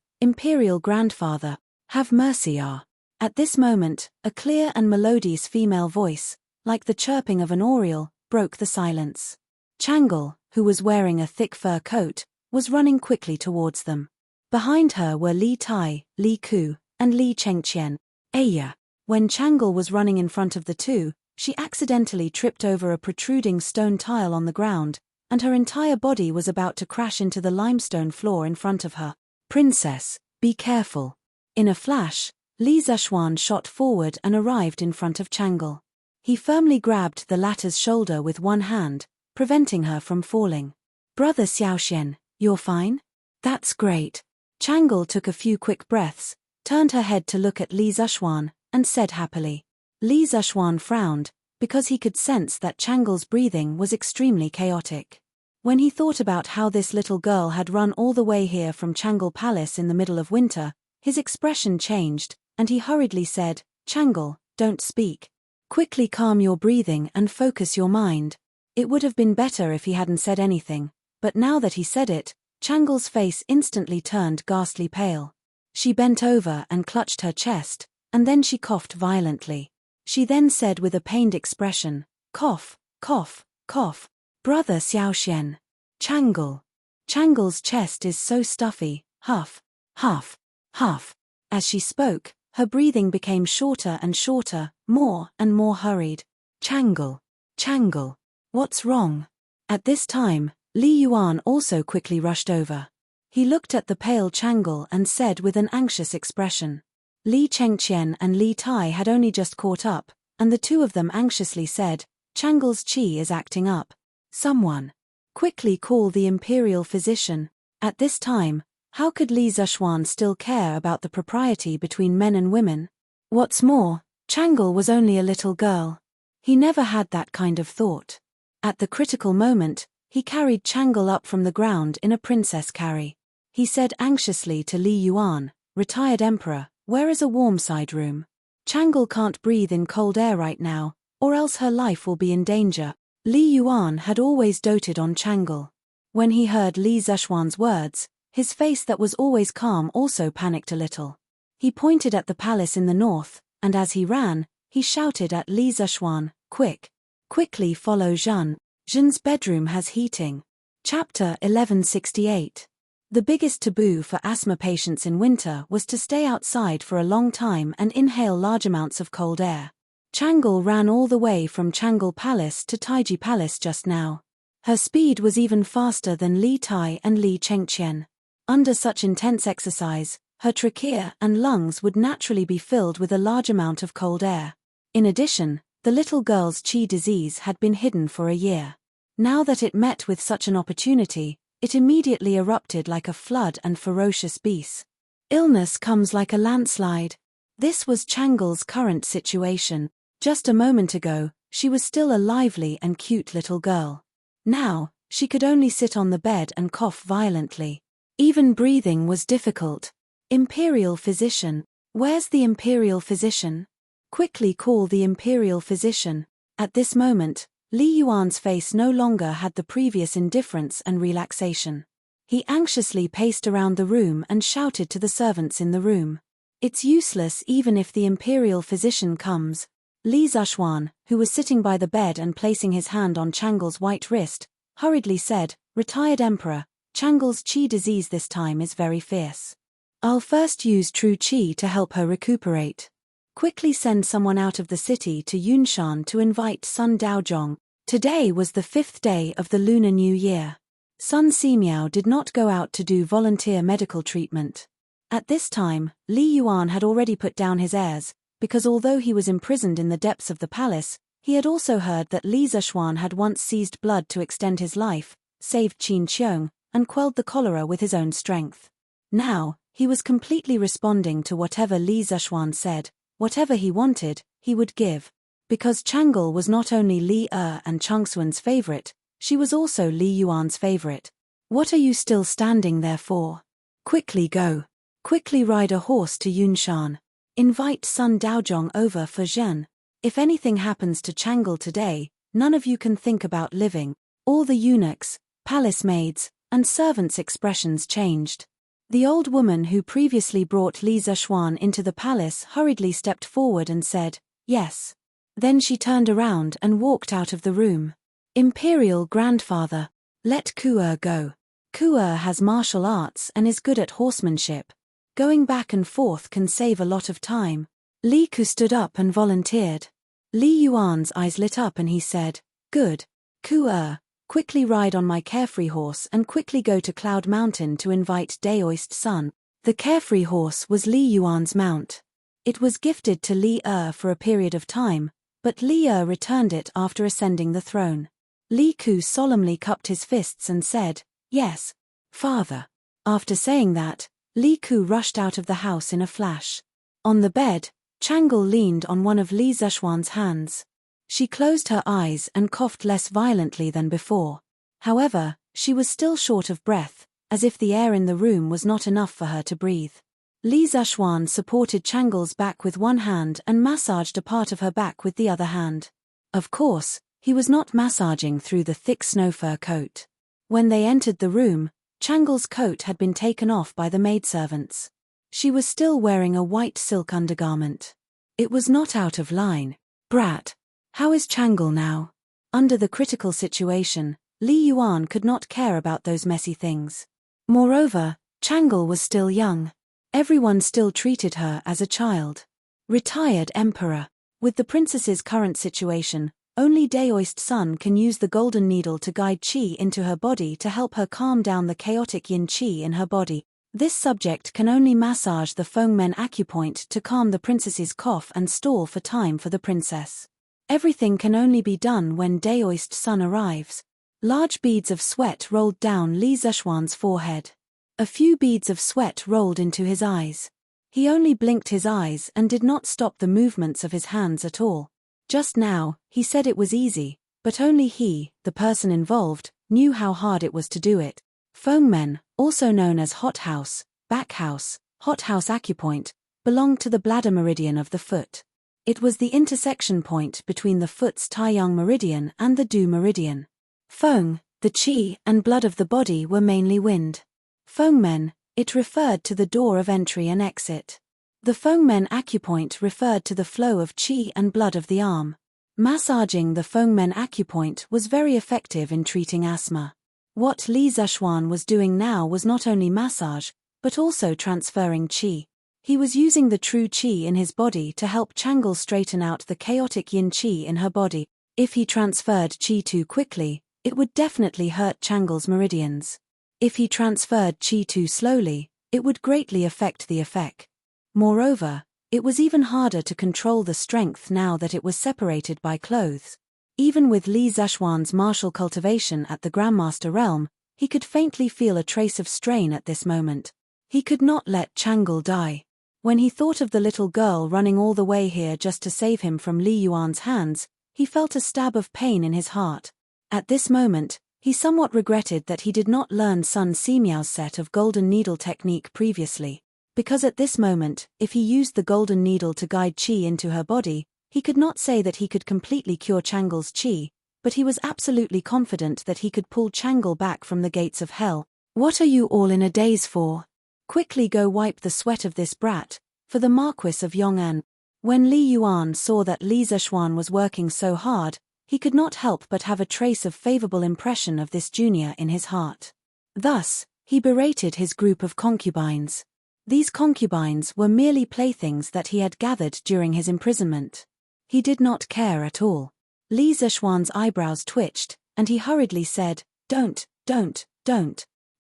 have mercy ah. At this moment, a clear and melodious female voice, like the chirping of an oriole, broke the silence. Changle, who was wearing a thick fur coat, was running quickly towards them. Behind her were Li Tai, Li Ku, and Li Chengqian. Aya. When Changle was running in front of the two, she accidentally tripped over a protruding stone tile on the ground, and her entire body was about to crash into the limestone floor in front of her. "Princess, be careful." In a flash, Li Zhuan shot forward and arrived in front of Changle. He firmly grabbed the latter's shoulder with one hand, preventing her from falling. "Brother Xiaoxian, you're fine? That's great." Changle took a few quick breaths, turned her head to look at Li Zhuan, and said happily. Li Zhuan frowned, because he could sense that Changle's breathing was extremely chaotic. When he thought about how this little girl had run all the way here from Changle Palace in the middle of winter, his expression changed, and he hurriedly said, "Changle, don't speak. Quickly calm your breathing and focus your mind. It would have been better if he hadn't said anything, but now that he said it, Changle's face instantly turned ghastly pale. She bent over and clutched her chest, and then she coughed violently. She then said with a pained expression, "Cough, cough, cough. Brother Xiaoxian. Changle. Changle's chest is so stuffy, huff, huff, huff." As she spoke, her breathing became shorter and shorter, more and more hurried. Changle. Changle. What's wrong? At this time, Li Yuan also quickly rushed over. He looked at the pale Changle and said with an anxious expression. Li Chengqian and Li Tai had only just caught up, and the two of them anxiously said, "Changle's qi is acting up. Someone. Quickly call the imperial physician." At this time, how could Li Zishuan still care about the propriety between men and women? What's more, Changle was only a little girl. He never had that kind of thought. At the critical moment, he carried Changle up from the ground in a princess carry. He said anxiously to Li Yuan, "Retired Emperor, where is a warm side room? Changle can't breathe in cold air right now, or else her life will be in danger." Li Yuan had always doted on Changle. When he heard Li Zishuan's words, his face that was always calm also panicked a little. He pointed at the palace in the north, and as he ran, he shouted at Li Zishuan, "Quick! Quickly follow Zhen. Zhen's bedroom has heating." Chapter 1168. The biggest taboo for asthma patients in winter was to stay outside for a long time and inhale large amounts of cold air. Changle ran all the way from Changle Palace to Taiji Palace just now. Her speed was even faster than Li Tai and Li Chengqian. Under such intense exercise, her trachea and lungs would naturally be filled with a large amount of cold air. In addition, the little girl's qi disease had been hidden for a year. Now that it met with such an opportunity, it immediately erupted like a flood and ferocious beast. Illness comes like a landslide. This was Changle's current situation. Just a moment ago, she was still a lively and cute little girl. Now, she could only sit on the bed and cough violently. Even breathing was difficult. Imperial physician. Where's the imperial physician? Quickly call the imperial physician. At this moment, Li Yuan's face no longer had the previous indifference and relaxation. He anxiously paced around the room and shouted to the servants in the room. "It's useless even if the imperial physician comes." Li Zishuan, who was sitting by the bed and placing his hand on Changle's white wrist, hurriedly said, "Retired Emperor, Changle's qi disease this time is very fierce. I'll first use true qi to help her recuperate. Quickly send someone out of the city to Yunshan to invite Sun Daozhong." Today was the 5th day of the Lunar New Year. Sun Simiao did not go out to do volunteer medical treatment. At this time, Li Yuan had already put down his airs, because although he was imprisoned in the depths of the palace, he had also heard that Li Zishuan had once seized blood to extend his life, saved Qin Qiong, and quelled the cholera with his own strength. Now, he was completely responding to whatever Li Zishuan said. Whatever he wanted, he would give. Because Changle was not only Li and Changxuan's favorite, she was also Li Yuan's favorite. "What are you still standing there for? Quickly go. Quickly ride a horse to Yunshan. Invite Sun Daozhong over for Zhen. If anything happens to Changle today, none of you can think about living." All the eunuchs, palace maids, and servants' expressions changed. The old woman who previously brought Li Zishuan into the palace hurriedly stepped forward and said, "Yes." Then she turned around and walked out of the room. "Imperial grandfather, let Ku'er go. Ku'er has martial arts and is good at horsemanship. Going back and forth can save a lot of time." Li Ku stood up and volunteered. Li Yuan's eyes lit up and he said, "Good. Ku'er, quickly ride on my carefree horse and quickly go to Cloud Mountain to invite Daoist Sun." The carefree horse was Li Yuan's mount. It was gifted to Li for a period of time, but Li returned it after ascending the throne. Li Ku solemnly cupped his fists and said, "Yes, father." After saying that, Li Ku rushed out of the house in a flash. On the bed, Changle leaned on one of Li Zishuan's hands. She closed her eyes and coughed less violently than before. However, she was still short of breath, as if the air in the room was not enough for her to breathe. Li Zishuan supported Chang'e's back with one hand and massaged a part of her back with the other hand. Of course, he was not massaging through the thick snow fur coat. When they entered the room, Chang'e's coat had been taken off by the maidservants. She was still wearing a white silk undergarment. It was not out of line. Brat. How is Chang'e now? Under the critical situation, Li Yuan could not care about those messy things. Moreover, Chang'e was still young. Everyone still treated her as a child. Retired emperor. With the princess's current situation, only Daoist Sun can use the golden needle to guide qi into her body to help her calm down the chaotic yin qi in her body. This subject can only massage the Fengmen acupoint to calm the princess's cough and stall for time for the princess. Everything can only be done when Daoist Sun arrives. Large beads of sweat rolled down Li Zishuan's forehead. A few beads of sweat rolled into his eyes. He only blinked his eyes and did not stop the movements of his hands at all. Just now, he said it was easy, but only he, the person involved, knew how hard it was to do it. Fengmen, also known as hot house, back house, hot house acupoint, belonged to the bladder meridian of the foot. It was the intersection point between the foot's Taiyang meridian and the Du meridian. Feng, the qi and blood of the body were mainly wind. Fengmen, it referred to the door of entry and exit. The Fengmen acupoint referred to the flow of qi and blood of the arm. Massaging the Fengmen acupoint was very effective in treating asthma. What Li Zishuan was doing now was not only massage, but also transferring qi. He was using the true qi in his body to help Chang'e straighten out the chaotic yin qi in her body. If he transferred qi too quickly, it would definitely hurt Chang'e's meridians. If he transferred qi too slowly, it would greatly affect the effect. Moreover, it was even harder to control the strength now that it was separated by clothes. Even with Li Zishuan's martial cultivation at the Grandmaster realm, he could faintly feel a trace of strain at this moment. He could not let Chang'e die. When he thought of the little girl running all the way here just to save him from Li Yuan's hands, he felt a stab of pain in his heart. At this moment, he somewhat regretted that he did not learn Sun Simiao's set of golden needle technique previously, because at this moment, if he used the golden needle to guide qi into her body, he could not say that he could completely cure Chang'e's qi, but he was absolutely confident that he could pull Chang'e back from the gates of hell. What are you all in a daze for? Quickly go wipe the sweat of this brat, for the Marquis of Yong'an. When Li Yuan saw that Li Zishuan was working so hard, he could not help but have a trace of favorable impression of this junior in his heart. Thus, he berated his group of concubines. These concubines were merely playthings that he had gathered during his imprisonment. He did not care at all. Li Zishuan's eyebrows twitched, and he hurriedly said, Don't.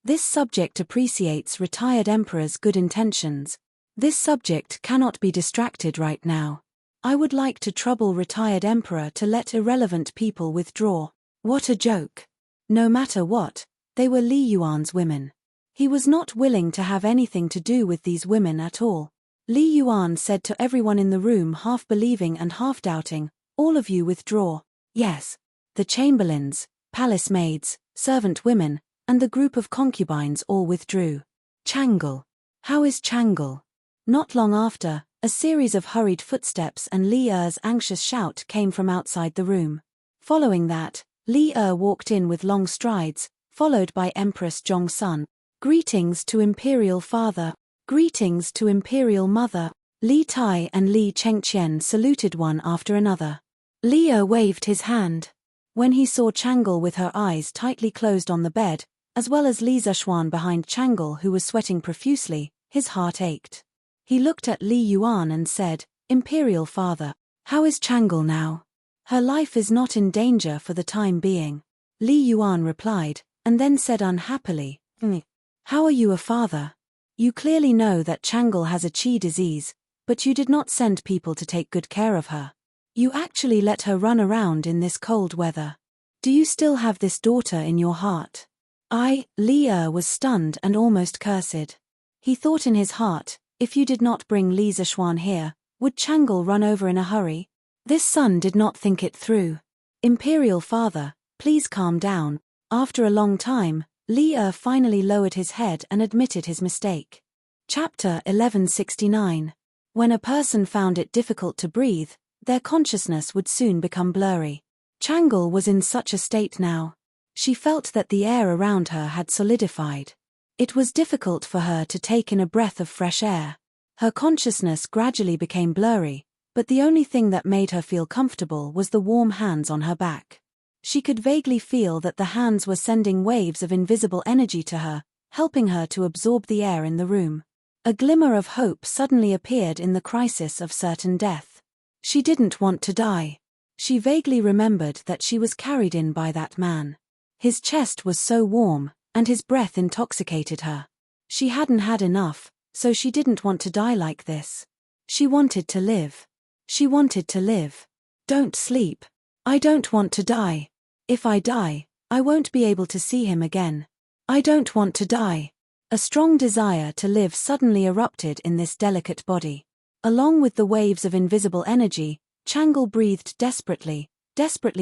This subject appreciates retired emperor's good intentions. This subject cannot be distracted right now. I would like to trouble retired emperor to let irrelevant people withdraw. What a joke. No matter what, they were Li Yuan's women. He was not willing to have anything to do with these women at all. Li Yuan said to everyone in the room, half believing and half doubting, all of you withdraw. Yes. The chamberlains, palace maids, servant women, and the group of concubines all withdrew. Chang'e. How is Chang'e? Not long after, a series of hurried footsteps and Li Er's anxious shout came from outside the room. Following that, Li Er walked in with long strides, followed by Empress Zhongsun. Greetings to Imperial Father. Greetings to Imperial Mother. Li Tai and Li Chengqian saluted one after another. Li Er waved his hand. When he saw Chang'e with her eyes tightly closed on the bed, as well as Li Zishuan behind Chang'e who was sweating profusely, his heart ached. He looked at Li Yuan and said, Imperial Father, how is Chang'e now? Her life is not in danger for the time being. Li Yuan replied, and then said unhappily, How are you a father? You clearly know that Chang'e has a qi disease, but you did not send people to take good care of her. You actually let her run around in this cold weather. Do you still have this daughter in your heart? Li Er was stunned and almost cursed. He thought in his heart, if you did not bring Li Zishuan here, would Chang'e run over in a hurry? This son did not think it through. Imperial Father, please calm down. After a long time, Li Er finally lowered his head and admitted his mistake. Chapter 1169. When a person found it difficult to breathe, their consciousness would soon become blurry. Changle was in such a state now. She felt that the air around her had solidified. It was difficult for her to take in a breath of fresh air. Her consciousness gradually became blurry, but the only thing that made her feel comfortable was the warm hands on her back. She could vaguely feel that the hands were sending waves of invisible energy to her, helping her to absorb the air in the room. A glimmer of hope suddenly appeared in the crisis of certain death. She didn't want to die. She vaguely remembered that she was carried in by that man. His chest was so warm, and his breath intoxicated her. She hadn't had enough, so she didn't want to die like this. She wanted to live. She wanted to live. Don't sleep. I don't want to die. If I die, I won't be able to see him again. I don't want to die. A strong desire to live suddenly erupted in this delicate body. Along with the waves of invisible energy, Changle breathed desperately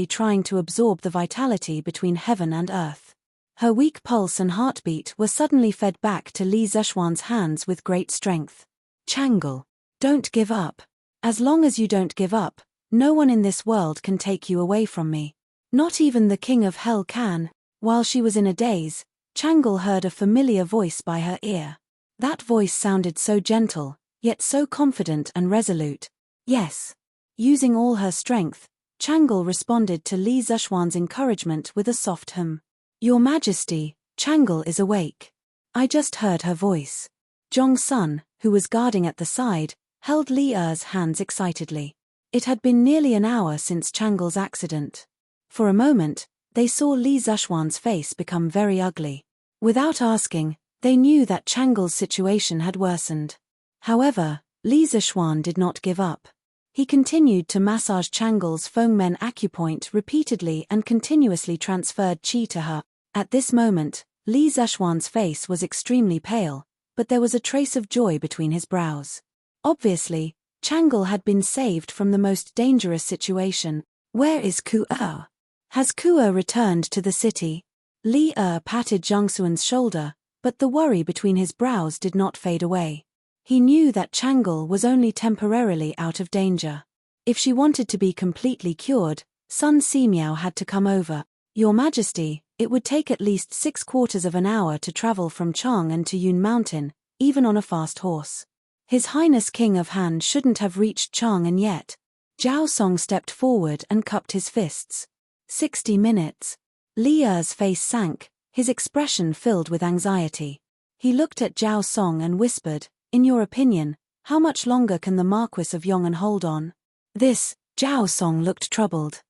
trying to absorb the vitality between heaven and earth. Her weak pulse and heartbeat were suddenly fed back to Li Zexuan's hands with great strength. Changle, don't give up. As long as you don't give up, no one in this world can take you away from me. Not even the King of Hell can. While she was in a daze, Changle heard a familiar voice by her ear. That voice sounded so gentle, yet so confident and resolute. Yes. Using all her strength, Changle responded to Li Zexuan's encouragement with a soft hum. Your Majesty, Changle is awake. I just heard her voice. Zhong Sun, who was guarding at the side, held Li Er's hands excitedly. It had been nearly an hour since Changle's accident. For a moment, they saw Li Zexuan's face become very ugly. Without asking, they knew that Changle's situation had worsened. However, Li Zexuan did not give up. He continued to massage Changle's Fengmen acupoint repeatedly and continuously transferred qi to her. At this moment, Li Zexuan's face was extremely pale, but there was a trace of joy between his brows. Obviously, Changle had been saved from the most dangerous situation. Where is Ku Er? Has Ku Er returned to the city? Li Er patted Zhang Xuan's shoulder, but the worry between his brows did not fade away. He knew that Changle was only temporarily out of danger. If she wanted to be completely cured, Sun Simiao had to come over. Your Majesty, it would take at least 6/4 of an hour to travel from Chang'an to Yun Mountain, even on a fast horse. His Highness King of Han shouldn't have reached Chang'an yet. Zhao Song stepped forward and cupped his fists. 60 minutes. Li Er's face sank, his expression filled with anxiety. He looked at Zhao Song and whispered, in your opinion, how much longer can the Marquis of Yong'an hold on? Zhao Song looked troubled.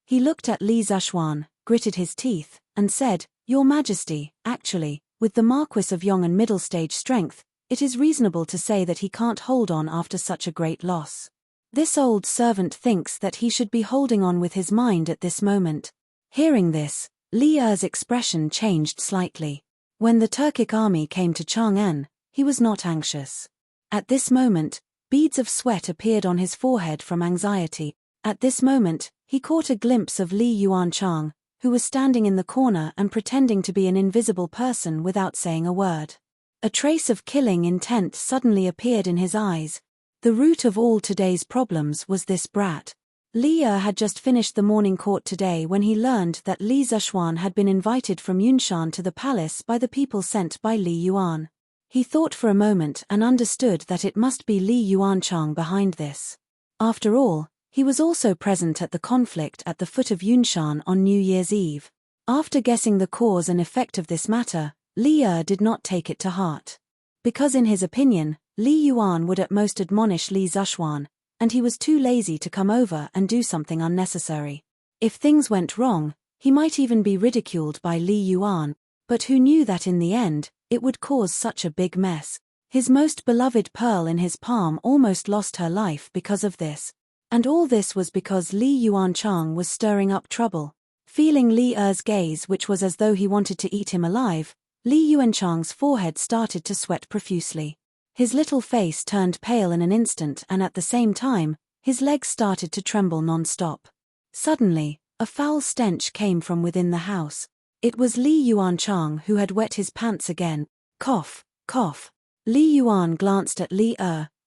He looked at Li Zexuan, gritted his teeth, and said, Your Majesty, actually, with the Marquis of Yong'an middle stage strength, it is reasonable to say that he can't hold on after such a great loss. This old servant thinks that he should be holding on with his mind at this moment. Hearing this, Li Er's expression changed slightly. When the Turkic army came to Chang'an, he was not anxious. At this moment, beads of sweat appeared on his forehead from anxiety. At this moment, he caught a glimpse of Li Yuanchang, who was standing in the corner and pretending to be an invisible person without saying a word. A trace of killing intent suddenly appeared in his eyes. The root of all today's problems was this brat. Li Er had just finished the morning court today when he learned that Li Zexuan had been invited from Yunshan to the palace by the people sent by Li Yuan. He thought for a moment and understood that it must be Li Yuanchang behind this. After all, he was also present at the conflict at the foot of Yunshan on New Year's Eve. After guessing the cause and effect of this matter, Li Er did not take it to heart. Because in his opinion, Li Yuan would at most admonish Li Zexuan, and he was too lazy to come over and do something unnecessary. If things went wrong, he might even be ridiculed by Li Yuan, but who knew that in the end, it would cause such a big mess. His most beloved pearl in his palm almost lost her life because of this. And all this was because Li Yuanchang was stirring up trouble. Feeling Li Er's gaze, which was as though he wanted to eat him alive, Li Yuanchang's forehead started to sweat profusely. His little face turned pale in an instant and at the same time, his legs started to tremble non-stop. Suddenly, a foul stench came from within the house. It was Li Yuanchang who had wet his pants again. Cough, cough. Li Yuan glanced at Li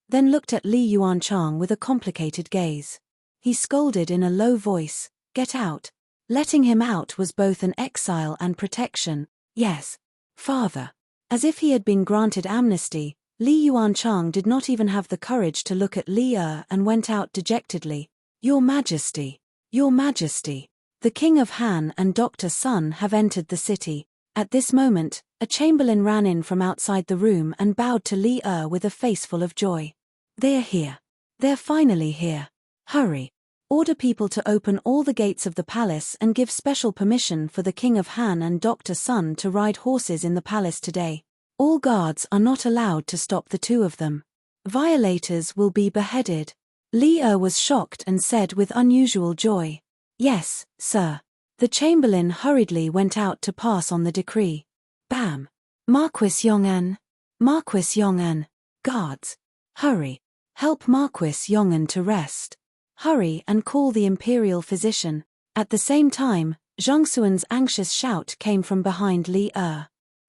then looked at Li Yuanchang with a complicated gaze. He scolded in a low voice, "Get out." Letting him out was both an exile and protection. "Yes, father." As if he had been granted amnesty, Li Yuanchang did not even have the courage to look at Li and went out dejectedly. "Your Majesty, Your Majesty, the King of Han and Dr. Sun have entered the city." At this moment, a chamberlain ran in from outside the room and bowed to Li with a face full of joy. "They're here. They're finally here. Hurry. Order people to open all the gates of the palace and give special permission for the King of Han and Dr. Sun to ride horses in the palace today. All guards are not allowed to stop the two of them. Violators will be beheaded." Li was shocked and said with unusual joy, "Yes, sir." The chamberlain hurriedly went out to pass on the decree. Bam! "Marquis Yong'an! Marquis Yong'an! Guards! Hurry! Help Marquis Yong'an to rest. Hurry and call the imperial physician." At the same time, Zhang Xuan's anxious shout came from behind Li.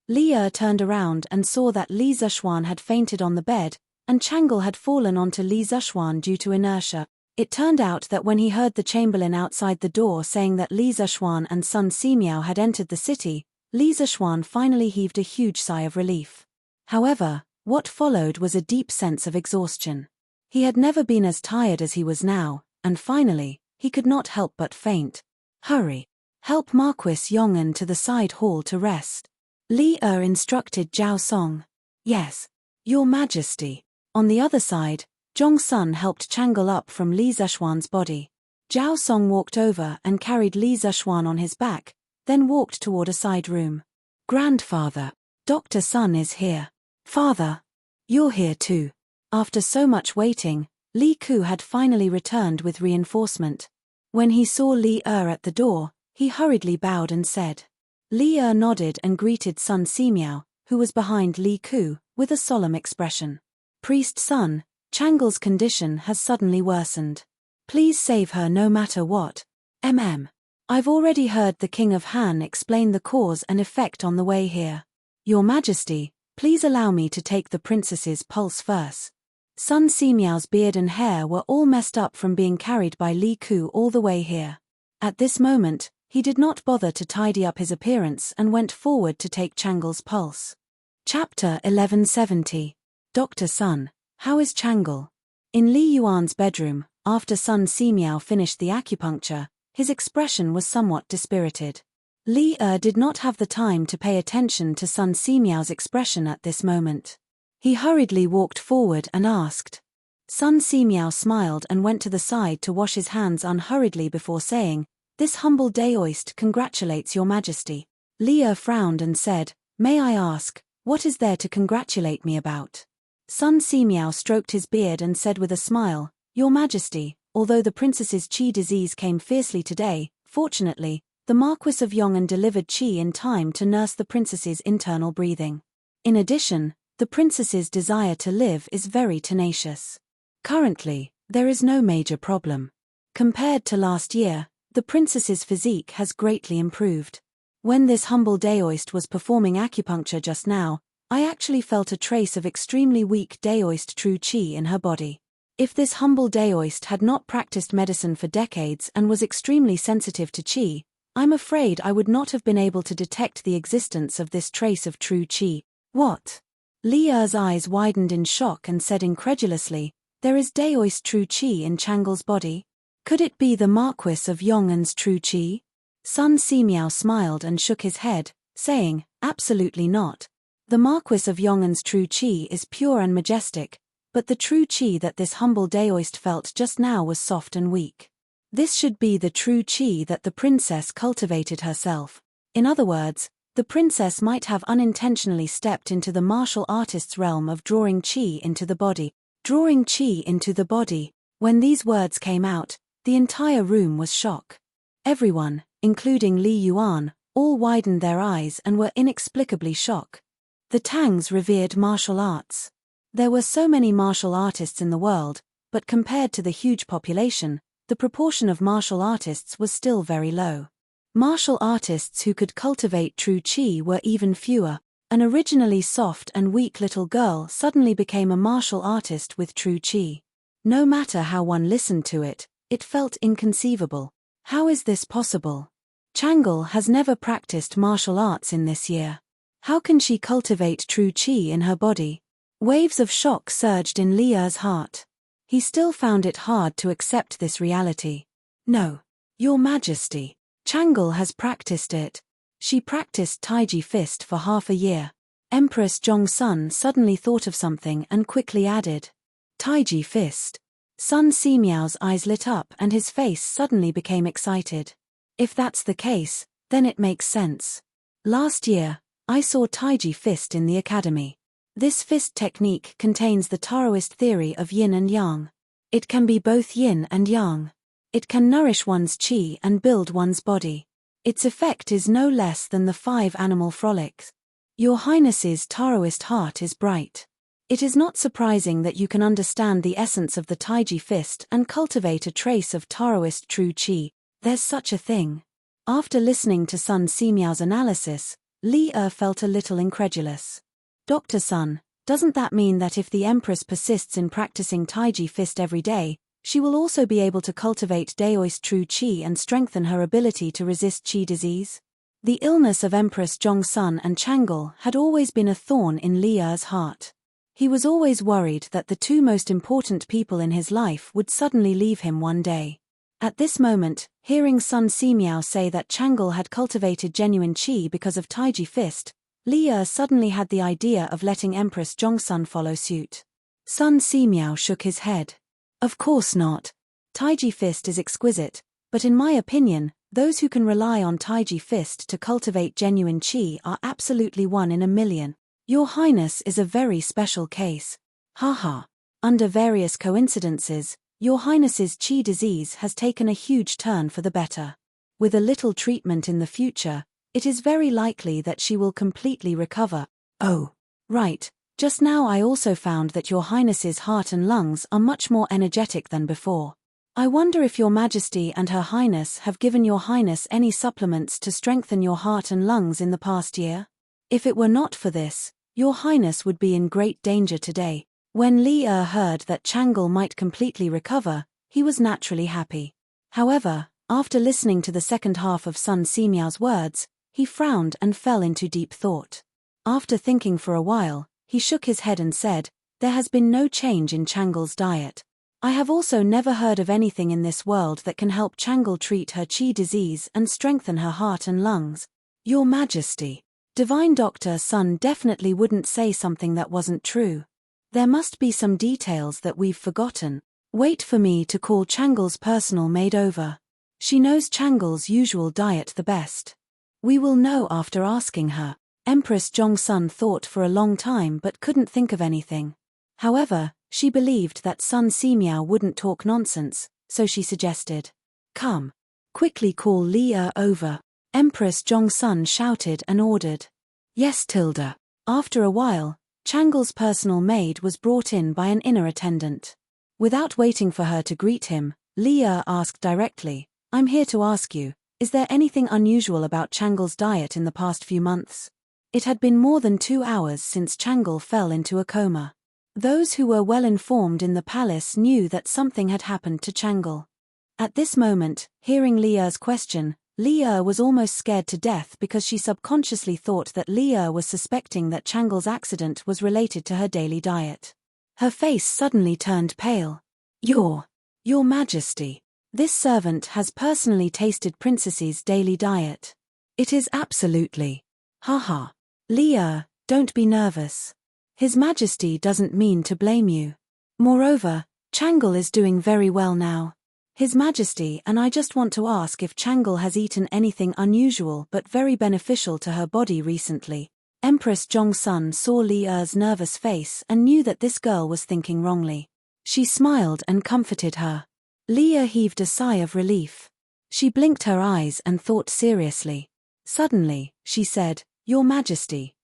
Li turned around and saw that Li Zishuan had fainted on the bed, and Chang'e had fallen onto Li Zishuan due to inertia. It turned out that when he heard the chamberlain outside the door saying that Li Zishuan and Sun Simiao had entered the city, Li Zishuan finally heaved a huge sigh of relief. However, what followed was a deep sense of exhaustion. He had never been as tired as he was now, and finally, he could not help but faint. "Hurry! Help Marquis Yong'an to the side hall to rest." Li instructed Zhao Song. "Yes, Your Majesty." On the other side, Zhong Sun helped Chang'e up from Li Zishuan's body. Zhao Song walked over and carried Li Zishuan on his back, then walked toward a side room. "Grandfather, Dr. Sun is here." "Father, you're here too." After so much waiting, Li Ku had finally returned with reinforcement. When he saw Li at the door, he hurriedly bowed and said. Li nodded and greeted Sun Simiao, who was behind Li Ku, with a solemn expression. "Priest Sun, Chang'e's condition has suddenly worsened. Please save her no matter what. I've already heard the King of Han explain the cause and effect on the way here. Your Majesty, please allow me to take the princess's pulse first." Sun Simiao's beard and hair were all messed up from being carried by Li Ku all the way here. At this moment, he did not bother to tidy up his appearance and went forward to take Chang'e's pulse. Chapter 1170. Dr. Sun, how is Chang'e? In Li Yuan's bedroom, after Sun Simiao finished the acupuncture, his expression was somewhat dispirited. Li did not have the time to pay attention to Sun Simiao's expression at this moment. He hurriedly walked forward and asked. Sun Simiao smiled and went to the side to wash his hands unhurriedly before saying, "This humble daoist congratulates Your Majesty." Li frowned and said, "May I ask, what is there to congratulate me about?" Sun Simiao stroked his beard and said with a smile, "Your Majesty, although the princess's qi disease came fiercely today, fortunately, the Marquis of Yong'an delivered qi in time to nurse the princess's internal breathing. In addition, the princess's desire to live is very tenacious. Currently, there is no major problem. Compared to last year, the princess's physique has greatly improved. When this humble daoist was performing acupuncture just now, I actually felt a trace of extremely weak daoist true qi in her body. If this humble daoist had not practiced medicine for decades and was extremely sensitive to qi, I'm afraid I would not have been able to detect the existence of this trace of true qi." "What?" Li's eyes widened in shock and said incredulously, "There is daoist true qi in Chang'e's body? Could it be the Marquis of Yong'an's true qi?" Sun Simiao smiled and shook his head, saying, "Absolutely not. The Marquis of Yong'an's true qi is pure and majestic, but the true qi that this humble daoist felt just now was soft and weak. This should be the true qi that the princess cultivated herself. In other words, the princess might have unintentionally stepped into the martial artist's realm of drawing qi into the body." Drawing qi into the body. When these words came out, the entire room was shock. Everyone, including Li Yuan, all widened their eyes and were inexplicably shocked. The Tangs revered martial arts. There were so many martial artists in the world, but compared to the huge population, the proportion of martial artists was still very low. Martial artists who could cultivate true qi were even fewer. An originally soft and weak little girl suddenly became a martial artist with true chi. No matter how one listened to it, it felt inconceivable. How is this possible? Changle has never practiced martial arts in this year. How can she cultivate true chi in her body? Waves of shock surged in Li Er's heart. He still found it hard to accept this reality. No, Your Majesty. Changle has practiced it. She practiced Taiji Fist for half a year. Empress Zhongsun suddenly thought of something and quickly added, Taiji Fist. Sun Simiao's eyes lit up and his face suddenly became excited. If that's the case, then it makes sense. Last year, I saw Taiji Fist in the academy. This fist technique contains the Taoist theory of yin and yang. It can be both yin and yang. It can nourish one's qi and build one's body. Its effect is no less than the 5 animal frolics. Your Highness's Taoist heart is bright. It is not surprising that you can understand the essence of the Taiji Fist and cultivate a trace of Taoist true qi. There's such a thing. After listening to Sun Simiao's analysis, Li Er felt a little incredulous. Dr. Sun, doesn't that mean that if the Empress persists in practicing Taiji Fist every day, she will also be able to cultivate Daoist true qi and strengthen her ability to resist qi disease? The illness of Empress Zhongsun and Changle had always been a thorn in Li Er's heart. He was always worried that the 2 most important people in his life would suddenly leave him one day. At this moment, hearing Sun Simiao say that Changle had cultivated genuine qi because of Taiji Fist, Li Er suddenly had the idea of letting Empress Zhongsun follow suit. Sun Simiao shook his head. Of course not. Taiji Fist is exquisite, but in my opinion, those who can rely on Taiji Fist to cultivate genuine qi are absolutely 1 in a million. Your Highness is a very special case. Haha. Under various coincidences, Your Highness's qi disease has taken a huge turn for the better. With a little treatment in the future, it is very likely that she will completely recover. Oh, right. Just now I also found that Your Highness's heart and lungs are much more energetic than before. I wonder if Your Majesty and Her Highness have given Your Highness any supplements to strengthen your heart and lungs in the past year? If it were not for this, Your Highness would be in great danger today. When Li Er heard that Changle might completely recover, he was naturally happy. However, after listening to the second half of Sun Simiao's words, he frowned and fell into deep thought. After thinking for a while, he shook his head and said, There has been no change in Changle's diet. I have also never heard of anything in this world that can help Changle treat her qi disease and strengthen her heart and lungs. Your Majesty. Divine Dr. Sun definitely wouldn't say something that wasn't true. There must be some details that we've forgotten. Wait for me to call Changle's personal maid over. She knows Changle's usual diet the best. We will know after asking her. Empress Zhongsun thought for a long time but couldn't think of anything. However, she believed that Sun Simiao wouldn't talk nonsense, so she suggested, Come. Quickly call Li Er over. Empress Zhongsun shouted and ordered. Yes, Tilda. After a while, Changle's personal maid was brought in by an inner attendant. Without waiting for her to greet him, Li Er asked directly, I'm here to ask you, is there anything unusual about Changle's diet in the past few months? It had been more than 2 hours since Changle fell into a coma. Those who were well informed in the palace knew that something had happened to Changle. At this moment, hearing Li Er's question, Li Er was almost scared to death because she subconsciously thought that Li Er was suspecting that Changle's accident was related to her daily diet. Her face suddenly turned pale. Your Majesty. This servant has personally tasted Princess's daily diet. It is absolutely. Haha. Li Er, don't be nervous. His Majesty doesn't mean to blame you. Moreover, Changle is doing very well now. His Majesty and I just want to ask if Changle has eaten anything unusual but very beneficial to her body recently. Empress Zhongsun saw Li Er's nervous face and knew that this girl was thinking wrongly. She smiled and comforted her. Li Er heaved a sigh of relief. She blinked her eyes and thought seriously. Suddenly, she said, Your Majesty,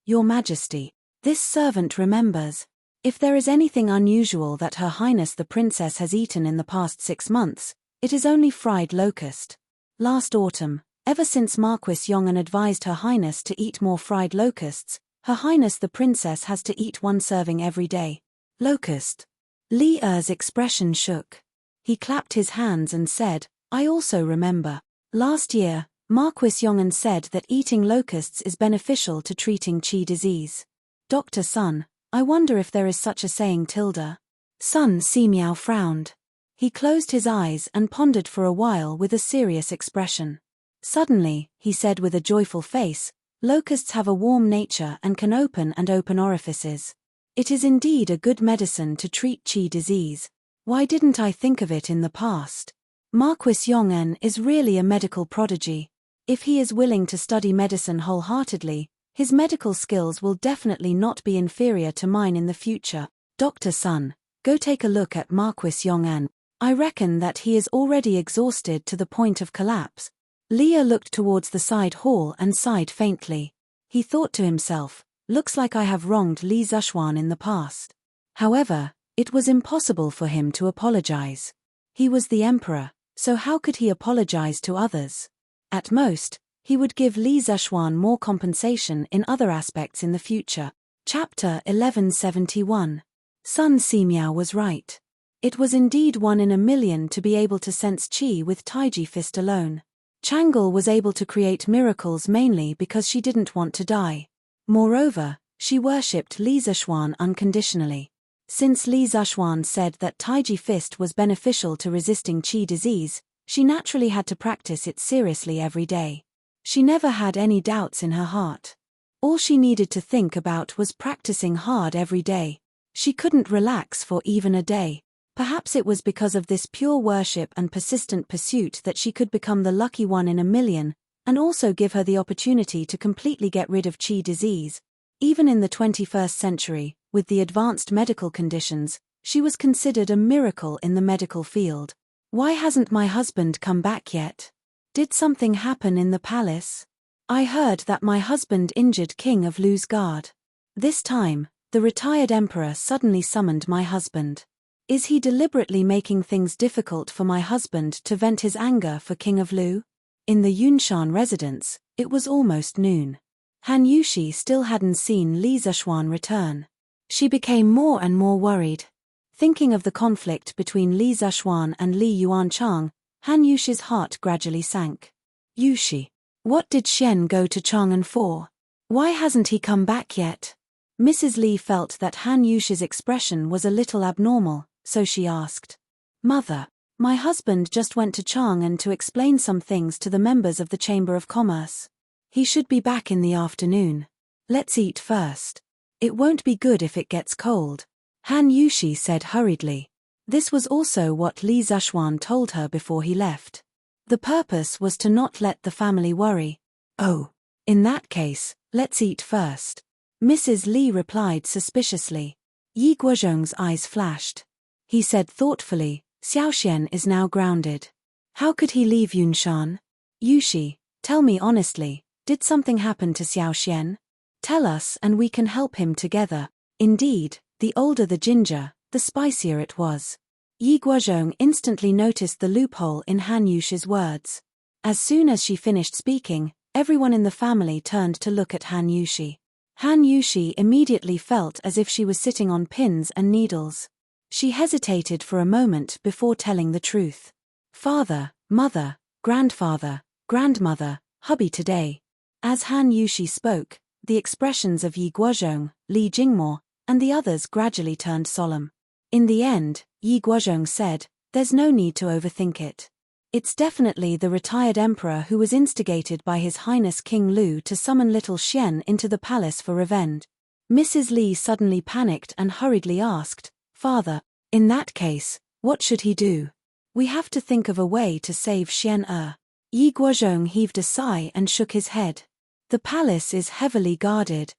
this servant remembers. If there is anything unusual that Her Highness the Princess has eaten in the past 6 months, it is only fried locust. Last autumn, ever since Marquis Yongan advised Her Highness to eat more fried locusts, Her Highness the Princess has to eat one serving every day. Locust. Li Er's expression shook. He clapped his hands and said, I also remember. Last year, Marquis Yong'an said that eating locusts is beneficial to treating qi disease. Dr. Sun, I wonder if there is such a saying tilde. Sun Simiao frowned. He closed his eyes and pondered for a while with a serious expression. Suddenly, he said with a joyful face, locusts have a warm nature and can open orifices. It is indeed a good medicine to treat qi disease. Why didn't I think of it in the past? Marquis Yong'an is really a medical prodigy. If he is willing to study medicine wholeheartedly, his medical skills will definitely not be inferior to mine in the future. Dr. Sun, go take a look at Marquis Yong'an. I reckon that he is already exhausted to the point of collapse. Leah looked towards the side hall and sighed faintly. He thought to himself, looks like I have wronged Li Zhuan in the past. However, it was impossible for him to apologize. He was the emperor, so how could he apologize to others? At most, he would give Li Zhuan more compensation in other aspects in the future. Chapter 1171. Sun Simiao was right. It was indeed 1 in a million to be able to sense qi with Taiji fist alone. Chang'e was able to create miracles mainly because she didn't want to die. Moreover, she worshipped Li Zhuan unconditionally. Since Li Zhuan said that Taiji fist was beneficial to resisting qi disease, she naturally had to practice it seriously every day. She never had any doubts in her heart. All she needed to think about was practicing hard every day. She couldn't relax for even a day. Perhaps it was because of this pure worship and persistent pursuit that she could become the lucky 1 in a million, and also give her the opportunity to completely get rid of qi disease. Even in the 21st century, with the advanced medical conditions, she was considered a miracle in the medical field. Why hasn't my husband come back yet? Did something happen in the palace? I heard that my husband injured King of Lu's guard. This time, the retired emperor suddenly summoned my husband. Is he deliberately making things difficult for my husband to vent his anger for King of Lu? In the Yunshan residence, it was almost noon. Han Yushi still hadn't seen Li Zhuan return. She became more and more worried. Thinking of the conflict between Li Zhuan and Li Yuanchang, Han Yushi's heart gradually sank. Yushi. What did Xian go to Chang'an for? Why hasn't he come back yet? Mrs. Li felt that Han Yushi's expression was a little abnormal, so she asked. Mother, my husband just went to Chang'an to explain some things to the members of the Chamber of Commerce. He should be back in the afternoon. Let's eat first. It won't be good if it gets cold. Han Yushi said hurriedly. This was also what Li Zhuan told her before he left. The purpose was to not let the family worry. Oh, in that case, let's eat first. Mrs. Li replied suspiciously. Yi Guozhong's eyes flashed. He said thoughtfully, Xiaoxian is now grounded. How could he leave Yunshan? Yushi, tell me honestly, did something happen to Xiaoxian? Tell us and we can help him together. Indeed, the older the ginger, the spicier it was. Yi Guozhong instantly noticed the loophole in Han Yushi's words. As soon as she finished speaking, everyone in the family turned to look at Han Yushi. Han Yushi immediately felt as if she was sitting on pins and needles. She hesitated for a moment before telling the truth. Father, mother, grandfather, grandmother, hubby today. As Han Yushi spoke, the expressions of Yi Guozhong, Li Jingmo, and the others gradually turned solemn. In the end, Yi Guozhong said, there's no need to overthink it. It's definitely the retired emperor who was instigated by His Highness King Lu to summon little Xian into the palace for revenge. Mrs. Li suddenly panicked and hurriedly asked, Father, in that case, what should he do? We have to think of a way to save Xian. Yi Guozhong heaved a sigh and shook his head. The palace is heavily guarded.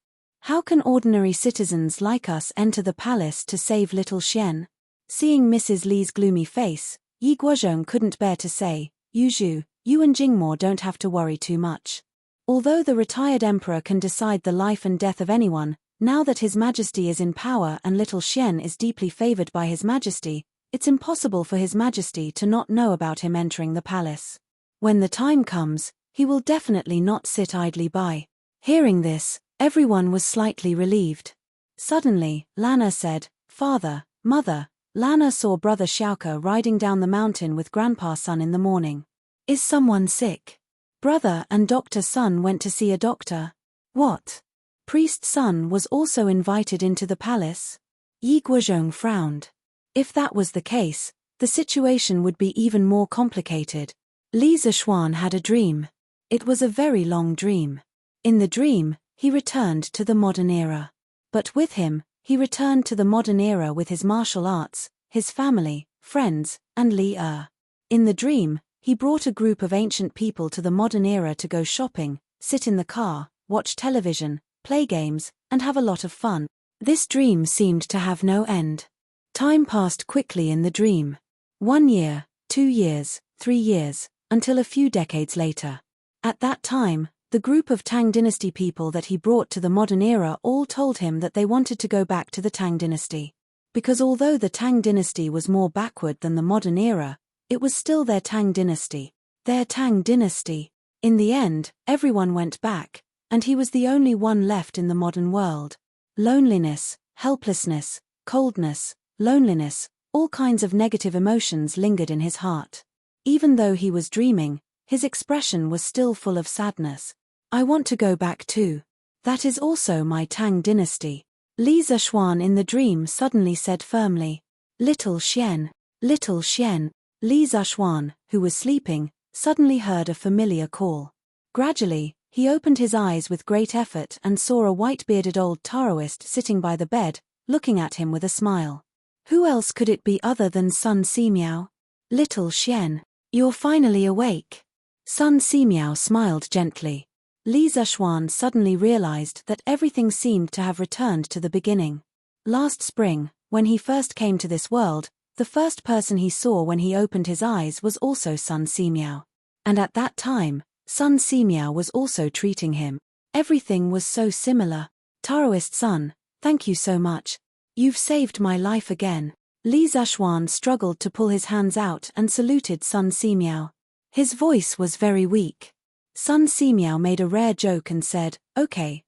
How can ordinary citizens like us enter the palace to save little Xian? Seeing Mrs. Li's gloomy face, Yi Guozhong couldn't bear to say, Yuzhu, you and Jingmo don't have to worry too much. Although the retired emperor can decide the life and death of anyone, now that His Majesty is in power and little Xian is deeply favored by His Majesty, it's impossible for His Majesty to not know about him entering the palace. When the time comes, he will definitely not sit idly by. Hearing this, Everyone was slightly relieved. Suddenly, Lana said, "Father, Mother." Lana saw Brother Xiaoke riding down the mountain with Grandpa Sun in the morning. "Is someone sick?" Brother and Dr. Sun went to see a doctor. What? Priest Sun was also invited into the palace? Yi Guozhong frowned. If that was the case, the situation would be even more complicated. Li Zishuan had a dream. It was a very long dream. In the dream, he returned to the modern era. But with him, he returned to the modern era with his martial arts, his family, friends, and Li Er. In the dream, he brought a group of ancient people to the modern era to go shopping, sit in the car, watch television, play games, and have a lot of fun. This dream seemed to have no end. Time passed quickly in the dream. 1 year, 2 years, 3 years, until a few decades later. At that time, the group of Tang Dynasty people that he brought to the modern era all told him that they wanted to go back to the Tang Dynasty. Because although the Tang Dynasty was more backward than the modern era, it was still their Tang Dynasty. Their Tang Dynasty. In the end, everyone went back, and he was the only one left in the modern world. Loneliness, helplessness, coldness, loneliness, all kinds of negative emotions lingered in his heart. Even though he was dreaming, his expression was still full of sadness. "I want to go back too. That is also my Tang Dynasty." Li Zishuan in the dream suddenly said firmly, "Little Xian, little Xian." Li Zishuan, who was sleeping, suddenly heard a familiar call. Gradually, he opened his eyes with great effort and saw a white-bearded old Taoist sitting by the bed, looking at him with a smile. Who else could it be other than Sun Simiao? "Little Xian, you're finally awake." Sun Simiao smiled gently. Li Zishuan suddenly realized that everything seemed to have returned to the beginning. Last spring, when he first came to this world, the first person he saw when he opened his eyes was also Sun Simiao. And at that time, Sun Simiao was also treating him. Everything was so similar. "Taoist Sun, thank you so much. You've saved my life again." Li Zishuan struggled to pull his hands out and saluted Sun Simiao. His voice was very weak. Sun Simiao made a rare joke and said, okay.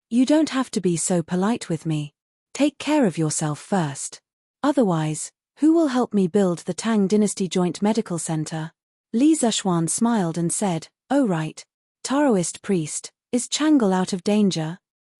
You don't have to be so polite with me. Take care of yourself first. Otherwise, who will help me build the Tang Dynasty Joint Medical Center?" Li Zishuan smiled and said, "Oh right. Taoist priest, is Chang'e out of danger?"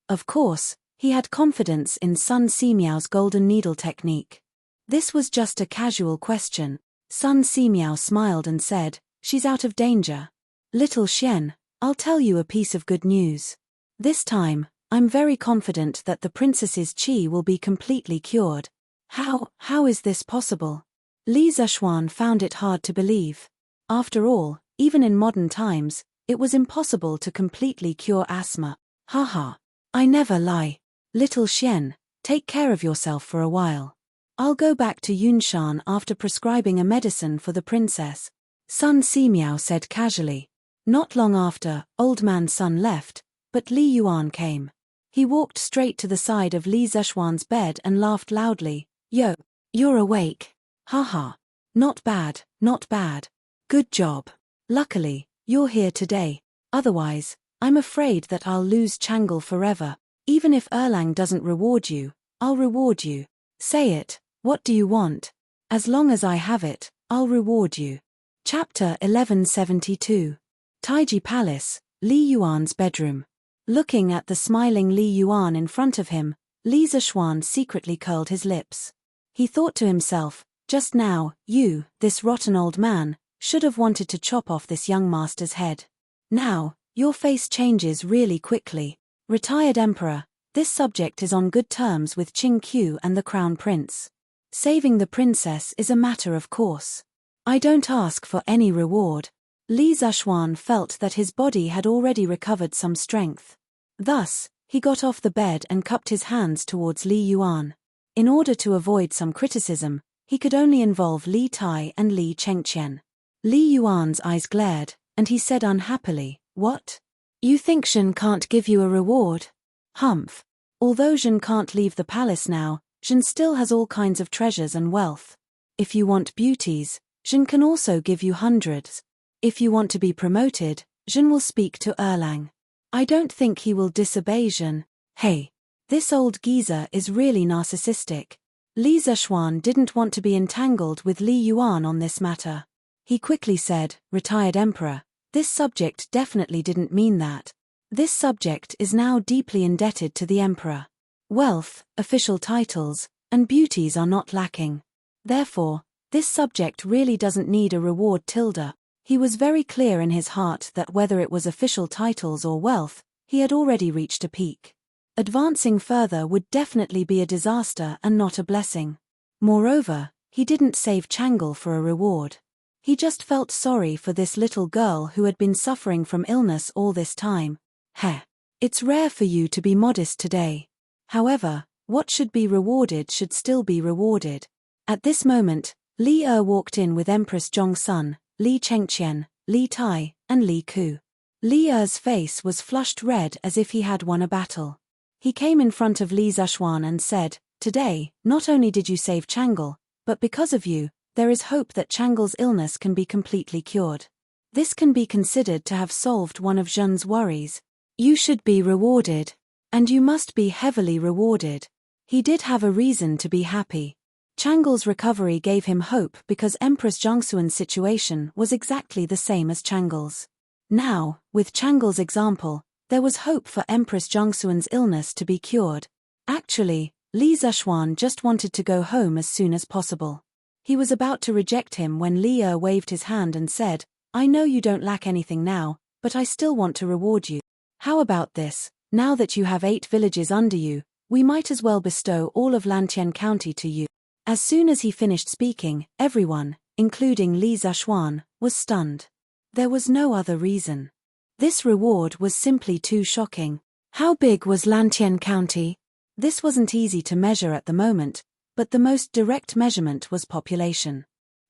Of course, he had confidence in Sun Simiao's golden needle technique. This was just a casual question. Sun Simiao smiled and said, "She's out of danger. Little Xian, I'll tell you a piece of good news. This time, I'm very confident that the princess's qi will be completely cured." How is this possible? Li Zishuan found it hard to believe. After all, even in modern times, it was impossible to completely cure asthma. Haha. I never lie. Little Xian, take care of yourself for a while. I'll go back to Yunshan after prescribing a medicine for the princess. Sun Simiao said casually. Not long after, Old Man Sun left, but Li Yuan came. He walked straight to the side of Li Zishuan's bed and laughed loudly. "Yo, you're awake. Haha. Not bad, not bad. Good job. Luckily, you're here today. Otherwise, I'm afraid that I'll lose Chang'e forever. Even if Erlang doesn't reward you, I'll reward you. Say it, what do you want? As long as I have it, I'll reward you." Chapter 1172. Taiji Palace, Li Yuan's bedroom. Looking at the smiling Li Yuan in front of him, Li Zishuan secretly curled his lips. He thought to himself, just now, you, this rotten old man, should have wanted to chop off this young master's head. Now, your face changes really quickly. Retired Emperor, this subject is on good terms with Qing Qiu and the Crown Prince. Saving the princess is a matter of course. I don't ask for any reward. Li Zishuan felt that his body had already recovered some strength. Thus, he got off the bed and cupped his hands towards Li Yuan. In order to avoid some criticism, he could only involve Li Tai and Li Chengqian. Li Yuan's eyes glared, and he said unhappily, "What? You think Zhen can't give you a reward?" Humph. Although Zhen can't leave the palace now, Zhen still has all kinds of treasures and wealth. If you want beauties, Zhen can also give you hundreds. If you want to be promoted, Zhen will speak to Erlang. I don't think he will disobey Jean. Hey. This old geezer is really narcissistic. Li Zishuan didn't want to be entangled with Li Yuan on this matter. He quickly said, "Retired Emperor, this subject definitely didn't mean that. This subject is now deeply indebted to the Emperor. Wealth, official titles, and beauties are not lacking. Therefore, this subject really doesn't need a reward tilde." He was very clear in his heart that whether it was official titles or wealth, he had already reached a peak. Advancing further would definitely be a disaster and not a blessing. Moreover, he didn't save Chang'e for a reward. He just felt sorry for this little girl who had been suffering from illness all this time. Heh. It's rare for you to be modest today. However, what should be rewarded should still be rewarded. At this moment, Li walked in with Empress Zhongsun, Li Chengqian, Li Tai, and Li Ku. Li's face was flushed red as if he had won a battle. He came in front of Li Zishuan and said, "Today, not only did you save Chang'e, but because of you, there is hope that Chang'e's illness can be completely cured. This can be considered to have solved one of Zhen's worries. You should be rewarded. And you must be heavily rewarded." He did have a reason to be happy. Chang'e's recovery gave him hope because Empress Zhongxuan's situation was exactly the same as Chang'e's. Now, with Chang'e's example, there was hope for Empress Zhongxuan's illness to be cured. Actually, Li Zishuan just wanted to go home as soon as possible. He was about to reject him when Li waved his hand and said, "I know you don't lack anything now, but I still want to reward you. How about this? Now that you have 8 villages under you, we might as well bestow all of Lantian County to you." As soon as he finished speaking, everyone, including Li Zishuan, was stunned. There was no other reason. This reward was simply too shocking. How big was Lantian County? This wasn't easy to measure at the moment, but the most direct measurement was population.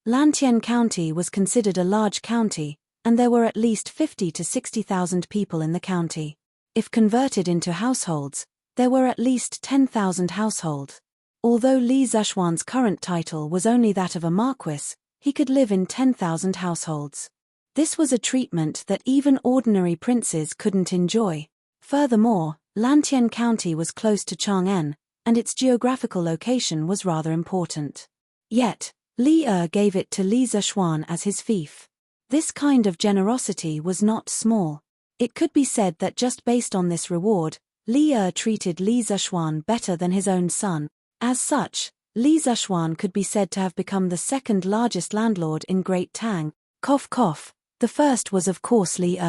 Lantian County was considered a large county, and there were at least 50 to 60,000 people in the county. If converted into households, there were at least 10,000 households. Although Li Zishuan's current title was only that of a marquis, he could live in 10,000 households. This was a treatment that even ordinary princes couldn't enjoy. Furthermore, Lantian County was close to Chang'an, and its geographical location was rather important. Yet, Li gave it to Li Zishuan as his fief. This kind of generosity was not small. It could be said that just based on this reward, Li treated Li Zishuan better than his own son. As such, Li Zishuan could be said to have become the second largest landlord in Great Tang. Cough cough. The first was of course Li.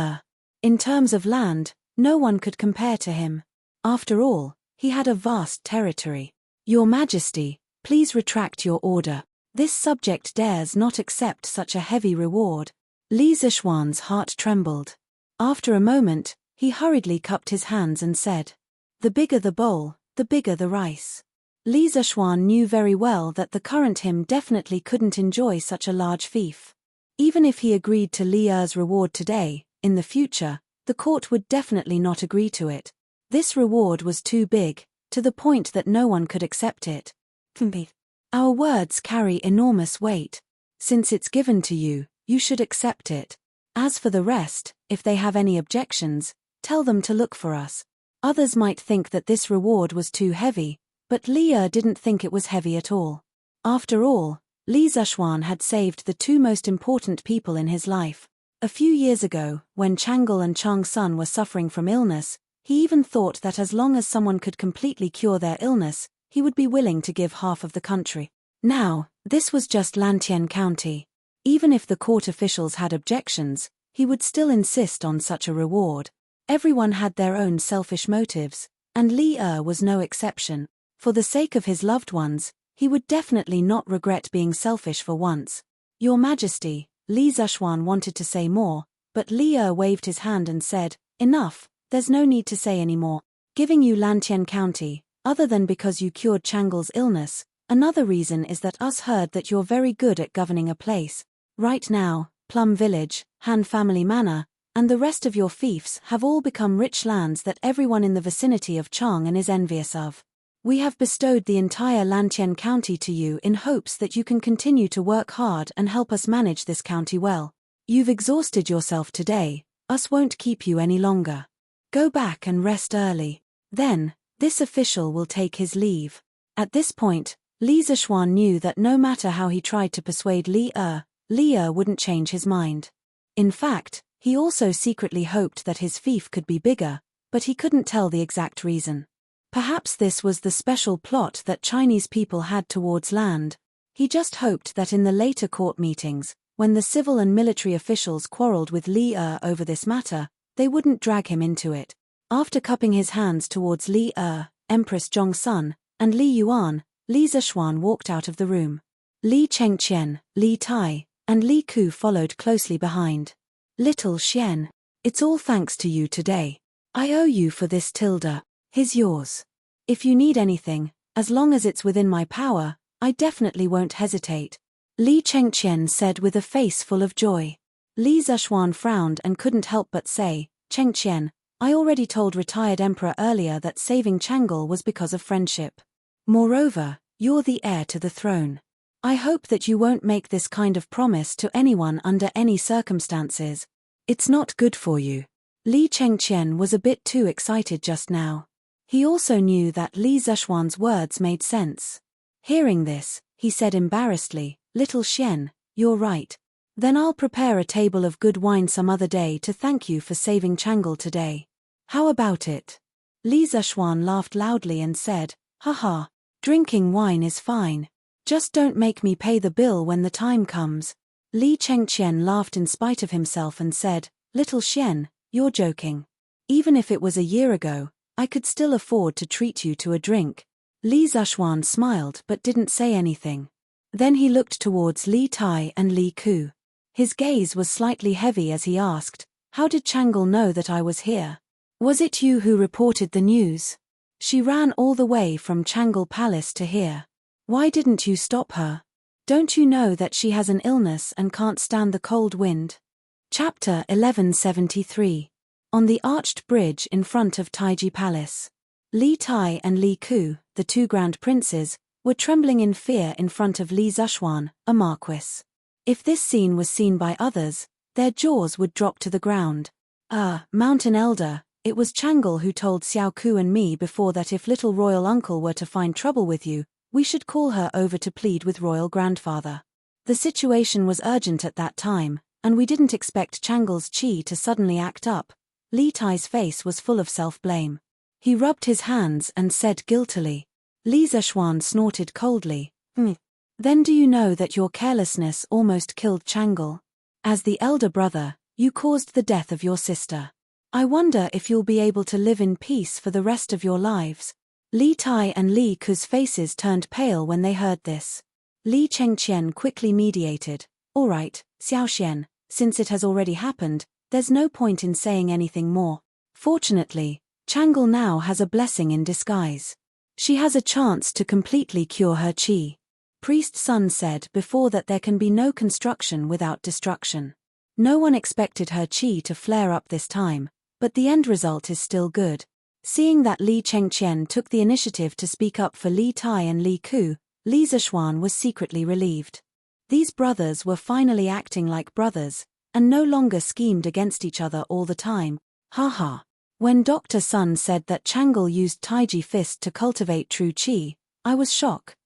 In terms of land, no one could compare to him. After all, he had a vast territory. "Your Majesty, please retract your order. This subject dares not accept such a heavy reward." Li Zishuan's heart trembled. After a moment, he hurriedly cupped his hands and said, "The bigger the bowl, the bigger the rice." Li Zishuan knew very well that the current him definitely couldn't enjoy such a large fief. Even if he agreed to Li's reward today, in the future, the court would definitely not agree to it. This reward was too big, to the point that no one could accept it. Our words carry enormous weight. Since it's given to you, you should accept it. As for the rest, if they have any objections, tell them to look for us. Others might think that this reward was too heavy, but Li didn't think it was heavy at all. After all, Li Zishuan had saved the 2 most important people in his life. A few years ago, when Chang'e and Changsun were suffering from illness, he even thought that as long as someone could completely cure their illness, he would be willing to give half of the country. Now, this was just Lantian County. Even if the court officials had objections, he would still insist on such a reward. Everyone had their own selfish motives, and Li was no exception. For the sake of his loved ones, he would definitely not regret being selfish for once. "Your Majesty," Li Zishuan wanted to say more, but Li waved his hand and said, "Enough, there's no need to say any more. Giving you Lantian County, other than because you cured Chang'e's illness, another reason is that us heard that you're very good at governing a place. Right now, Plum Village, Han Family Manor, and the rest of your fiefs have all become rich lands that everyone in the vicinity of Chang'an is envious of. We have bestowed the entire Lantian County to you in hopes that you can continue to work hard and help us manage this county well. You've exhausted yourself today, us won't keep you any longer. Go back and rest early. Then, this official will take his leave. At this point, Li Zishuan knew that no matter how he tried to persuade Li wouldn't change his mind. In fact, he also secretly hoped that his fief could be bigger, but he couldn't tell the exact reason. Perhaps this was the special plot that Chinese people had towards land. He just hoped that in the later court meetings, when the civil and military officials quarreled with Li over this matter, they wouldn't drag him into it. After cupping his hands towards Li Empress Zhongsun, and Li Yuan, Li Zishuan walked out of the room. Li Chengqian, Li Tai, and Li Ku followed closely behind. Little Xian, it's all thanks to you today. I owe you for this tilde. Here's yours. If you need anything, as long as it's within my power, I definitely won't hesitate. Li Chengqian said with a face full of joy. Li Zishuan frowned and couldn't help but say, Chengqian, I already told retired emperor earlier that saving Chang'e was because of friendship. Moreover, you're the heir to the throne. I hope that you won't make this kind of promise to anyone under any circumstances. It's not good for you. Li Chengqian was a bit too excited just now. He also knew that Li Zishuan's words made sense. Hearing this, he said embarrassedly, Little Xian, you're right. Then I'll prepare a table of good wine some other day to thank you for saving Chang'e today. How about it? Li Zishuan laughed loudly and said, Haha, drinking wine is fine. Just don't make me pay the bill when the time comes. Li Chengqian laughed in spite of himself and said, Little Xian, you're joking. Even if it was a year ago, I could still afford to treat you to a drink. Li Zishuan smiled but didn't say anything. Then he looked towards Li Tai and Li Ku. His gaze was slightly heavy as he asked, How did Chang'e know that I was here? Was it you who reported the news? She ran all the way from Chang'e Palace to here. Why didn't you stop her? Don't you know that she has an illness and can't stand the cold wind? Chapter 1173. On the arched bridge in front of Taiji Palace. Li Tai and Li Ku, the two grand princes, were trembling in fear in front of Li Zishuan, a marquis. If this scene was seen by others, their jaws would drop to the ground. Mountain Elder, it was Chang'e who told Xiao Ku and me before that if little royal uncle were to find trouble with you, we should call her over to plead with royal grandfather. The situation was urgent at that time, and we didn't expect Chang'e's chi to suddenly act up. Li Tai's face was full of self-blame. He rubbed his hands and said guiltily. Li Zishuan snorted coldly. Then do you know that your carelessness almost killed Chang'e? As the elder brother, you caused the death of your sister. I wonder if you'll be able to live in peace for the rest of your lives. Li Tai and Li Ku's faces turned pale when they heard this. Li Chengqian quickly mediated. All right, Xiaoxian, since it has already happened, there's no point in saying anything more. Fortunately, Chang'e now has a blessing in disguise. She has a chance to completely cure her qi. Priest Sun said before that there can be no construction without destruction. No one expected her qi to flare up this time, but the end result is still good. Seeing that Li Chengqian took the initiative to speak up for Li Tai and Li Ku, Li Zishuan was secretly relieved. These brothers were finally acting like brothers, and no longer schemed against each other all the time. Haha. When Dr. Sun said that Chang'e used Taiji Fist to cultivate true qi, I was shocked.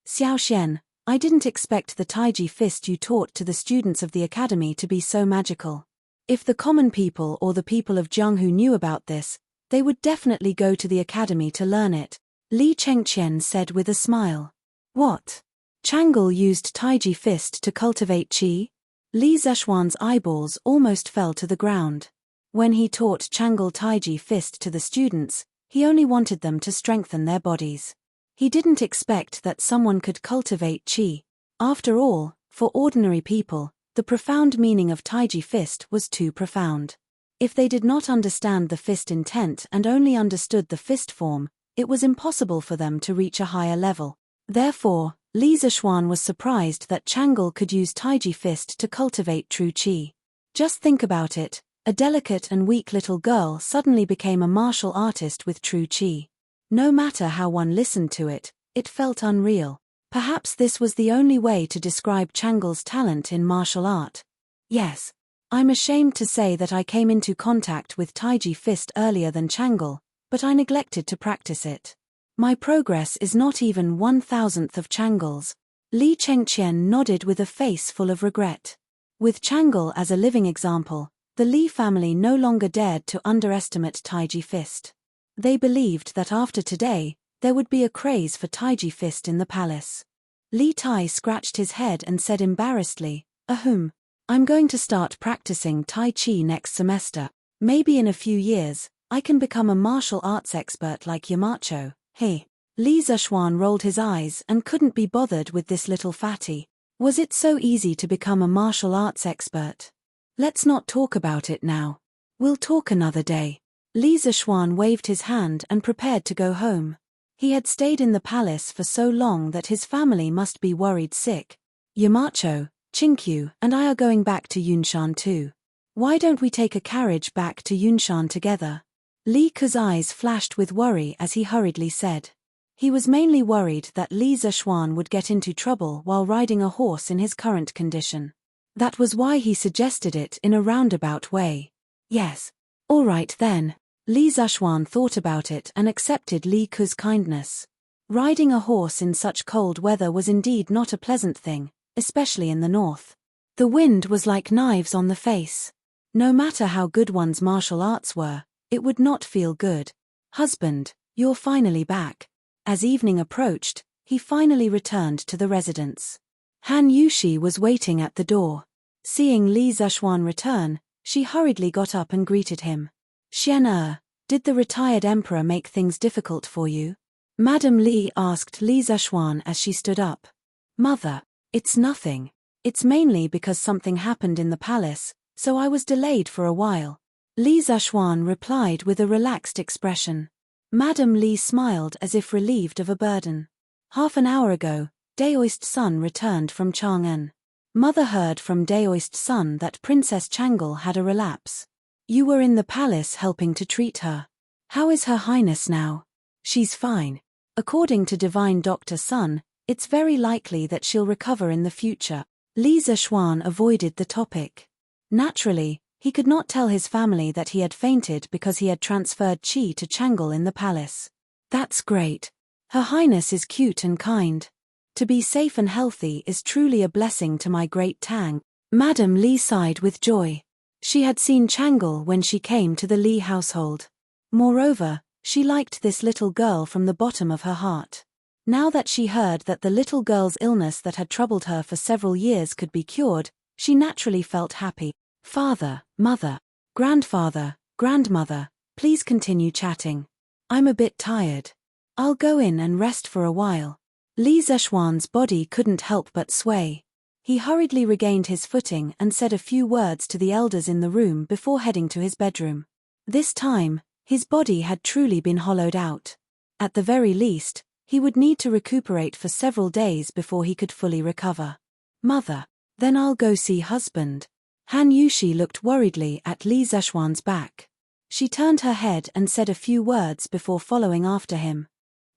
Xiaoxian, I didn't expect the Taiji Fist you taught to the students of the academy to be so magical. If the common people or the people of Jianghu knew about this, they would definitely go to the academy to learn it, Li Chengqian said with a smile. What? Chang'e used Taiji Fist to cultivate qi? Li Zishuan's eyeballs almost fell to the ground. When he taught Chang'e Taiji Fist to the students, he only wanted them to strengthen their bodies. He didn't expect that someone could cultivate qi. After all, for ordinary people, the profound meaning of Taiji Fist was too profound. If they did not understand the fist intent and only understood the fist form, it was impossible for them to reach a higher level. Therefore, Li Zishuan was surprised that Chang'e could use Taiji Fist to cultivate true qi. Just think about it, a delicate and weak little girl suddenly became a martial artist with true qi. No matter how one listened to it, it felt unreal. Perhaps this was the only way to describe Chang'e's talent in martial art. Yes. I'm ashamed to say that I came into contact with Taiji Fist earlier than Changle, but I neglected to practice it. My progress is not even 1,000th of Changle's. Li Chengqian nodded with a face full of regret. With Changle as a living example, the Li family no longer dared to underestimate Taiji Fist. They believed that after today, there would be a craze for Taiji Fist in the palace. Li Tai scratched his head and said embarrassedly, "Ahem. I'm going to start practicing Tai Chi next semester. Maybe in a few years, I can become a martial arts expert like Yamacho." Hey. Li Zishuan rolled his eyes and couldn't be bothered with this little fatty. Was it so easy to become a martial arts expert? Let's not talk about it now. We'll talk another day. Li Zishuan waved his hand and prepared to go home. He had stayed in the palace for so long that his family must be worried sick. Yamacho, Chinkyu, and I are going back to Yunshan too. Why don't we take a carriage back to Yunshan together? Li Ke's eyes flashed with worry as he hurriedly said. He was mainly worried that Li Zishuan would get into trouble while riding a horse in his current condition. That was why he suggested it in a roundabout way. Yes. All right then. Li Zishuan thought about it and accepted Li Ke's kindness. Riding a horse in such cold weather was indeed not a pleasant thing, especially in the north. The wind was like knives on the face. No matter how good one's martial arts were, it would not feel good. Husband, you're finally back. As evening approached, he finally returned to the residence. Han Yushi was waiting at the door. Seeing Li Zishuan return, she hurriedly got up and greeted him. Xian did the retired emperor make things difficult for you? Madame Li asked Li Zishuan as she stood up. Mother, it's nothing. It's mainly because something happened in the palace, so I was delayed for a while. Li Zishuan replied with a relaxed expression. Madame Li smiled as if relieved of a burden. Half an hour ago, Daoist's son returned from Chang'an. Mother heard from Daoist's son that Princess Changle had a relapse. You were in the palace helping to treat her. How is Her Highness now? She's fine. According to Divine Doctor Sun, it's very likely that she'll recover in the future. Li Zishuan avoided the topic. Naturally, he could not tell his family that he had fainted because he had transferred qi to Changle in the palace. That's great. Her Highness is cute and kind. To be safe and healthy is truly a blessing to my great Tang. Madame Li sighed with joy. She had seen Changle when she came to the Li household. Moreover, she liked this little girl from the bottom of her heart. Now that she heard that the little girl's illness that had troubled her for several years could be cured, she naturally felt happy. Father, mother, grandfather, grandmother, please continue chatting. I'm a bit tired. I'll go in and rest for a while. Li Zishuan's body couldn't help but sway. He hurriedly regained his footing and said a few words to the elders in the room before heading to his bedroom. This time, his body had truly been hollowed out. At the very least, he would need to recuperate for several days before he could fully recover. Mother, then I'll go see husband. Han Yushi looked worriedly at Li Zishuan's back. She turned her head and said a few words before following after him.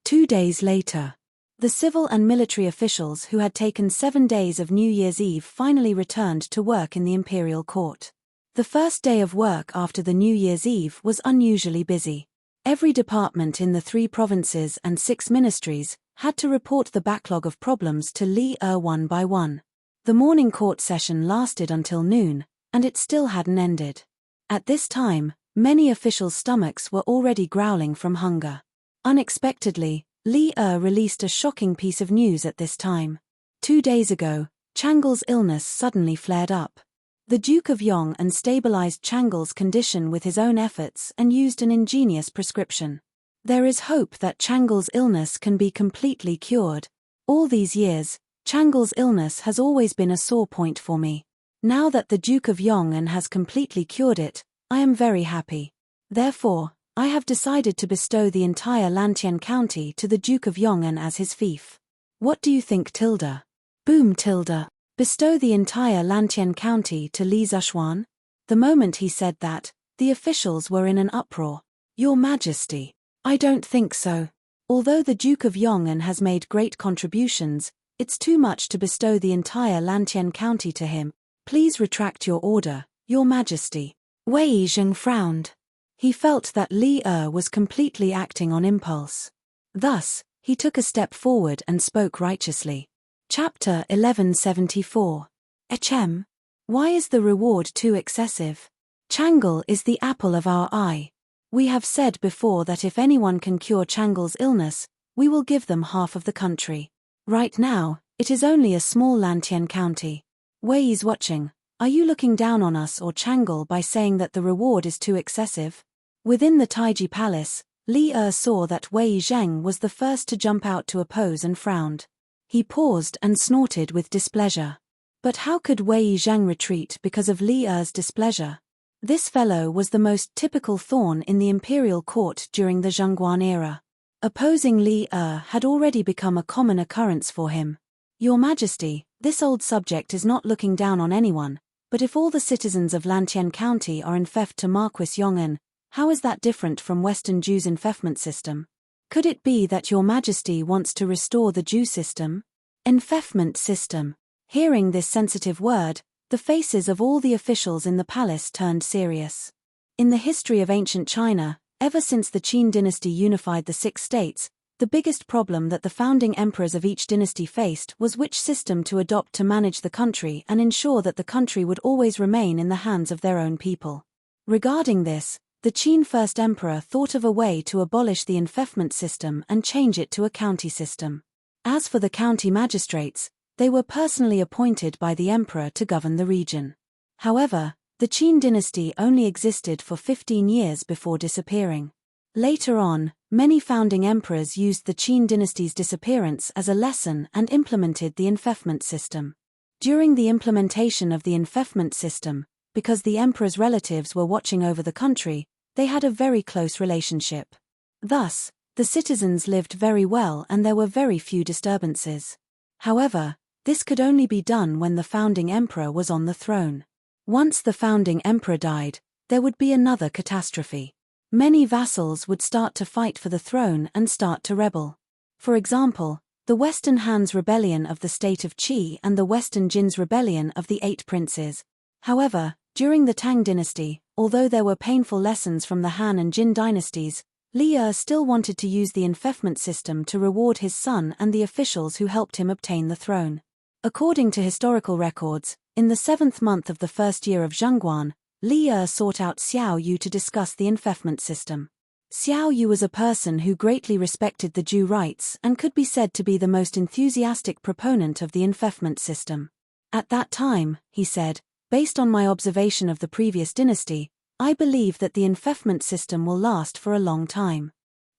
2 days later. The civil and military officials who had taken 7 days of New Year's Eve finally returned to work in the imperial court. The first day of work after the New Year's Eve was unusually busy. Every department in the 3 provinces and 6 ministries had to report the backlog of problems to Li one by one. The morning court session lasted until noon, and it still hadn't ended. At this time, many officials' stomachs were already growling from hunger. Unexpectedly, Li released a shocking piece of news at this time. 2 days ago, Changle's illness suddenly flared up. The Duke of Yong'an stabilized Changle's condition with his own efforts and used an ingenious prescription. There is hope that Changle's illness can be completely cured. All these years, Changle's illness has always been a sore point for me. Now that the Duke of Yong'an has completely cured it, I am very happy. Therefore, I have decided to bestow the entire Lantian County to the Duke of Yong'an as his fief. What do you think, Tilda? Boom, Tilda. Bestow the entire Lantian County to Li Zishuan? The moment he said that, the officials were in an uproar. Your Majesty, I don't think so. Although the Duke of Yong'an has made great contributions, it's too much to bestow the entire Lantian County to him. Please retract your order, Your Majesty. Wei Zheng frowned. He felt that Li was completely acting on impulse. Thus, he took a step forward and spoke righteously. Chapter 1174. Echem. Why is the reward too excessive? Changle is the apple of our eye. We have said before that if anyone can cure Changle's illness, we will give them half of the country. Right now, it is only a small Lantien county. Wei is watching. Are you looking down on us or Changle by saying that the reward is too excessive? Within the Taiji Palace, Li saw that Wei Zheng was the first to jump out to oppose and frowned. He paused and snorted with displeasure. But how could Wei Zheng retreat because of Li's displeasure? This fellow was the most typical thorn in the imperial court during the Zhongguan era. Opposing Li had already become a common occurrence for him. Your Majesty, this old subject is not looking down on anyone, but if all the citizens of Lantien County are enfeoffed to Marquis Yong'an, how is that different from Western Jew's enfeoffment system? Could it be that Your Majesty wants to restore the Jew system? Enfeoffment system. Hearing this sensitive word, the faces of all the officials in the palace turned serious. In the history of ancient China, ever since the Qin dynasty unified the 6 states, the biggest problem that the founding emperors of each dynasty faced was which system to adopt to manage the country and ensure that the country would always remain in the hands of their own people. Regarding this, the Qin first emperor thought of a way to abolish the enfeoffment system and change it to a county system. As for the county magistrates, they were personally appointed by the emperor to govern the region. However, the Qin dynasty only existed for 15 years before disappearing. Later on, many founding emperors used the Qin dynasty's disappearance as a lesson and implemented the enfeoffment system. During the implementation of the enfeoffment system, because the emperor's relatives were watching over the country, they had a very close relationship. Thus, the citizens lived very well and there were very few disturbances. However, this could only be done when the founding emperor was on the throne. Once the founding emperor died, there would be another catastrophe. Many vassals would start to fight for the throne and start to rebel. For example, the Western Han's rebellion of the state of Qi and the Western Jin's rebellion of the 8 princes. However, during the Tang dynasty, although there were painful lessons from the Han and Jin dynasties, Li still wanted to use the enfeoffment system to reward his son and the officials who helped him obtain the throne. According to historical records, in the 7th month of the first year of Zhongguan, Li sought out Xiao Yu to discuss the enfeoffment system. Xiao Yu was a person who greatly respected the Jew rights and could be said to be the most enthusiastic proponent of the enfeoffment system. At that time, he said, based on my observation of the previous dynasty, I believe that the enfeoffment system will last for a long time.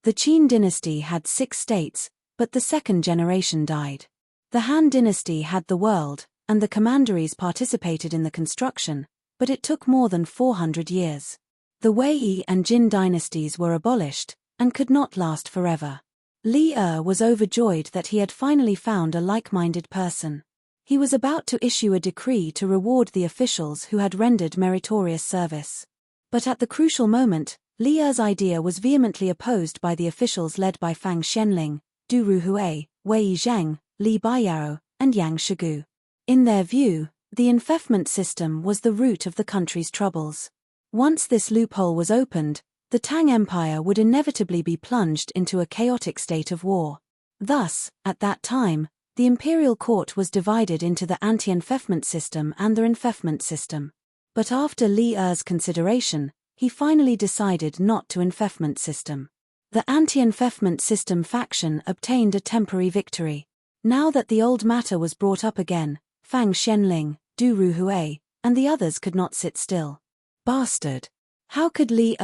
The Qin dynasty had 6 states, but the second generation died. The Han dynasty had the world, and the commanderies participated in the construction, but it took more than 400 years. The Wei and Jin dynasties were abolished, and could not last forever. Li was overjoyed that he had finally found a like-minded person. He was about to issue a decree to reward the officials who had rendered meritorious service. But at the crucial moment, Li's idea was vehemently opposed by the officials led by Fang Xianling, Du Ruhui, Wei Zheng, Li Baiyao, and Yang Shigu. In their view, the enfeoffment system was the root of the country's troubles. Once this loophole was opened, the Tang Empire would inevitably be plunged into a chaotic state of war. Thus, at that time, the imperial court was divided into the anti-enfeoffment system and the enfeoffment system. But after Li's consideration, he finally decided not to enfeoffment system. The anti-enfeoffment system faction obtained a temporary victory. Now that the old matter was brought up again, Fang Xianling, Du Ruhui, and the others could not sit still. Bastard! How could Li,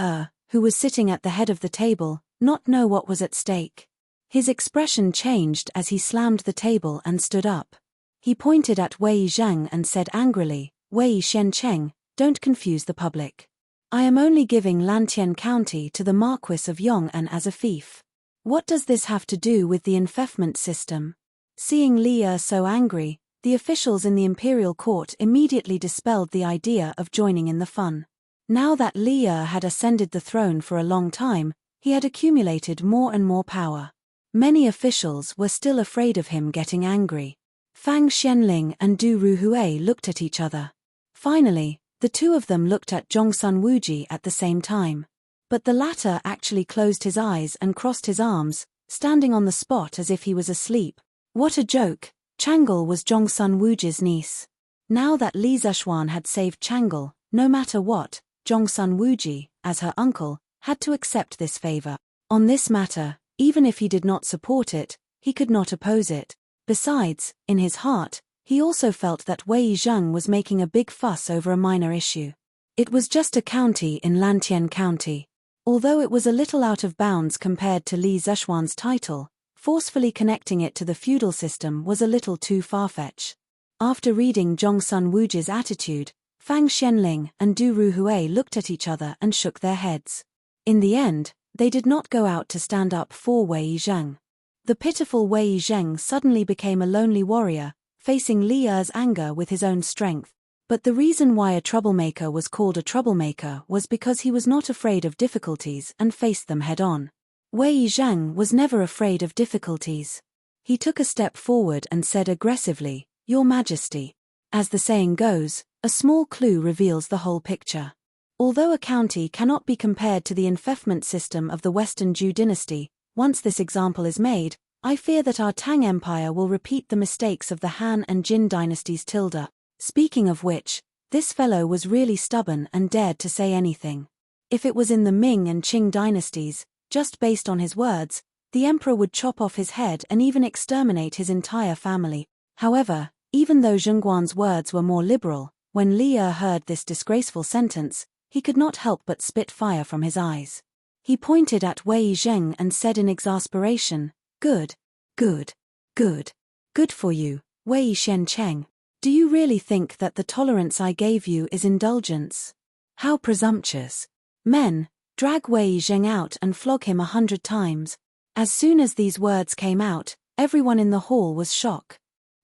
who was sitting at the head of the table, not know what was at stake? His expression changed as he slammed the table and stood up. He pointed at Wei Zheng and said angrily, Wei Shencheng, don't confuse the public. I am only giving Lantien County to the Marquis of Yong'an as a fief. What does this have to do with the enfeoffment system? Seeing Li so angry, the officials in the imperial court immediately dispelled the idea of joining in the fun. Now that Li had ascended the throne for a long time, he had accumulated more and more power. Many officials were still afraid of him getting angry. Fang Xianling and Du Ruhui looked at each other. Finally, The two of them looked at Zhongsun Wuji at the same time. But the latter actually closed his eyes and crossed his arms, standing on the spot as if he was asleep. What a joke! Chang'e was Zhongsun Wuji's niece. Now that Li Zexuan had saved Chang'e, no matter what, Zhongsun Wuji, as her uncle, had to accept this favor. On this matter, even if he did not support it, he could not oppose it. Besides, in his heart, he also felt that Wei Zheng was making a big fuss over a minor issue. It was just a county in Lantian County. Although it was a little out of bounds compared to Li Zexuan's title, forcefully connecting it to the feudal system was a little too far-fetched. After reading Zhongsun Wuji's attitude, Fang Xianling and Du Ruhui looked at each other and shook their heads. In the end, they did not go out to stand up for Wei Zheng. The pitiful Wei Zheng suddenly became a lonely warrior, facing Li Er's anger with his own strength. But the reason why a troublemaker was called a troublemaker was because he was not afraid of difficulties and faced them head-on. Wei Zheng was never afraid of difficulties. He took a step forward and said aggressively, "Your Majesty." As the saying goes, a small clue reveals the whole picture. Although a county cannot be compared to the enfeoffment system of the Western Zhou dynasty, once this example is made, I fear that our Tang Empire will repeat the mistakes of the Han and Jin dynasties. Speaking of which, this fellow was really stubborn and dared to say anything. If it was in the Ming and Qing dynasties, just based on his words, the emperor would chop off his head and even exterminate his entire family. However, even though Zhengguan's words were more liberal, when Li Er heard this disgraceful sentence, he could not help but spit fire from his eyes. He pointed at Wei Zheng and said in exasperation, "Good, good, good. Good for you, Wei Xiancheng. Do you really think that the tolerance I gave you is indulgence? How presumptuous. Men, drag Wei Zheng out and flog him 100 times. As soon as these words came out, everyone in the hall was shocked.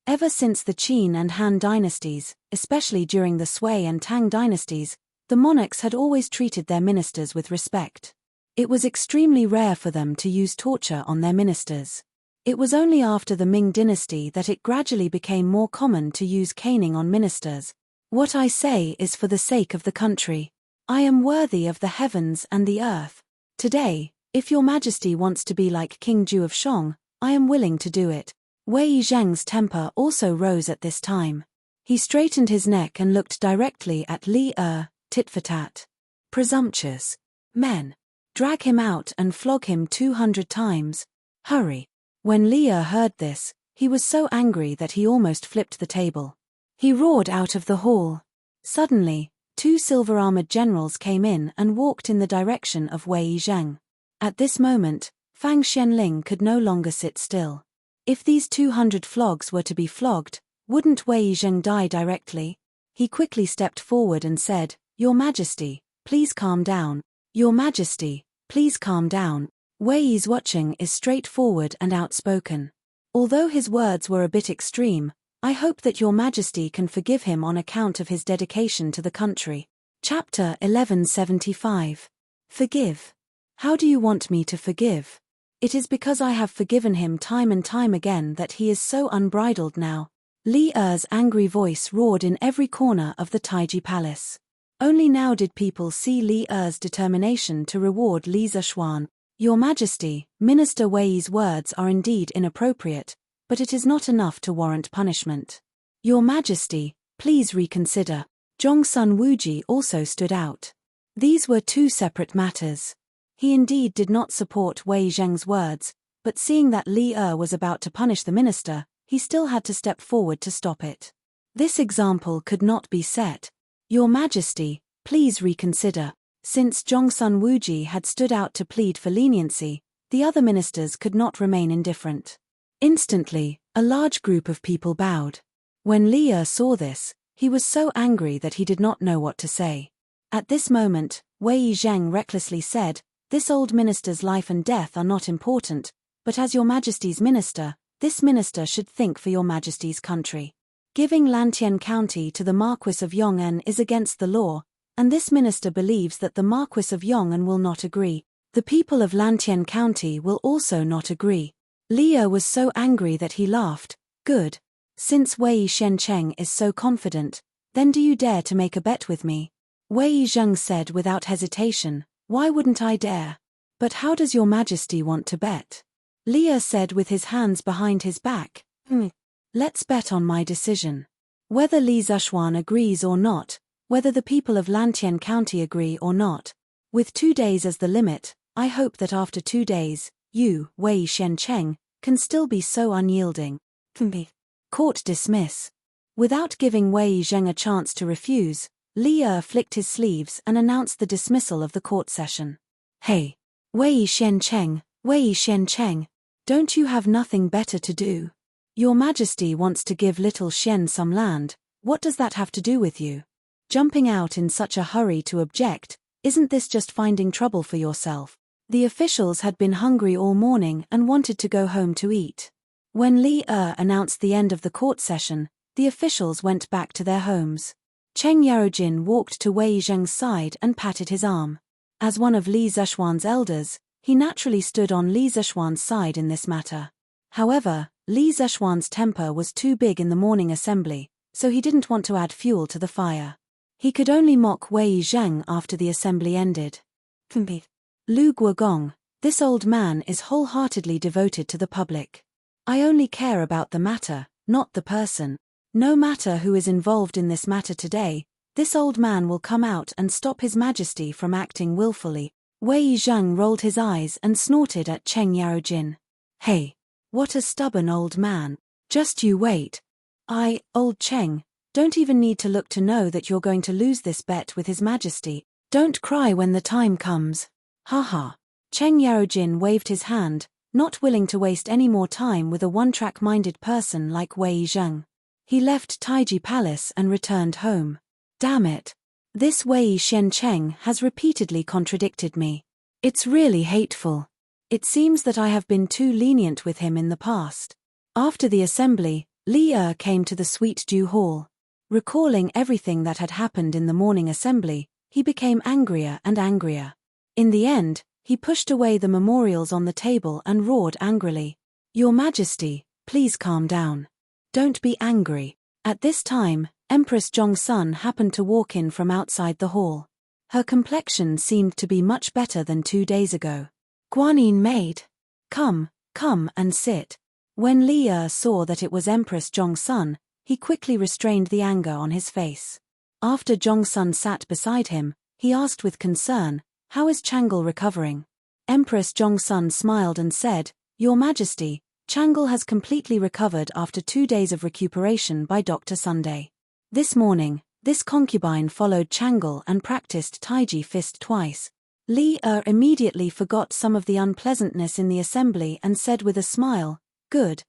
Ever since the Qin and Han dynasties, especially during the Sui and Tang dynasties, the monarchs had always treated their ministers with respect. It was extremely rare for them to use torture on their ministers. It was only after the Ming dynasty that it gradually became more common to use caning on ministers. What I say is for the sake of the country. I am worthy of the heavens and the earth. Today, if your Majesty wants to be like King Zhu of Shang, I am willing to do it." Wei Zheng's temper also rose at this time. He straightened his neck and looked directly at Li Er, tit for tat. "Presumptuous. Men. Drag him out and flog him 200 times. Hurry." When Li Er heard this, he was so angry that he almost flipped the table. He roared out of the hall. Suddenly, 2 silver-armored generals came in and walked in the direction of Wei Zheng. At this moment, Fang Xianling could no longer sit still. If these 200 flogs were to be flogged, wouldn't Wei Zheng die directly? He quickly stepped forward and said, "Your Majesty, please calm down. Your Majesty, please calm down." Wei's watching is straightforward and outspoken. Although his words were a bit extreme, I hope that your Majesty can forgive him on account of his dedication to the country. Chapter 1175. Forgive. How do you want me to forgive? It is because I have forgiven him time and time again that he is so unbridled now. Li Er's angry voice roared in every corner of the Taiji Palace. Only now did people see Li Er's determination to reward Li Zexuan. "Your Majesty, Minister Wei's words are indeed inappropriate, but it is not enough to warrant punishment. Your Majesty, please reconsider." Zhongsun Wuji also stood out. These were 2 separate matters. He indeed did not support Wei Zheng's words, but seeing that Li Er was about to punish the minister, he still had to step forward to stop it. This example could not be set. "Your Majesty, please reconsider." Since Zhongsun Wuji had stood out to plead for leniency, the other ministers could not remain indifferent. Instantly, a large group of people bowed. When Li Er saw this, he was so angry that he did not know what to say. At this moment, Wei Zheng recklessly said, "This old minister's life and death are not important, but as your Majesty's minister, this minister should think for your Majesty's country. Giving Lantian County to the Marquis of Yong'an is against the law, and this minister believes that the Marquis of Yong'an will not agree. The people of Lantian County will also not agree." Li Er was so angry that he laughed. "Good. Since Wei Xiancheng is so confident, Then do you dare to make a bet with me? Wei Zheng said without hesitation. Why wouldn't I dare? But how does your majesty want to bet? Li Er said with his hands behind his back. Let's bet on my decision. Whether Li Zishuan agrees or not, whether the people of Lantian County agree or not. With 2 days as the limit, I hope that after 2 days, you, Wei Xiancheng, can still be so unyielding. Court dismiss. Without giving Wei Zheng a chance to refuse, Li Er flicked his sleeves and announced the dismissal of the court session. Hey! Wei Xiancheng, don't you have nothing better to do? Your Majesty wants to give little Xian some land, what does that have to do with you? Jumping out in such a hurry to object, isn't this just finding trouble for yourself? The officials had been hungry all morning and wanted to go home to eat. When Li Er announced the end of the court session, the officials went back to their homes. Cheng Yarojin walked to Wei Zheng's side and patted his arm. As one of Li Zishuan's elders, he naturally stood on Li Zishuan's side in this matter. However, Li Zishuan's temper was too big in the morning assembly, so he didn't want to add fuel to the fire. He could only mock Wei Zheng after the assembly ended. Lu Guogong, this old man is wholeheartedly devoted to the public. I only care about the matter, not the person. No matter who is involved in this matter today, this old man will come out and stop His Majesty from acting willfully. Wei Zheng rolled his eyes and snorted at Cheng Yarojin. Hey! What a stubborn old man. Just you wait. Old Cheng, don't even need to look to know that you're going to lose this bet with His Majesty. Don't cry when the time comes. Haha. Cheng Yarojin waved his hand, not willing to waste any more time with a one-track-minded person like Wei Zheng. He left Taiji Palace and returned home. Damn it. This Wei Xiancheng has repeatedly contradicted me. It's really hateful. It seems that I have been too lenient with him in the past. After the assembly, Li Er came to the Sweet Dew Hall. Recalling everything that had happened in the morning assembly, he became angrier and angrier. In the end, he pushed away the memorials on the table and roared angrily. Your Majesty, please calm down. Don't be angry. At this time, Empress Zhongsun happened to walk in from outside the hall. Her complexion seemed to be much better than 2 days ago. Guanyin maid. Come and sit. When Li Er saw that it was Empress Zhongsun, he quickly restrained the anger on his face. After Zhongsun sat beside him, he asked with concern, how is Chang'e recovering? Empress Zhongsun smiled and said, Your Majesty, Chang'e has completely recovered after 2 days of recuperation by Dr. Sunday. This morning, this concubine followed Chang'e and practiced Taiji fist twice. Li Er immediately forgot some of the unpleasantness in the assembly and said with a smile, Good.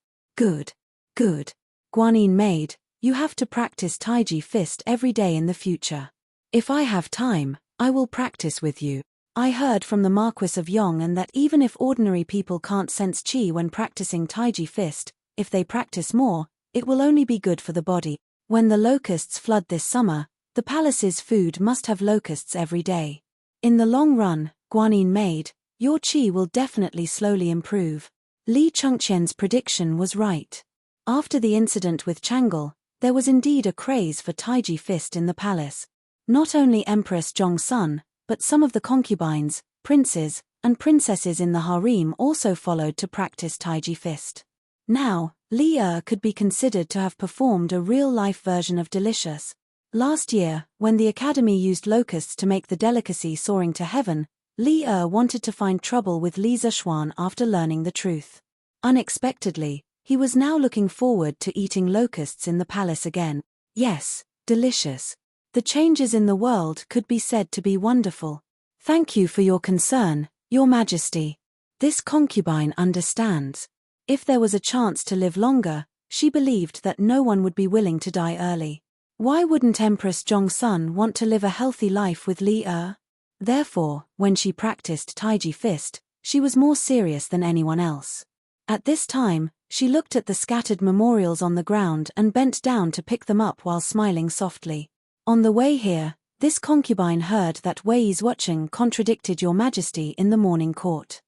Guanyin maid, you have to practice Taiji fist every day in the future. If I have time, I will practice with you. I heard from the Marquis of Yong'an that even if ordinary people can't sense qi when practicing Taiji fist, if they practice more, it will only be good for the body. When the locusts flood this summer, the palace's food must have locusts every day. In the long run, Guanyin maid, your qi will definitely slowly improve. Li Chengqian's prediction was right. After the incident with Chang'e, there was indeed a craze for Taiji fist in the palace. Not only Empress Zhongsun, but some of the concubines, princes, and princesses in the harem also followed to practice Taiji fist. Now, Li Er could be considered to have performed a real-life version of Delicious. Last year, when the Academy used locusts to make the delicacy soaring to heaven, Li Er wanted to find trouble with Li Zishuan after learning the truth. Unexpectedly, he was now looking forward to eating locusts in the palace again. Yes, delicious. The changes in the world could be said to be wonderful. Thank you for your concern, Your Majesty. This concubine understands. If there was a chance to live longer, she believed that no one would be willing to die early. Why wouldn't Empress Zhongsun want to live a healthy life with Li Er? Therefore, when she practiced Taiji fist, she was more serious than anyone else. At this time, she looked at the scattered memorials on the ground and bent down to pick them up while smiling softly. On the way here, this concubine heard that Wei Zhucheng contradicted Your Majesty in the morning court.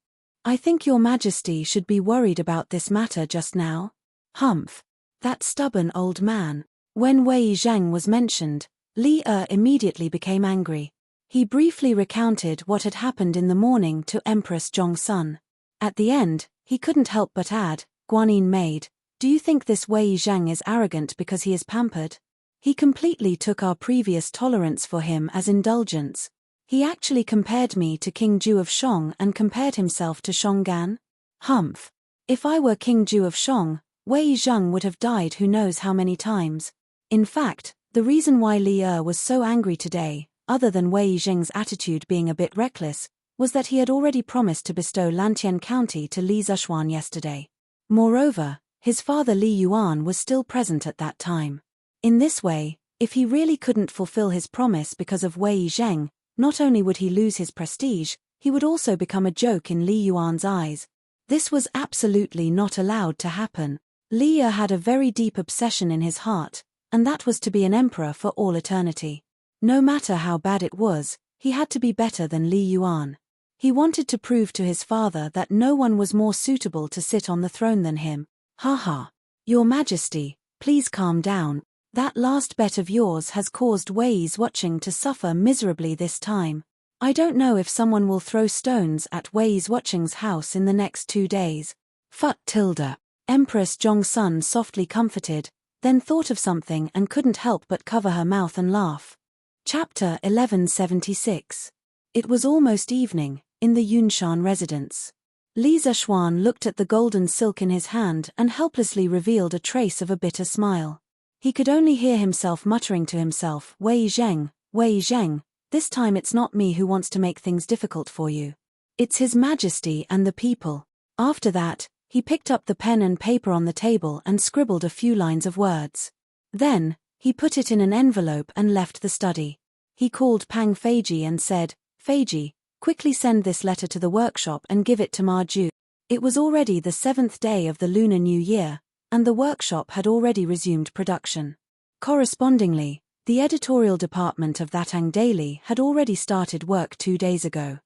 I think Your Majesty should be worried about this matter just now. Humph. That stubborn old man. When Wei Zhang was mentioned, Li immediately became angry. He briefly recounted what had happened in the morning to Empress Zhongsun. At the end, he couldn't help but add, Guanyin maid, do you think this Wei Zhang is arrogant because he is pampered? He completely took our previous tolerance for him as indulgence. He actually compared me to King Ju of Shang and compared himself to Shonggan? Humph. If I were King Ju of Shang, Wei Zhang would have died who knows how many times. In fact, the reason why Li was so angry today, other than Wei Zhang's attitude being a bit reckless, was that he had already promised to bestow Lantian County to Li Zishuan yesterday. Moreover, his father Li Yuan was still present at that time. In this way, if he really couldn't fulfill his promise because of Wei Zhang, not only would he lose his prestige, he would also become a joke in Li Yuan's eyes. This was absolutely not allowed to happen. Li had a very deep obsession in his heart, and that was to be an emperor for all eternity. No matter how bad it was, he had to be better than Li Yuan. He wanted to prove to his father that no one was more suitable to sit on the throne than him. Haha. Your Majesty, please calm down. That last bet of yours has caused Wei's watching to suffer miserably this time. I don't know if someone will throw stones at Wei's watching's house in the next 2 days. Phut tilde. Empress Zhongsun softly comforted, then thought of something and couldn't help but cover her mouth and laugh. Chapter 1176. It was almost evening, in the Yunshan residence. Li Zishuan looked at the golden silk in his hand and helplessly revealed a trace of a bitter smile. He could only hear himself muttering to himself, Wei Zhang, this time it's not me who wants to make things difficult for you. It's His Majesty and the people. After that, he picked up the pen and paper on the table and scribbled a few lines of words. Then, he put it in an envelope and left the study. He called Pang Feiji and said, Feiji, quickly send this letter to the workshop and give it to Ma Ju. It was already the 7th day of the Lunar New Year, and the workshop had already resumed production. Correspondingly, the editorial department of that daily had already started work 2 days ago.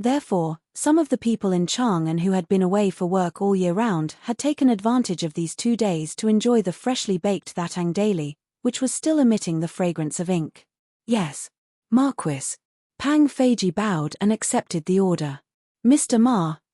Therefore, some of the people in Chang'an who had been away for work all year round had taken advantage of these 2 days to enjoy the freshly baked that daily, which was still emitting the fragrance of ink. Yes. Marquis. Pang Feiji bowed and accepted the order. Mr.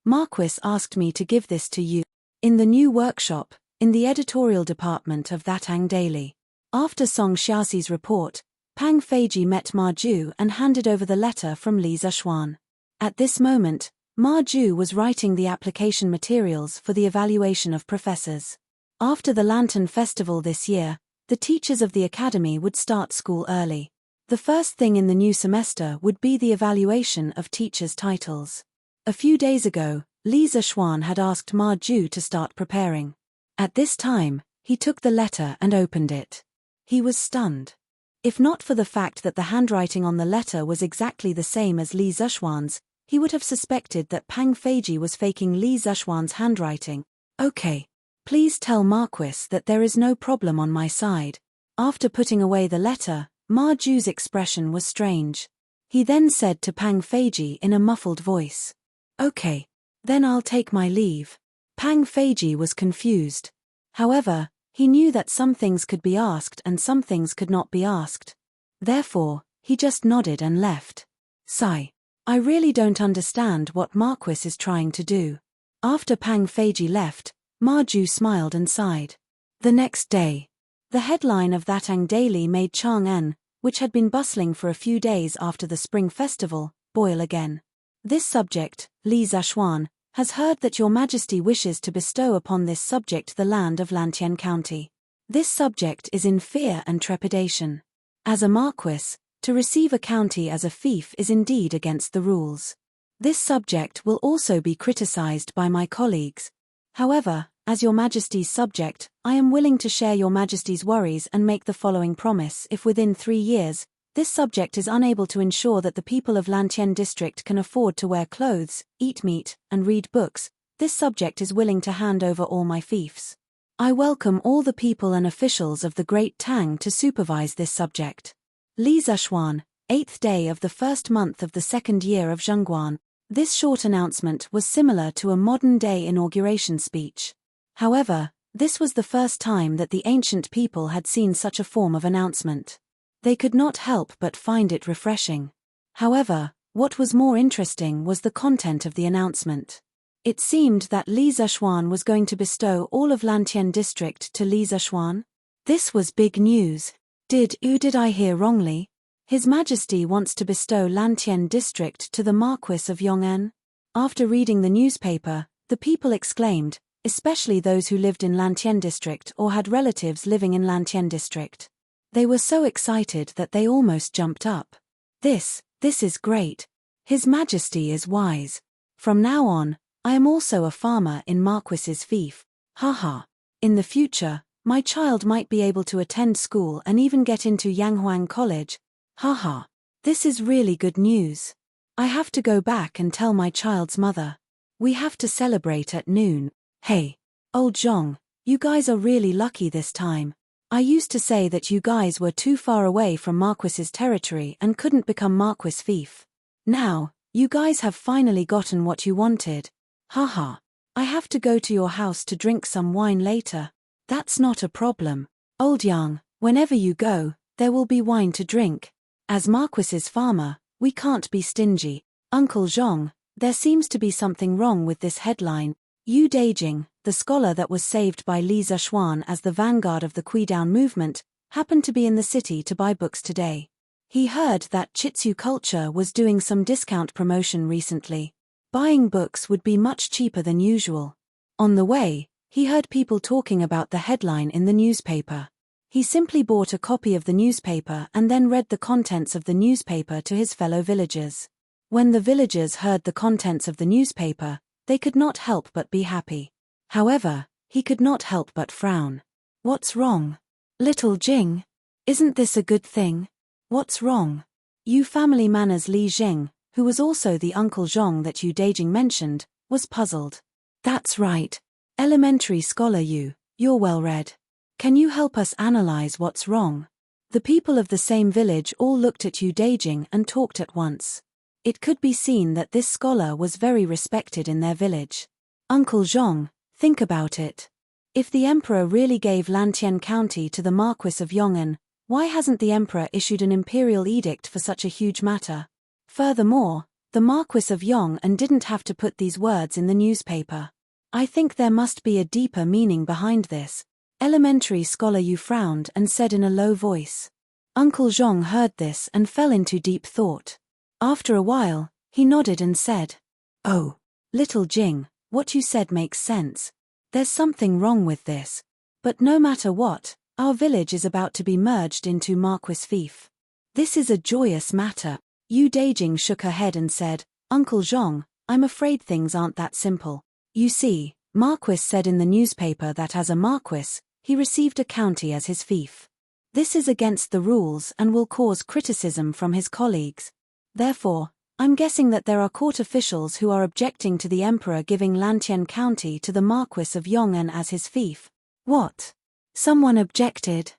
Marquis asked me to give this to you. In the new workshop, in the editorial department of that daily. After Song Xiaxi's report, Pang Feiji met Ma Ju and handed over the letter from Li Zishuan. At this moment, Ma Ju was writing the application materials for the evaluation of professors. After the Lantern Festival this year, the teachers of the academy would start school early. The first thing in the new semester would be the evaluation of teachers' titles. A few days ago, Li Zishuan had asked Ma Ju to start preparing. At this time, he took the letter and opened it. He was stunned. If not for the fact that the handwriting on the letter was exactly the same as Li Zishuan's, he would have suspected that Pang Feiji was faking Li Zishuan's handwriting. Okay. Please tell Marquis that there is no problem on my side. After putting away the letter, Ma Ju's expression was strange. He then said to Pang Feiji in a muffled voice. Okay. Then I'll take my leave. Pang Feiji was confused. However, he knew that some things could be asked and some things could not be asked. Therefore, he just nodded and left. Sigh. I really don't understand what Marquis is trying to do. After Pang Feiji left, Ma Ju smiled and sighed. The next day, the headline of that daily made Chang'an, which had been bustling for a few days after the Spring Festival, boil again. This subject, Li Zishuan, has heard that Your Majesty wishes to bestow upon this subject the land of Lantian County. This subject is in fear and trepidation. As a marquis, to receive a county as a fief is indeed against the rules. This subject will also be criticized by my colleagues. However, as Your Majesty's subject, I am willing to share Your Majesty's worries and make the following promise: if within 3 years, this subject is unable to ensure that the people of Lantian district can afford to wear clothes, eat meat, and read books, this subject is willing to hand over all my fiefs. I welcome all the people and officials of the Great Tang to supervise this subject. Li Zishuan, 8th day of the 1st month of the 2nd year of Zhengguan. This short announcement was similar to a modern-day inauguration speech. However, This was the first time that the ancient people had seen such a form of announcement. They could not help but find it refreshing. However, what was more interesting was the content of the announcement. It seemed that Li Zishuan was going to bestow all of Lantian district to Li Zishuan. This was big news. Did I hear wrongly? His Majesty wants to bestow Lantian district to the Marquis of Yong'an. After reading the newspaper, the people exclaimed, especially those who lived in Lantian district or had relatives living in Lantian district. They were so excited that they almost jumped up. This is great. His Majesty is wise. From now on, I am also a farmer in Marquis's fief. Haha. In the future, my child might be able to attend school and even get into Yanghuang College. Haha. This is really good news. I have to go back and tell my child's mother. We have to celebrate at noon. Hey, old Zhong, you guys are really lucky this time. I used to say that you guys were too far away from Marquis's territory and couldn't become Marquis fief. Now, you guys have finally gotten what you wanted. Haha. I have to go to your house to drink some wine later. That's not a problem. Old Yang, whenever you go, there will be wine to drink. As Marquis's farmer, we can't be stingy. Uncle Zhong, there seems to be something wrong with this headline. Yu Daijing, the scholar that was saved by Li Zishuan as the vanguard of the Quidao movement, happened to be in the city to buy books today. He heard that Chitsu Culture was doing some discount promotion recently. Buying books would be much cheaper than usual. On the way, he heard people talking about the headline in the newspaper. He simply bought a copy of the newspaper and then read the contents of the newspaper to his fellow villagers. When the villagers heard the contents of the newspaper, they could not help but be happy. However, he could not help but frown. What's wrong? Little Jing? Isn't this a good thing? What's wrong? Yu family manners Li Jing, who was also the Uncle Zhong that Yu Daijing mentioned, was puzzled. That's right. Elementary scholar Yu, you're well read. Can you help us analyze what's wrong? The people of the same village all looked at Yu Daijing and talked at once. It could be seen that this scholar was very respected in their village. Uncle Zhong, think about it. If the emperor really gave Lantian County to the Marquis of Yong'an, why hasn't the emperor issued an imperial edict for such a huge matter? Furthermore, the Marquis of Yong'an didn't have to put these words in the newspaper. I think there must be a deeper meaning behind this. Elementary scholar Yu frowned and said in a low voice. Uncle Zhong heard this and fell into deep thought. After a while, he nodded and said, Oh, little Jing, what you said makes sense. There's something wrong with this. But no matter what, our village is about to be merged into Marquis fief. This is a joyous matter. Yu Daijing shook her head and said, Uncle Zhong, I'm afraid things aren't that simple. You see, Marquis said in the newspaper that as a Marquis, he received a county as his fief. This is against the rules and will cause criticism from his colleagues. Therefore, I'm guessing that there are court officials who are objecting to the emperor giving Lantian County to the Marquis of Yong'an as his fief. What? Someone objected?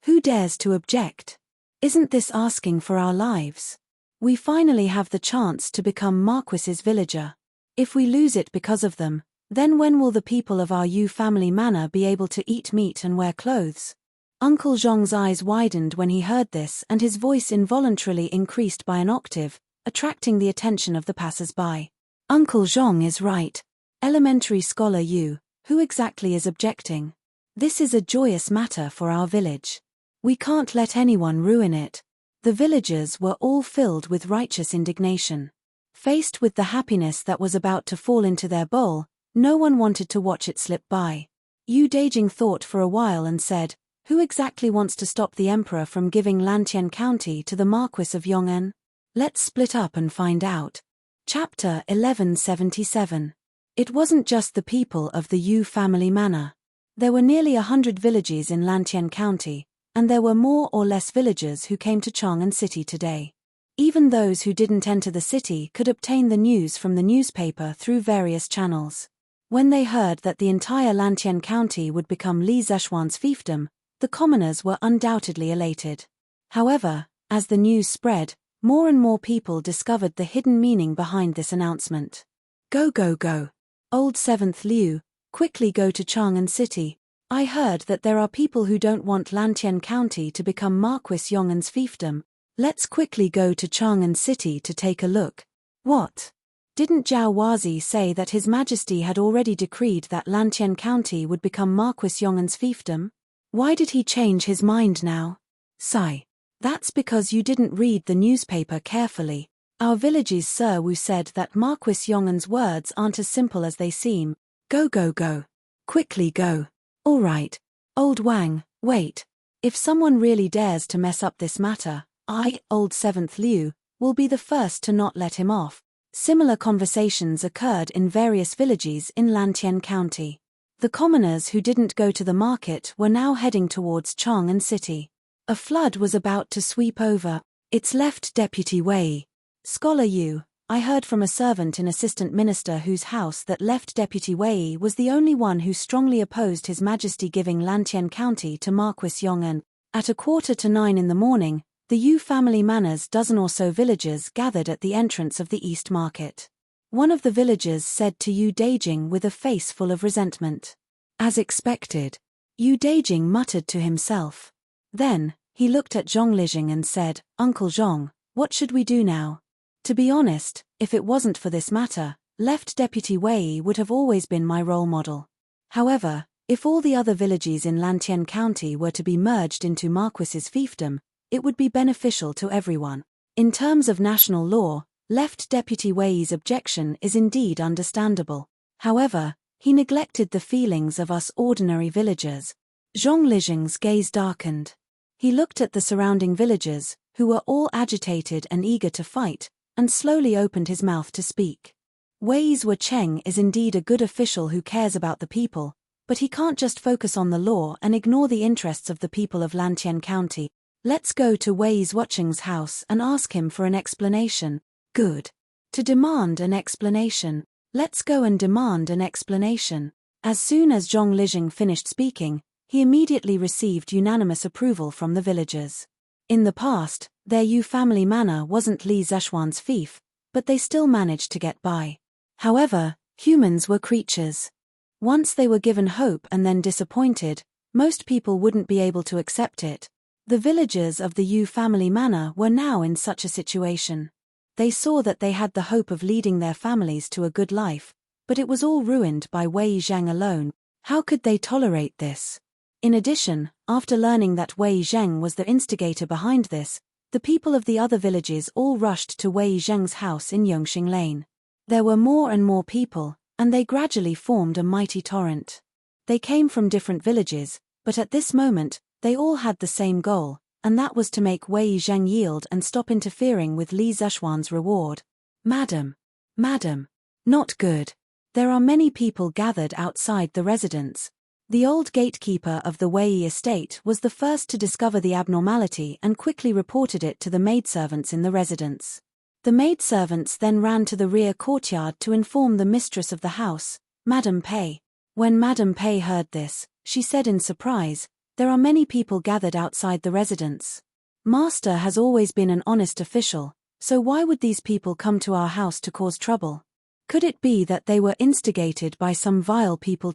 Who dares to object? Isn't this asking for our lives? We finally have the chance to become Marquis's villager. If we lose it because of them, then when will the people of our Yu family manor be able to eat meat and wear clothes? Uncle Zhong's eyes widened when he heard this and his voice involuntarily increased by an octave, attracting the attention of the passers-by. Uncle Zhong is right. Elementary scholar Yu, who exactly is objecting? This is a joyous matter for our village. We can't let anyone ruin it. The villagers were all filled with righteous indignation. Faced with the happiness that was about to fall into their bowl, no one wanted to watch it slip by. Yu Daijing thought for a while and said, Who exactly wants to stop the emperor from giving Lantian County to the Marquis of Yong'an? Let's split up and find out. Chapter 1177. It wasn't just the people of the Yu family manor. There were nearly 100 villages in Lantian County, and there were more or less villagers who came to Chang'an City today. Even those who didn't enter the city could obtain the news from the newspaper through various channels. When they heard that the entire Lantian County would become Li Zishuan's fiefdom, the commoners were undoubtedly elated. However, as the news spread, more and more people discovered the hidden meaning behind this announcement. Go, go, go. Old 7th Liu, quickly go to Chang'an City. I heard that there are people who don't want Lantien County to become Marquis Yong'an's fiefdom. Let's quickly go to Chang'an City to take a look. What? Didn't Zhao Wazi say that His Majesty had already decreed that Lantien County would become Marquis Yong'an's fiefdom? Why did he change his mind now? Sigh. That's because you didn't read the newspaper carefully. Our village's Sir Wu said that Marquis Yong'an's words aren't as simple as they seem. Go go go. Quickly go. All right. Old Wang, wait. If someone really dares to mess up this matter, I, Old 7th Liu, will be the first to not let him off. Similar conversations occurred in various villages in Lantien County. The commoners who didn't go to the market were now heading towards Chang'an City. A flood was about to sweep over. It's left Deputy Wei. Scholar Yu, I heard from a servant in Assistant Minister whose house that left Deputy Wei was the only one who strongly opposed His Majesty giving Lantien County to Marquis Yong'an. At 8:45 in the morning, the Yu family manor's dozen or so villagers gathered at the entrance of the East Market. One of the villagers said to Yu Daijing with a face full of resentment. As expected. Yu Daijing muttered to himself. Then, he looked at Zhong Lijing and said, Uncle Zhong, what should we do now? To be honest, if it wasn't for this matter, left Deputy Wei would have always been my role model. However, if all the other villages in Lantien County were to be merged into Marquis's fiefdom, it would be beneficial to everyone. In terms of national law, left Deputy Wei's objection is indeed understandable. However, he neglected the feelings of us ordinary villagers. Zhong Lijing's gaze darkened. He looked at the surrounding villagers, who were all agitated and eager to fight, and slowly opened his mouth to speak. Wei Cheng is indeed a good official who cares about the people, but he can't just focus on the law and ignore the interests of the people of Lantien County. Let's go to Wei Zhuocheng's house and ask him for an explanation. Good. To demand an explanation. Let's go and demand an explanation. As soon as Zhong Lijing finished speaking, he immediately received unanimous approval from the villagers. In the past, their Yu family manor wasn't Li Zeshuan's fief, but they still managed to get by. However, humans were creatures. Once they were given hope and then disappointed, most people wouldn't be able to accept it. The villagers of the Yu family manor were now in such a situation. They saw that they had the hope of leading their families to a good life, but it was all ruined by Wei Zheng alone. How could they tolerate this? In addition, after learning that Wei Zheng was the instigator behind this, the people of the other villages all rushed to Wei Zheng's house in Yongxing Lane. There were more and more people, and they gradually formed a mighty torrent. They came from different villages, but at this moment, they all had the same goal, and that was to make Wei Zheng yield and stop interfering with Li Zeshuan's reward. Madam. Not good. There are many people gathered outside the residence. The old gatekeeper of the Wei estate was the first to discover the abnormality and quickly reported it to the maidservants in the residence. The maidservants then ran to the rear courtyard to inform the mistress of the house, Madame Pei. When Madame Pei heard this, she said in surprise, "There are many people gathered outside the residence. Master has always been an honest official, so why would these people come to our house to cause trouble? Could it be that they were instigated by some vile people?"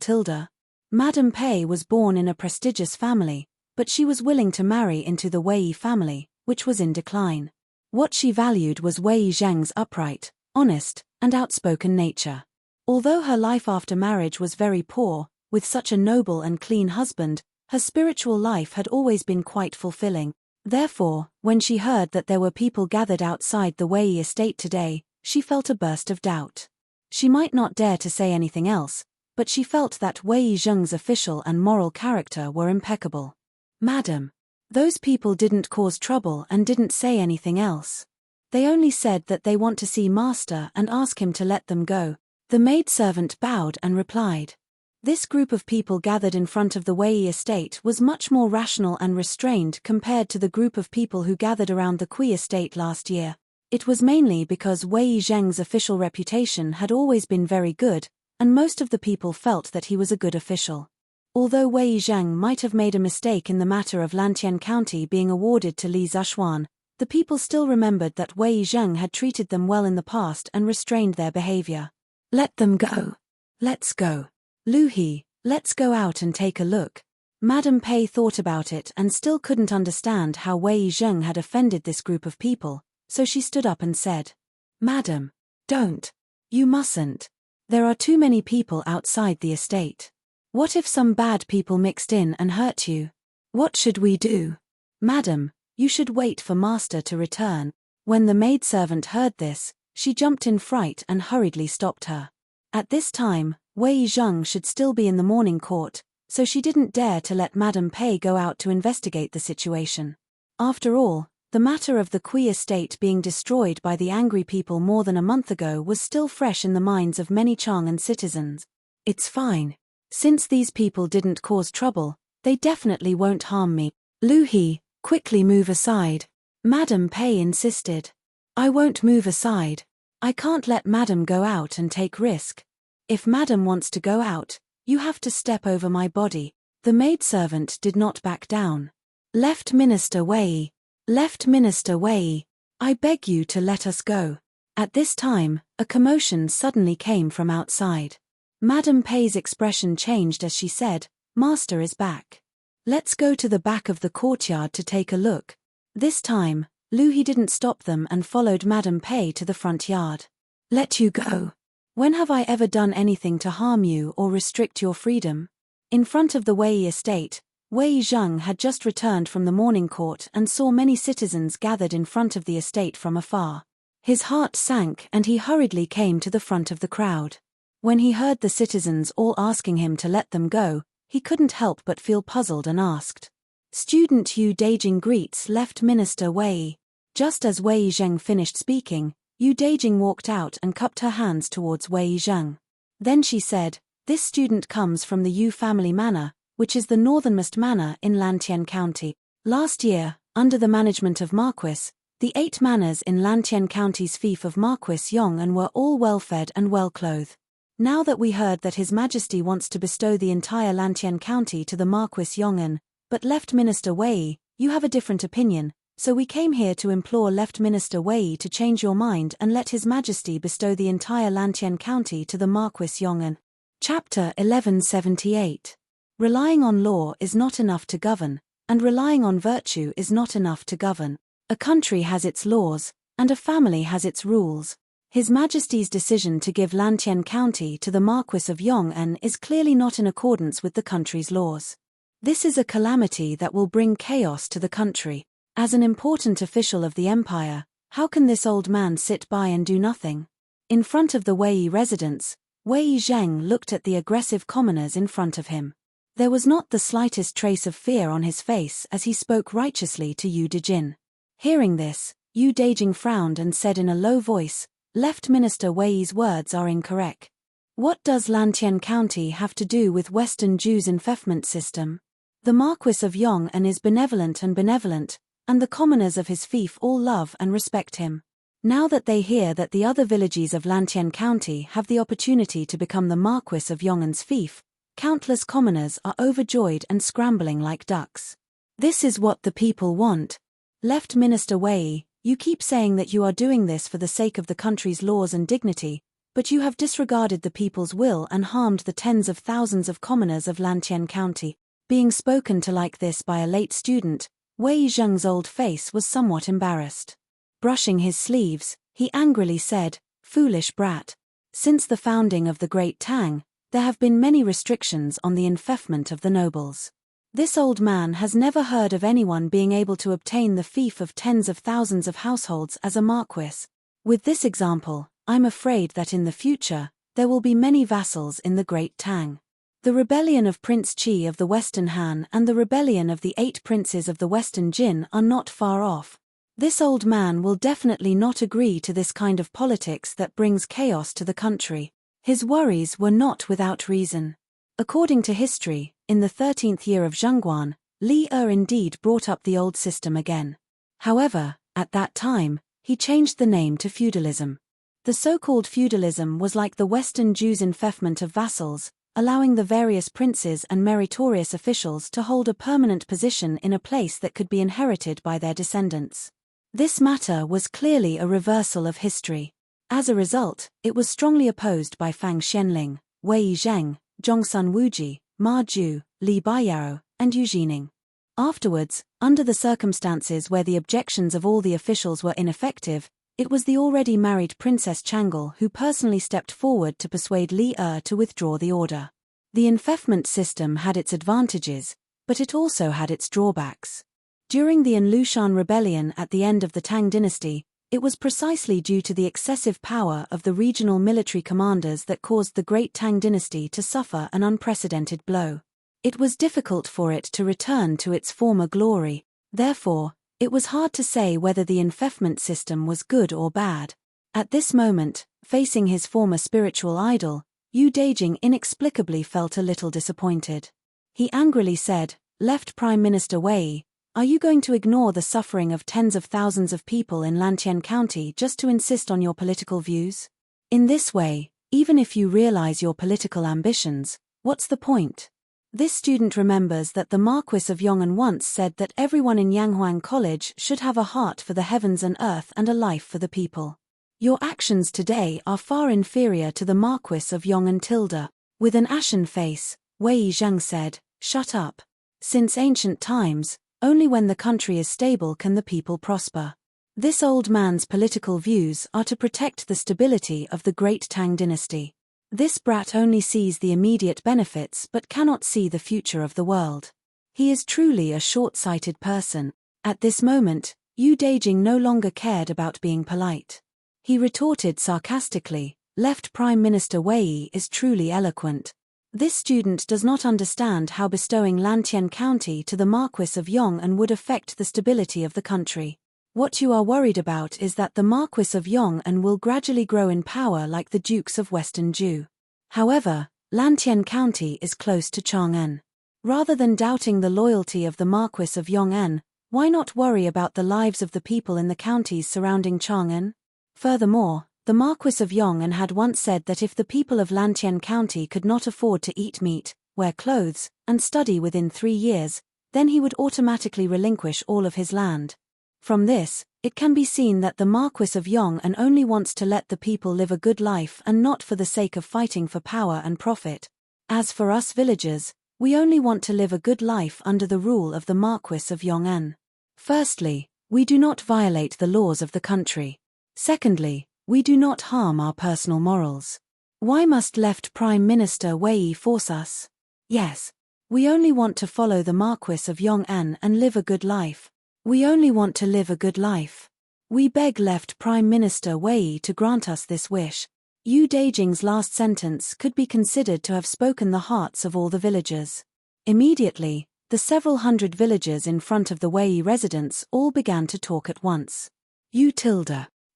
Madame Pei was born in a prestigious family, but she was willing to marry into the Wei family, which was in decline. What she valued was Wei Zheng's upright, honest, and outspoken nature. Although her life after marriage was very poor, with such a noble and clean husband, her spiritual life had always been quite fulfilling. Therefore, when she heard that there were people gathered outside the Wei estate today, she felt a burst of doubt. She might not dare to say anything else, but she felt that Wei Zheng's official and moral character were impeccable. "Madam, those people didn't cause trouble and didn't say anything else. They only said that they want to see Master and ask him to let them go." The maidservant bowed and replied. This group of people gathered in front of the Wei estate was much more rational and restrained compared to the group of people who gathered around the Kui estate last year. It was mainly because Wei Zheng's official reputation had always been very good, and most of the people felt that he was a good official. Although Wei Zheng might have made a mistake in the matter of Lantien County being awarded to Li Zeshuan, the people still remembered that Wei Zheng had treated them well in the past and restrained their behavior. "Let them go. Let's go. Lu He, let's go out and take a look." Madame Pei thought about it and still couldn't understand how Wei Zheng had offended this group of people, so she stood up and said, "Madam, don't. You mustn't. There are too many people outside the estate. What if some bad people mixed in and hurt you? What should we do? Madam, you should wait for master to return." When the maidservant heard this, she jumped in fright and hurriedly stopped her. At this time, Wei Zheng should still be in the morning court, so she didn't dare to let Madame Pei go out to investigate the situation. After all, the matter of the Kui estate being destroyed by the angry people more than a month ago was still fresh in the minds of many Chang'an citizens. It's fine. Since these people didn't cause trouble, they definitely won't harm me. Lu He, quickly move aside. Madame Pei insisted. I won't move aside. I can't let Madame go out and take risk. If Madame wants to go out, you have to step over my body. The maidservant did not back down. Left Minister Wei. Left Minister Wei. I beg you to let us go. At this time, a commotion suddenly came from outside. Madame Pei's expression changed as she said, "Master is back. Let's go to the back of the courtyard to take a look." This time, Lu He didn't stop them and followed Madame Pei to the front yard. "Let you go. When have I ever done anything to harm you or restrict your freedom?" In front of the Wei estate, Wei Zheng had just returned from the morning court and saw many citizens gathered in front of the estate from afar. His heart sank and he hurriedly came to the front of the crowd. When he heard the citizens all asking him to let them go, he couldn't help but feel puzzled and asked, "Student Yu Dajing greets Left Minister Wei." Just as Wei Zheng finished speaking, Yu Dajing walked out and cupped her hands towards Wei Zheng. Then she said, "This student comes from the Yu family manor, which is the northernmost manor in Lantien County. Last year, under the management of Marquis, the 8 manors in Lantien County's fief of Marquis Yong'an were all well-fed and well-clothed. Now that we heard that His Majesty wants to bestow the entire Lantien County to the Marquis Yong'an, but Left Minister Wei, you have a different opinion, so we came here to implore Left Minister Wei to change your mind and let His Majesty bestow the entire Lantien County to the Marquis Yong'an." Chapter 1178. Relying on law is not enough to govern, and relying on virtue is not enough to govern. A country has its laws, and a family has its rules. His Majesty's decision to give Lantien County to the Marquis of Yong'an is clearly not in accordance with the country's laws. This is a calamity that will bring chaos to the country. As an important official of the empire, how can this old man sit by and do nothing? In front of the Wei residence, Wei Zheng looked at the aggressive commoners in front of him. There was not the slightest trace of fear on his face as he spoke righteously to Yu Dejin. Hearing this, Yu Dejing frowned and said in a low voice, "Left Minister Wei's words are incorrect. What does Lantien County have to do with Western Jews' enfeoffment system? The Marquis of Yong'an is benevolent, and the commoners of his fief all love and respect him. Now that they hear that the other villages of Lantien County have the opportunity to become the Marquis of Yong'an's fief, countless commoners are overjoyed and scrambling like ducks. This is what the people want. Left Minister Wei, you keep saying that you are doing this for the sake of the country's laws and dignity, but you have disregarded the people's will and harmed the tens of thousands of commoners of Lantien County." Being spoken to like this by a late student, Wei Zheng's old face was somewhat embarrassed. Brushing his sleeves, he angrily said, "Foolish brat. Since the founding of the Great Tang, there have been many restrictions on the enfeoffment of the nobles. This old man has never heard of anyone being able to obtain the fief of tens of thousands of households as a marquis. With this example, I'm afraid that in the future, there will be many vassals in the Great Tang. The rebellion of Prince Qi of the Western Han and the rebellion of the 8 princes of the Western Jin are not far off. This old man will definitely not agree to this kind of politics that brings chaos to the country." His worries were not without reason. According to history, in the 13th year of Zhengguan, Li indeed brought up the old system again. However, at that time, he changed the name to feudalism. The so-called feudalism was like the Western Jews' enfeoffment of vassals, allowing the various princes and meritorious officials to hold a permanent position in a place that could be inherited by their descendants. This matter was clearly a reversal of history. As a result, it was strongly opposed by Fang Xianling, Wei Zheng, Zhongsun Wuji, Ma Ju, Li Baiyao, and Eugenie. Afterwards, under the circumstances where the objections of all the officials were ineffective, it was the already married Princess Changle who personally stepped forward to persuade Li to withdraw the order. The enfeoffment system had its advantages, but it also had its drawbacks. During the Lushan rebellion at the end of the Tang dynasty, it was precisely due to the excessive power of the regional military commanders that caused the Great Tang dynasty to suffer an unprecedented blow. It was difficult for it to return to its former glory, therefore, it was hard to say whether the enfeoffment system was good or bad. At this moment, facing his former spiritual idol, Yu Daijing inexplicably felt a little disappointed. He angrily said, "Left Prime Minister Wei, are you going to ignore the suffering of tens of thousands of people in Lantian County just to insist on your political views? In this way, even if you realize your political ambitions, what's the point?" This student remembers that the Marquis of Yong'an once said that everyone in Yanghuang College should have a heart for the heavens and earth and a life for the people. Your actions today are far inferior to the Marquis of Yong'an tilde. With an ashen face, Wei Zheng said, "Shut up. Since ancient times, only when the country is stable can the people prosper. This old man's political views are to protect the stability of the Great Tang dynasty. This brat only sees the immediate benefits but cannot see the future of the world. He is truly a short-sighted person." At this moment, Yu Daijing no longer cared about being polite. He retorted sarcastically, "Left Prime Minister Wei is truly eloquent. This student does not understand how bestowing Lantian County to the Marquis of Yong'an would affect the stability of the country. What you are worried about is that the Marquis of Yong'an will gradually grow in power like the Dukes of Western Ju. However, Lantian County is close to Chang'an. Rather than doubting the loyalty of the Marquis of Yong'an, why not worry about the lives of the people in the counties surrounding Chang'an? Furthermore, the Marquis of Yong'an had once said that if the people of Lantian County could not afford to eat meat, wear clothes, and study within 3 years, then he would automatically relinquish all of his land. From this, it can be seen that the Marquis of Yong'an only wants to let the people live a good life and not for the sake of fighting for power and profit. As for us villagers, we only want to live a good life under the rule of the Marquis of Yong'an. Firstly, we do not violate the laws of the country. Secondly, we do not harm our personal morals. Why must left Prime Minister Wei force us? Yes. We only want to follow the Marquis of Yong'an and live a good life. We only want to live a good life. We beg left Prime Minister Wei to grant us this wish." Yu Daijing's last sentence could be considered to have spoken the hearts of all the villagers. Immediately, the several hundred villagers in front of the Wei residence all began to talk at once.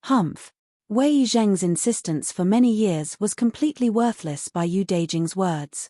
Humph. Wei Zheng's insistence for many years was completely worthless by Yu Daijing's words.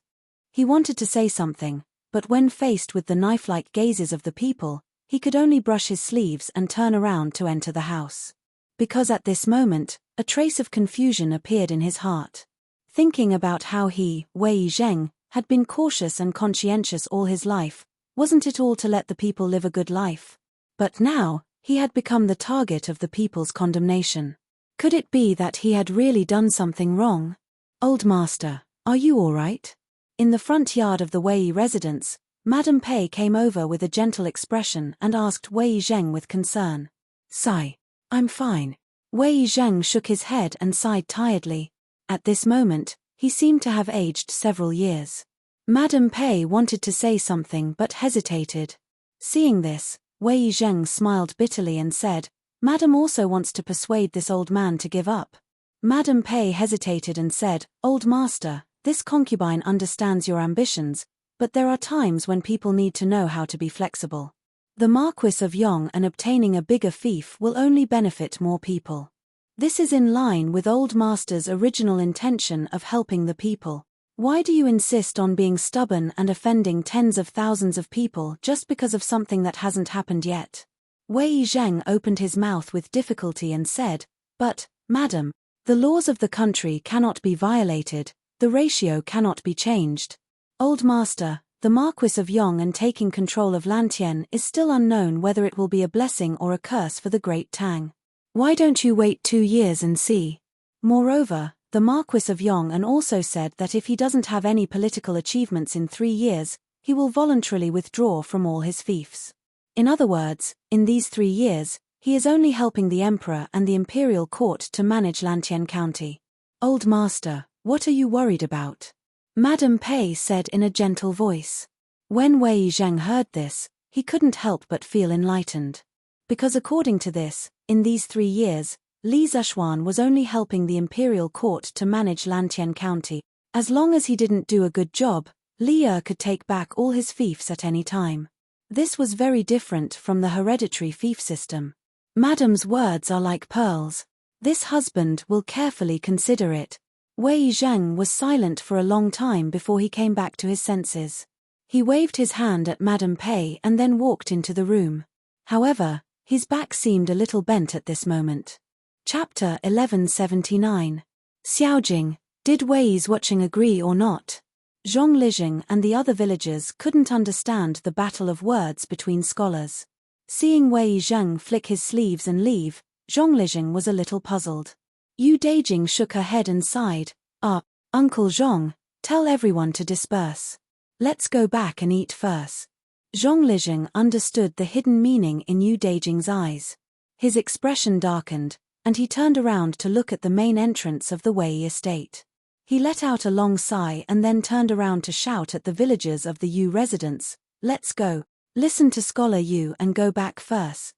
He wanted to say something, but when faced with the knife-like gazes of the people, he could only brush his sleeves and turn around to enter the house. Because at this moment, a trace of confusion appeared in his heart. Thinking about how he, Wei Zheng, had been cautious and conscientious all his life, wasn't it all to let the people live a good life? But now, he had become the target of the people's condemnation. Could it be that he had really done something wrong? "Old master, are you all right?" In the front yard of the Wei residence, Madame Pei came over with a gentle expression and asked Wei Zheng with concern. "Sigh. I'm fine." Wei Zheng shook his head and sighed tiredly. At this moment, he seemed to have aged several years. Madame Pei wanted to say something but hesitated. Seeing this, Wei Zheng smiled bitterly and said, "Madame also wants to persuade this old man to give up." Madame Pei hesitated and said, "Old master, this concubine understands your ambitions, but there are times when people need to know how to be flexible. The Marquis of Yong'an obtaining a bigger fief will only benefit more people. This is in line with Old Master's original intention of helping the people. Why do you insist on being stubborn and offending tens of thousands of people just because of something that hasn't happened yet?" Wei Zheng opened his mouth with difficulty and said, "But, madam, the laws of the country cannot be violated, the ratio cannot be changed. Old Master, the Marquis of Yong'an taking control of Lantian is still unknown whether it will be a blessing or a curse for the Great Tang. Why don't you wait 2 years and see? Moreover, the Marquis of Yong'an also said that if he doesn't have any political achievements in 3 years, he will voluntarily withdraw from all his fiefs. In other words, in these 3 years, he is only helping the emperor and the imperial court to manage Lantian County. Old master, what are you worried about? Madame Pei said in a gentle voice. When Wei Zheng heard this, he couldn't help but feel enlightened. Because according to this, in these 3 years, Li Zishuan was only helping the imperial court to manage Lantian County. As long as he didn't do a good job, Li Er could take back all his fiefs at any time. This was very different from the hereditary fief system. Madame's words are like pearls. This husband will carefully consider it. Wei Zheng was silent for a long time before he came back to his senses. He waved his hand at Madame Pei and then walked into the room. However, his back seemed a little bent at this moment. Chapter 1179. Xiaojing, did Wei's watching agree or not? Zhong Lijing and the other villagers couldn't understand the battle of words between scholars. Seeing Wei Zheng flick his sleeves and leave, Zhong Lijing was a little puzzled. Yu Deijing shook her head and sighed. Uncle Zhong, tell everyone to disperse. Let's go back and eat first. Zhong Lijing understood the hidden meaning in Yu Deijing's eyes. His expression darkened, and he turned around to look at the main entrance of the Wei estate. He let out a long sigh and then turned around to shout at the villagers of the Yu residence, "Let's go. Listen to Scholar Yu and go back first."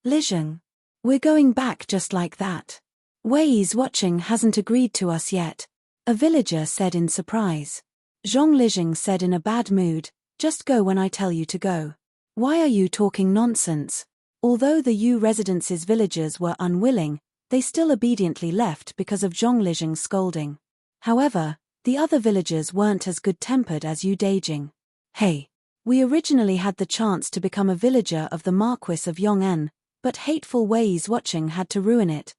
Lijing. We're going back just like that. Wei's watching hasn't agreed to us yet, a villager said in surprise. Zhong Lijing said in a bad mood, "Just go when I tell you to go. Why are you talking nonsense?" Although the Yu residence's villagers were unwilling, they still obediently left because of Zhong Lijing's scolding. However, the other villagers weren't as good-tempered as Yu Deijing. "Hey, we originally had the chance to become a villager of the Marquis of Yong'an, but hateful Wei's watching had to ruin it."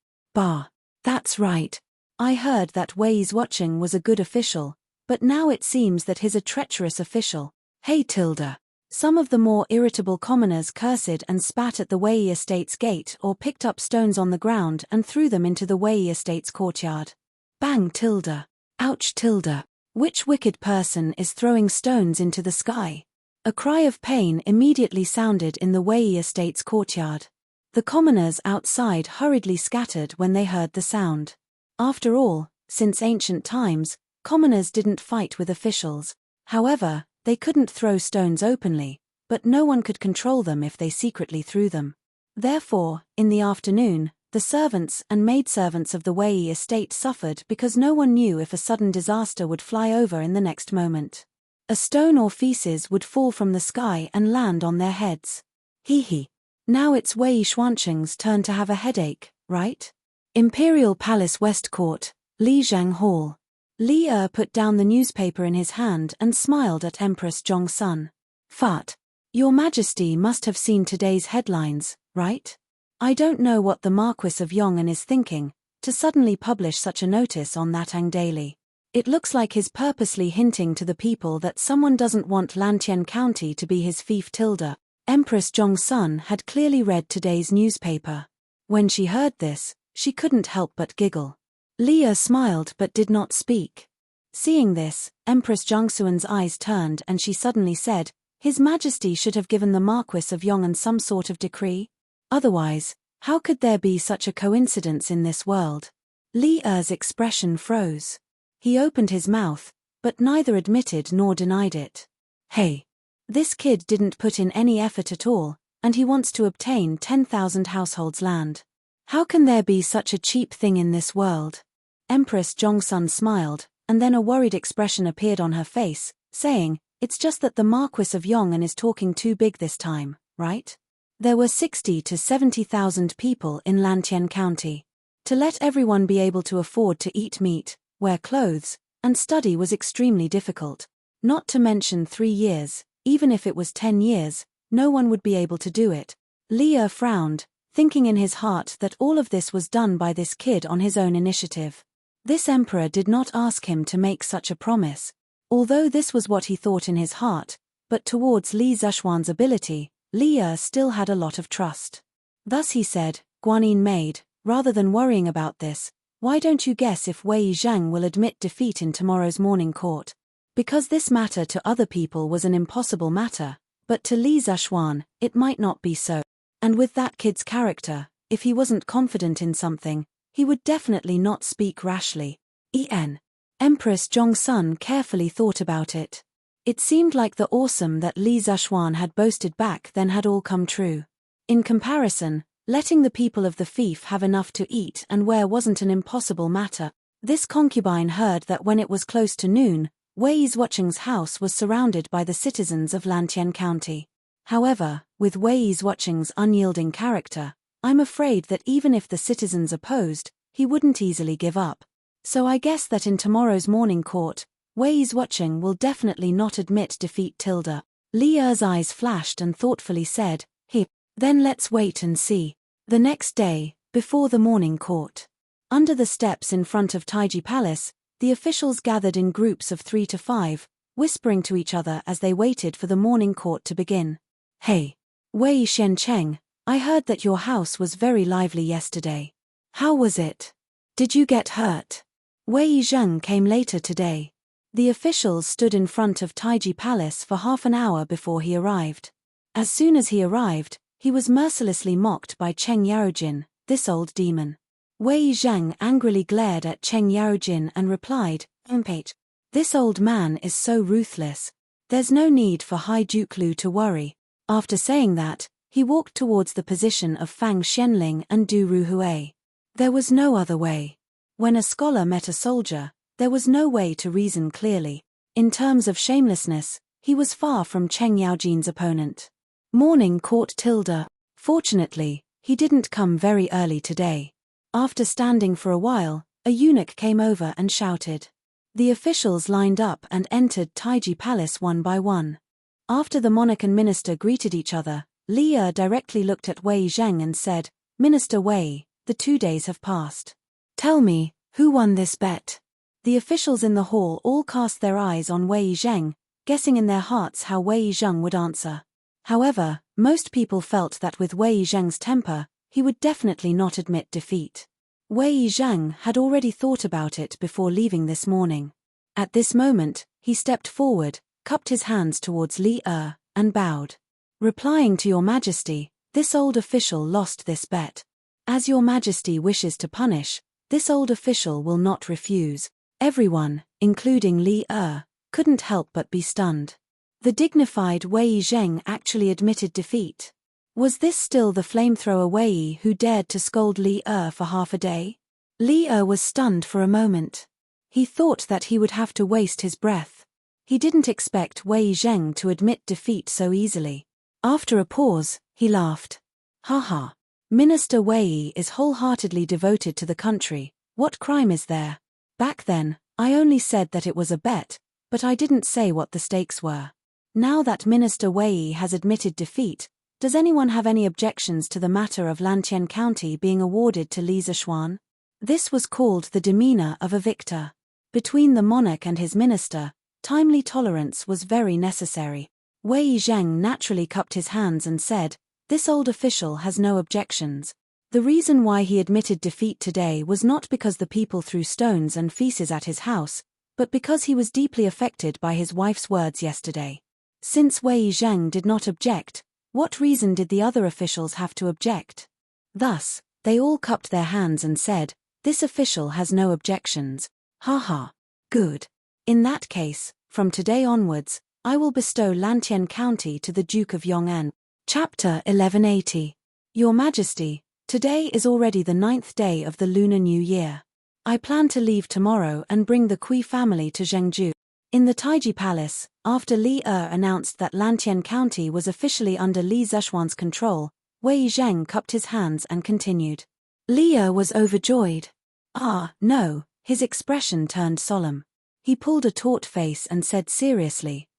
That's right. I heard that Wei's watching was a good official, but now it seems that he's a treacherous official. Hey Tilda. Some of the more irritable commoners cursed and spat at the Wei estate's gate or picked up stones on the ground and threw them into the Wei estate's courtyard. Bang Tilda. Ouch Tilda. Which wicked person is throwing stones into the sky? A cry of pain immediately sounded in the Wei estate's courtyard. The commoners outside hurriedly scattered when they heard the sound. After all, since ancient times, commoners didn't fight with officials. However, they couldn't throw stones openly, but no one could control them if they secretly threw them. Therefore, in the afternoon, the servants and maidservants of the Wei estate suffered because no one knew if a sudden disaster would fly over in the next moment. A stone or feces would fall from the sky and land on their heads. Hee. Now it's Wei Xuanqing's turn to have a headache, right? Imperial Palace West Court, Lijiang Hall. Li Er put down the newspaper in his hand and smiled at Empress Zhongsun. "Fat. Your Majesty must have seen today's headlines, right? I don't know what the Marquis of Yong'an is thinking, to suddenly publish such a notice on that Ang Daily. It looks like he's purposely hinting to the people that someone doesn't want Lantian County to be his fief tilde." Empress Zhongsun had clearly read today's newspaper. When she heard this, she couldn't help but giggle. Li Er smiled but did not speak. Seeing this, Empress Zhongsun's eyes turned and she suddenly said, "His Majesty should have given the Marquis of Yong'an some sort of decree. Otherwise, how could there be such a coincidence in this world?" Li Er's expression froze. He opened his mouth, but neither admitted nor denied it. Hey. This kid didn't put in any effort at all, and he wants to obtain 10,000 households land. How can there be such a cheap thing in this world? Empress Zhongsun smiled, and then a worried expression appeared on her face, saying, "It's just that the Marquis of Yong'an is talking too big this time, right?" There were 60 to 70,000 people in Lantian County. To let everyone be able to afford to eat meat, wear clothes, and study was extremely difficult. Not to mention 3 years, even if it was 10 years, no one would be able to do it. Li Er frowned, thinking in his heart that all of this was done by this kid on his own initiative. This emperor did not ask him to make such a promise, although this was what he thought in his heart, but towards Li Zishuan's ability, Li Er still had a lot of trust. Thus he said, "Guanyin maid, rather than worrying about this, why don't you guess if Wei Zhang will admit defeat in tomorrow's morning court?" Because this matter to other people was an impossible matter, but to Li Zuxuan, it might not be so. And with that kid's character, if he wasn't confident in something, he would definitely not speak rashly. Empress Zhongsun carefully thought about it. It seemed like the awesome that Li Zuxuan had boasted back then had all come true. In comparison, letting the people of the fief have enough to eat and wear wasn't an impossible matter. This concubine heard that when it was close to noon, Wei Zuocheng's house was surrounded by the citizens of Lantian County. However, with Wei Zuocheng's unyielding character, I'm afraid that even if the citizens opposed, he wouldn't easily give up. So I guess that in tomorrow's morning court, Wei Zuocheng will definitely not admit defeat. Li Er's eyes flashed and thoughtfully said, Then let's wait and see. The next day, before the morning court. Under the steps in front of Taiji Palace, the officials gathered in groups of 3 to 5, whispering to each other as they waited for the morning court to begin. Hey, Wei Shencheng, I heard that your house was very lively yesterday. How was it? Did you get hurt? Wei Zheng came later today. The officials stood in front of Taiji Palace for half an hour before he arrived. As soon as he arrived, he was mercilessly mocked by Cheng Yaojin, this old demon. Wei Zheng angrily glared at Cheng Yaojin and replied, This old man is so ruthless. There's no need for Hai Duklu to worry. After saying that, he walked towards the position of Fang Xianling and Du Ruhui. There was no other way. When a scholar met a soldier, there was no way to reason clearly. In terms of shamelessness, he was far from Cheng Yaojin's opponent. Morning court. Fortunately, he didn't come very early today. After standing for a while, a eunuch came over and shouted. The officials lined up and entered Taiji Palace one by one. After the monarch and minister greeted each other, Li Er directly looked at Wei Zheng and said, Minister Wei, the 2 days have passed. Tell me, who won this bet? The officials in the hall all cast their eyes on Wei Zheng, guessing in their hearts how Wei Zheng would answer. However, most people felt that with Wei Zheng's temper, he would definitely not admit defeat. Wei Zheng had already thought about it before leaving this morning. At this moment, he stepped forward, cupped his hands towards Li Er, and bowed. Replying to Your Majesty, this old official lost this bet. As Your Majesty wishes to punish, this old official will not refuse. Everyone, including Li Er, couldn't help but be stunned. The dignified Wei Zheng actually admitted defeat. Was this still the flamethrower Wei who dared to scold Li Er for half a day? Li Er was stunned for a moment. He thought that he would have to waste his breath. He didn't expect Wei Zheng to admit defeat so easily. After a pause, he laughed. Haha. Minister Wei is wholeheartedly devoted to the country. What crime is there? Back then, I only said that it was a bet, but I didn't say what the stakes were. Now that Minister Wei has admitted defeat, does anyone have any objections to the matter of Lantian County being awarded to Li Zuocheng? This was called the demeanor of a victor. Between the monarch and his minister, timely tolerance was very necessary. Wei Zheng naturally cupped his hands and said, This old official has no objections. The reason why he admitted defeat today was not because the people threw stones and feces at his house, but because he was deeply affected by his wife's words yesterday. Since Wei Zheng did not object, what reason did the other officials have to object? Thus, they all cupped their hands and said, This official has no objections. Haha. Good. In that case, from today onwards, I will bestow Lantian County to the Duke of Yong'an. Chapter 1180. Your Majesty, today is already the 9th day of the Lunar New Year. I plan to leave tomorrow and bring the Kui family to Zhengzhou. In the Taiji Palace, after Li Er announced that Lantian County was officially under Li Zuocheng's control, Wei Zheng cupped his hands and continued. Li Er was overjoyed. No, his expression turned solemn. He pulled a taut face and said seriously,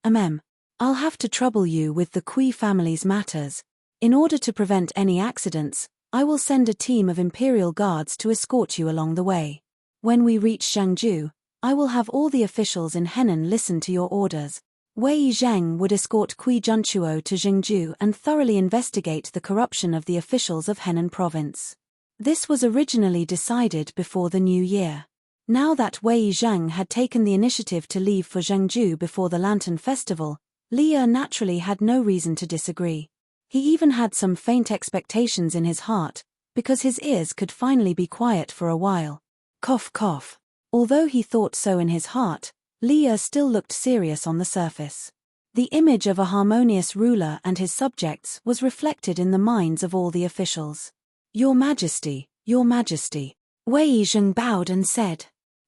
I'll have to trouble you with the Kui family's matters. In order to prevent any accidents, I will send a team of imperial guards to escort you along the way. When we reach Zhengzhou, I will have all the officials in Henan listen to your orders. Wei Zheng would escort Kui Junchuo to Zhengzhou and thoroughly investigate the corruption of the officials of Henan province. This was originally decided before the new year. Now that Wei Zhang had taken the initiative to leave for Zhengzhou before the Lantern Festival, Li Er naturally had no reason to disagree. He even had some faint expectations in his heart, because his ears could finally be quiet for a while. Cough cough. Although he thought so in his heart, Li Er still looked serious on the surface. The image of a harmonious ruler and his subjects was reflected in the minds of all the officials. Your Majesty, Your Majesty. Wei Zheng bowed and said.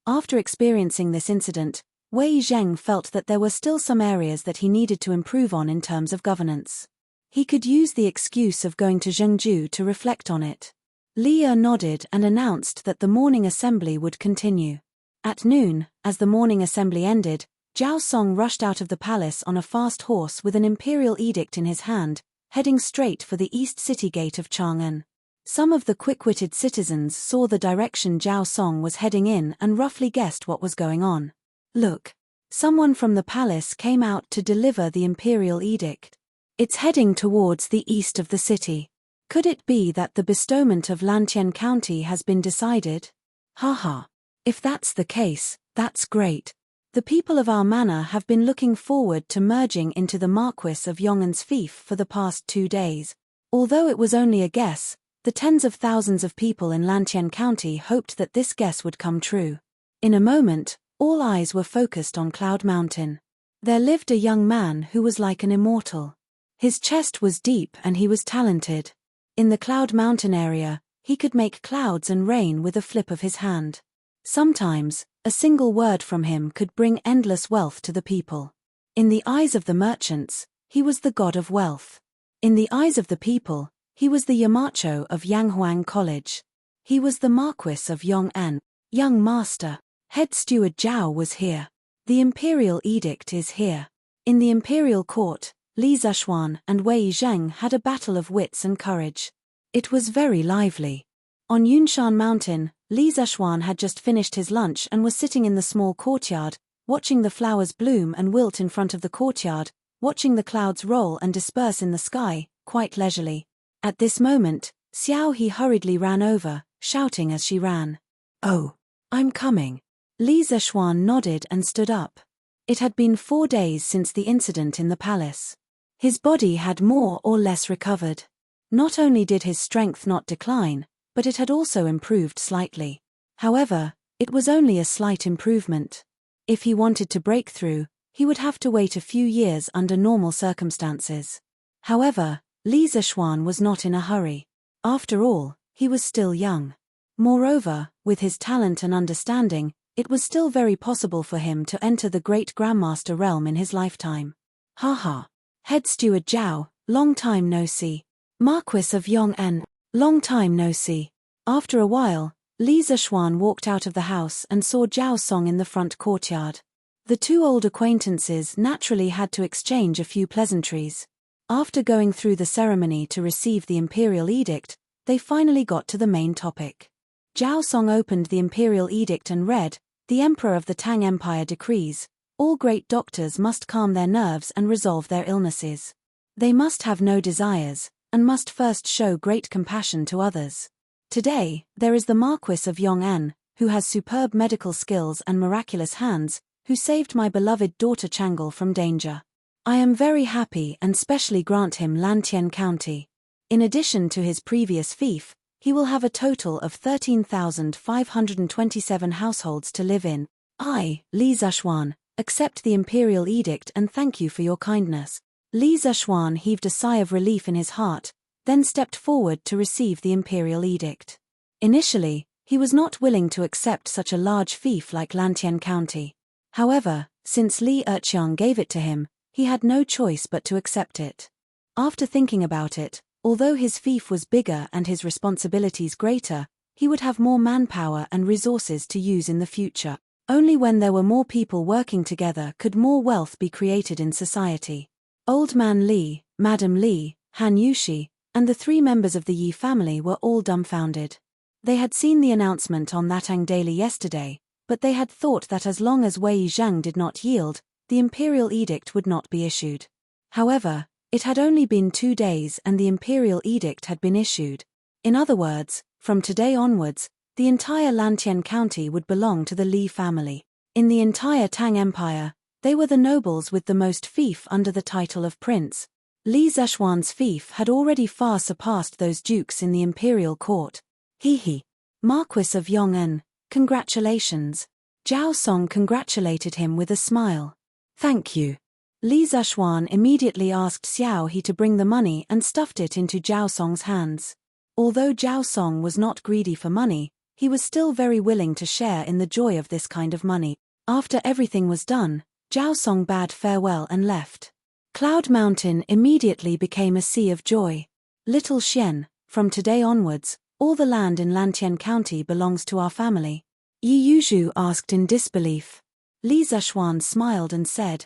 After experiencing this incident, Wei Zheng felt that there were still some areas that he needed to improve on in terms of governance. He could use the excuse of going to Zhengzhou to reflect on it. Li Er nodded and announced that the morning assembly would continue. At noon, as the morning assembly ended, Zhao Song rushed out of the palace on a fast horse with an imperial edict in his hand, heading straight for the east city gate of Chang'an. Some of the quick-witted citizens saw the direction Zhao Song was heading in and roughly guessed what was going on. Look! Someone from the palace came out to deliver the imperial edict. It's heading towards the east of the city. Could it be that the bestowment of Lantian County has been decided? Haha. If that's the case, that's great. The people of our manor have been looking forward to merging into the Marquis of Yong'an's fief for the past 2 days. Although it was only a guess, the tens of thousands of people in Lantian County hoped that this guess would come true. In a moment, all eyes were focused on Cloud Mountain. There lived a young man who was like an immortal. His chest was deep and he was talented. In the Cloud Mountain area, he could make clouds and rain with a flip of his hand. Sometimes, a single word from him could bring endless wealth to the people. In the eyes of the merchants, he was the god of wealth. In the eyes of the people, he was the Yamacho of Yanghuang College. He was the Marquis of Yong'an. Young master, head steward Zhao was here. The imperial edict is here. In the imperial court, Li Zishuan and Wei Zheng had a battle of wits and courage. It was very lively. On Yunshan Mountain, Li Zishuan had just finished his lunch and was sitting in the small courtyard, watching the flowers bloom and wilt in front of the courtyard, watching the clouds roll and disperse in the sky, quite leisurely. At this moment, Xiao He hurriedly ran over, shouting as she ran. "Oh, I'm coming." Li Zishuan nodded and stood up. It had been 4 days since the incident in the palace. His body had more or less recovered. Not only did his strength not decline, but it had also improved slightly. However, it was only a slight improvement. If he wanted to break through, he would have to wait a few years under normal circumstances. However, Li Zishuan was not in a hurry. After all, he was still young. Moreover, with his talent and understanding, it was still very possible for him to enter the Great Grandmaster realm in his lifetime. Haha. Head Steward Zhao, long time no see. Marquis of Yong'an, long time no see. After a while, Li Zishuan walked out of the house and saw Zhao Song in the front courtyard. The two old acquaintances naturally had to exchange a few pleasantries. After going through the ceremony to receive the imperial edict, they finally got to the main topic. Zhao Song opened the imperial edict and read, "The Emperor of the Tang Empire decrees, all great doctors must calm their nerves and resolve their illnesses. They must have no desires, and must first show great compassion to others. Today, there is the Marquis of Yong'an, who has superb medical skills and miraculous hands, who saved my beloved daughter Changle from danger. I am very happy and specially grant him Lantian County. In addition to his previous fief, he will have a total of 13,527 households to live in. I, Li Zishuan, accept the imperial edict and thank you for your kindness." Li Zishuan heaved a sigh of relief in his heart, then stepped forward to receive the imperial edict. Initially, he was not willing to accept such a large fief like Lantian County. However, since Li Erqiang gave it to him, he had no choice but to accept it. After thinking about it, although his fief was bigger and his responsibilities greater, he would have more manpower and resources to use in the future. Only when there were more people working together could more wealth be created in society. Old Man Li, Madam Li, Han Yushi, and the 3 members of the Yi family were all dumbfounded. They had seen the announcement on Natang Daily yesterday, but they had thought that as long as Wei Zhang did not yield, the imperial edict would not be issued. However, it had only been 2 days and the imperial edict had been issued. In other words, from today onwards, the entire Lantien County would belong to the Li family. In the entire Tang Empire, they were the nobles with the most fief under the title of prince. Li Zeshuan's fief had already far surpassed those dukes in the imperial court. He. Marquis of Yong'an, congratulations. Zhao Song congratulated him with a smile. Thank you. Li Zeshuan immediately asked Xiao He to bring the money and stuffed it into Zhao Song's hands. Although Zhao Song was not greedy for money, he was still very willing to share in the joy of this kind of money. After everything was done, Zhao Song bade farewell and left. Cloud Mountain immediately became a sea of joy. Little Xian, from today onwards, all the land in Lantien County belongs to our family. Yi Yuzhu asked in disbelief. Li Zeshuan smiled and said,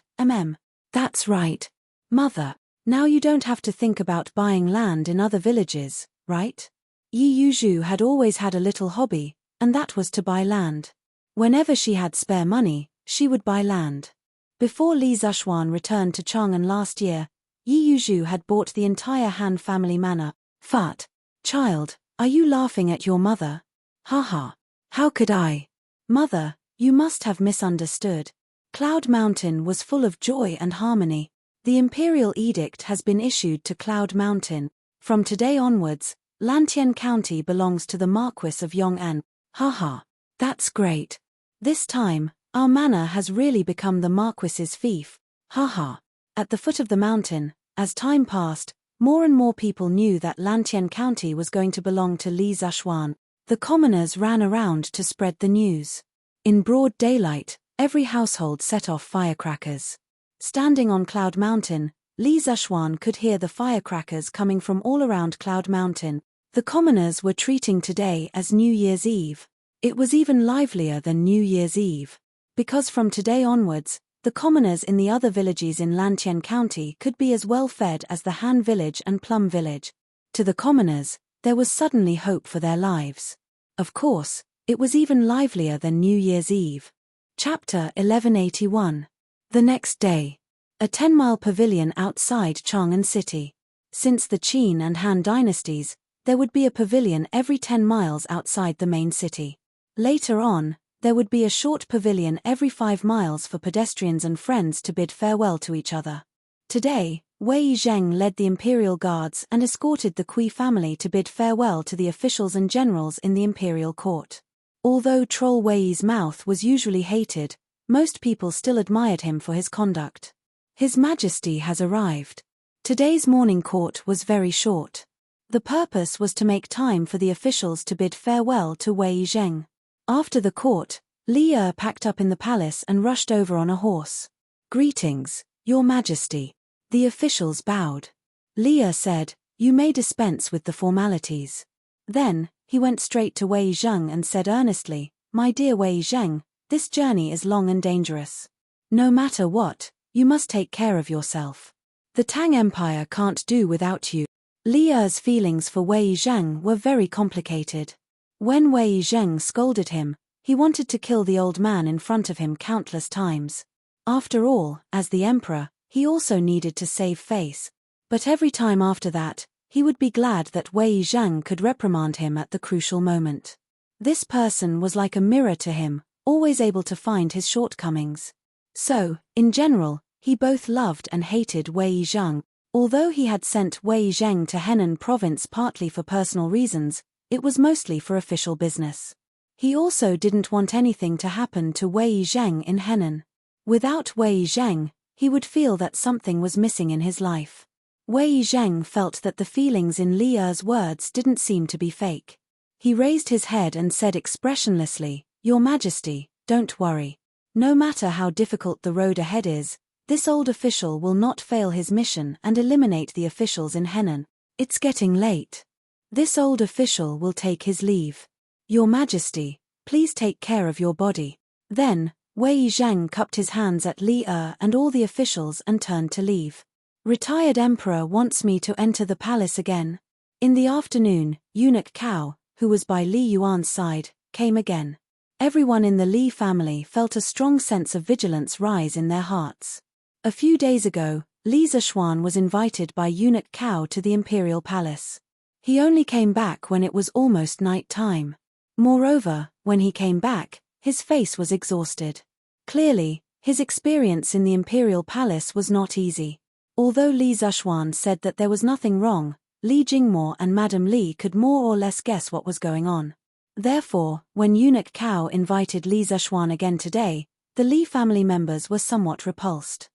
That's right. Mother, now you don't have to think about buying land in other villages, right? Yi Yuzhu had always had a little hobby, and that was to buy land. Whenever she had spare money, she would buy land. Before Li Zeshuan returned to Chang'an last year, Yi Yuzhu had bought the entire Han family manor. Fat. Child, are you laughing at your mother? Haha. How could I? Mother, you must have misunderstood. Cloud Mountain was full of joy and harmony. The imperial edict has been issued to Cloud Mountain. From today onwards, Lantien County belongs to the Marquis of Yong'an. Haha. That's great. This time, our manor has really become the Marquis's fief. Haha. At the foot of the mountain, as time passed, more and more people knew that Lantien County was going to belong to Li Zeshuan. The commoners ran around to spread the news. In broad daylight, every household set off firecrackers. Standing on Cloud Mountain, Li Zeshuan could hear the firecrackers coming from all around Cloud Mountain. The commoners were treating today as New Year's Eve. It was even livelier than New Year's Eve. Because from today onwards, the commoners in the other villages in Lantien County could be as well fed as the Han village and Plum village. To the commoners, there was suddenly hope for their lives. Of course, it was even livelier than New Year's Eve. Chapter 1181. The next day. A 10-mile pavilion outside Chang'an City. Since the Qin and Han dynasties, there would be a pavilion every 10 miles outside the main city. Later on, there would be a short pavilion every 5 miles for pedestrians and friends to bid farewell to each other. Today, Wei Zheng led the imperial guards and escorted the Kui family to bid farewell to the officials and generals in the imperial court. Although Troll Wei's mouth was usually hated, most people still admired him for his conduct. His Majesty has arrived. Today's morning court was very short. The purpose was to make time for the officials to bid farewell to Wei Zheng. After the court, Li Er packed up in the palace and rushed over on a horse. Greetings, Your Majesty. The officials bowed. Li Er said, You may dispense with the formalities. Then, he went straight to Wei Zheng and said earnestly, My dear Wei Zheng, this journey is long and dangerous. No matter what, you must take care of yourself. The Tang Empire can't do without you. Li Er's feelings for Wei Zheng were very complicated. When Wei Zheng scolded him, he wanted to kill the old man in front of him countless times. After all, as the emperor, he also needed to save face. But every time after that, he would be glad that Wei Zheng could reprimand him at the crucial moment. This person was like a mirror to him, always able to find his shortcomings. So, in general, he both loved and hated Wei Zheng. Although he had sent Wei Zheng to Henan province partly for personal reasons, it was mostly for official business. He also didn't want anything to happen to Wei Zheng in Henan. Without Wei Zheng, he would feel that something was missing in his life. Wei Zheng felt that the feelings in Li Er's words didn't seem to be fake. He raised his head and said expressionlessly, Your Majesty, don't worry. No matter how difficult the road ahead is, this old official will not fail his mission and eliminate the officials in Henan. It's getting late. This old official will take his leave. Your Majesty, please take care of your body. Then, Wei Zheng cupped his hands at Li Er and all the officials and turned to leave. Retired Emperor wants me to enter the palace again. In the afternoon, Eunuch Cao, who was by Li Yuan's side, came again. Everyone in the Li family felt a strong sense of vigilance rise in their hearts. A few days ago, Li Zeshuan was invited by Eunuch Cao to the imperial palace. He only came back when it was almost night time. Moreover, when he came back, his face was exhausted. Clearly, his experience in the imperial palace was not easy. Although Li Zhuan said that there was nothing wrong, Li Jingmo and Madame Li could more or less guess what was going on. Therefore, when eunuch Cao invited Li Zhuan again today, the Li family members were somewhat repulsed.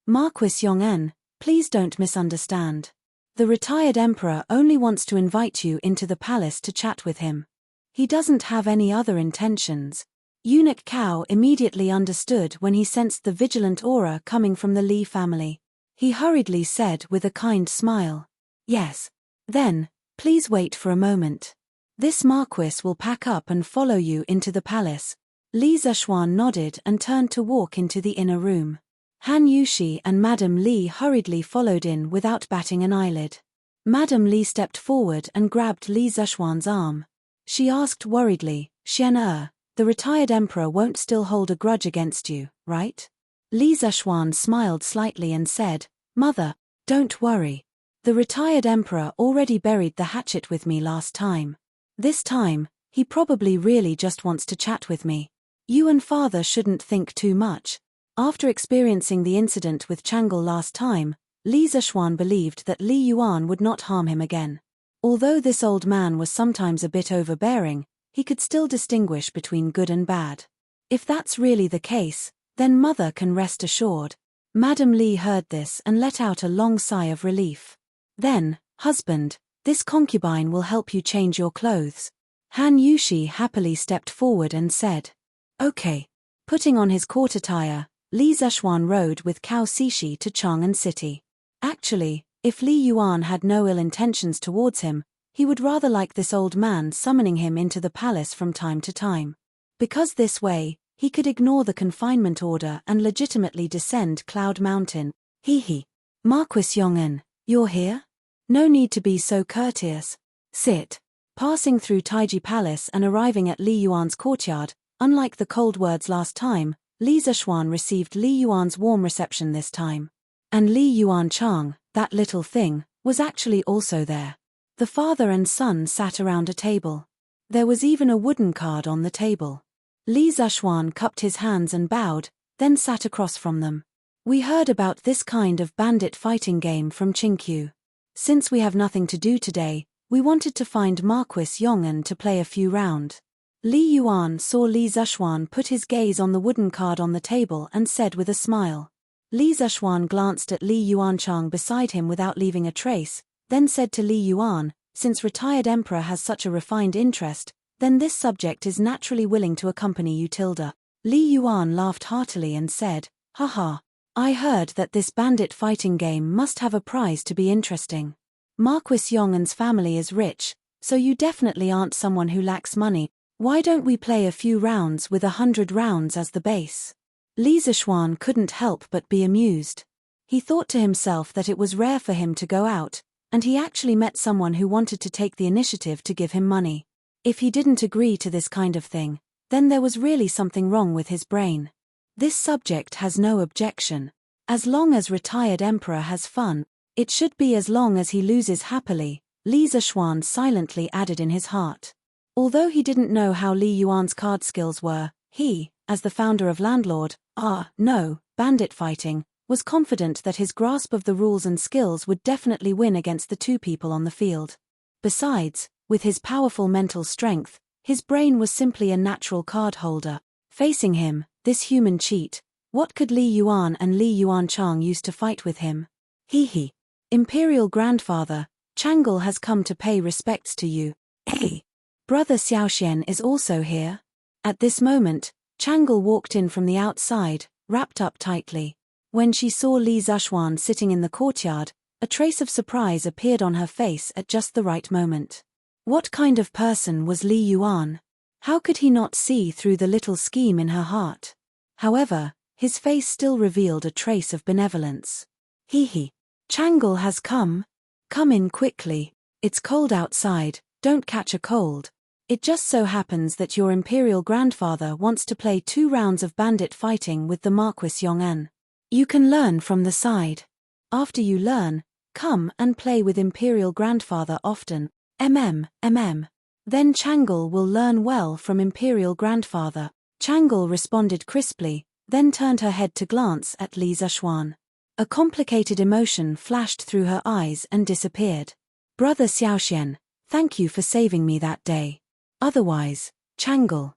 Marquis Yong'en, please don't misunderstand. The retired emperor only wants to invite you into the palace to chat with him. He doesn't have any other intentions. Eunuch Cao immediately understood when he sensed the vigilant aura coming from the Li family. He hurriedly said with a kind smile, "Yes. Then, please wait for a moment. This marquis will pack up and follow you into the palace." Li Zhuan nodded and turned to walk into the inner room. Han Yushi and Madame Li hurriedly followed in without batting an eyelid. Madame Li stepped forward and grabbed Li Zhuan's arm. She asked worriedly, "Xian the retired emperor won't still hold a grudge against you, right?" Li Zhuan smiled slightly and said, "Mother, don't worry. The retired emperor already buried the hatchet with me last time. This time, he probably really just wants to chat with me. You and father shouldn't think too much." After experiencing the incident with Chang'e last time, Li Zhuan believed that Li Yuan would not harm him again. Although this old man was sometimes a bit overbearing, he could still distinguish between good and bad. If that's really the case, then mother can rest assured. Madame Li heard this and let out a long sigh of relief. Then, husband, this concubine will help you change your clothes. Han Yushi happily stepped forward and said, "Okay." Putting on his court attire, Li Zhuan rode with Cao Cixi to Chang'an City. Actually, if Li Yuan had no ill intentions towards him, he would rather like this old man summoning him into the palace from time to time. Because this way, he could ignore the confinement order and legitimately descend Cloud Mountain. Marquis Yong'en, you're here? No need to be so courteous. Sit. Passing through Taiji Palace and arriving at Li Yuan's courtyard, unlike the cold words last time, Li Zhuan received Li Yuan's warm reception this time. And Li Yuan Chang, that little thing, was actually also there. The father and son sat around a table. There was even a wooden card on the table. Li Zhuan cupped his hands and bowed, then sat across from them. "We heard about this kind of bandit fighting game from Qingqiu. Since we have nothing to do today, we wanted to find Marquis Yong'en to play a few rounds." Li Yuan saw Li Zhuan put his gaze on the wooden card on the table and said with a smile. Li Zhuan glanced at Li Yuanchang beside him without leaving a trace, then said to Li Yuan, "Since retired emperor has such a refined interest, then this subject is naturally willing to accompany you Tilda." Li Yuan laughed heartily and said, "Haha, I heard that this bandit fighting game must have a prize to be interesting. Marquis Yong'en's family is rich, so you definitely aren't someone who lacks money. Why don't we play a few rounds with 100 rounds as the base?" Li Zhuan couldn't help but be amused. He thought to himself that it was rare for him to go out, and he actually met someone who wanted to take the initiative to give him money. If he didn't agree to this kind of thing, then there was really something wrong with his brain. This subject has no objection. As long as retired emperor has fun, it should be as long as he loses happily, Li Zhuan silently added in his heart. Although he didn't know how Li Yuan's card skills were, he, as the founder of bandit fighting, was confident that his grasp of the rules and skills would definitely win against the two people on the field. Besides, with his powerful mental strength, his brain was simply a natural card holder. Facing him, this human cheat, what could Li Yuan and Li Yuanchang use to fight with him? Imperial grandfather, Chang'e has come to pay respects to you. Hey! Brother Xiaoxian is also here. At this moment, Chang'e walked in from the outside, wrapped up tightly. When she saw Li Zhuan sitting in the courtyard, a trace of surprise appeared on her face at just the right moment. What kind of person was Li Yuan? How could he not see through the little scheme in her heart? However, his face still revealed a trace of benevolence. Chang'e has come. Come in quickly. It's cold outside, don't catch a cold. It just so happens that your imperial grandfather wants to play 2 rounds of bandit fighting with the Marquis Yong'en. You can learn from the side. After you learn, come and play with imperial grandfather often. Then Changle will learn well from Imperial Grandfather. Changle responded crisply, then turned her head to glance at Li Zishuan. A complicated emotion flashed through her eyes and disappeared. Brother Xiaoxian, thank you for saving me that day. Otherwise, Changle.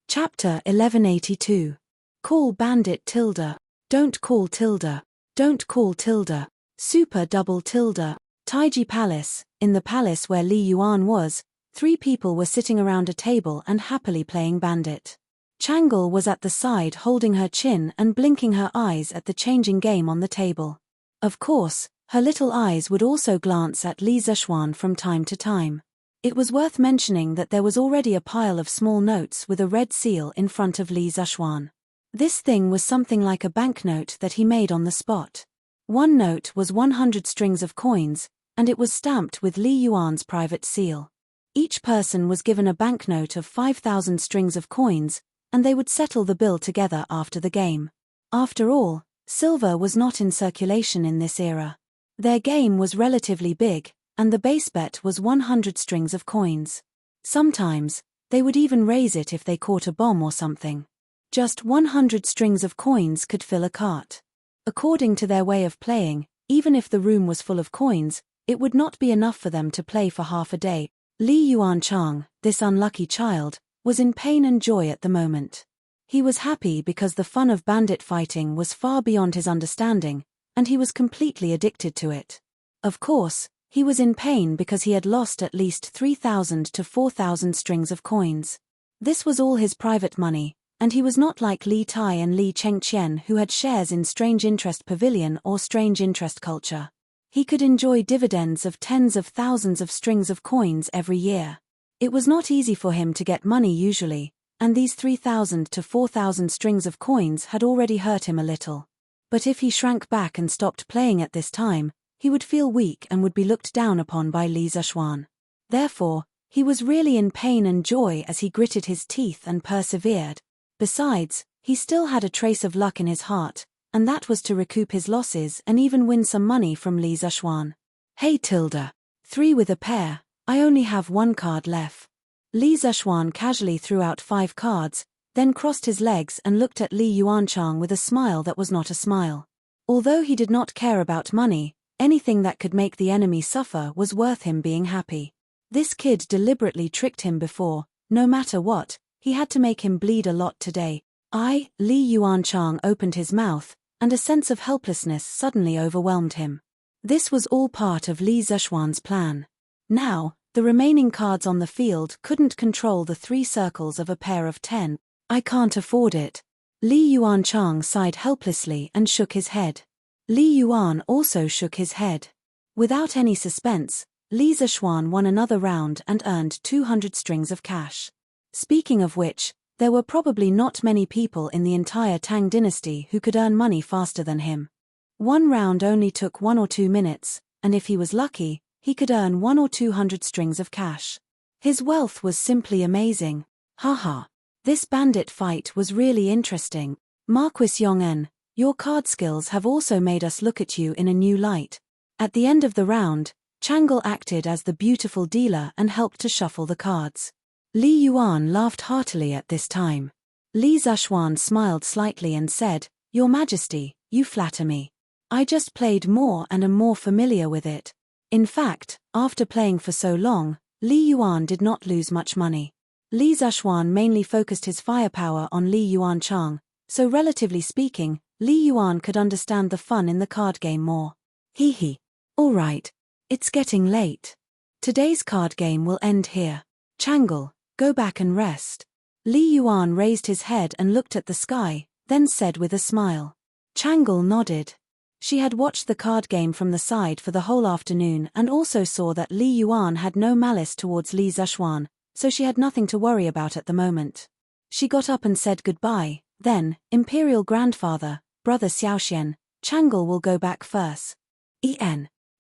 Chapter 1182. Call Bandit tilde. Don't call tilde. Don't call tilde. Super double tilde. Taiji Palace. In the palace where Li Yuan was, 3 people were sitting around a table and happily playing Bandit. Changle was at the side holding her chin and blinking her eyes at the changing game on the table. Of course, her little eyes would also glance at Li Zishuan from time to time. It was worth mentioning that there was already a pile of small notes with a red seal in front of Li Zishuan. This thing was something like a banknote that he made on the spot. One note was 100 strings of coins, and it was stamped with Li Yuan's private seal. Each person was given a banknote of 5,000 strings of coins, and they would settle the bill together after the game. After all, silver was not in circulation in this era. Their game was relatively big, and the base bet was 100 strings of coins. Sometimes, they would even raise it if they caught a bomb or something. Just 100 strings of coins could fill a cart. According to their way of playing, even if the room was full of coins, it would not be enough for them to play for half a day. Li Yuanchang, this unlucky child, was in pain and joy at the moment. He was happy because the fun of bandit fighting was far beyond his understanding, and he was completely addicted to it. Of course, he was in pain because he had lost at least 3,000 to 4,000 strings of coins. This was all his private money, and he was not like Li Tai and Li Chengqian who had shares in Strange Interest Pavilion or Strange Interest Culture. He could enjoy dividends of tens of thousands of strings of coins every year. It was not easy for him to get money usually, and these 3,000 to 4,000 strings of coins had already hurt him a little. But if he shrank back and stopped playing at this time, he would feel weak and would be looked down upon by Li Zishuan. Therefore, he was really in pain and joy as he gritted his teeth and persevered. Besides, he still had a trace of luck in his heart, and that was to recoup his losses and even win some money from Li Zishuan. Hey tilde. 3 with a pair, I only have 1 card left. Li Zishuan casually threw out 5 cards, then crossed his legs and looked at Li Yuanchang with a smile that was not a smile. Although he did not care about money, anything that could make the enemy suffer was worth him being happy. This kid deliberately tricked him before, no matter what, he had to make him bleed a lot today. Li Yuanchang opened his mouth, and a sense of helplessness suddenly overwhelmed him. This was all part of Li Zishuan's plan. Now, the remaining cards on the field couldn't control the 3 circles of a pair of 10. I can't afford it. Li Yuanchang sighed helplessly and shook his head. Li Yuan also shook his head. Without any suspense, Li Zishuan won another round and earned 200 strings of cash. Speaking of which, there were probably not many people in the entire Tang dynasty who could earn money faster than him. One round only took 1 or 2 minutes, and if he was lucky, he could earn 1 or 200 strings of cash. His wealth was simply amazing. Haha. This bandit fight was really interesting. Marquis Yong'en, your card skills have also made us look at you in a new light. At the end of the round, Changle acted as the beautiful dealer and helped to shuffle the cards. Li Yuan laughed heartily at this time. Li Zishuan smiled slightly and said, Your Majesty, you flatter me. I just played more and am more familiar with it. In fact, after playing for so long, Li Yuan did not lose much money. Li Zishuan mainly focused his firepower on Li Yuanchang, so relatively speaking, Li Yuan could understand the fun in the card game more. Hee hee. All right. It's getting late. Today's card game will end here. Changle, go back and rest. Li Yuan raised his head and looked at the sky, then said with a smile. Changle nodded. She had watched the card game from the side for the whole afternoon and also saw that Li Yuan had no malice towards Li Zishuan, so she had nothing to worry about at the moment. She got up and said goodbye, then, Imperial Grandfather, Brother Xiaoxian, Changle will go back first.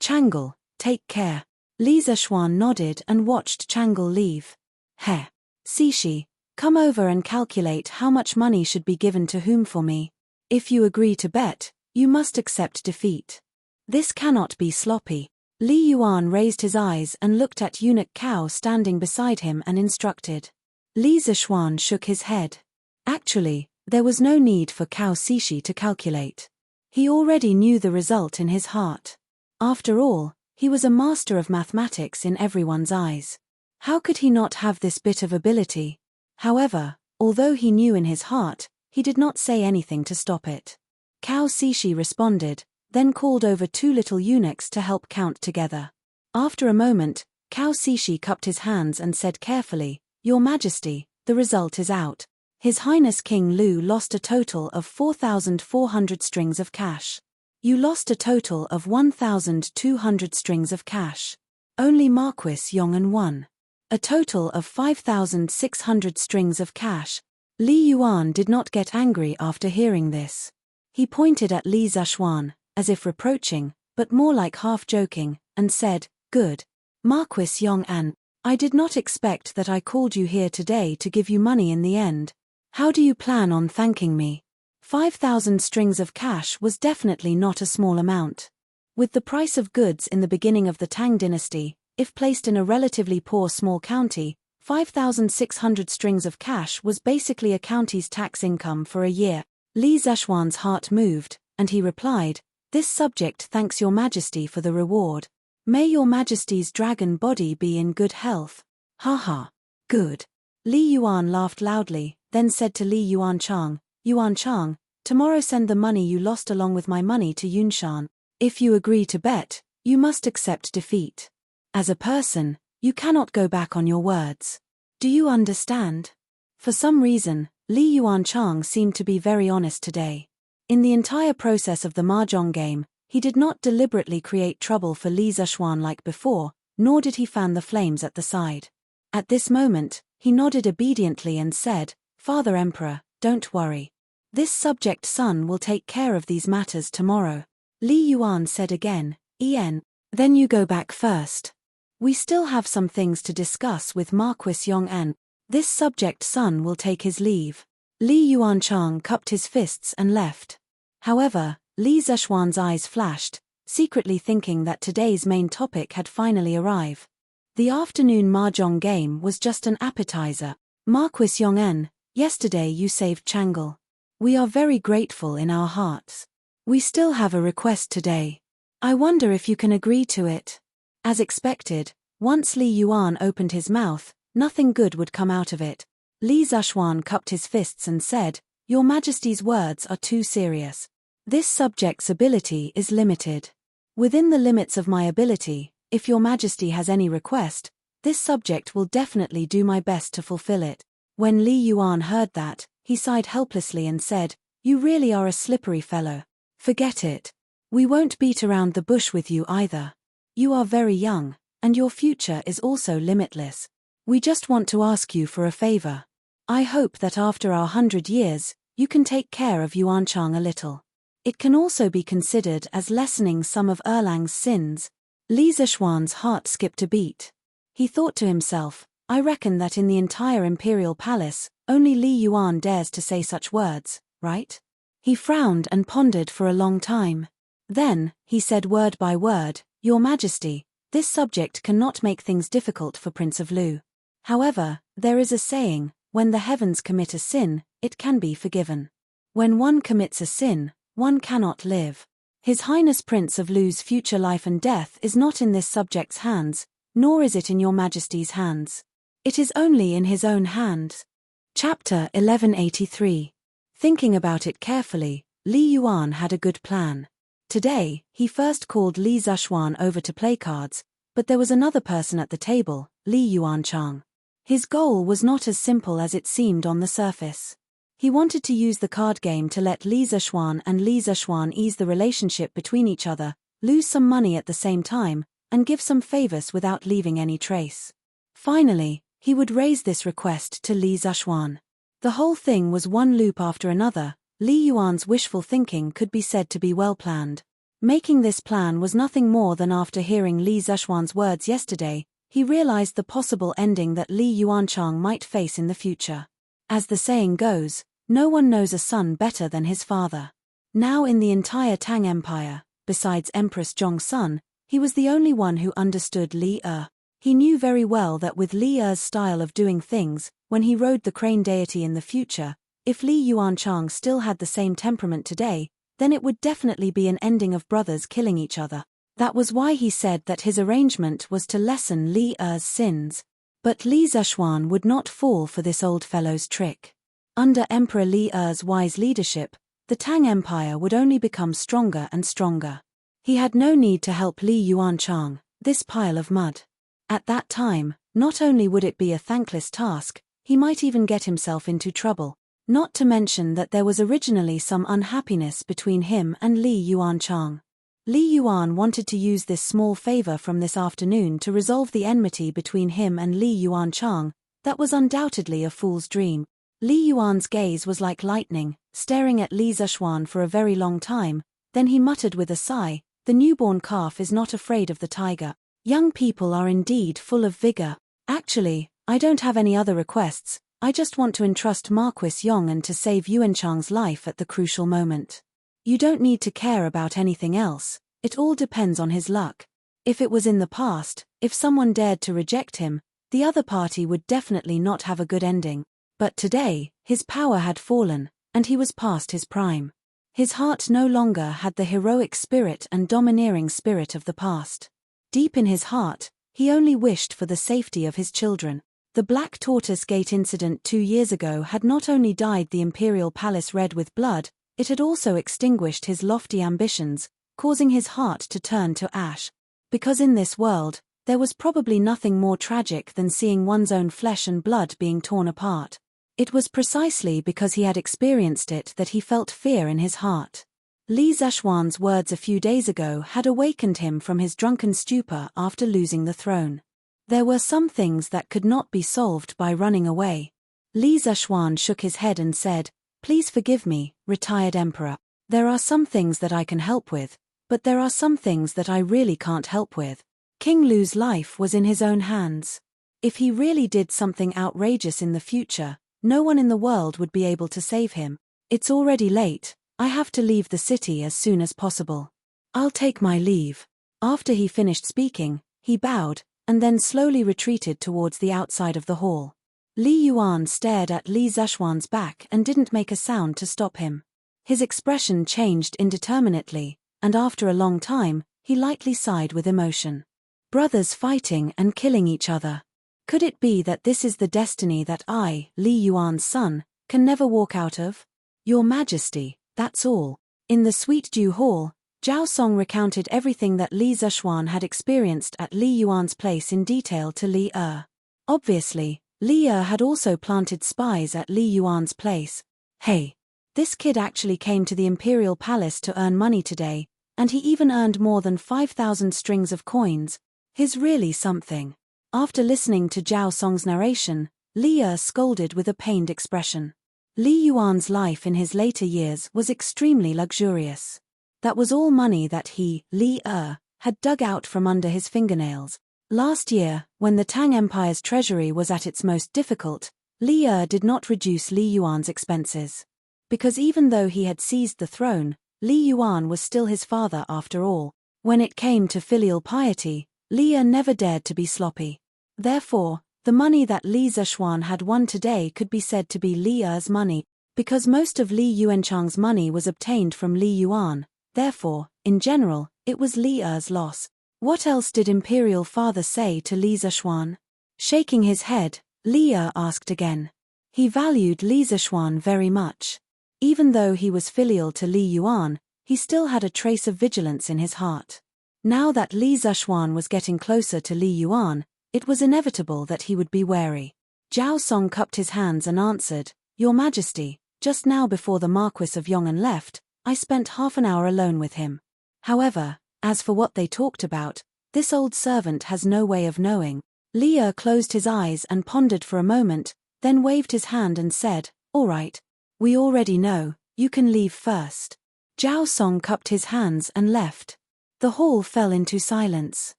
Changle, take care. Li Zishuan nodded and watched Changle leave. Heh. Cixi, come over and calculate how much money should be given to whom for me. If you agree to bet, you must accept defeat. This cannot be sloppy. Li Yuan raised his eyes and looked at eunuch Cao standing beside him and instructed. Li Zishuan shook his head. Actually, there was no need for Cao Cishi to calculate. He already knew the result in his heart. After all, he was a master of mathematics in everyone's eyes. How could he not have this bit of ability? However, although he knew in his heart, he did not say anything to stop it. Cao Cishi responded, then called over 2 little eunuchs to help count together. After a moment, Cao Cishi cupped his hands and said carefully, "Your Majesty, the result is out. His Highness King Lu lost a total of 4,400 strings of cash. You lost a total of 1,200 strings of cash. Only Marquis Yong'an won. A total of 5,600 strings of cash." Li Yuan did not get angry after hearing this. He pointed at Li Zishuan, as if reproaching, but more like half-joking, and said, "Good. Marquis Yong'an, I did not expect that I called you here today to give you money in the end. How do you plan on thanking me?" 5,000 strings of cash was definitely not a small amount. With the price of goods in the beginning of the Tang dynasty, if placed in a relatively poor small county, 5,600 strings of cash was basically a county's tax income for a year. Li Zishuan's heart moved, and he replied, "This subject thanks Your Majesty for the reward. May Your Majesty's dragon body be in good health." "Ha. Good." Li Yuan laughed loudly, then said to Li Yuanchang, "Yuanchang, tomorrow send the money you lost along with my money to Yunshan. If you agree to bet, you must accept defeat. As a person, you cannot go back on your words. Do you understand?" For some reason, Li Yuanchang seemed to be very honest today. In the entire process of the mahjong game, he did not deliberately create trouble for Li Zishuan like before, nor did he fan the flames at the side. At this moment, he nodded obediently and said, "Father Emperor, don't worry. This subject son will take care of these matters tomorrow." Li Yuan said again, "Then you go back first. We still have some things to discuss with Marquis Yong'an. This subject son will take his leave." Li Yuanchang cupped his fists and left. However, Li Zishuan's eyes flashed, secretly thinking that today's main topic had finally arrived. The afternoon mahjong game was just an appetizer. "Marquis Yong'an, yesterday you saved Chang'e. We are very grateful in our hearts. We still have a request today. I wonder if you can agree to it." As expected, once Li Yuan opened his mouth, nothing good would come out of it. Li Zishuan cupped his fists and said, "Your Majesty's words are too serious. This subject's ability is limited. Within the limits of my ability, if Your Majesty has any request, this subject will definitely do my best to fulfill it." When Li Yuan heard that, he sighed helplessly and said, "You really are a slippery fellow. Forget it. We won't beat around the bush with you either. You are very young, and your future is also limitless. We just want to ask you for a favor. I hope that after our 100 years, you can take care of Yuanchang a little. It can also be considered as lessening some of Erlang's sins." Li Zishuan's heart skipped a beat. He thought to himself, "I reckon that in the entire imperial palace, only Li Yuan dares to say such words, right?" He frowned and pondered for a long time. Then, he said word by word, "Your Majesty, this subject cannot make things difficult for Prince of Lu. However, there is a saying, when the heavens commit a sin, it can be forgiven. When one commits a sin, one cannot live. His Highness Prince of Lu's future life and death is not in this subject's hands, nor is it in Your Majesty's hands. It is only in his own hands." Chapter 1183. Thinking about it carefully, Li Yuan had a good plan. Today, he first called Li Zishuan over to play cards, but there was another person at the table, Li Yuanchang. His goal was not as simple as it seemed on the surface. He wanted to use the card game to let Li Zishuan and Li Zishuan ease the relationship between each other, lose some money at the same time, and give some favors without leaving any trace. Finally, he would raise this request to Li Zishuan. The whole thing was one loop after another. Li Yuan's wishful thinking could be said to be well planned. Making this plan was nothing more than after hearing Li Zishuan's words yesterday, he realized the possible ending that Li Yuanchang might face in the future. As the saying goes, no one knows a son better than his father. Now in the entire Tang Empire, besides Empress Zhong's son, He was the only one who understood Li Er. He knew very well that with Li Er's style of doing things, when he rode the crane deity in the future, if Li Yuanchang still had the same temperament today, then it would definitely be an ending of brothers killing each other. That was why he said that his arrangement was to lessen Li Er's sins. But Li Zishuan would not fall for this old fellow's trick. Under Emperor Li Er's wise leadership, the Tang Empire would only become stronger and stronger. He had no need to help Li Yuanchang, this pile of mud. At that time, not only would it be a thankless task, he might even get himself into trouble, not to mention that there was originally some unhappiness between him and Li Yuanchang. Li Yuan wanted to use this small favor from this afternoon to resolve the enmity between him and Li Yuanchang. That was undoubtedly a fool's dream. Li Yuan's gaze was like lightning, staring at Li Zishuan for a very long time, then he muttered with a sigh, "The newborn calf is not afraid of the tiger. Young people are indeed full of vigor. Actually, I don't have any other requests, I just want to entrust Marquis Yong'an to save Yuanchang's life at the crucial moment. You don't need to care about anything else, it all depends on his luck. If it was in the past, if someone dared to reject him, the other party would definitely not have a good ending. But today, his power had fallen, and he was past his prime. His heart no longer had the heroic spirit and domineering spirit of the past. Deep in his heart, he only wished for the safety of his children. The Black Tortoise Gate incident 2 years ago had not only dyed the imperial palace red with blood, it had also extinguished his lofty ambitions, causing his heart to turn to ash. Because in this world, there was probably nothing more tragic than seeing one's own flesh and blood being torn apart. It was precisely because he had experienced it that he felt fear in his heart. Li Zishuan's words a few days ago had awakened him from his drunken stupor after losing the throne. There were some things that could not be solved by running away. Li Zishuan shook his head and said, "Please forgive me, retired emperor. There are some things that I can help with, but there are some things that I really can't help with." King Lu's life was in his own hands. If he really did something outrageous in the future, no one in the world would be able to save him. "It's already late, I have to leave the city as soon as possible. I'll take my leave." After he finished speaking, he bowed, and then slowly retreated towards the outside of the hall. Li Yuan stared at Li Zishuan's back and didn't make a sound to stop him. His expression changed indeterminately, and after a long time, he lightly sighed with emotion. Brothers fighting and killing each other. Could it be that this is the destiny that I, Li Yuan's son, can never walk out of? Your Majesty, that's all. In the Sweet Dew Hall, Zhao Song recounted everything that Li Zishuan had experienced at Li Yuan's place in detail to Li Er. Obviously, Li Er had also planted spies at Li Yuan's place. Hey, this kid actually came to the imperial palace to earn money today, and he even earned more than 5,000 strings of coins. He's really something. After listening to Zhao Song's narration, Li Er scolded with a pained expression. Li Yuan's life in his later years was extremely luxurious. That was all money that he, Li Er, had dug out from under his fingernails. Last year, when the Tang Empire's treasury was at its most difficult, Li Er did not reduce Li Yuan's expenses. Because even though he had seized the throne, Li Yuan was still his father after all. When it came to filial piety, Li Er never dared to be sloppy. Therefore, the money that Li Zishuan had won today could be said to be Li Er's money, because most of Li Yuanchang's money was obtained from Li Yuan. Therefore, in general, it was Li Er's loss. What else did Imperial Father say to Li Zishuan? Shaking his head, Li Er asked again. He valued Li Zishuan very much. Even though he was filial to Li Yuan, he still had a trace of vigilance in his heart. Now that Li Zishuan was getting closer to Li Yuan, it was inevitable that he would be wary. Zhao Song cupped his hands and answered, "Your Majesty, just now before the Marquis of Yong'an left, I spent half an hour alone with him. However, as for what they talked about, this old servant has no way of knowing." Li Er closed his eyes and pondered for a moment, then waved his hand and said, "All right. We already know, you can leave first." Zhao Song cupped his hands and left. The hall fell into silence.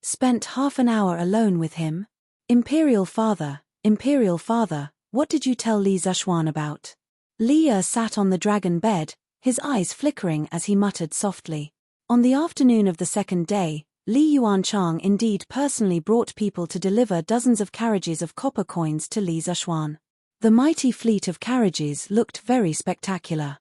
Spent half an hour alone with him? Imperial Father, what did you tell Li Zishuan about?" Li Er sat on the dragon bed, his eyes flickering as he muttered softly. On the afternoon of the second day, Li Yuanchang indeed personally brought people to deliver dozens of carriages of copper coins to Li Zishuan. The mighty fleet of carriages looked very spectacular.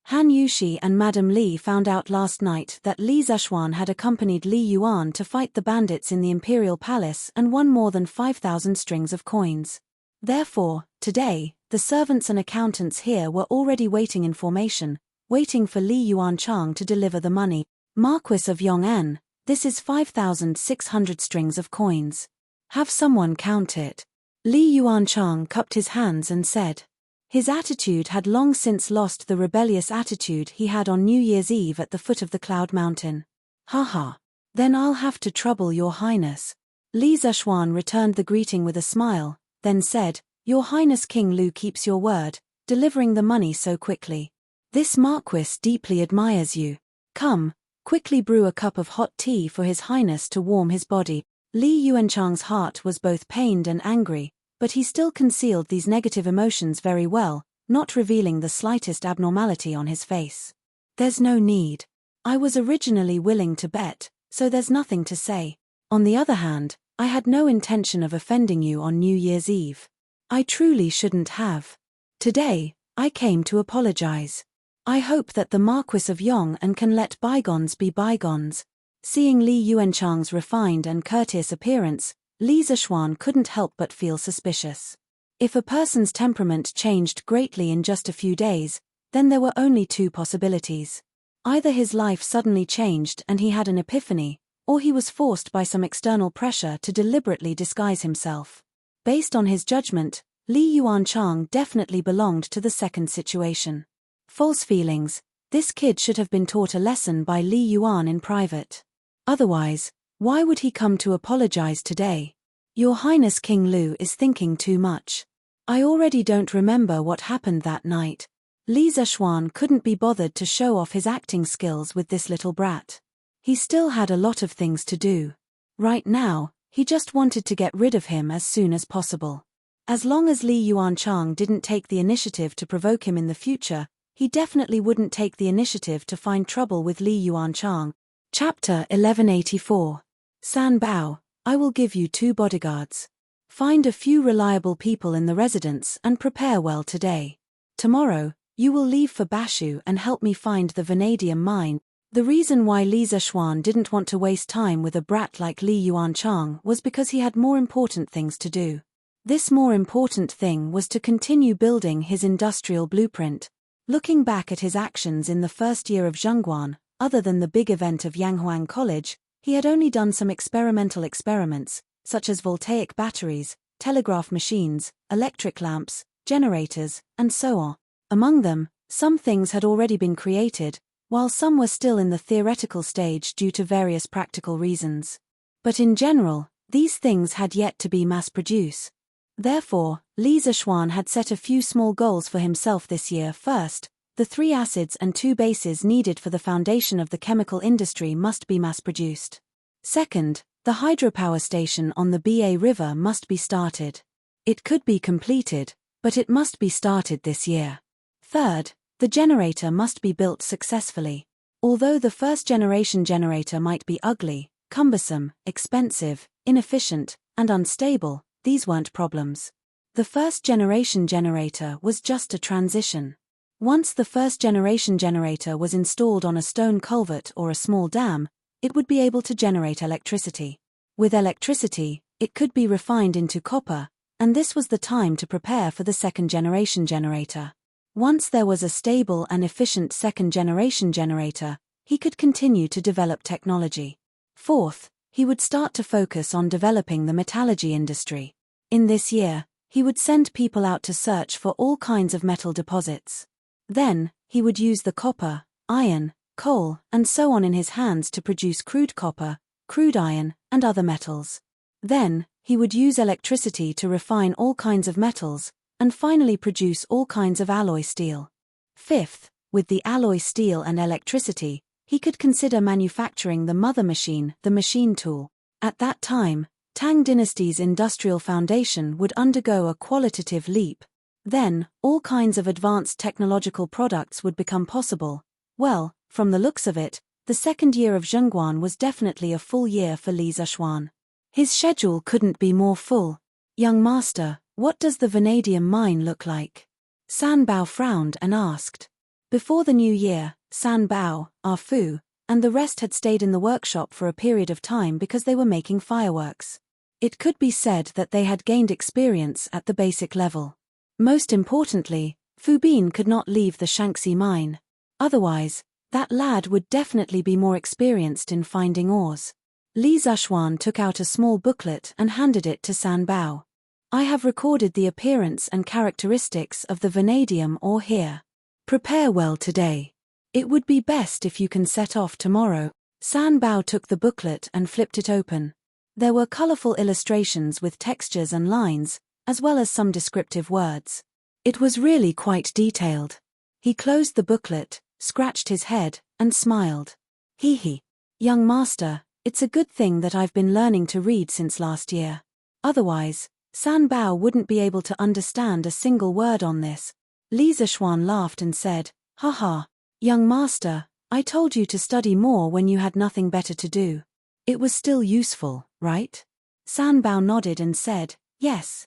Han Yushi and Madame Li found out last night that Li Zishuan had accompanied Li Yuan to fight the bandits in the imperial palace and won more than 5,000 strings of coins. Therefore, today, the servants and accountants here were already waiting in formation, waiting for Li Yuanchang to deliver the money. Marquis of Yong'an, this is 5,600 strings of coins. Have someone count it. Li Yuanchang cupped his hands and said. His attitude had long since lost the rebellious attitude he had on New Year's Eve at the foot of the Cloud Mountain. Haha. Then I'll have to trouble your highness. Li Zishuan returned the greeting with a smile, then said, Your Highness King Lu keeps your word, delivering the money so quickly. This Marquis deeply admires you. Come, quickly brew a cup of hot tea for His Highness to warm his body. Li Yuanchang's heart was both pained and angry, but he still concealed these negative emotions very well, not revealing the slightest abnormality on his face. There's no need. I was originally willing to bet, so there's nothing to say. On the other hand, I had no intention of offending you on New Year's Eve. I truly shouldn't have. Today, I came to apologize. I hope that the Marquis of Yong'an can let bygones be bygones. Seeing Li Yuanchang's refined and courteous appearance, Li Zishuan couldn't help but feel suspicious. If a person's temperament changed greatly in just a few days, then there were only two possibilities. Either his life suddenly changed and he had an epiphany, or he was forced by some external pressure to deliberately disguise himself. Based on his judgment, Li Yuanchang definitely belonged to the second situation. False feelings. This kid should have been taught a lesson by Li Yuan in private. Otherwise, why would he come to apologize today? Your Highness King Lu is thinking too much. I already don't remember what happened that night. Li Zishuan couldn't be bothered to show off his acting skills with this little brat. He still had a lot of things to do. Right now, he just wanted to get rid of him as soon as possible. As long as Li Yuanchang didn't take the initiative to provoke him in the future, he definitely wouldn't take the initiative to find trouble with Li Yuanchang. Chapter 1184. San Bao, I will give you 2 bodyguards. Find a few reliable people in the residence and prepare well today. Tomorrow, you will leave for Bashu and help me find the vanadium mine. The reason why Li Zishuan didn't want to waste time with a brat like Li Yuanchang was because he had more important things to do. This more important thing was to continue building his industrial blueprint. Looking back at his actions in the first year of Zhongguan, other than the big event of Yanghuang College, he had only done some experimental experiments, such as voltaic batteries, telegraph machines, electric lamps, generators, and so on. Among them, some things had already been created, while some were still in the theoretical stage due to various practical reasons. But in general, these things had yet to be mass-produced. Therefore, Li Zishuan had set a few small goals for himself this year. First, the 3 acids and 2 bases needed for the foundation of the chemical industry must be mass-produced. Second, the hydropower station on the Ba River must be started. It could be completed, but it must be started this year. Third, the generator must be built successfully. Although the first-generation generator might be ugly, cumbersome, expensive, inefficient, and unstable, these weren't problems. The first-generation generator was just a transition. Once the first-generation generator was installed on a stone culvert or a small dam, it would be able to generate electricity. With electricity, it could be refined into copper, and this was the time to prepare for the second-generation generator. Once there was a stable and efficient second-generation generator, he could continue to develop technology. Fourth, he would start to focus on developing the metallurgy industry. In this year, he would send people out to search for all kinds of metal deposits. Then, he would use the copper, iron, coal, and so on in his hands to produce crude copper, crude iron, and other metals. Then, he would use electricity to refine all kinds of metals, and finally produce all kinds of alloy steel. Fifth, with the alloy steel and electricity, he could consider manufacturing the mother machine, the machine tool. At that time, Tang Dynasty's industrial foundation would undergo a qualitative leap. Then, all kinds of advanced technological products would become possible. Well, from the looks of it, The second year of Zhengguan was definitely a full year for Li Zishuan. His schedule couldn't be more full. Young master, what does the vanadium mine look like? San Bao frowned and asked. Before the new year, San Bao, Ah Fu, and the rest had stayed in the workshop for a period of time because they were making fireworks. It could be said that they had gained experience at the basic level. Most importantly, Fu Bin could not leave the Shanxi mine. Otherwise, that lad would definitely be more experienced in finding ores. Li Zishuan took out a small booklet and handed it to San Bao. I have recorded the appearance and characteristics of the vanadium ore here. Prepare well today. It would be best if you can set off tomorrow. San Bao took the booklet and flipped it open. There were colorful illustrations with textures and lines, as well as some descriptive words. It was really quite detailed. He closed the booklet, scratched his head, and smiled. Hee hee. Young master, it's a good thing that I've been learning to read since last year. Otherwise, San Bao wouldn't be able to understand a single word on this. Li Zishuan laughed and said, haha, young master, I told you to study more when you had nothing better to do. It was still useful, right? San Bao nodded and said, yes,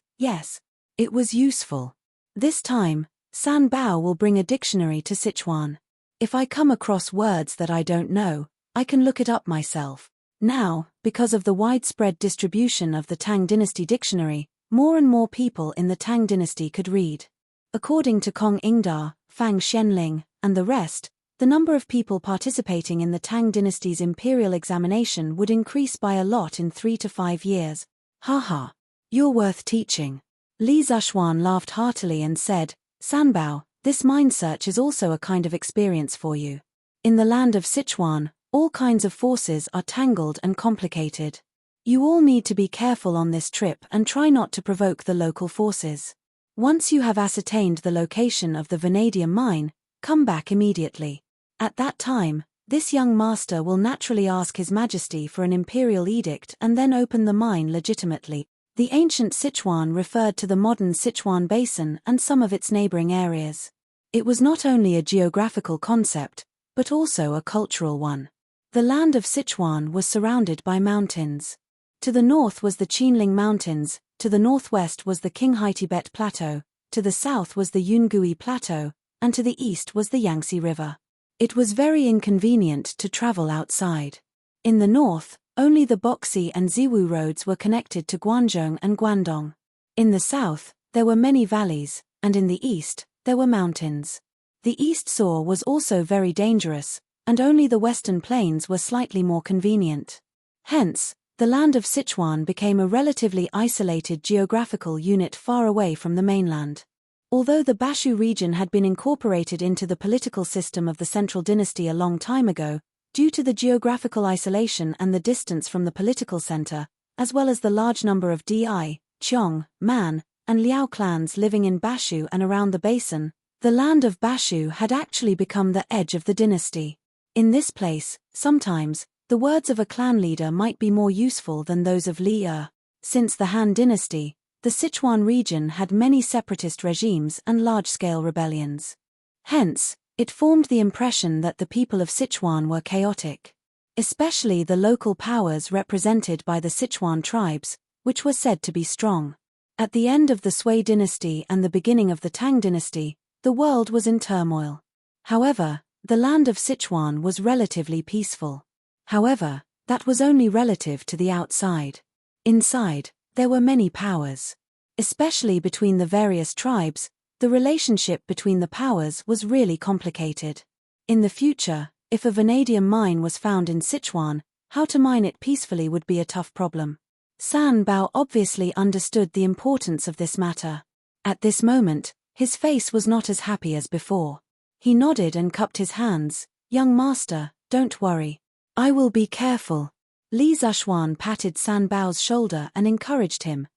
it was useful. This time, San Bao will bring a dictionary to Sichuan. If I come across words that I don't know, I can look it up myself. Now, because of the widespread distribution of the Tang Dynasty dictionary, more and more people in the Tang Dynasty could read. According to Kong Ingda, Fang Xianling, and the rest, the number of people participating in the Tang Dynasty's imperial examination would increase by a lot in 3 to 5 years. Haha. You're worth teaching. Li Zishuan laughed heartily and said, San Bao, this mind search is also a kind of experience for you. In the land of Sichuan, all kinds of forces are tangled and complicated. You all need to be careful on this trip and try not to provoke the local forces. Once you have ascertained the location of the vanadium mine, come back immediately. At that time, this young master will naturally ask His Majesty for an imperial edict and then open the mine legitimately. The ancient Sichuan referred to the modern Sichuan Basin and some of its neighboring areas. It was not only a geographical concept, but also a cultural one. The land of Sichuan was surrounded by mountains. To the north was the Qinling Mountains, to the northwest was the Qinghai Tibet Plateau, to the south was the Yungui Plateau, and to the east was the Yangtze River. It was very inconvenient to travel outside. In the north, only the Boxi and Ziwu roads were connected to Guangzhou and Guangdong. In the south, there were many valleys, and in the east, there were mountains. The east shore was also very dangerous, and only the western plains were slightly more convenient. Hence, the land of Sichuan became a relatively isolated geographical unit far away from the mainland. Although the Bashu region had been incorporated into the political system of the Central Dynasty a long time ago, due to the geographical isolation and the distance from the political center, as well as the large number of Di, Qiong, Man, and Liao clans living in Bashu and around the basin, the land of Bashu had actually become the edge of the dynasty. In this place, sometimes, the words of a clan leader might be more useful than those of Li Er. Since the Han dynasty, the Sichuan region had many separatist regimes and large-scale rebellions. Hence, it formed the impression that the people of Sichuan were chaotic. Especially the local powers represented by the Sichuan tribes, which were said to be strong. At the end of the Sui dynasty and the beginning of the Tang dynasty, the world was in turmoil. However, the land of Sichuan was relatively peaceful. However, that was only relative to the outside. Inside, there were many powers. Especially between the various tribes, the relationship between the powers was really complicated. In the future, if a vanadium mine was found in Sichuan, how to mine it peacefully would be a tough problem. San Bao obviously understood the importance of this matter. At this moment, his face was not as happy as before. He nodded and cupped his hands. Young master, don't worry. I will be careful. Li Zishuan patted San Bao's shoulder and encouraged him.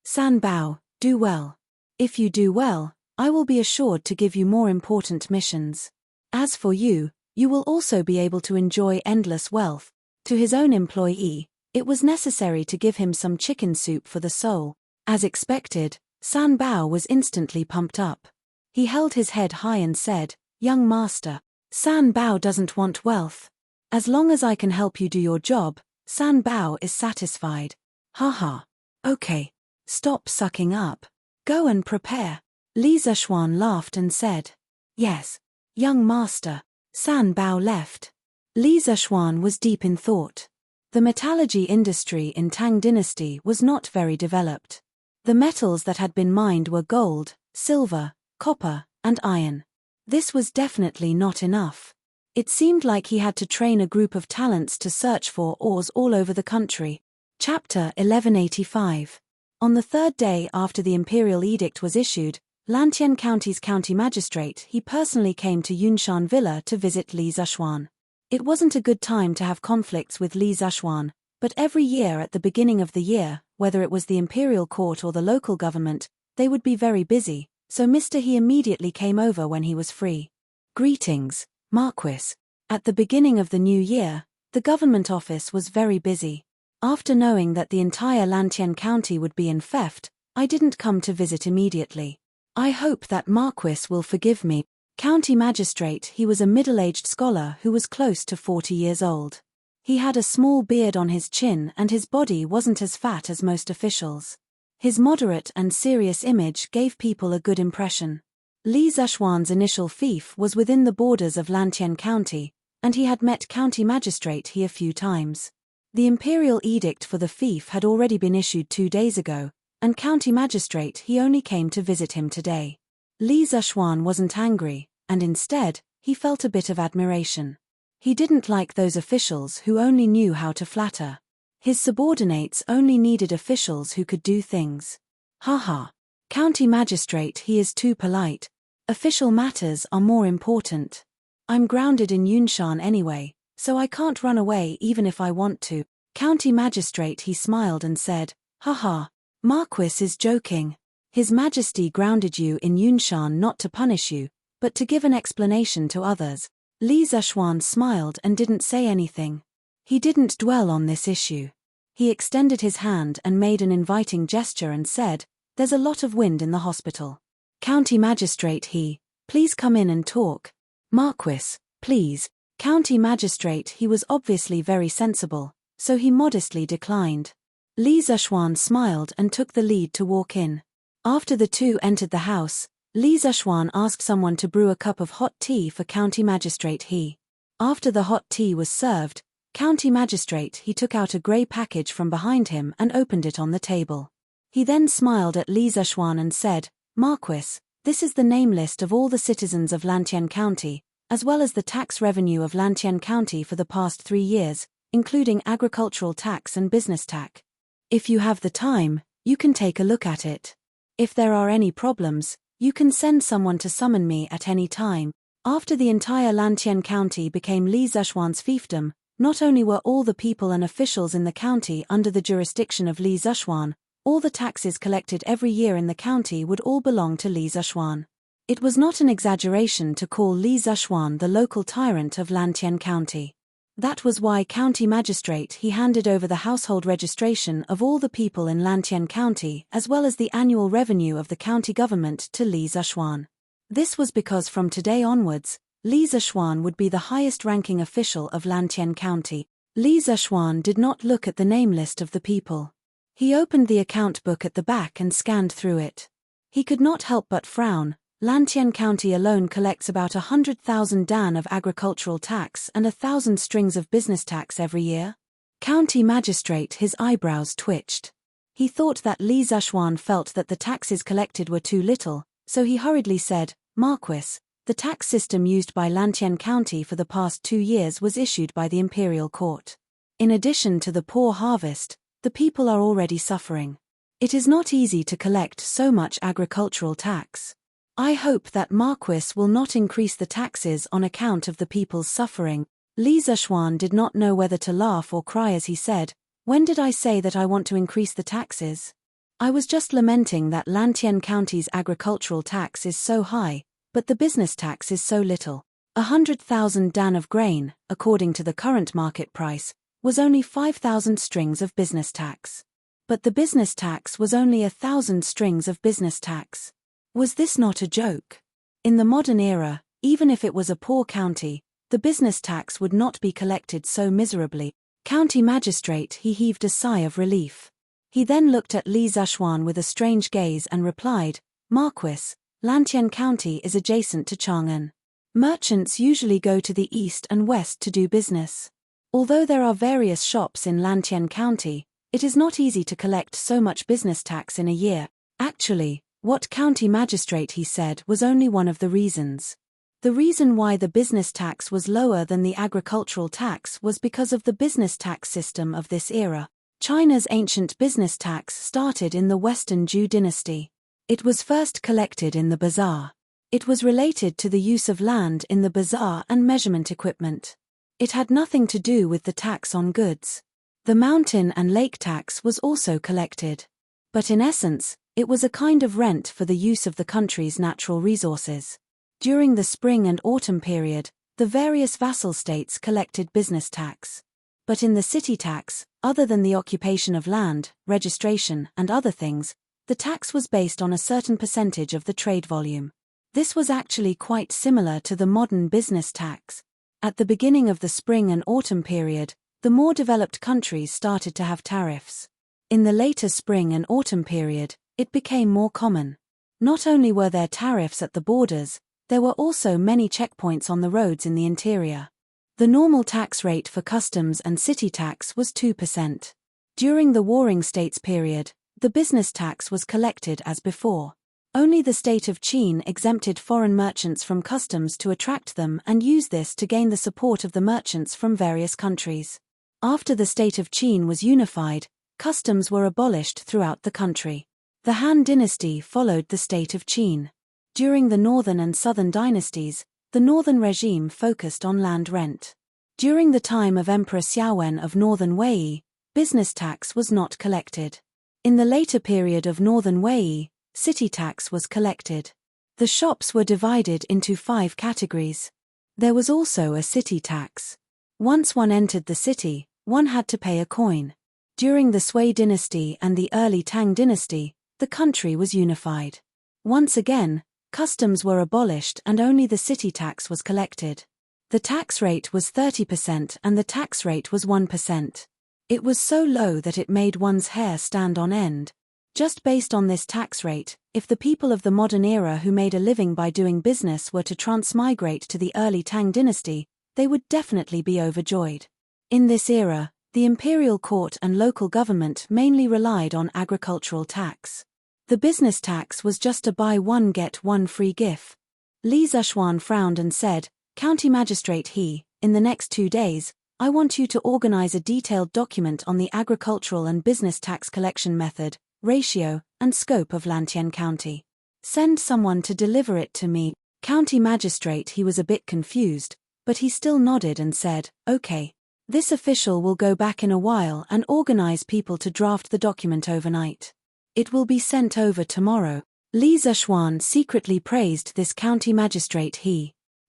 San Bao, do well. If you do well, I will be assured to give you more important missions. As for you, you will also be able to enjoy endless wealth. To his own employee, it was necessary to give him some chicken soup for the soul. As expected, San Bao was instantly pumped up. He held his head high and said, Young master, San Bao doesn't want wealth. As long as I can help you do your job, San Bao is satisfied. Haha. Okay. Stop sucking up. Go and prepare. Li Zishuan laughed and said. Yes. Young master. San Bao left. Li Zishuan was deep in thought. The metallurgy industry in Tang Dynasty was not very developed. The metals that had been mined were gold, silver, copper, and iron. This was definitely not enough. It seemed like he had to train a group of talents to search for ores all over the country. Chapter 1185. On the third day after the imperial edict was issued, Lantian County's county magistrate he personally came to Yunshan Villa to visit Li Zishuan. It wasn't a good time to have conflicts with Li Zishuan, but every year at the beginning of the year, whether it was the imperial court or the local government, they would be very busy, so Mr. He immediately came over when he was free. Greetings, Marquis. At the beginning of the new year, the government office was very busy. After knowing that the entire Lantian County would be in theft, I didn't come to visit immediately. I hope that Marquis will forgive me. County magistrate he was a middle-aged scholar who was close to 40 years old. He had a small beard on his chin and his body wasn't as fat as most officials. His moderate and serious image gave people a good impression. Li Zishuan's initial fief was within the borders of Lantian County, and he had met county magistrate he a few times. The imperial edict for the fief had already been issued 2 days ago, and county magistrate he only came to visit him today. Li Zishuan wasn't angry, and instead, he felt a bit of admiration. He didn't like those officials who only knew how to flatter. His subordinates only needed officials who could do things. Haha. County magistrate he is too polite. Official matters are more important. I'm grounded in Yunshan anyway, so I can't run away even if I want to. County magistrate he smiled and said, haha, Marquis is joking. His Majesty grounded you in Yunshan not to punish you, but to give an explanation to others. Li Zishuan smiled and didn't say anything. He didn't dwell on this issue. He extended his hand and made an inviting gesture and said, there's a lot of wind in the hospital. County magistrate he, please come in and talk. Marquis, please. County magistrate he was obviously very sensible, so he modestly declined. Li Zishuan smiled and took the lead to walk in. After the two entered the house, Li Zishuan asked someone to brew a cup of hot tea for county magistrate he. After the hot tea was served, county magistrate he took out a grey package from behind him and opened it on the table. He then smiled at Li Zishuan and said, Marquis, this is the name list of all the citizens of Lantian County, as well as the tax revenue of Lantian County for the past 3 years, including agricultural tax and business tax. If you have the time, you can take a look at it. If there are any problems, you can send someone to summon me at any time. After the entire Lantian County became Li Zishuan's fiefdom, not only were all the people and officials in the county under the jurisdiction of Li Zishuan, all the taxes collected every year in the county would all belong to Li Zishuan. It was not an exaggeration to call Li Zishuan the local tyrant of Lantian County. That was why county magistrate he handed over the household registration of all the people in Lantian County as well as the annual revenue of the county government to Li Zishuan. This was because from today onwards, Li Zishuan would be the highest-ranking official of Lantian County. Li Zishuan did not look at the name list of the people. He opened the account book at the back and scanned through it. He could not help but frown. Lantian County alone collects about 100,000 dan of agricultural tax and 1,000 strings of business tax every year. County magistrate his eyebrows twitched. He thought that Li Zishuan felt that the taxes collected were too little, so he hurriedly said, Marquis, the tax system used by Lantian County for the past 2 years was issued by the imperial court. In addition to the poor harvest, the people are already suffering. It is not easy to collect so much agricultural tax. I hope that Marquis will not increase the taxes on account of the people's suffering. Li Zishuan did not know whether to laugh or cry as he said, when did I say that I want to increase the taxes? I was just lamenting that Lantian County's agricultural tax is so high, but the business tax is so little. 100,000 dan of grain, according to the current market price, was only 5,000 strings of business tax. But the business tax was only 1,000 strings of business tax. Was this not a joke? In the modern era, even if it was a poor county, the business tax would not be collected so miserably. County magistrate, he heaved a sigh of relief. He then looked at Li Zhuan with a strange gaze and replied, Marquis, Lantian County is adjacent to Chang'an. Merchants usually go to the east and west to do business. Although there are various shops in Lantian County, it is not easy to collect so much business tax in a year. Actually, what county magistrate he said was only one of the reasons. The reason why the business tax was lower than the agricultural tax was because of the business tax system of this era. China's ancient business tax started in the Western Zhou dynasty. It was first collected in the bazaar. It was related to the use of land in the bazaar and measurement equipment. It had nothing to do with the tax on goods. The mountain and lake tax was also collected. But in essence, it was a kind of rent for the use of the country's natural resources. During the spring and autumn period, the various vassal states collected business tax. But in the city tax, other than the occupation of land, registration, and other things, the tax was based on a certain percentage of the trade volume. This was actually quite similar to the modern business tax. At the beginning of the spring and autumn period, the more developed countries started to have tariffs. In the later spring and autumn period, it became more common. Not only were there tariffs at the borders, there were also many checkpoints on the roads in the interior. The normal tax rate for customs and city tax was 2%. During the Warring States period, the business tax was collected as before. Only the state of Qin exempted foreign merchants from customs to attract them and use this to gain the support of the merchants from various countries. After the state of Qin was unified, customs were abolished throughout the country. The Han dynasty followed the state of Qin. During the northern and southern dynasties, the northern regime focused on land rent. During the time of Empress Yawen of northern Wei, business tax was not collected. In the later period of northern Wei, city tax was collected. The shops were divided into 5 categories. There was also a city tax. Once one entered the city, one had to pay a coin. During the Sui dynasty and the early Tang dynasty, the country was unified. Once again, customs were abolished and only the city tax was collected. The tax rate was 30% and the tax rate was 1%. It was so low that it made one's hair stand on end. Just based on this tax rate, if the people of the modern era who made a living by doing business were to transmigrate to the early Tang dynasty, they would definitely be overjoyed. In this era, the imperial court and local government mainly relied on agricultural tax. The business tax was just a buy one get one free gift. Li Zhuan frowned and said, County magistrate in the next 2 days, I want you to organize a detailed document on the agricultural and business tax collection method, ratio, and scope of Lantian County. Send someone to deliver it to me. County magistrate, he was a bit confused, but he still nodded and said, okay. This official will go back in a while and organize people to draft the document overnight. It will be sent over tomorrow. Li Zhuan secretly praised this county magistrate.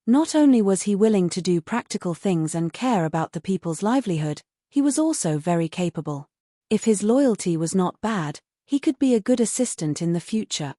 Not only was he willing to do practical things and care about the people's livelihood, he was also very capable. If his loyalty was not bad, he could be a good assistant in the future.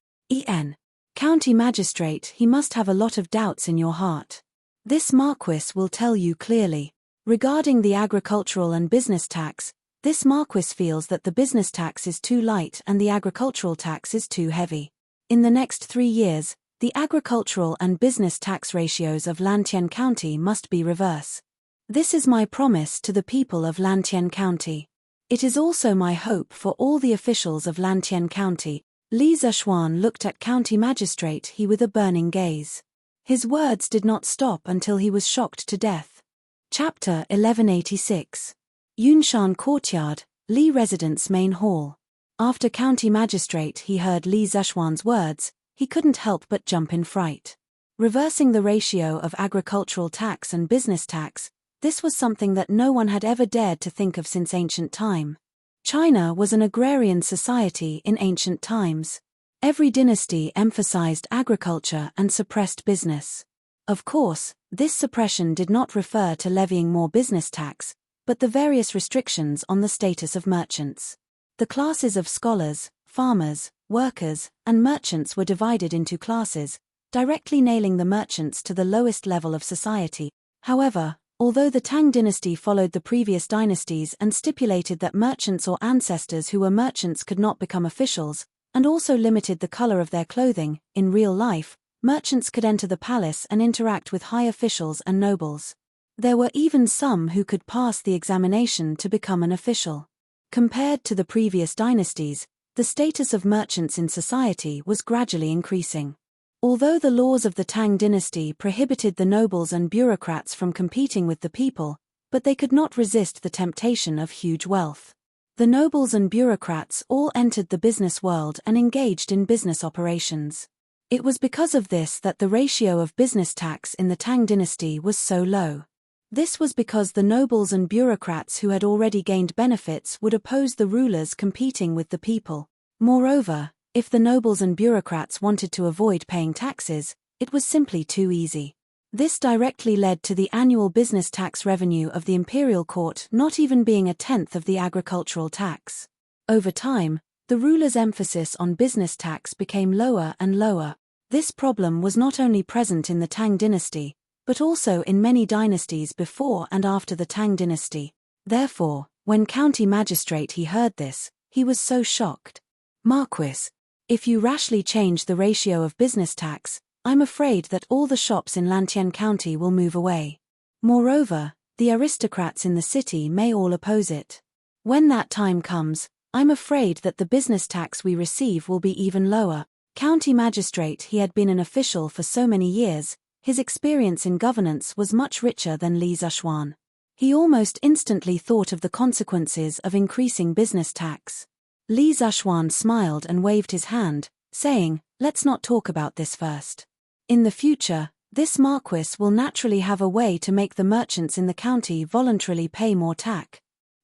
County magistrate, he must have a lot of doubts in your heart. This Marquis will tell you clearly. Regarding the agricultural and business tax, this Marquis feels that the business tax is too light and the agricultural tax is too heavy. In the next 3 years, the agricultural and business tax ratios of Lantian County must be reverse. This is my promise to the people of Lantian County. It is also my hope for all the officials of Lantian County. Li Zhuan looked at county magistrate with a burning gaze. His words did not stop until he was shocked to death. Chapter 1186. Yunshan Courtyard, Li Residence Main Hall. After county magistrate heard Li Zhuan's words, he couldn't help but jump in fright. Reversing the ratio of agricultural tax and business tax, this was something that no one had ever dared to think of since ancient time. China was an agrarian society in ancient times. Every dynasty emphasized agriculture and suppressed business. Of course, this suppression did not refer to levying more business tax, but the various restrictions on the status of merchants. The classes of scholars, farmers, workers, and merchants were divided into classes, directly nailing the merchants to the lowest level of society. However, although the Tang dynasty followed the previous dynasties and stipulated that merchants or ancestors who were merchants could not become officials, and also limited the color of their clothing, in real life, merchants could enter the palace and interact with high officials and nobles. There were even some who could pass the examination to become an official. Compared to the previous dynasties, the status of merchants in society was gradually increasing. Although the laws of the Tang dynasty prohibited the nobles and bureaucrats from competing with the people, but they could not resist the temptation of huge wealth. The nobles and bureaucrats all entered the business world and engaged in business operations. It was because of this that the ratio of business tax in the Tang dynasty was so low. This was because the nobles and bureaucrats who had already gained benefits would oppose the rulers competing with the people. Moreover, if the nobles and bureaucrats wanted to avoid paying taxes, it was simply too easy. This directly led to the annual business tax revenue of the imperial court not even being a tenth of the agricultural tax. Over time, the ruler's emphasis on business tax became lower and lower. This problem was not only present in the Tang dynasty, but also in many dynasties before and after the Tang dynasty. Therefore, when county magistrate he heard this, he was so shocked. "Marquis, if you rashly change the ratio of business tax, I'm afraid that all the shops in Lantien County will move away. Moreover, the aristocrats in the city may all oppose it. When that time comes, I'm afraid that the business tax we receive will be even lower." County magistrate he had been an official for so many years, his experience in governance was much richer than Li Zishuan. He almost instantly thought of the consequences of increasing business tax. Li Zishuan smiled and waved his hand, saying, "Let's not talk about this first. In the future, this marquis will naturally have a way to make the merchants in the county voluntarily pay more tax.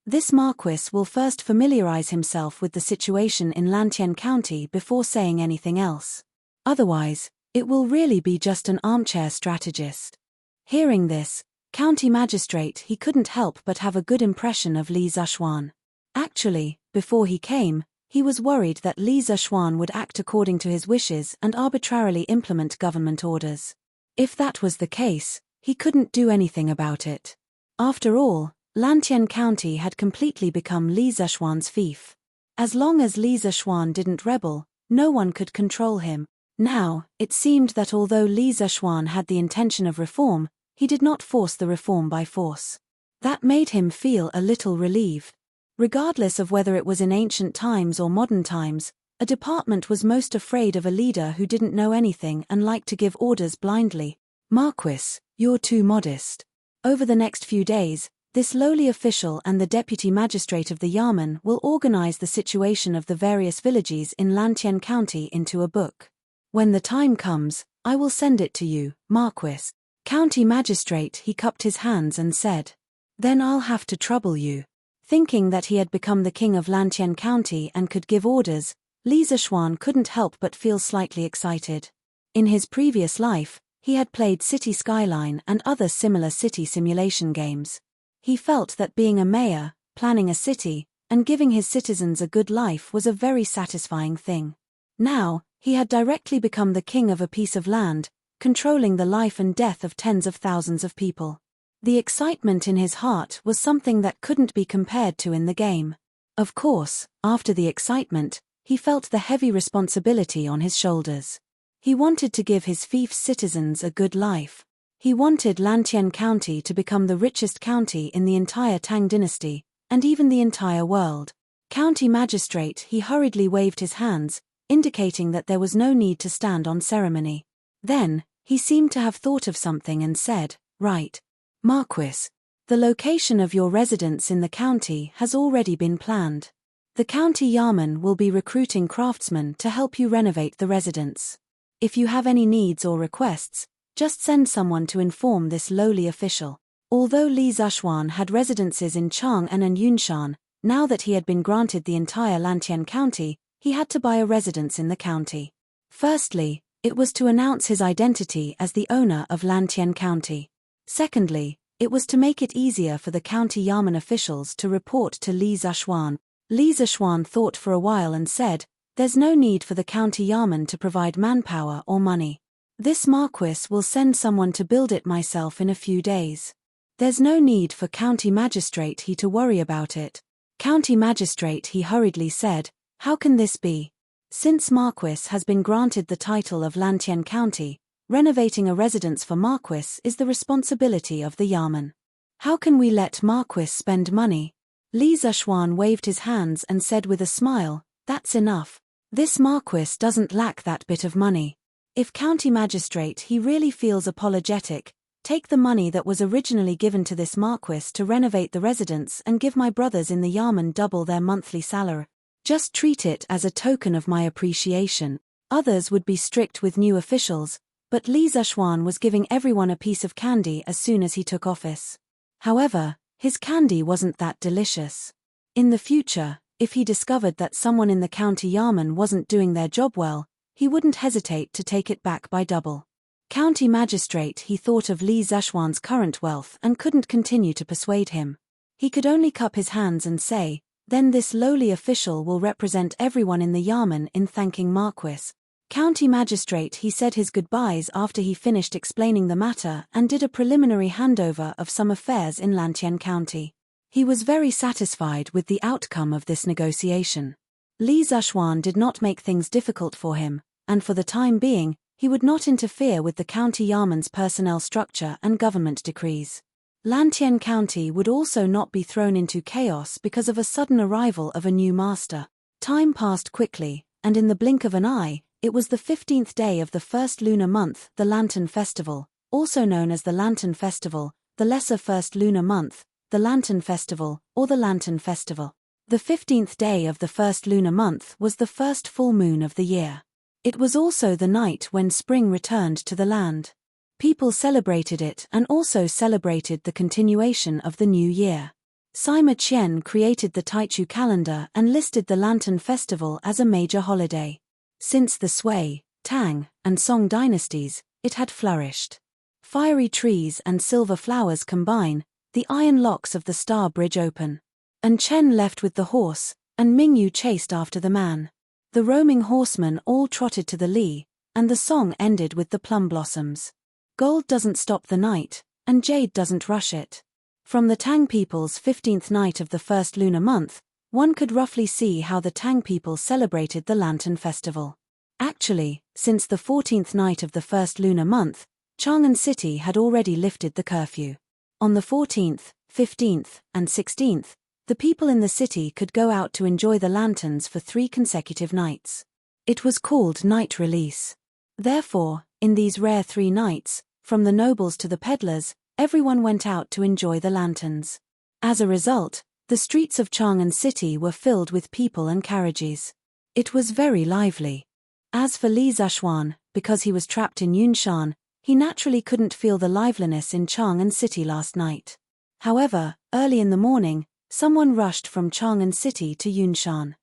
This marquis will first familiarize himself with the situation in Lantien County before saying anything else. Otherwise, it will really be just an armchair strategist." Hearing this, county magistrate he couldn't help but have a good impression of Li Zishuan. Actually, before he came, he was worried that Li Zishuan would act according to his wishes and arbitrarily implement government orders. If that was the case, he couldn't do anything about it. After all, Lantien County had completely become Li Zishuan's fief. As long as Li Zishuan didn't rebel, no one could control him. Now, it seemed that although Li Zishuan had the intention of reform, he did not force the reform by force. That made him feel a little relieved. Regardless of whether it was in ancient times or modern times, a department was most afraid of a leader who didn't know anything and liked to give orders blindly. "Marquis, you're too modest." Over the next few days, this lowly official and the deputy magistrate of the Yamen will organize the situation of the various villages in Lantien County into a book. When the time comes, I will send it to you, Marquis. County magistrate he cupped his hands and said, "Then I'll have to trouble you." Thinking that he had become the king of Lantien County and could give orders, Li Zishuan couldn't help but feel slightly excited. In his previous life, he had played City Skyline and other similar city simulation games. He felt that being a mayor, planning a city, and giving his citizens a good life was a very satisfying thing. Now, he had directly become the king of a piece of land, controlling the life and death of tens of thousands of people. The excitement in his heart was something that couldn't be compared to in the game. Of course, after the excitement, he felt the heavy responsibility on his shoulders. He wanted to give his fief's citizens a good life. He wanted Lantien County to become the richest county in the entire Tang dynasty, and even the entire world. County magistrate he hurriedly waved his hands, indicating that there was no need to stand on ceremony. Then, he seemed to have thought of something and said, "Right. Marquis, the location of your residence in the county has already been planned. The county Yamen will be recruiting craftsmen to help you renovate the residence. If you have any needs or requests, just send someone to inform this lowly official." Although Li Zishuan had residences in Chang'an and Yunshan, now that he had been granted the entire Lantien County, he had to buy a residence in the county. Firstly, it was to announce his identity as the owner of Lantien County. Secondly, it was to make it easier for the county Yamen officials to report to Li Zishuan. Li Zishuan thought for a while and said, "There's no need for the county Yamen to provide manpower or money. This marquis will send someone to build it myself in a few days. There's no need for county magistrate he to worry about it. County magistrate, he hurriedly said, how can this be? Since marquis has been granted the title of Lantien County, renovating a residence for marquis is the responsibility of the Yamen. How can we let marquis spend money? Li Zishuan waved his hands and said with a smile, that's enough. This marquis doesn't lack that bit of money. If county magistrate he really feels apologetic, take the money that was originally given to this marquis to renovate the residence and give my brothers in the Yamen double their monthly salary. Just treat it as a token of my appreciation. Others would be strict with new officials, but Li Zishuan was giving everyone a piece of candy as soon as he took office. However, his candy wasn't that delicious. In the future, if he discovered that someone in the county Yamen wasn't doing their job well, he wouldn't hesitate to take it back by double. County magistrate, he thought of Li Zishuan's current wealth and couldn't continue to persuade him. He could only cup his hands and say, then this lowly official will represent everyone in the Yamen in thanking marquis. County magistrate, he said his goodbyes after he finished explaining the matter and did a preliminary handover of some affairs in Lantien County. He was very satisfied with the outcome of this negotiation. Li Zishuan did not make things difficult for him, and for the time being, he would not interfere with the county Yamen's personnel structure and government decrees. Lantien County would also not be thrown into chaos because of a sudden arrival of a new master. Time passed quickly, and in the blink of an eye, it was the 15th day of the first lunar month, the Lantern Festival, also known as the Lantern Festival, the lesser first lunar month, the Lantern Festival, or the Lantern Festival. The 15th day of the first lunar month was the first full moon of the year. It was also the night when spring returned to the land. People celebrated it and also celebrated the continuation of the new year. Sima Qian created the Taichu calendar and listed the Lantern Festival as a major holiday. Since the Sui, Tang, and Song dynasties, it had flourished. Fiery trees and silver flowers combine, the iron locks of the star bridge open. And Chen left with the horse, and Mingyu chased after the man. The roaming horsemen all trotted to the Li, and the song ended with the plum blossoms. Gold doesn't stop the night, and jade doesn't rush it. From the Tang people's 15th night of the first lunar month, one could roughly see how the Tang people celebrated the Lantern Festival. Actually, since the 14th night of the first lunar month, Chang'an City had already lifted the curfew. On the 14th, 15th, and 16th, the people in the city could go out to enjoy the lanterns for 3 consecutive nights. It was called night release. Therefore, in these rare 3 nights, from the nobles to the peddlers, everyone went out to enjoy the lanterns. As a result, the streets of Chang'an City were filled with people and carriages. It was very lively. As for Li Zishuan, because he was trapped in Yunshan, he naturally couldn't feel the liveliness in Chang'an City last night. However, early in the morning, someone rushed from Chang'an City to Yunshan.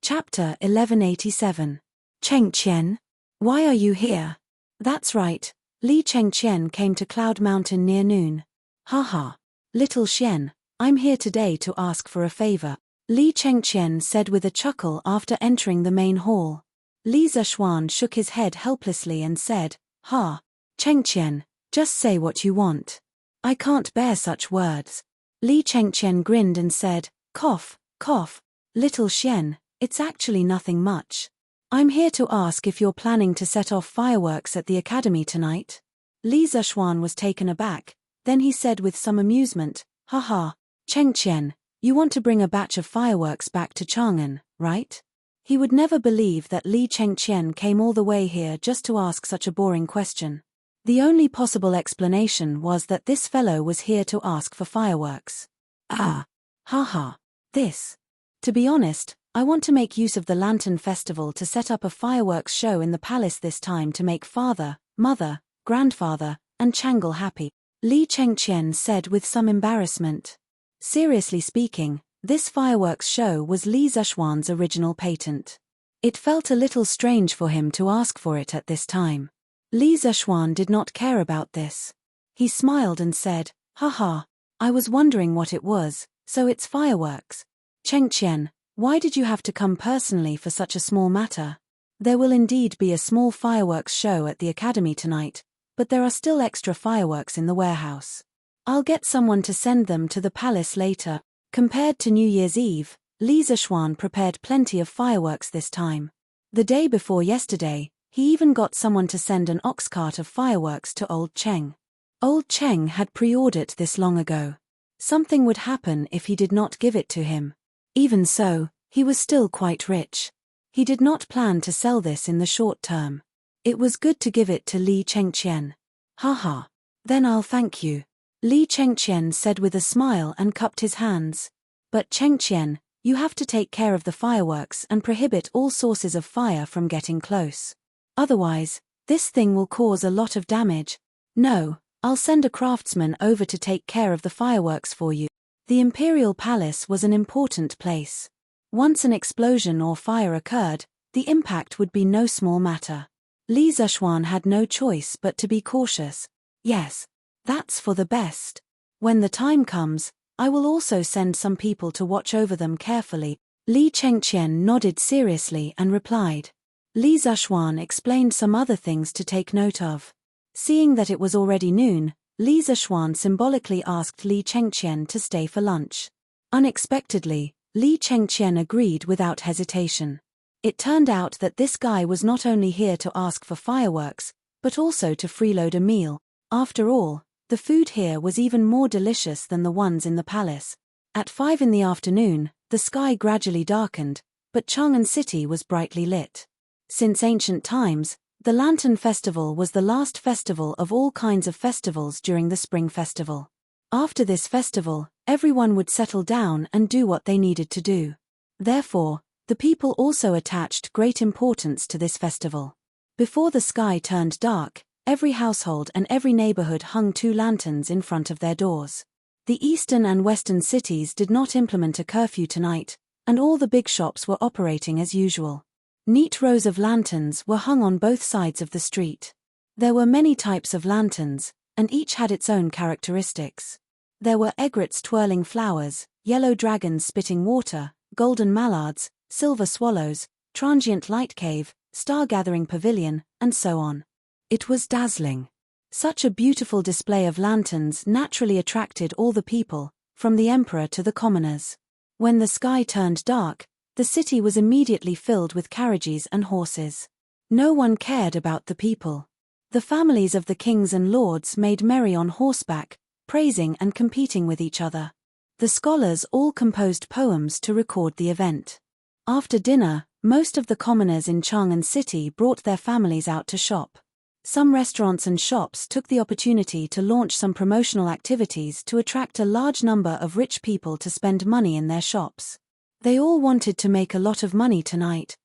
Chapter 1187. Chengqian. Why are you here? That's right, Li Chengqian came to Cloud Mountain near noon. Haha. Little Xian, I'm here today to ask for a favor, Li Chengqian said with a chuckle after entering the main hall. Li Zishuan shook his head helplessly and said, Ha, Chengqian, just say what you want. I can't bear such words. Li Chengqian grinned and said, cough, cough, little Xian, it's actually nothing much. I'm here to ask if you're planning to set off fireworks at the academy tonight. Li Zishuan was taken aback, then he said with some amusement, haha, Chengqian, you want to bring a batch of fireworks back to Chang'an, right? He would never believe that Li Chengqian came all the way here just to ask such a boring question. The only possible explanation was that this fellow was here to ask for fireworks. Haha. This. To be honest, I want to make use of the Lantern Festival to set up a fireworks show in the palace this time to make father, mother, grandfather, and Changle happy, Li Chengqian said with some embarrassment. Seriously speaking, this fireworks show was Li Zishuan's original patent. It felt a little strange for him to ask for it at this time. Li Zishuan did not care about this. He smiled and said, haha, I was wondering what it was, so it's fireworks. Chengqian, why did you have to come personally for such a small matter? There will indeed be a small fireworks show at the academy tonight, but there are still extra fireworks in the warehouse. I'll get someone to send them to the palace later. Compared to New Year's Eve, Li Zishuan prepared plenty of fireworks this time. The day before yesterday, he even got someone to send an ox cart of fireworks to Old Cheng. Old Cheng had pre-ordered this long ago. Something would happen if he did not give it to him. Even so, he was still quite rich. He did not plan to sell this in the short term. It was good to give it to Li Chengqian. Haha. Then I'll thank you. Li Chengqian said with a smile and cupped his hands. But Chengqian, you have to take care of the fireworks and prohibit all sources of fire from getting close. Otherwise, this thing will cause a lot of damage. No, I'll send a craftsman over to take care of the fireworks for you. The imperial palace was an important place. Once an explosion or fire occurred, the impact would be no small matter. Li Zishuan had no choice but to be cautious. Yes, that's for the best. When the time comes, I will also send some people to watch over them carefully. Li Chengqian nodded seriously and replied. Li Zishuan explained some other things to take note of. Seeing that it was already noon, Li Zishuan symbolically asked Li Chengqian to stay for lunch. Unexpectedly, Li Chengqian agreed without hesitation. It turned out that this guy was not only here to ask for fireworks, but also to freeload a meal. After all, the food here was even more delicious than the ones in the palace. At 5 in the afternoon, the sky gradually darkened, but Chang'an City was brightly lit. Since ancient times, the Lantern Festival was the last festival of all kinds of festivals during the Spring Festival. After this festival, everyone would settle down and do what they needed to do. Therefore, the people also attached great importance to this festival. Before the sky turned dark, every household and every neighborhood hung 2 lanterns in front of their doors. The eastern and western cities did not implement a curfew tonight, and all the big shops were operating as usual. Neat rows of lanterns were hung on both sides of the street. There were many types of lanterns, and each had its own characteristics. There were egrets twirling flowers, yellow dragons spitting water, golden mallards, silver swallows, transient light cave, star-gathering pavilion, and so on. It was dazzling. Such a beautiful display of lanterns naturally attracted all the people, from the emperor to the commoners. When the sky turned dark, the city was immediately filled with carriages and horses. No one cared about the people. The families of the kings and lords made merry on horseback, praising and competing with each other. The scholars all composed poems to record the event. After dinner, most of the commoners in Chang'an City brought their families out to shop. Some restaurants and shops took the opportunity to launch some promotional activities to attract a large number of rich people to spend money in their shops. They all wanted to make a lot of money tonight.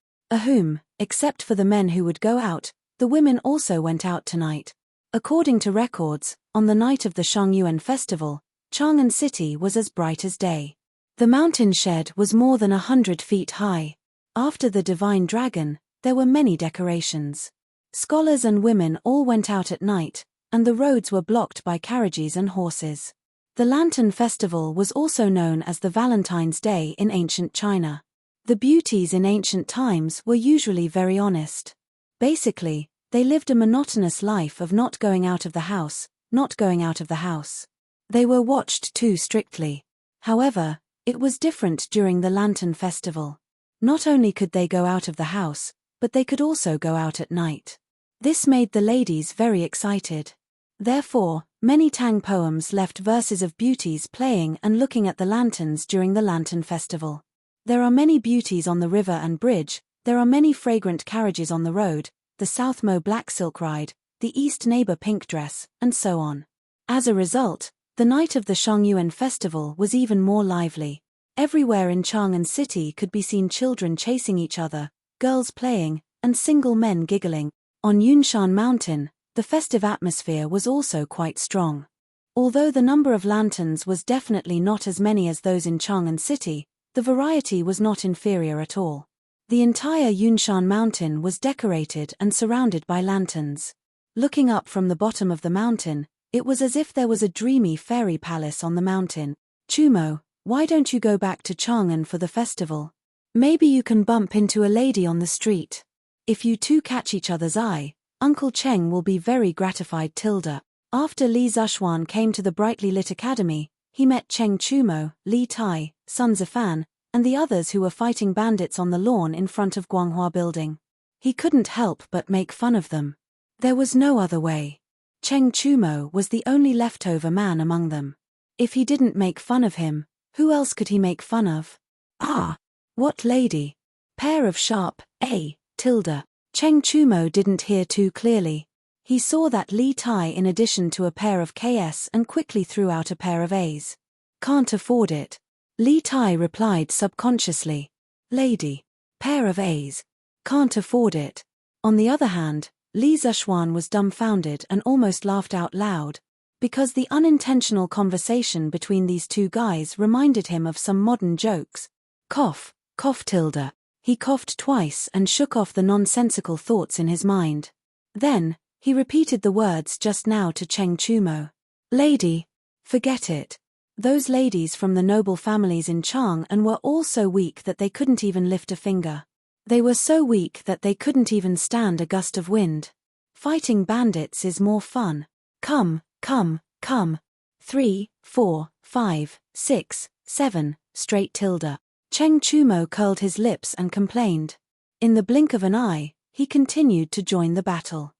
Except for the men who would go out, the women also went out tonight. According to records, on the night of the Shangyuan festival, Chang'an City was as bright as day. The mountain shed was more than 100 feet high. After the divine dragon, there were many decorations. Scholars and women all went out at night, and the roads were blocked by carriages and horses. The Lantern Festival was also known as the Valentine's Day in ancient China. The beauties in ancient times were usually very honest. Basically, they lived a monotonous life of not going out of the house, not going out of the house. They were watched too strictly. However, it was different during the Lantern Festival. Not only could they go out of the house, but they could also go out at night. This made the ladies very excited. Therefore, many Tang poems left verses of beauties playing and looking at the lanterns during the Lantern Festival. There are many beauties on the river and bridge, there are many fragrant carriages on the road, the South Mo black silk ride, the East neighbor pink dress, and so on. As a result, the night of the Shangyuan festival was even more lively. Everywhere in Chang'an City could be seen children chasing each other, girls playing, and single men giggling. On Yunshan Mountain, the festive atmosphere was also quite strong. Although the number of lanterns was definitely not as many as those in Chang'an City, the variety was not inferior at all. The entire Yunshan Mountain was decorated and surrounded by lanterns. Looking up from the bottom of the mountain, it was as if there was a dreamy fairy palace on the mountain. Chumo, why don't you go back to Chang'an for the festival? Maybe you can bump into a lady on the street. If you two catch each other's eye, Uncle Cheng will be very gratified. After Li Zuxuan came to the brightly lit academy, he met Cheng Chumo, Li Tai, Sun Zifan, and the others who were fighting bandits on the lawn in front of Guanghua Building. He couldn't help but make fun of them. There was no other way. Cheng Chumo was the only leftover man among them. If he didn't make fun of him, who else could he make fun of? Ah! What lady? Pair of sharp, A, tilde. Cheng Chumo didn't hear too clearly. He saw that Li Tai in addition to a pair of KS and quickly threw out a pair of As. Can't afford it. Li Tai replied subconsciously. Lady. Pair of As. Can't afford it. On the other hand, Li Zuxuan was dumbfounded and almost laughed out loud, because the unintentional conversation between these two guys reminded him of some modern jokes. Cough, cough tilde. He coughed twice and shook off the nonsensical thoughts in his mind. Then, he repeated the words just now to Cheng Chumo. Lady. Forget it. Those ladies from the noble families in Chang'an were all so weak that they couldn't even lift a finger. They were so weak that they couldn't even stand a gust of wind. Fighting bandits is more fun. Come, come, come. 3, 4, 5, 6, 7, straight tilde. Cheng Chumo curled his lips and complained. In the blink of an eye, he continued to join the battle.